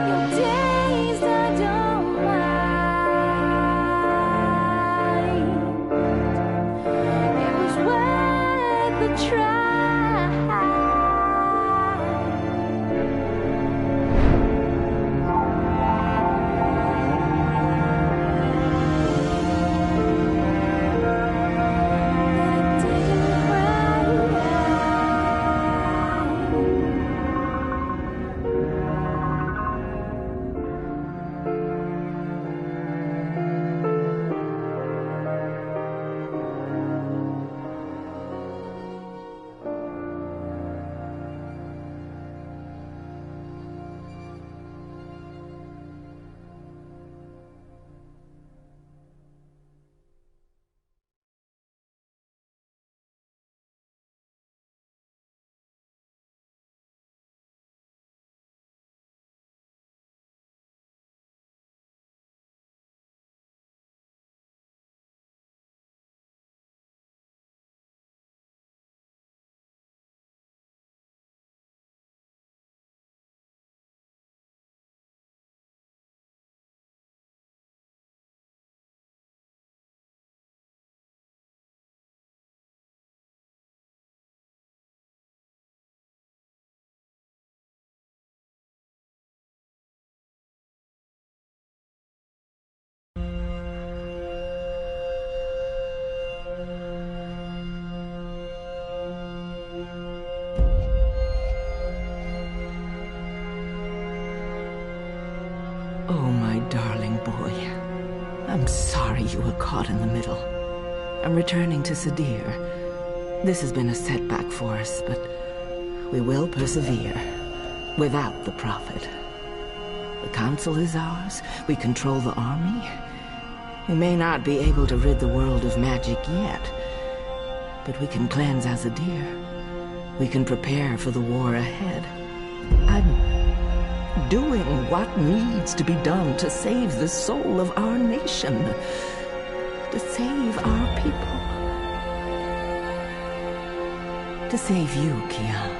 Your days I don't mind. It was worth the try. Oh, my darling boy. I'm sorry you were caught in the middle. I'm returning to Sadir. This has been a setback for us, but we will persevere without the Prophet. The Council is ours. We control the army. We may not be able to rid the world of magic yet, but we can cleanse Azadir. We can prepare for the war ahead. I'm doing what needs to be done to save the soul of our nation, to save our people, to save you, Kian.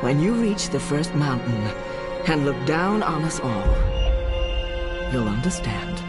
When you reach the first mountain and look down on us all, you'll understand.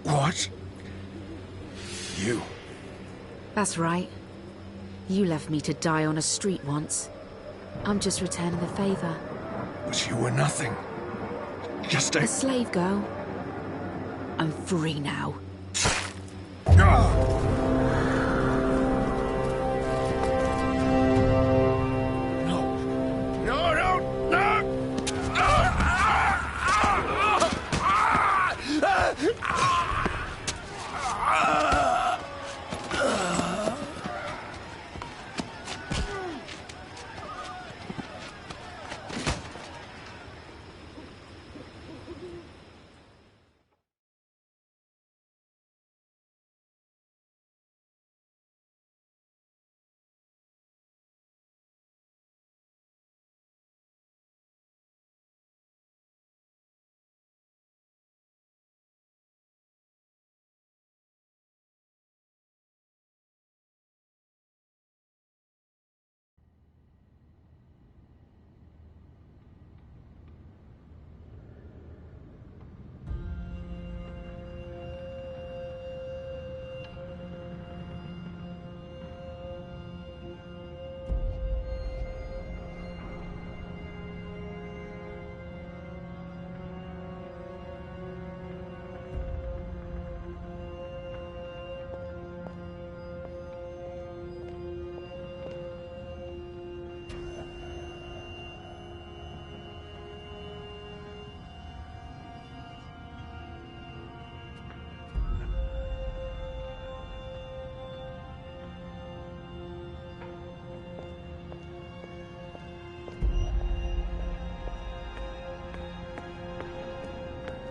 What? You? That's right. You left me to die on a street once. I'm just returning the favor. But you were nothing. Just A slave girl. I'm free now.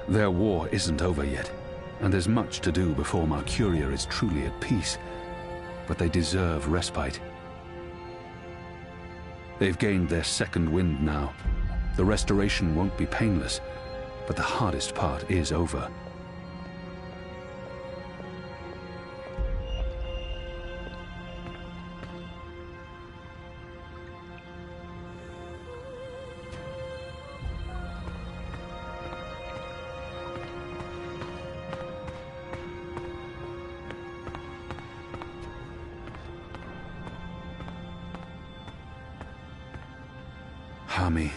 Their war isn't over yet, and there's much to do before Mercuria is truly at peace. But they deserve respite. They've gained their second wind now. The restoration won't be painless, but the hardest part is over. Hami.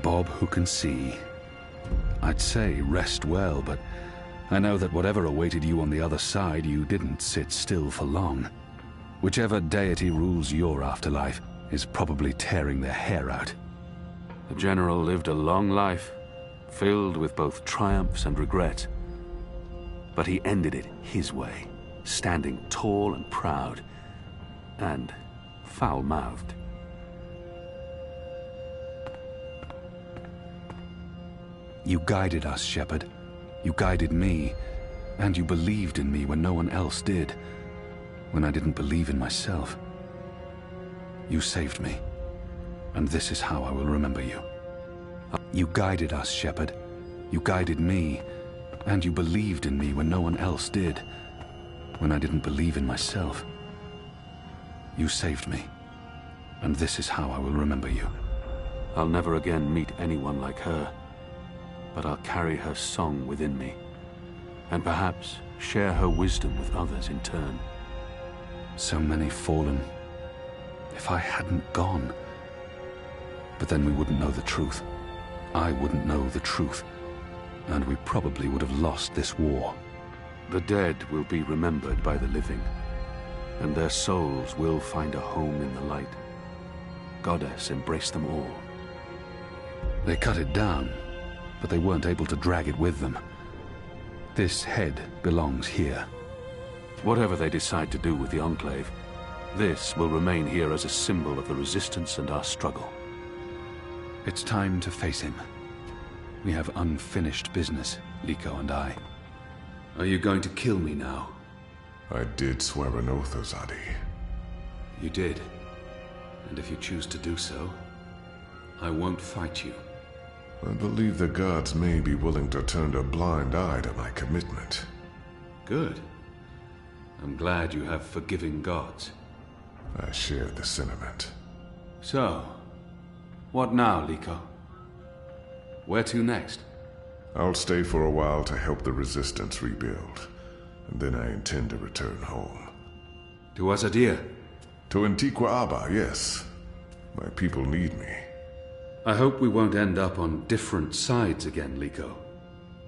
Bob who can see. I'd say rest well, but I know that whatever awaited you on the other side, you didn't sit still for long. Whichever deity rules your afterlife is probably tearing their hair out. The General lived a long life, filled with both triumphs and regrets. But he ended it his way, standing tall and proud, and foul-mouthed. You guided us, Shepard. You guided me, and you believed in me when no one else did, when I didn't believe in myself. You saved me, and this is how I will remember you. You guided us, Shepard. You guided me, and you believed in me when no one else did, when I didn't believe in myself. You saved me, and this is how I will remember you. I'll never again meet anyone like her, but I'll carry her song within me, and perhaps share her wisdom with others in turn. So many fallen. If I hadn't gone. But then we wouldn't know the truth. I wouldn't know the truth. And we probably would have lost this war. The dead will be remembered by the living, and their souls will find a home in the light. Goddess embrace them all. They cut it down, but they weren't able to drag it with them. This head belongs here. Whatever they decide to do with the Enclave, this will remain here as a symbol of the Resistance and our struggle. It's time to face him. We have unfinished business, Liko and I. Are you going to kill me now? I did swear an oath, Azadi. You did. And if you choose to do so, I won't fight you. I believe the gods may be willing to turn a blind eye to my commitment. Good. I'm glad you have forgiving gods. I share the sentiment. So, what now, Liko? Where to next? I'll stay for a while to help the Resistance rebuild, and then I intend to return home. To Azadir? To Antigua Aba, yes. My people need me. I hope we won't end up on different sides again, Liko.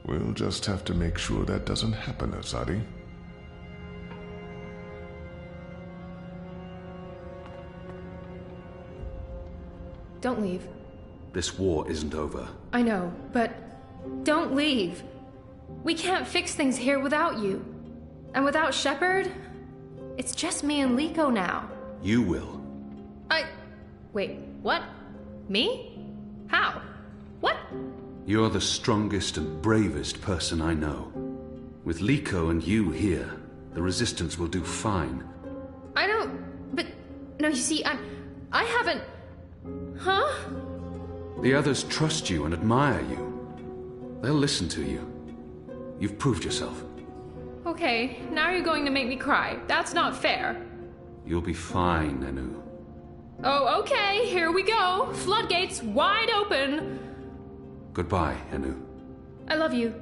We'll just have to make sure that doesn't happen, Azadi. Don't leave. This war isn't over. I know, but don't leave. We can't fix things here without you. And without Shepard, it's just me and Liko now. You will. Wait, what? Me? How? What? You're the strongest and bravest person I know. With Liko and you here, the Resistance will do fine. I don't... But... No, you see, I haven't... Huh? The others trust you and admire you. They'll listen to you. You've proved yourself. Okay, now you're going to make me cry. That's not fair. You'll be fine, Anu. Oh, okay, here we go. Floodgates wide open. Goodbye, Anu. I love you.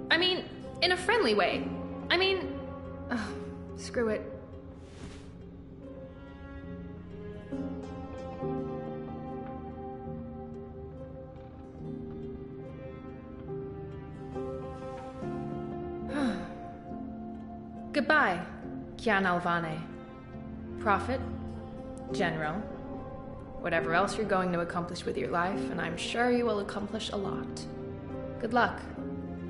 I mean, in a friendly way. I mean... screw it. Goodbye, Kian Alvane. Prophet, General, whatever else you're going to accomplish with your life, and I'm sure you will accomplish a lot. Good luck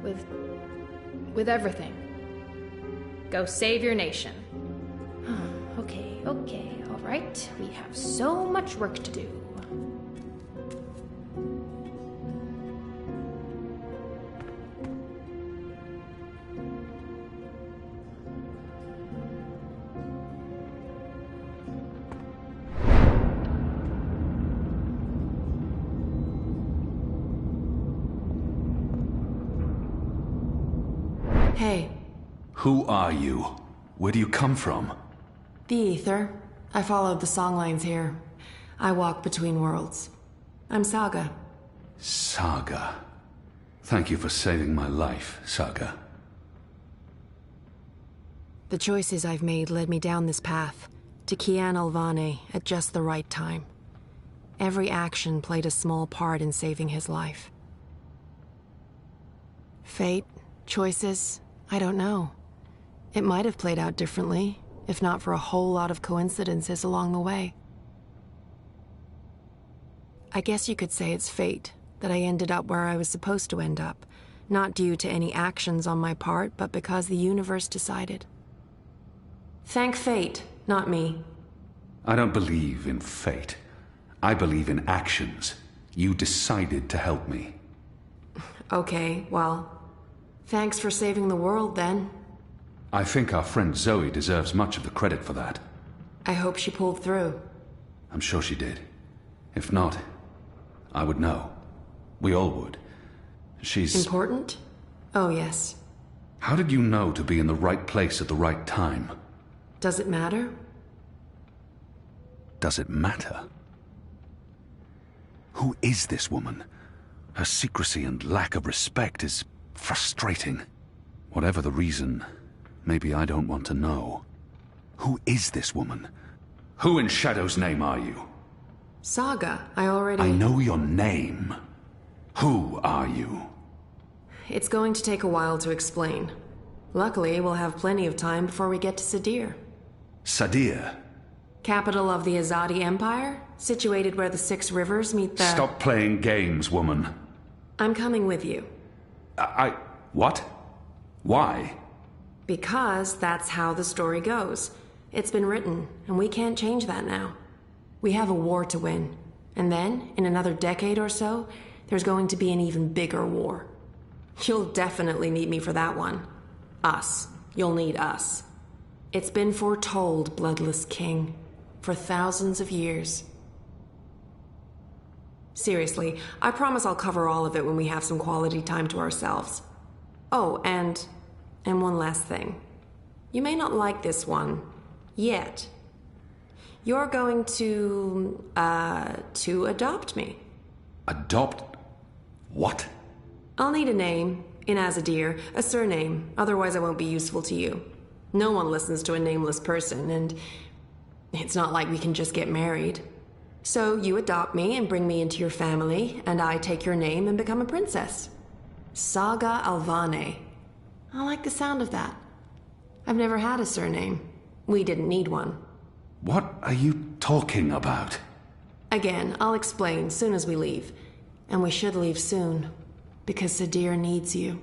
with everything. Go save your nation. Okay, all right. We have so much work to do. Hey. Who are you? Where do you come from? The Ether. I followed the songlines here. I walk between worlds. I'm Saga. Saga. Thank you for saving my life, Saga. The choices I've made led me down this path, to Kian Alvane at just the right time. Every action played a small part in saving his life. Fate, choices, I don't know. It might have played out differently, if not for a whole lot of coincidences along the way. I guess you could say it's fate that I ended up where I was supposed to end up, not due to any actions on my part, but because the universe decided. Thank fate, not me. I don't believe in fate. I believe in actions. You decided to help me. Okay, well, thanks for saving the world then. I think our friend Zoe deserves much of the credit for that. I hope she pulled through. I'm sure she did. If not, I would know. We all would. She's... Important? Oh, yes. How did you know to be in the right place at the right time? Does it matter? Does it matter? Who is this woman? Her secrecy and lack of respect is frustrating. Whatever the reason, maybe I don't want to know. Who is this woman? Who in Shadow's name are you? Saga, I know your name. Who are you? It's going to take a while to explain. Luckily, we'll have plenty of time before we get to Sadir. Sadir? Capital of the Azadi Empire, situated where the 6 rivers meet the... Stop playing games, woman. I'm coming with you. What? Why? Because that's how the story goes. It's been written, and we can't change that now. We have a war to win. And then, in another decade or so, there's going to be an even bigger war. You'll definitely need me for that one. Us. You'll need us. It's been foretold, Bloodless King, for thousands of years. Seriously, I promise I'll cover all of it when we have some quality time to ourselves. Oh, and one last thing. You may not like this one, yet. You're going to adopt me. Adopt? What? I'll need a name, in Azadir, a surname, otherwise I won't be useful to you. No one listens to a nameless person, and it's not like we can just get married. So you adopt me and bring me into your family, and I take your name and become a princess. Saga Alvane. I like the sound of that. I've never had a surname. We didn't need one. What are you talking about? Again, I'll explain soon as we leave. And we should leave soon, because Sadir needs you.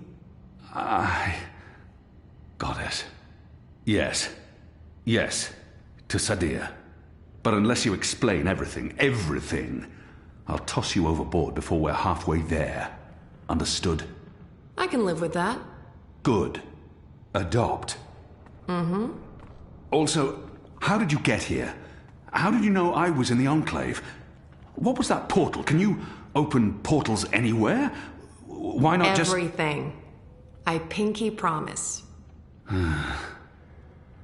Got it. Yes. Yes. To Sadir. But unless you explain everything, I'll toss you overboard before we're halfway there. Understood? I can live with that. Good. Adopt. Mm-hmm. Also, how did you get here? How did you know I was in the Enclave? What was that portal? Can you open portals anywhere? Why not just... Everything. I pinky promise.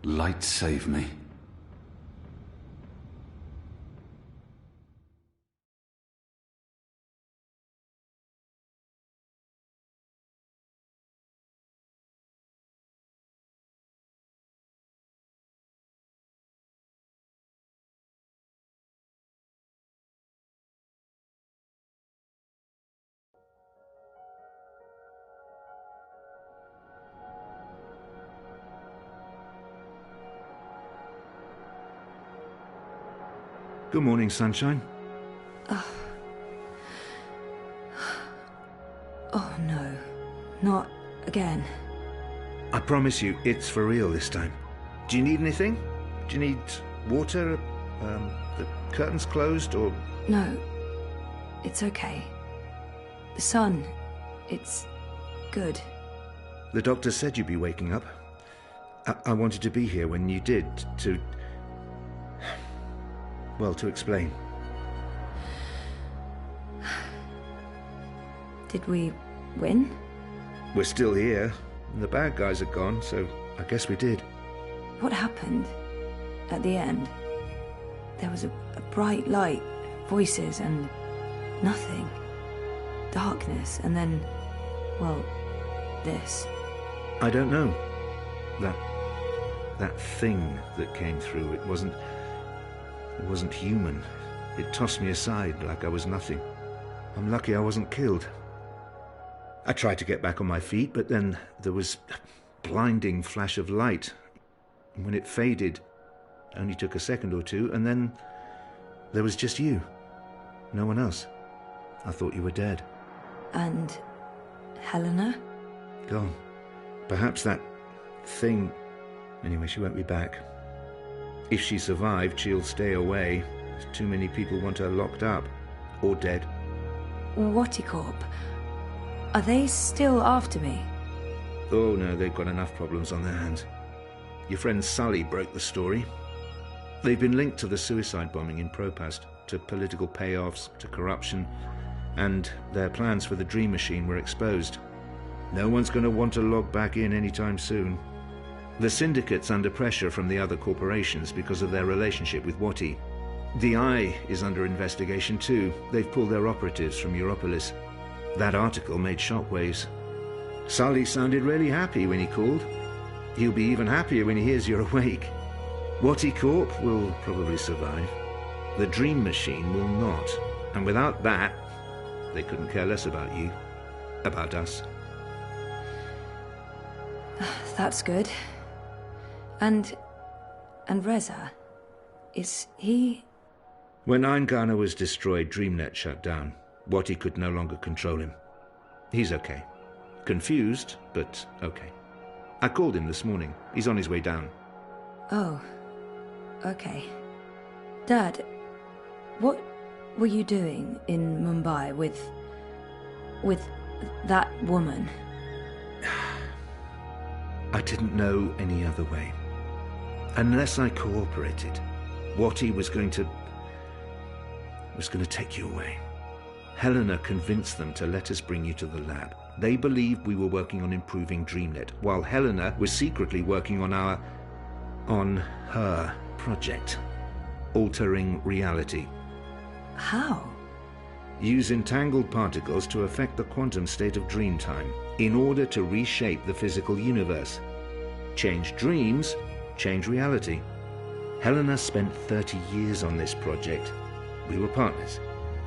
Light save me. Good morning, sunshine. Oh no, not again. I promise you, it's for real this time. Do you need anything? Do you need Water? The curtains closed, or...? No. It's okay. The sun, it's good. The doctor said you'd be waking up. I wanted to be here when you did, to... well, to explain. Did we win? We're still here, and the bad guys are gone, so I guess we did. What happened at the end? There was a bright light, voices, and nothing. Darkness, and then, well, this. I don't know. That thing that came through, it wasn't human. It tossed me aside like I was nothing. I'm lucky I wasn't killed. I tried to get back on my feet, but then there was a blinding flash of light. And when it faded, it only took a second or two, and then there was just you. No one else. I thought you were dead. And Helena? Gone. Perhaps that thing... Anyway, she won't be back. If she survived, she'll stay away. Too many people want her locked up. Or dead. Whatticorp? Are they still after me? Oh no, they've got enough problems on their hands. Your friend Sully broke the story. They've been linked to the suicide bombing in Propast, to political payoffs, to corruption, and their plans for the Dream Machine were exposed. No one's going to want to log back in anytime soon. The Syndicate's under pressure from the other corporations because of their relationship with Wati. The Eye is under investigation too. They've pulled their operatives from Europolis. That article made shockwaves. Sully sounded really happy when he called. He'll be even happier when he hears you're awake. Whatticorp will probably survive. The Dream Machine will not. And without that, they couldn't care less about you. About us. That's good. And Reza, is he... When Eingana was destroyed, DreamNet shut down. Wati could no longer control him. He's okay. Confused, but okay. I called him this morning. He's on his way down. Oh, okay. Dad, what were you doing in Mumbai with that woman? I didn't know any other way. Unless I cooperated, Wati was going to take you away. Helena convinced them to let us bring you to the lab. They believed we were working on improving DreamNet, while Helena was secretly working on her project, altering reality. How? Use entangled particles to affect the quantum state of dreamtime in order to reshape the physical universe. Change dreams, change reality. Helena spent 30 years on this project. We were partners.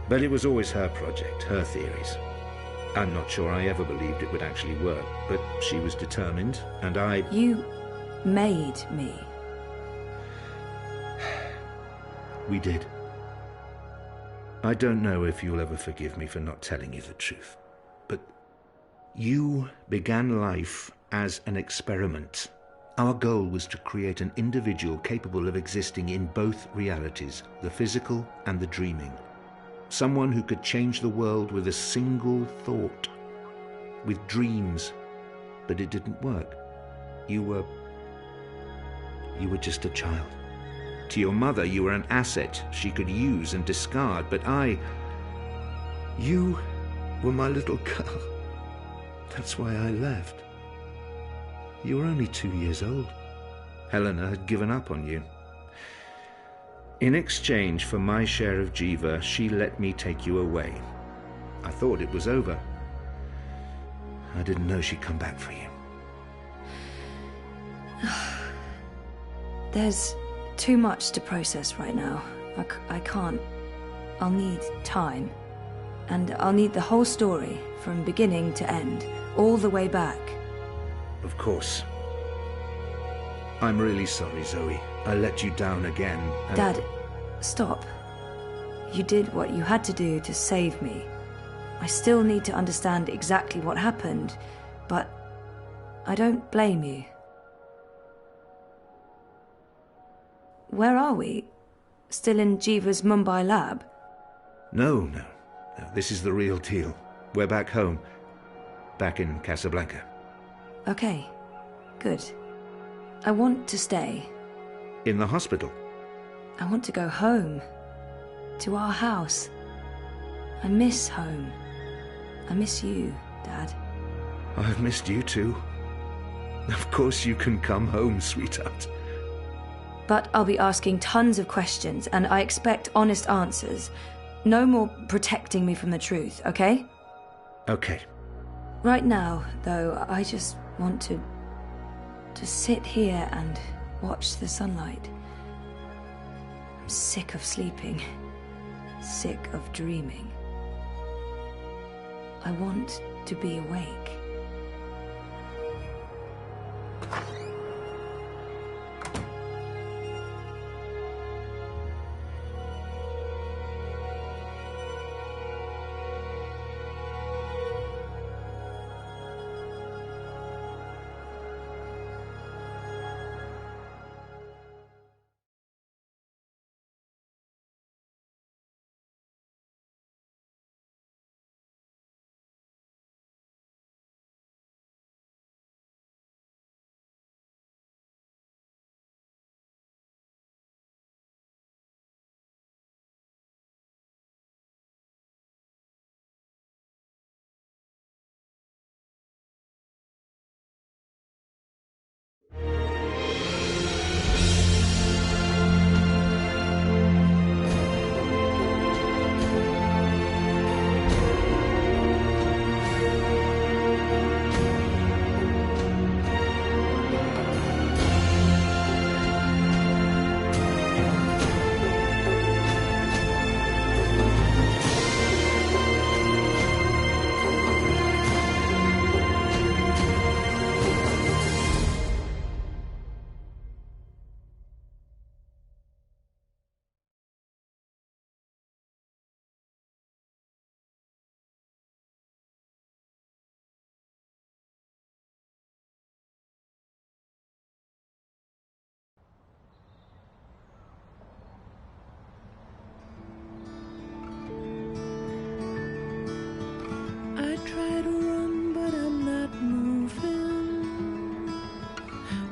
But it was always her project, her theories. I'm not sure I ever believed it would actually work, but she was determined, and I... You made me. We did. I don't know if you'll ever forgive me for not telling you the truth, but you began life as an experiment. Our goal was to create an individual capable of existing in both realities, the physical and the dreaming. Someone who could change the world with a single thought, with dreams, but it didn't work. You were just a child. To your mother, you were an asset she could use and discard, but you were my little girl. That's why I left. You were only 2 years old. Helena had given up on you. In exchange for my share of Jiva, she let me take you away. I thought it was over. I didn't know she'd come back for you. There's too much to process right now. I can't. I'll need time. And I'll need the whole story, from beginning to end, all the way back. Of course. I'm really sorry, Zoe. I let you down again. And... Dad, stop. You did what you had to do to save me. I still need to understand exactly what happened, but I don't blame you. Where are we? Still in Jiva's Mumbai lab? No. This is the real deal. We're back home. Back in Casablanca. Okay, good. I want to stay. In the hospital? I want to go home. To our house. I miss home. I miss you, Dad. I've missed you too. Of course you can come home, sweetheart. But I'll be asking tons of questions, and I expect honest answers. No more protecting me from the truth, okay? Okay. Right now, though, I just want to sit here and watch the sunlight. I'm sick of sleeping. Sick of dreaming. I want to be awake.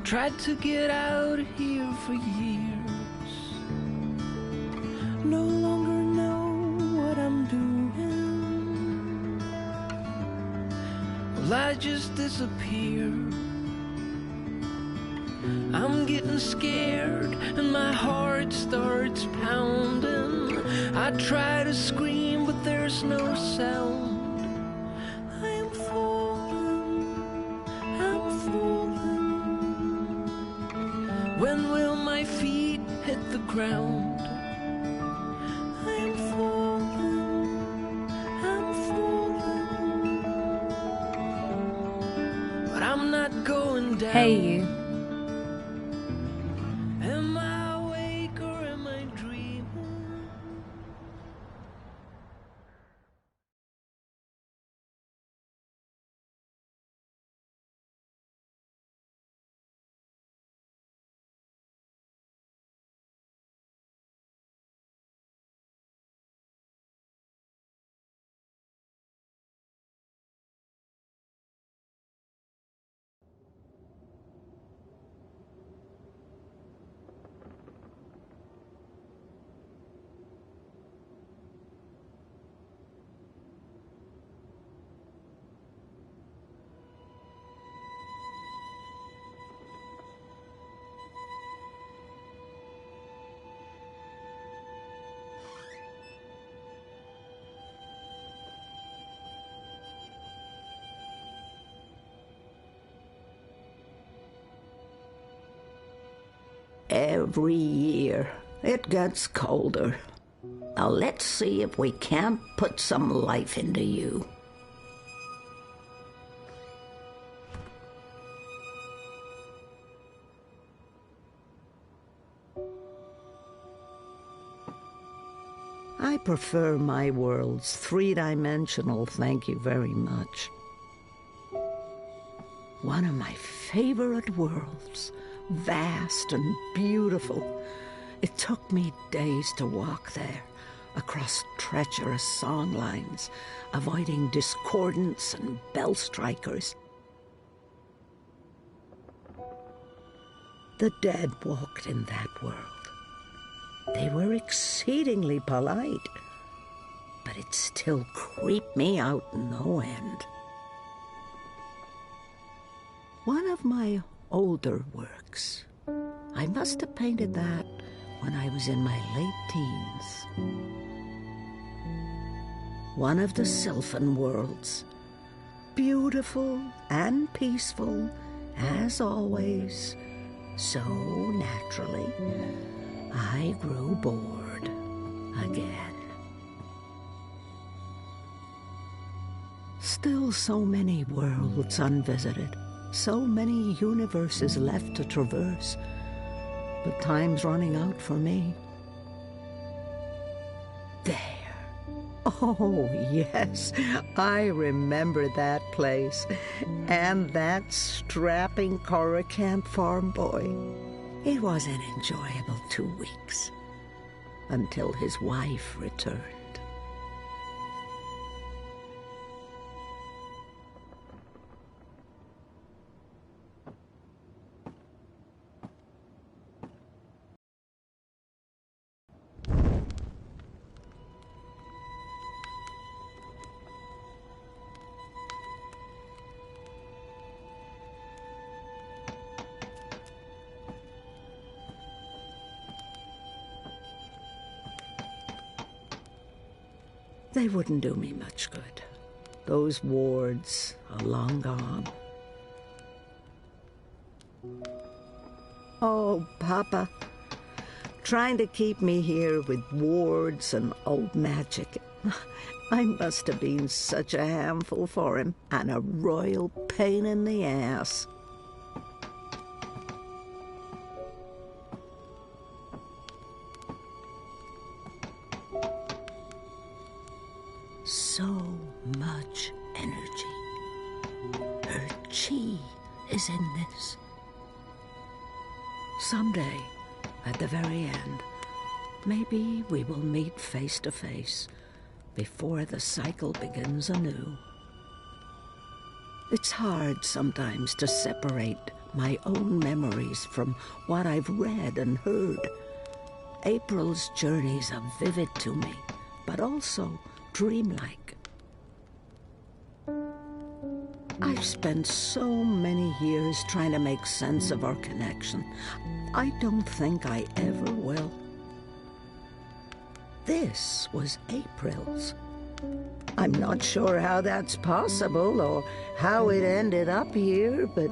Tried to get out of here for years. No longer know what I'm doing. Well, I just disappear. I'm getting scared and my heart starts pounding. I try to scream but there's no sound. I am falling, I'm falling. When will my feet hit the ground? I am falling, I'm falling. But I'm not going down. Hey, you. Am I awake or am I dreaming? Every year, it gets colder. Now let's see if we can't put some life into you. I prefer my worlds three-dimensional, thank you very much. One of my favorite worlds. Vast and beautiful. It took me days to walk there, across treacherous song lines, avoiding discordants and bell strikers. The dead walked in that world. They were exceedingly polite, but it still creeped me out no end. One of my older works, I must have painted that when I was in my late teens. One of the Sylphan worlds, beautiful and peaceful, as always, so naturally, I grew bored again. Still so many worlds unvisited, so many universes left to traverse, but time's running out for me. There. Oh, yes, I remember that place. And that strapping Coruscant farm boy. It was an enjoyable 2 weeks, until his wife returned. They wouldn't do me much good. Those wards are long gone. Oh, Papa. Trying to keep me here with wards and old magic. I must have been such a handful for him, and a royal pain in the ass. So much energy. Her chi is in this. Someday, at the very end, maybe we will meet face to face before the cycle begins anew. It's hard sometimes to separate my own memories from what I've read and heard. April's journeys are vivid to me, but also dreamlike. I've spent so many years trying to make sense of our connection. I don't think I ever will. This was April's. I'm not sure how that's possible or how it ended up here, but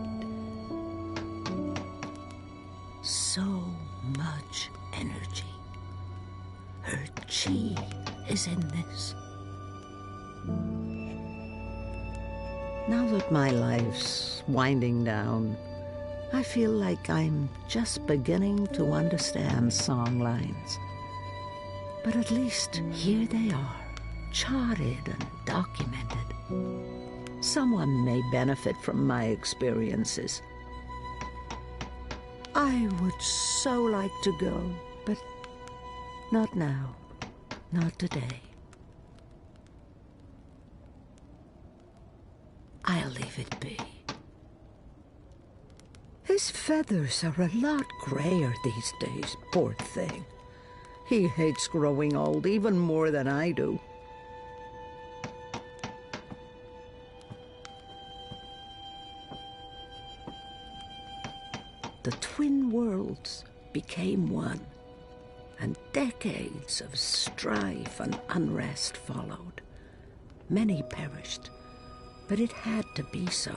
so much energy. Her chi is in this. Now that my life's winding down, I feel like I'm just beginning to understand song lines. But at least here they are, charted and documented. Someone may benefit from my experiences. I would so like to go, but not now, not today. I'll leave it be. His feathers are a lot grayer these days, poor thing. He hates growing old even more than I do. The twin worlds became one, and decades of strife and unrest followed. Many perished, but it had to be so.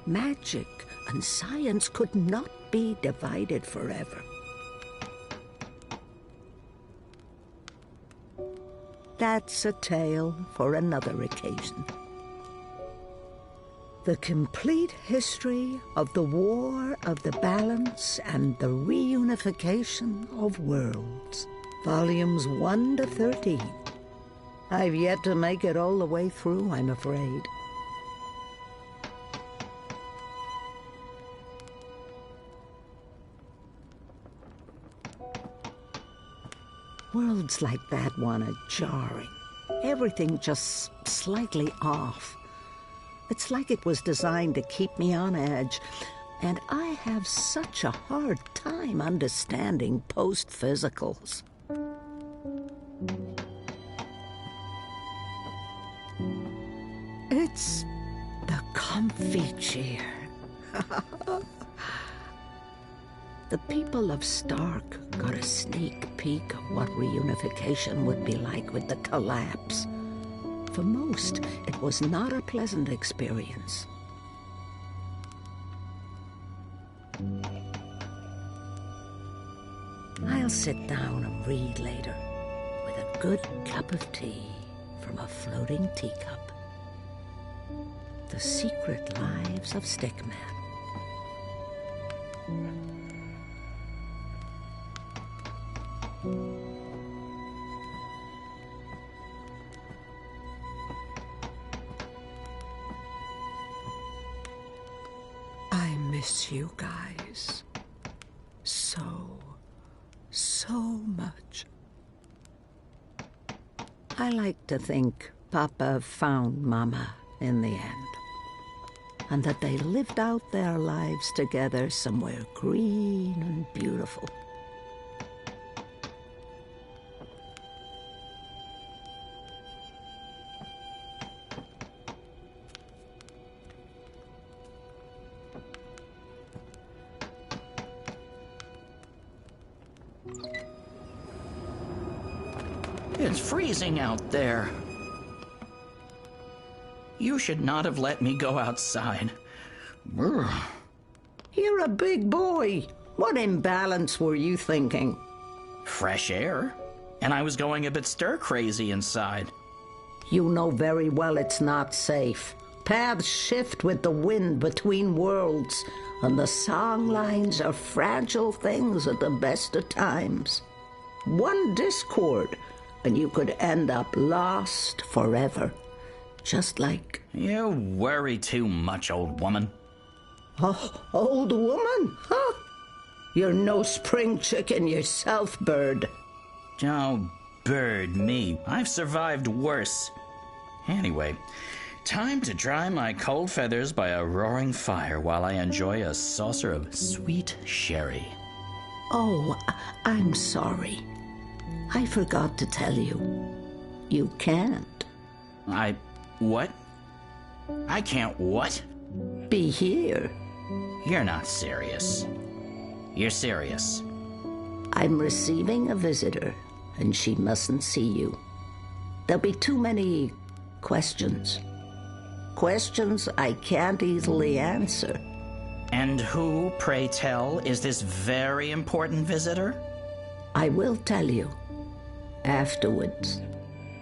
Magic and science could not be divided forever. That's a tale for another occasion. The complete history of the War of the Balance and the Reunification of Worlds, Volumes 1 to 13. I've yet to make it all the way through, I'm afraid. Worlds like that one are jarring. Everything just slightly off. It's like it was designed to keep me on edge, and I have such a hard time understanding post-physicals. It's the comfy chair. The people of Stark got a sneak peek of what reunification would be like with the collapse. For most, it was not a pleasant experience. I'll sit down and read later, with a good cup of tea from a floating teacup. The Secret Lives of Stickman. I miss you guys so much. I like to think Papa found Mama in the end, and that they lived out their lives together somewhere green and beautiful. It's freezing out there. You should not have let me go outside. Brr. You're a big boy. What imbalance were you thinking? Fresh air. And I was going a bit stir-crazy inside. You know very well it's not safe. Paths shift with the wind between worlds, and the song lines are fragile things at the best of times. One discord, and you could end up lost forever. Just like... You worry too much, old woman. Oh, old woman? Huh? You're no spring chicken yourself, bird. Oh, bird me. I've survived worse. Anyway, time to dry my cold feathers by a roaring fire while I enjoy a saucer of sweet sherry. Oh, I'm sorry. I forgot to tell you. You can't. What? I can't what? Be here. You're not serious. You're serious. I'm receiving a visitor, and she mustn't see you. There'll be too many questions. Questions I can't easily answer. And who, pray tell, is this very important visitor? I will tell you. Afterwards.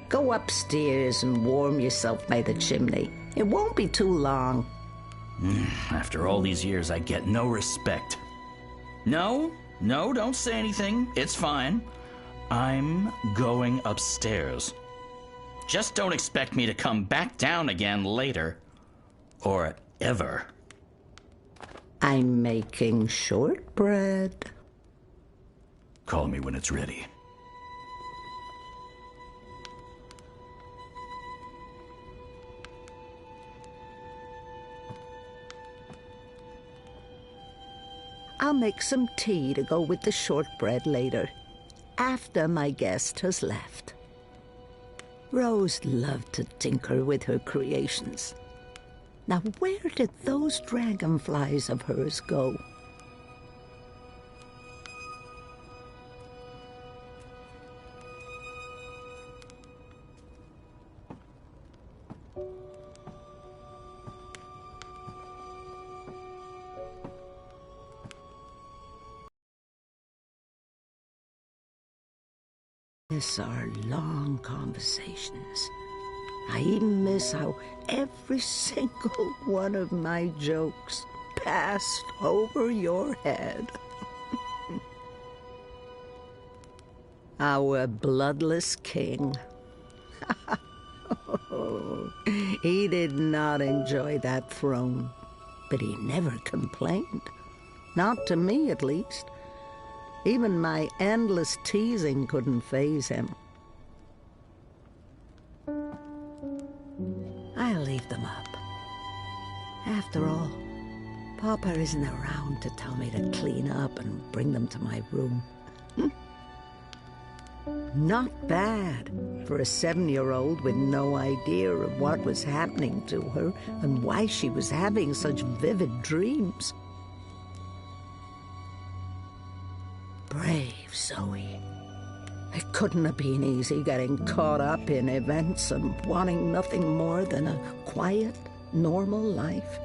Go upstairs and warm yourself by the chimney. It won't be too long. After all these years, I get no respect. No, don't say anything. It's fine. I'm going upstairs. Just don't expect me to come back down again later. Or ever. I'm making shortbread. Call me when it's ready. I'll make some tea to go with the shortbread later, after my guest has left. Rose loved to tinker with her creations. Now, where did those dragonflies of hers go? Miss our long conversations. I even miss how every single one of my jokes passed over your head. Our bloodless king. He did not enjoy that throne, but he never complained. Not to me, at least. Even my endless teasing couldn't faze him. I'll leave them up. After all, Papa isn't around to tell me to clean up and bring them to my room. Not bad for a 7-year-old with no idea of what was happening to her and why she was having such vivid dreams. Brave Zoe. It couldn't have been easy getting caught up in events and wanting nothing more than a quiet, normal life.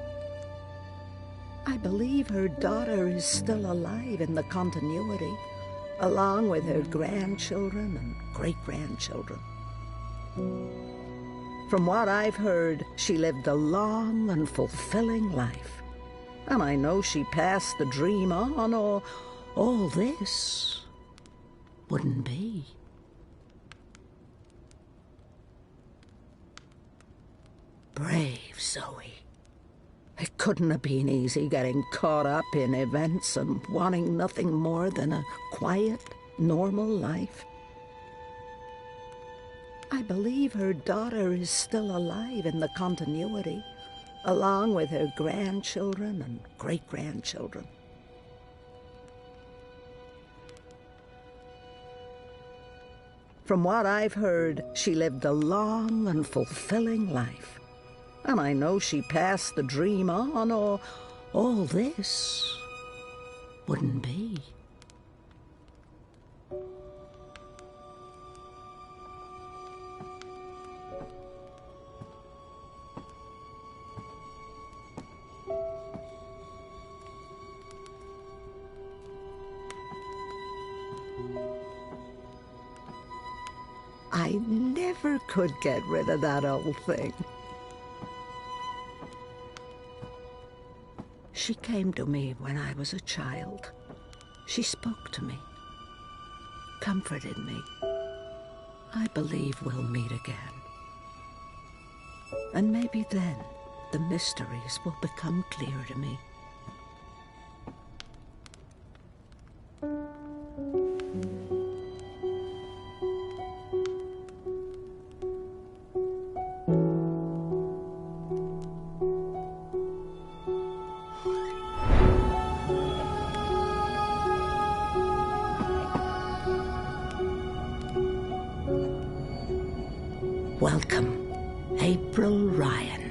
I believe her daughter is still alive in the continuity, along with her grandchildren and great-grandchildren. From what I've heard, she lived a long and fulfilling life. And I know she passed the dream on, or all this wouldn't be. Brave Zoe. It couldn't have been easy getting caught up in events and wanting nothing more than a quiet, normal life. I believe her daughter is still alive in the continuity, along with her grandchildren and great-grandchildren. From what I've heard, she lived a long and fulfilling life. And I know she passed the dream on, or all this wouldn't be. I never could get rid of that old thing. She came to me when I was a child. She spoke to me, comforted me. I believe we'll meet again. And maybe then the mysteries will become clear to me. Welcome, April Ryan.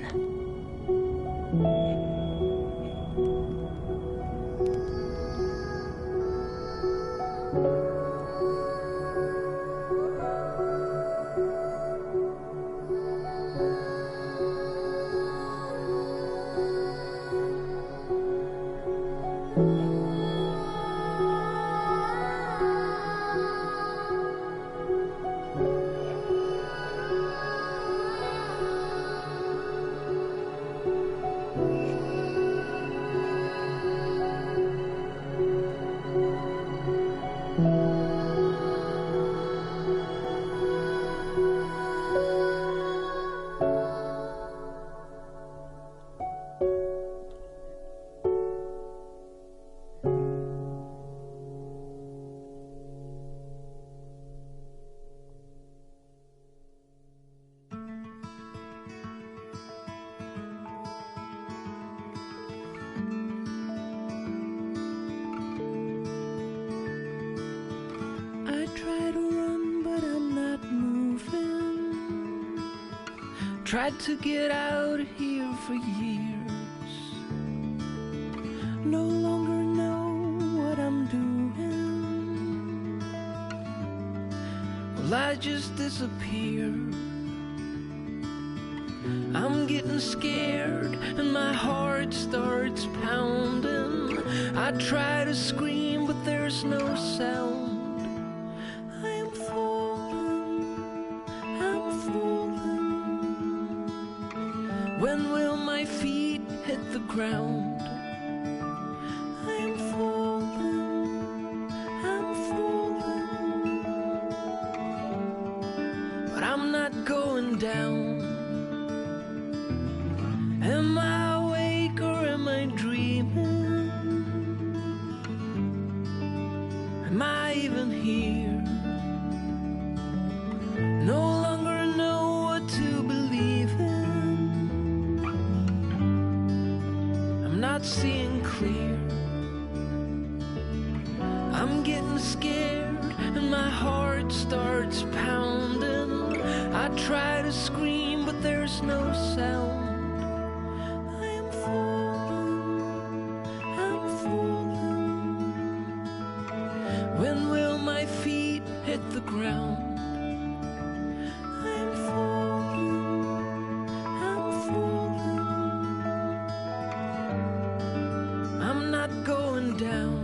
Tried to get out of here for years. No longer know what I'm doing. Well, I just disappear. I'm getting scared and my heart starts pounding. I try to scream but there's no sound. When will my feet hit the ground? I'm falling, but I'm not going down. Am I awake or am I dreaming? Am here. No longer know what to believe in. I'm not seeing clear. I'm getting scared and my heart starts pounding. I try to scream but there's no sound. I am falling. When will my feet hit the ground? I am falling. I'm not going down.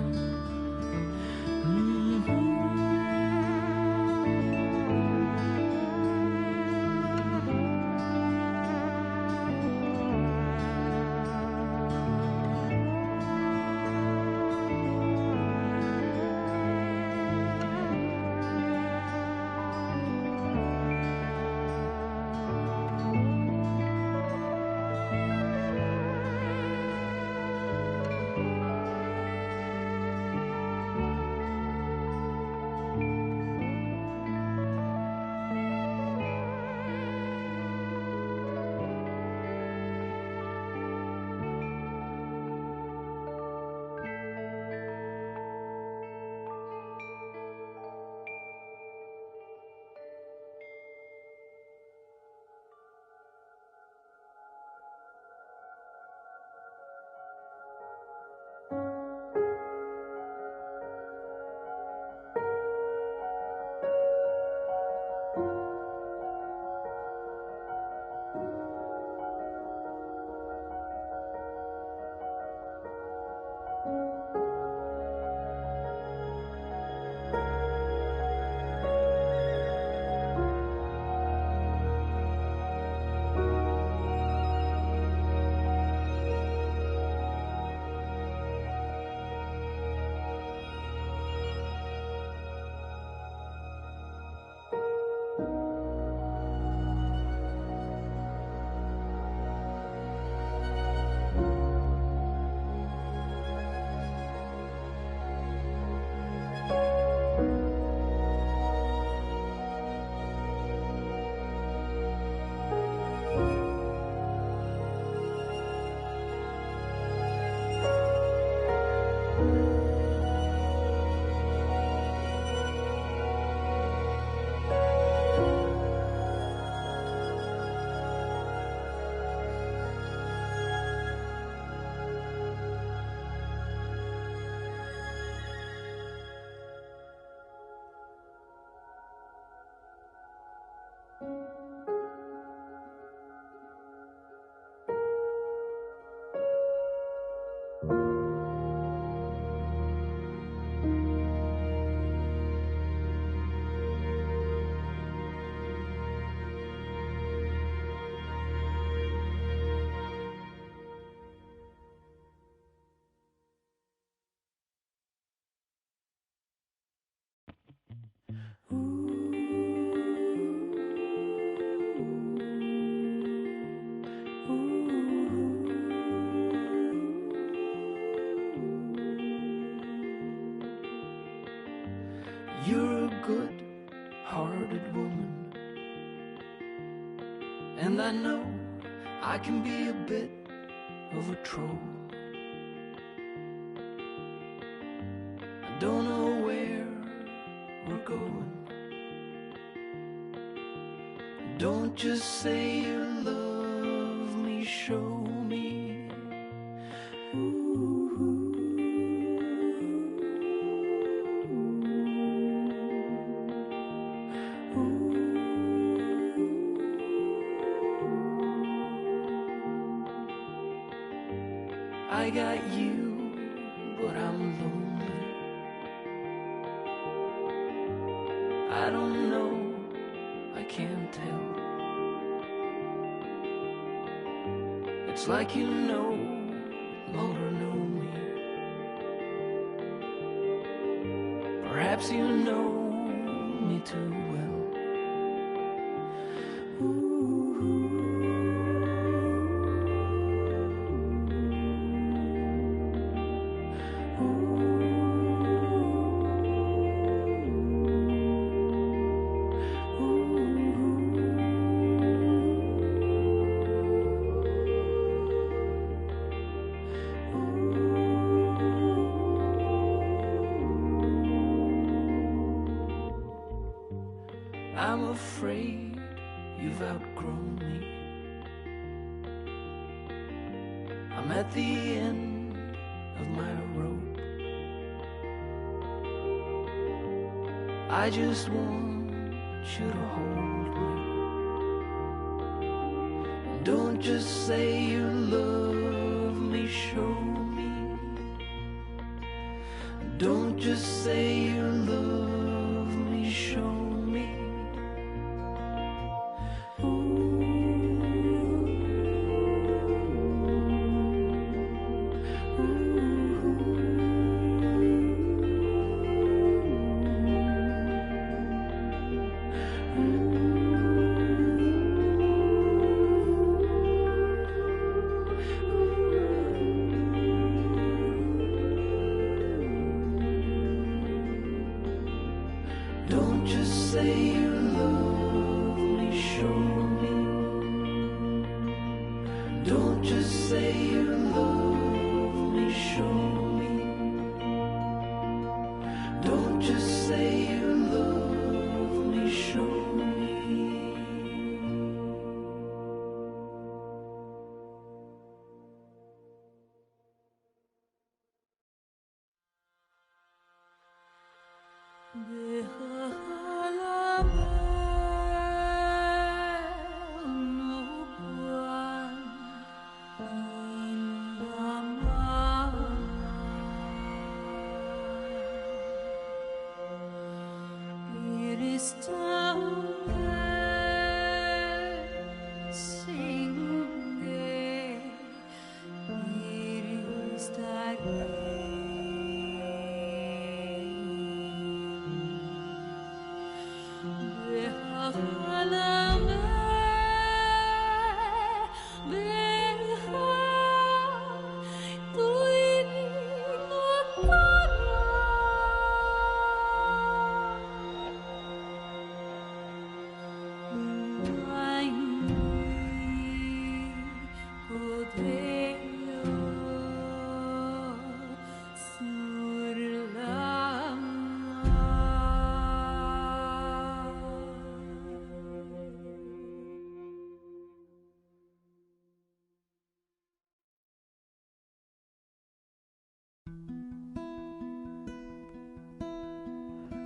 You're a good-hearted woman, and I know I can be a bit of a troll. I don't know where we're going. Don't just say you love me, show me. I got you, but I'm lonely. I don't know, I can't tell. It's like you no longer know me. Perhaps you know me too well. outgrown me. I'm at the end of my rope. I just want you to hold me. Don't just say you love me, show me. Don't just say you love me, show me. Don't just say you love me, show me. Don't just say you love me, show me. Don't just say you love me, show me. It is time sing day. It is that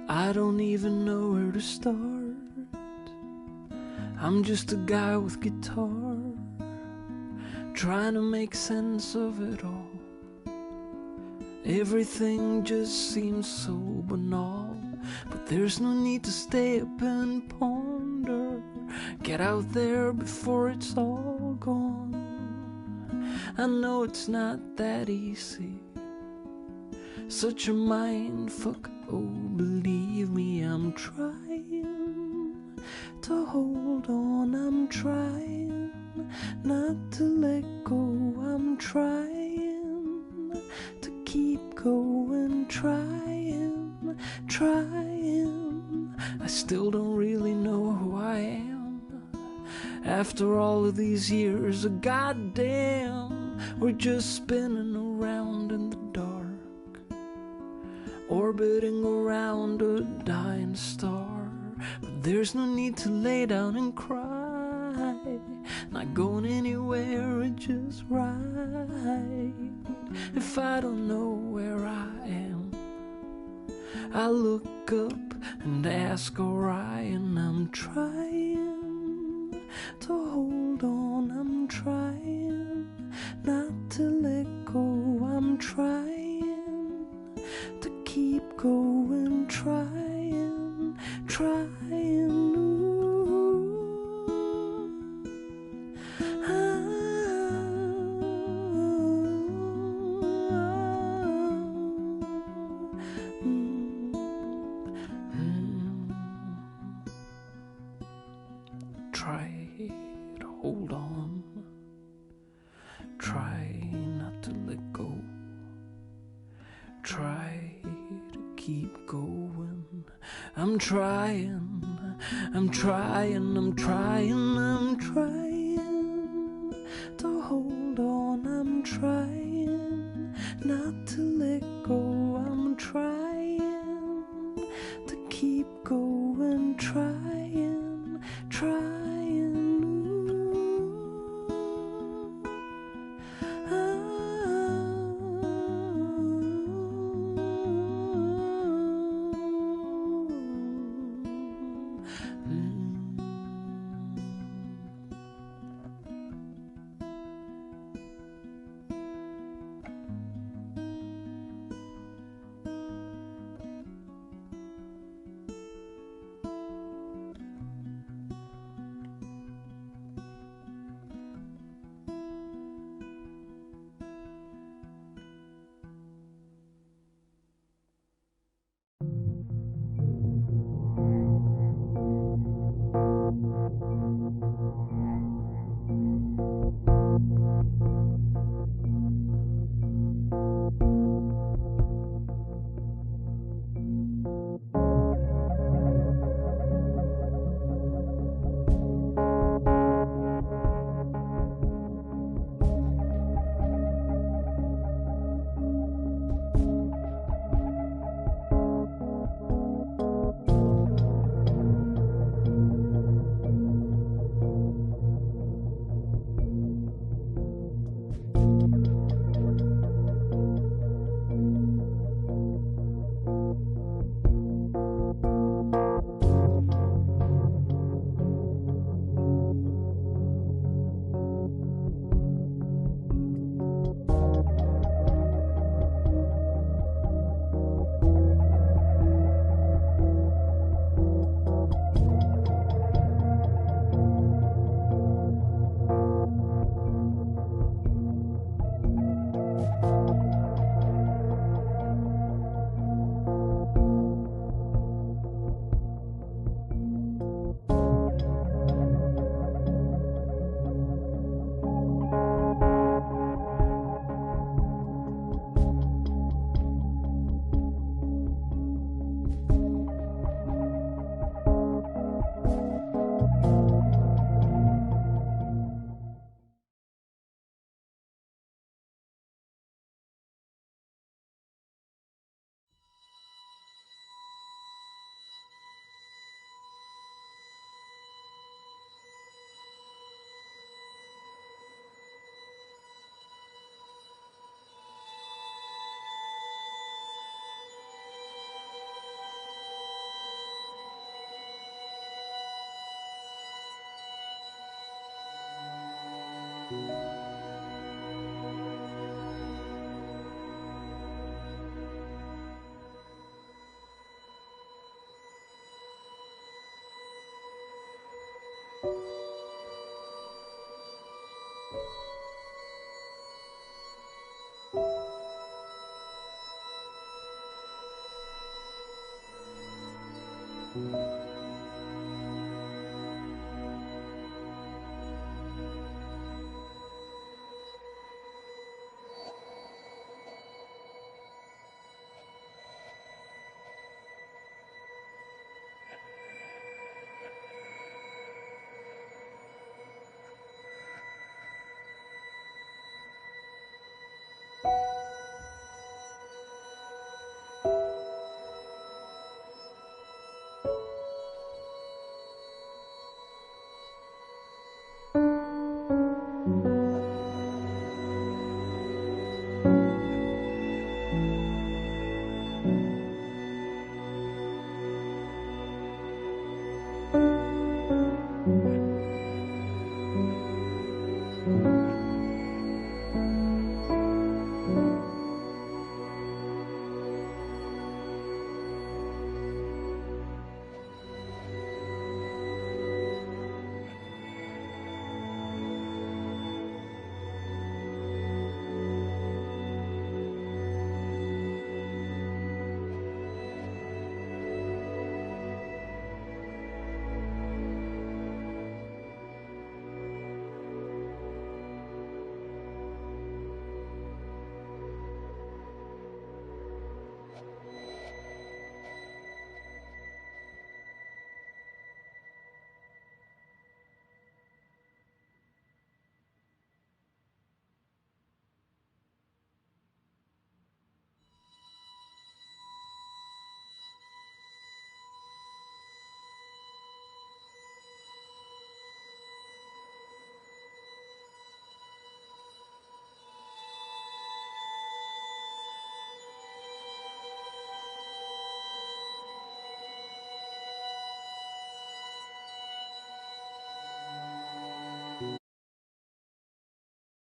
I don't even know where to start. I'm just a guy with guitar, trying to make sense of it all. Everything just seems so banal, but there's no need to stay up and ponder. Get out there before it's all gone. I know it's not that easy, such a mind fuck. Oh, believe me, I'm trying to hold on. I'm trying not to let go. I'm trying to keep going. Trying. I still don't really know who I am. After all of these years of goddamn, we're just spinning around in the dark, orbiting around a dying star. But there's no need to lay down and cry. Not going anywhere, it's just right. If I don't know where I am, I look up and ask Orion. I'm trying to hold on. I'm trying not to let go. I'm trying to keep going, trying. Try to hold on. Try not to let go. Try to keep going. I'm trying to hold on. I'm trying not to let go. I'm trying to keep going. Trying.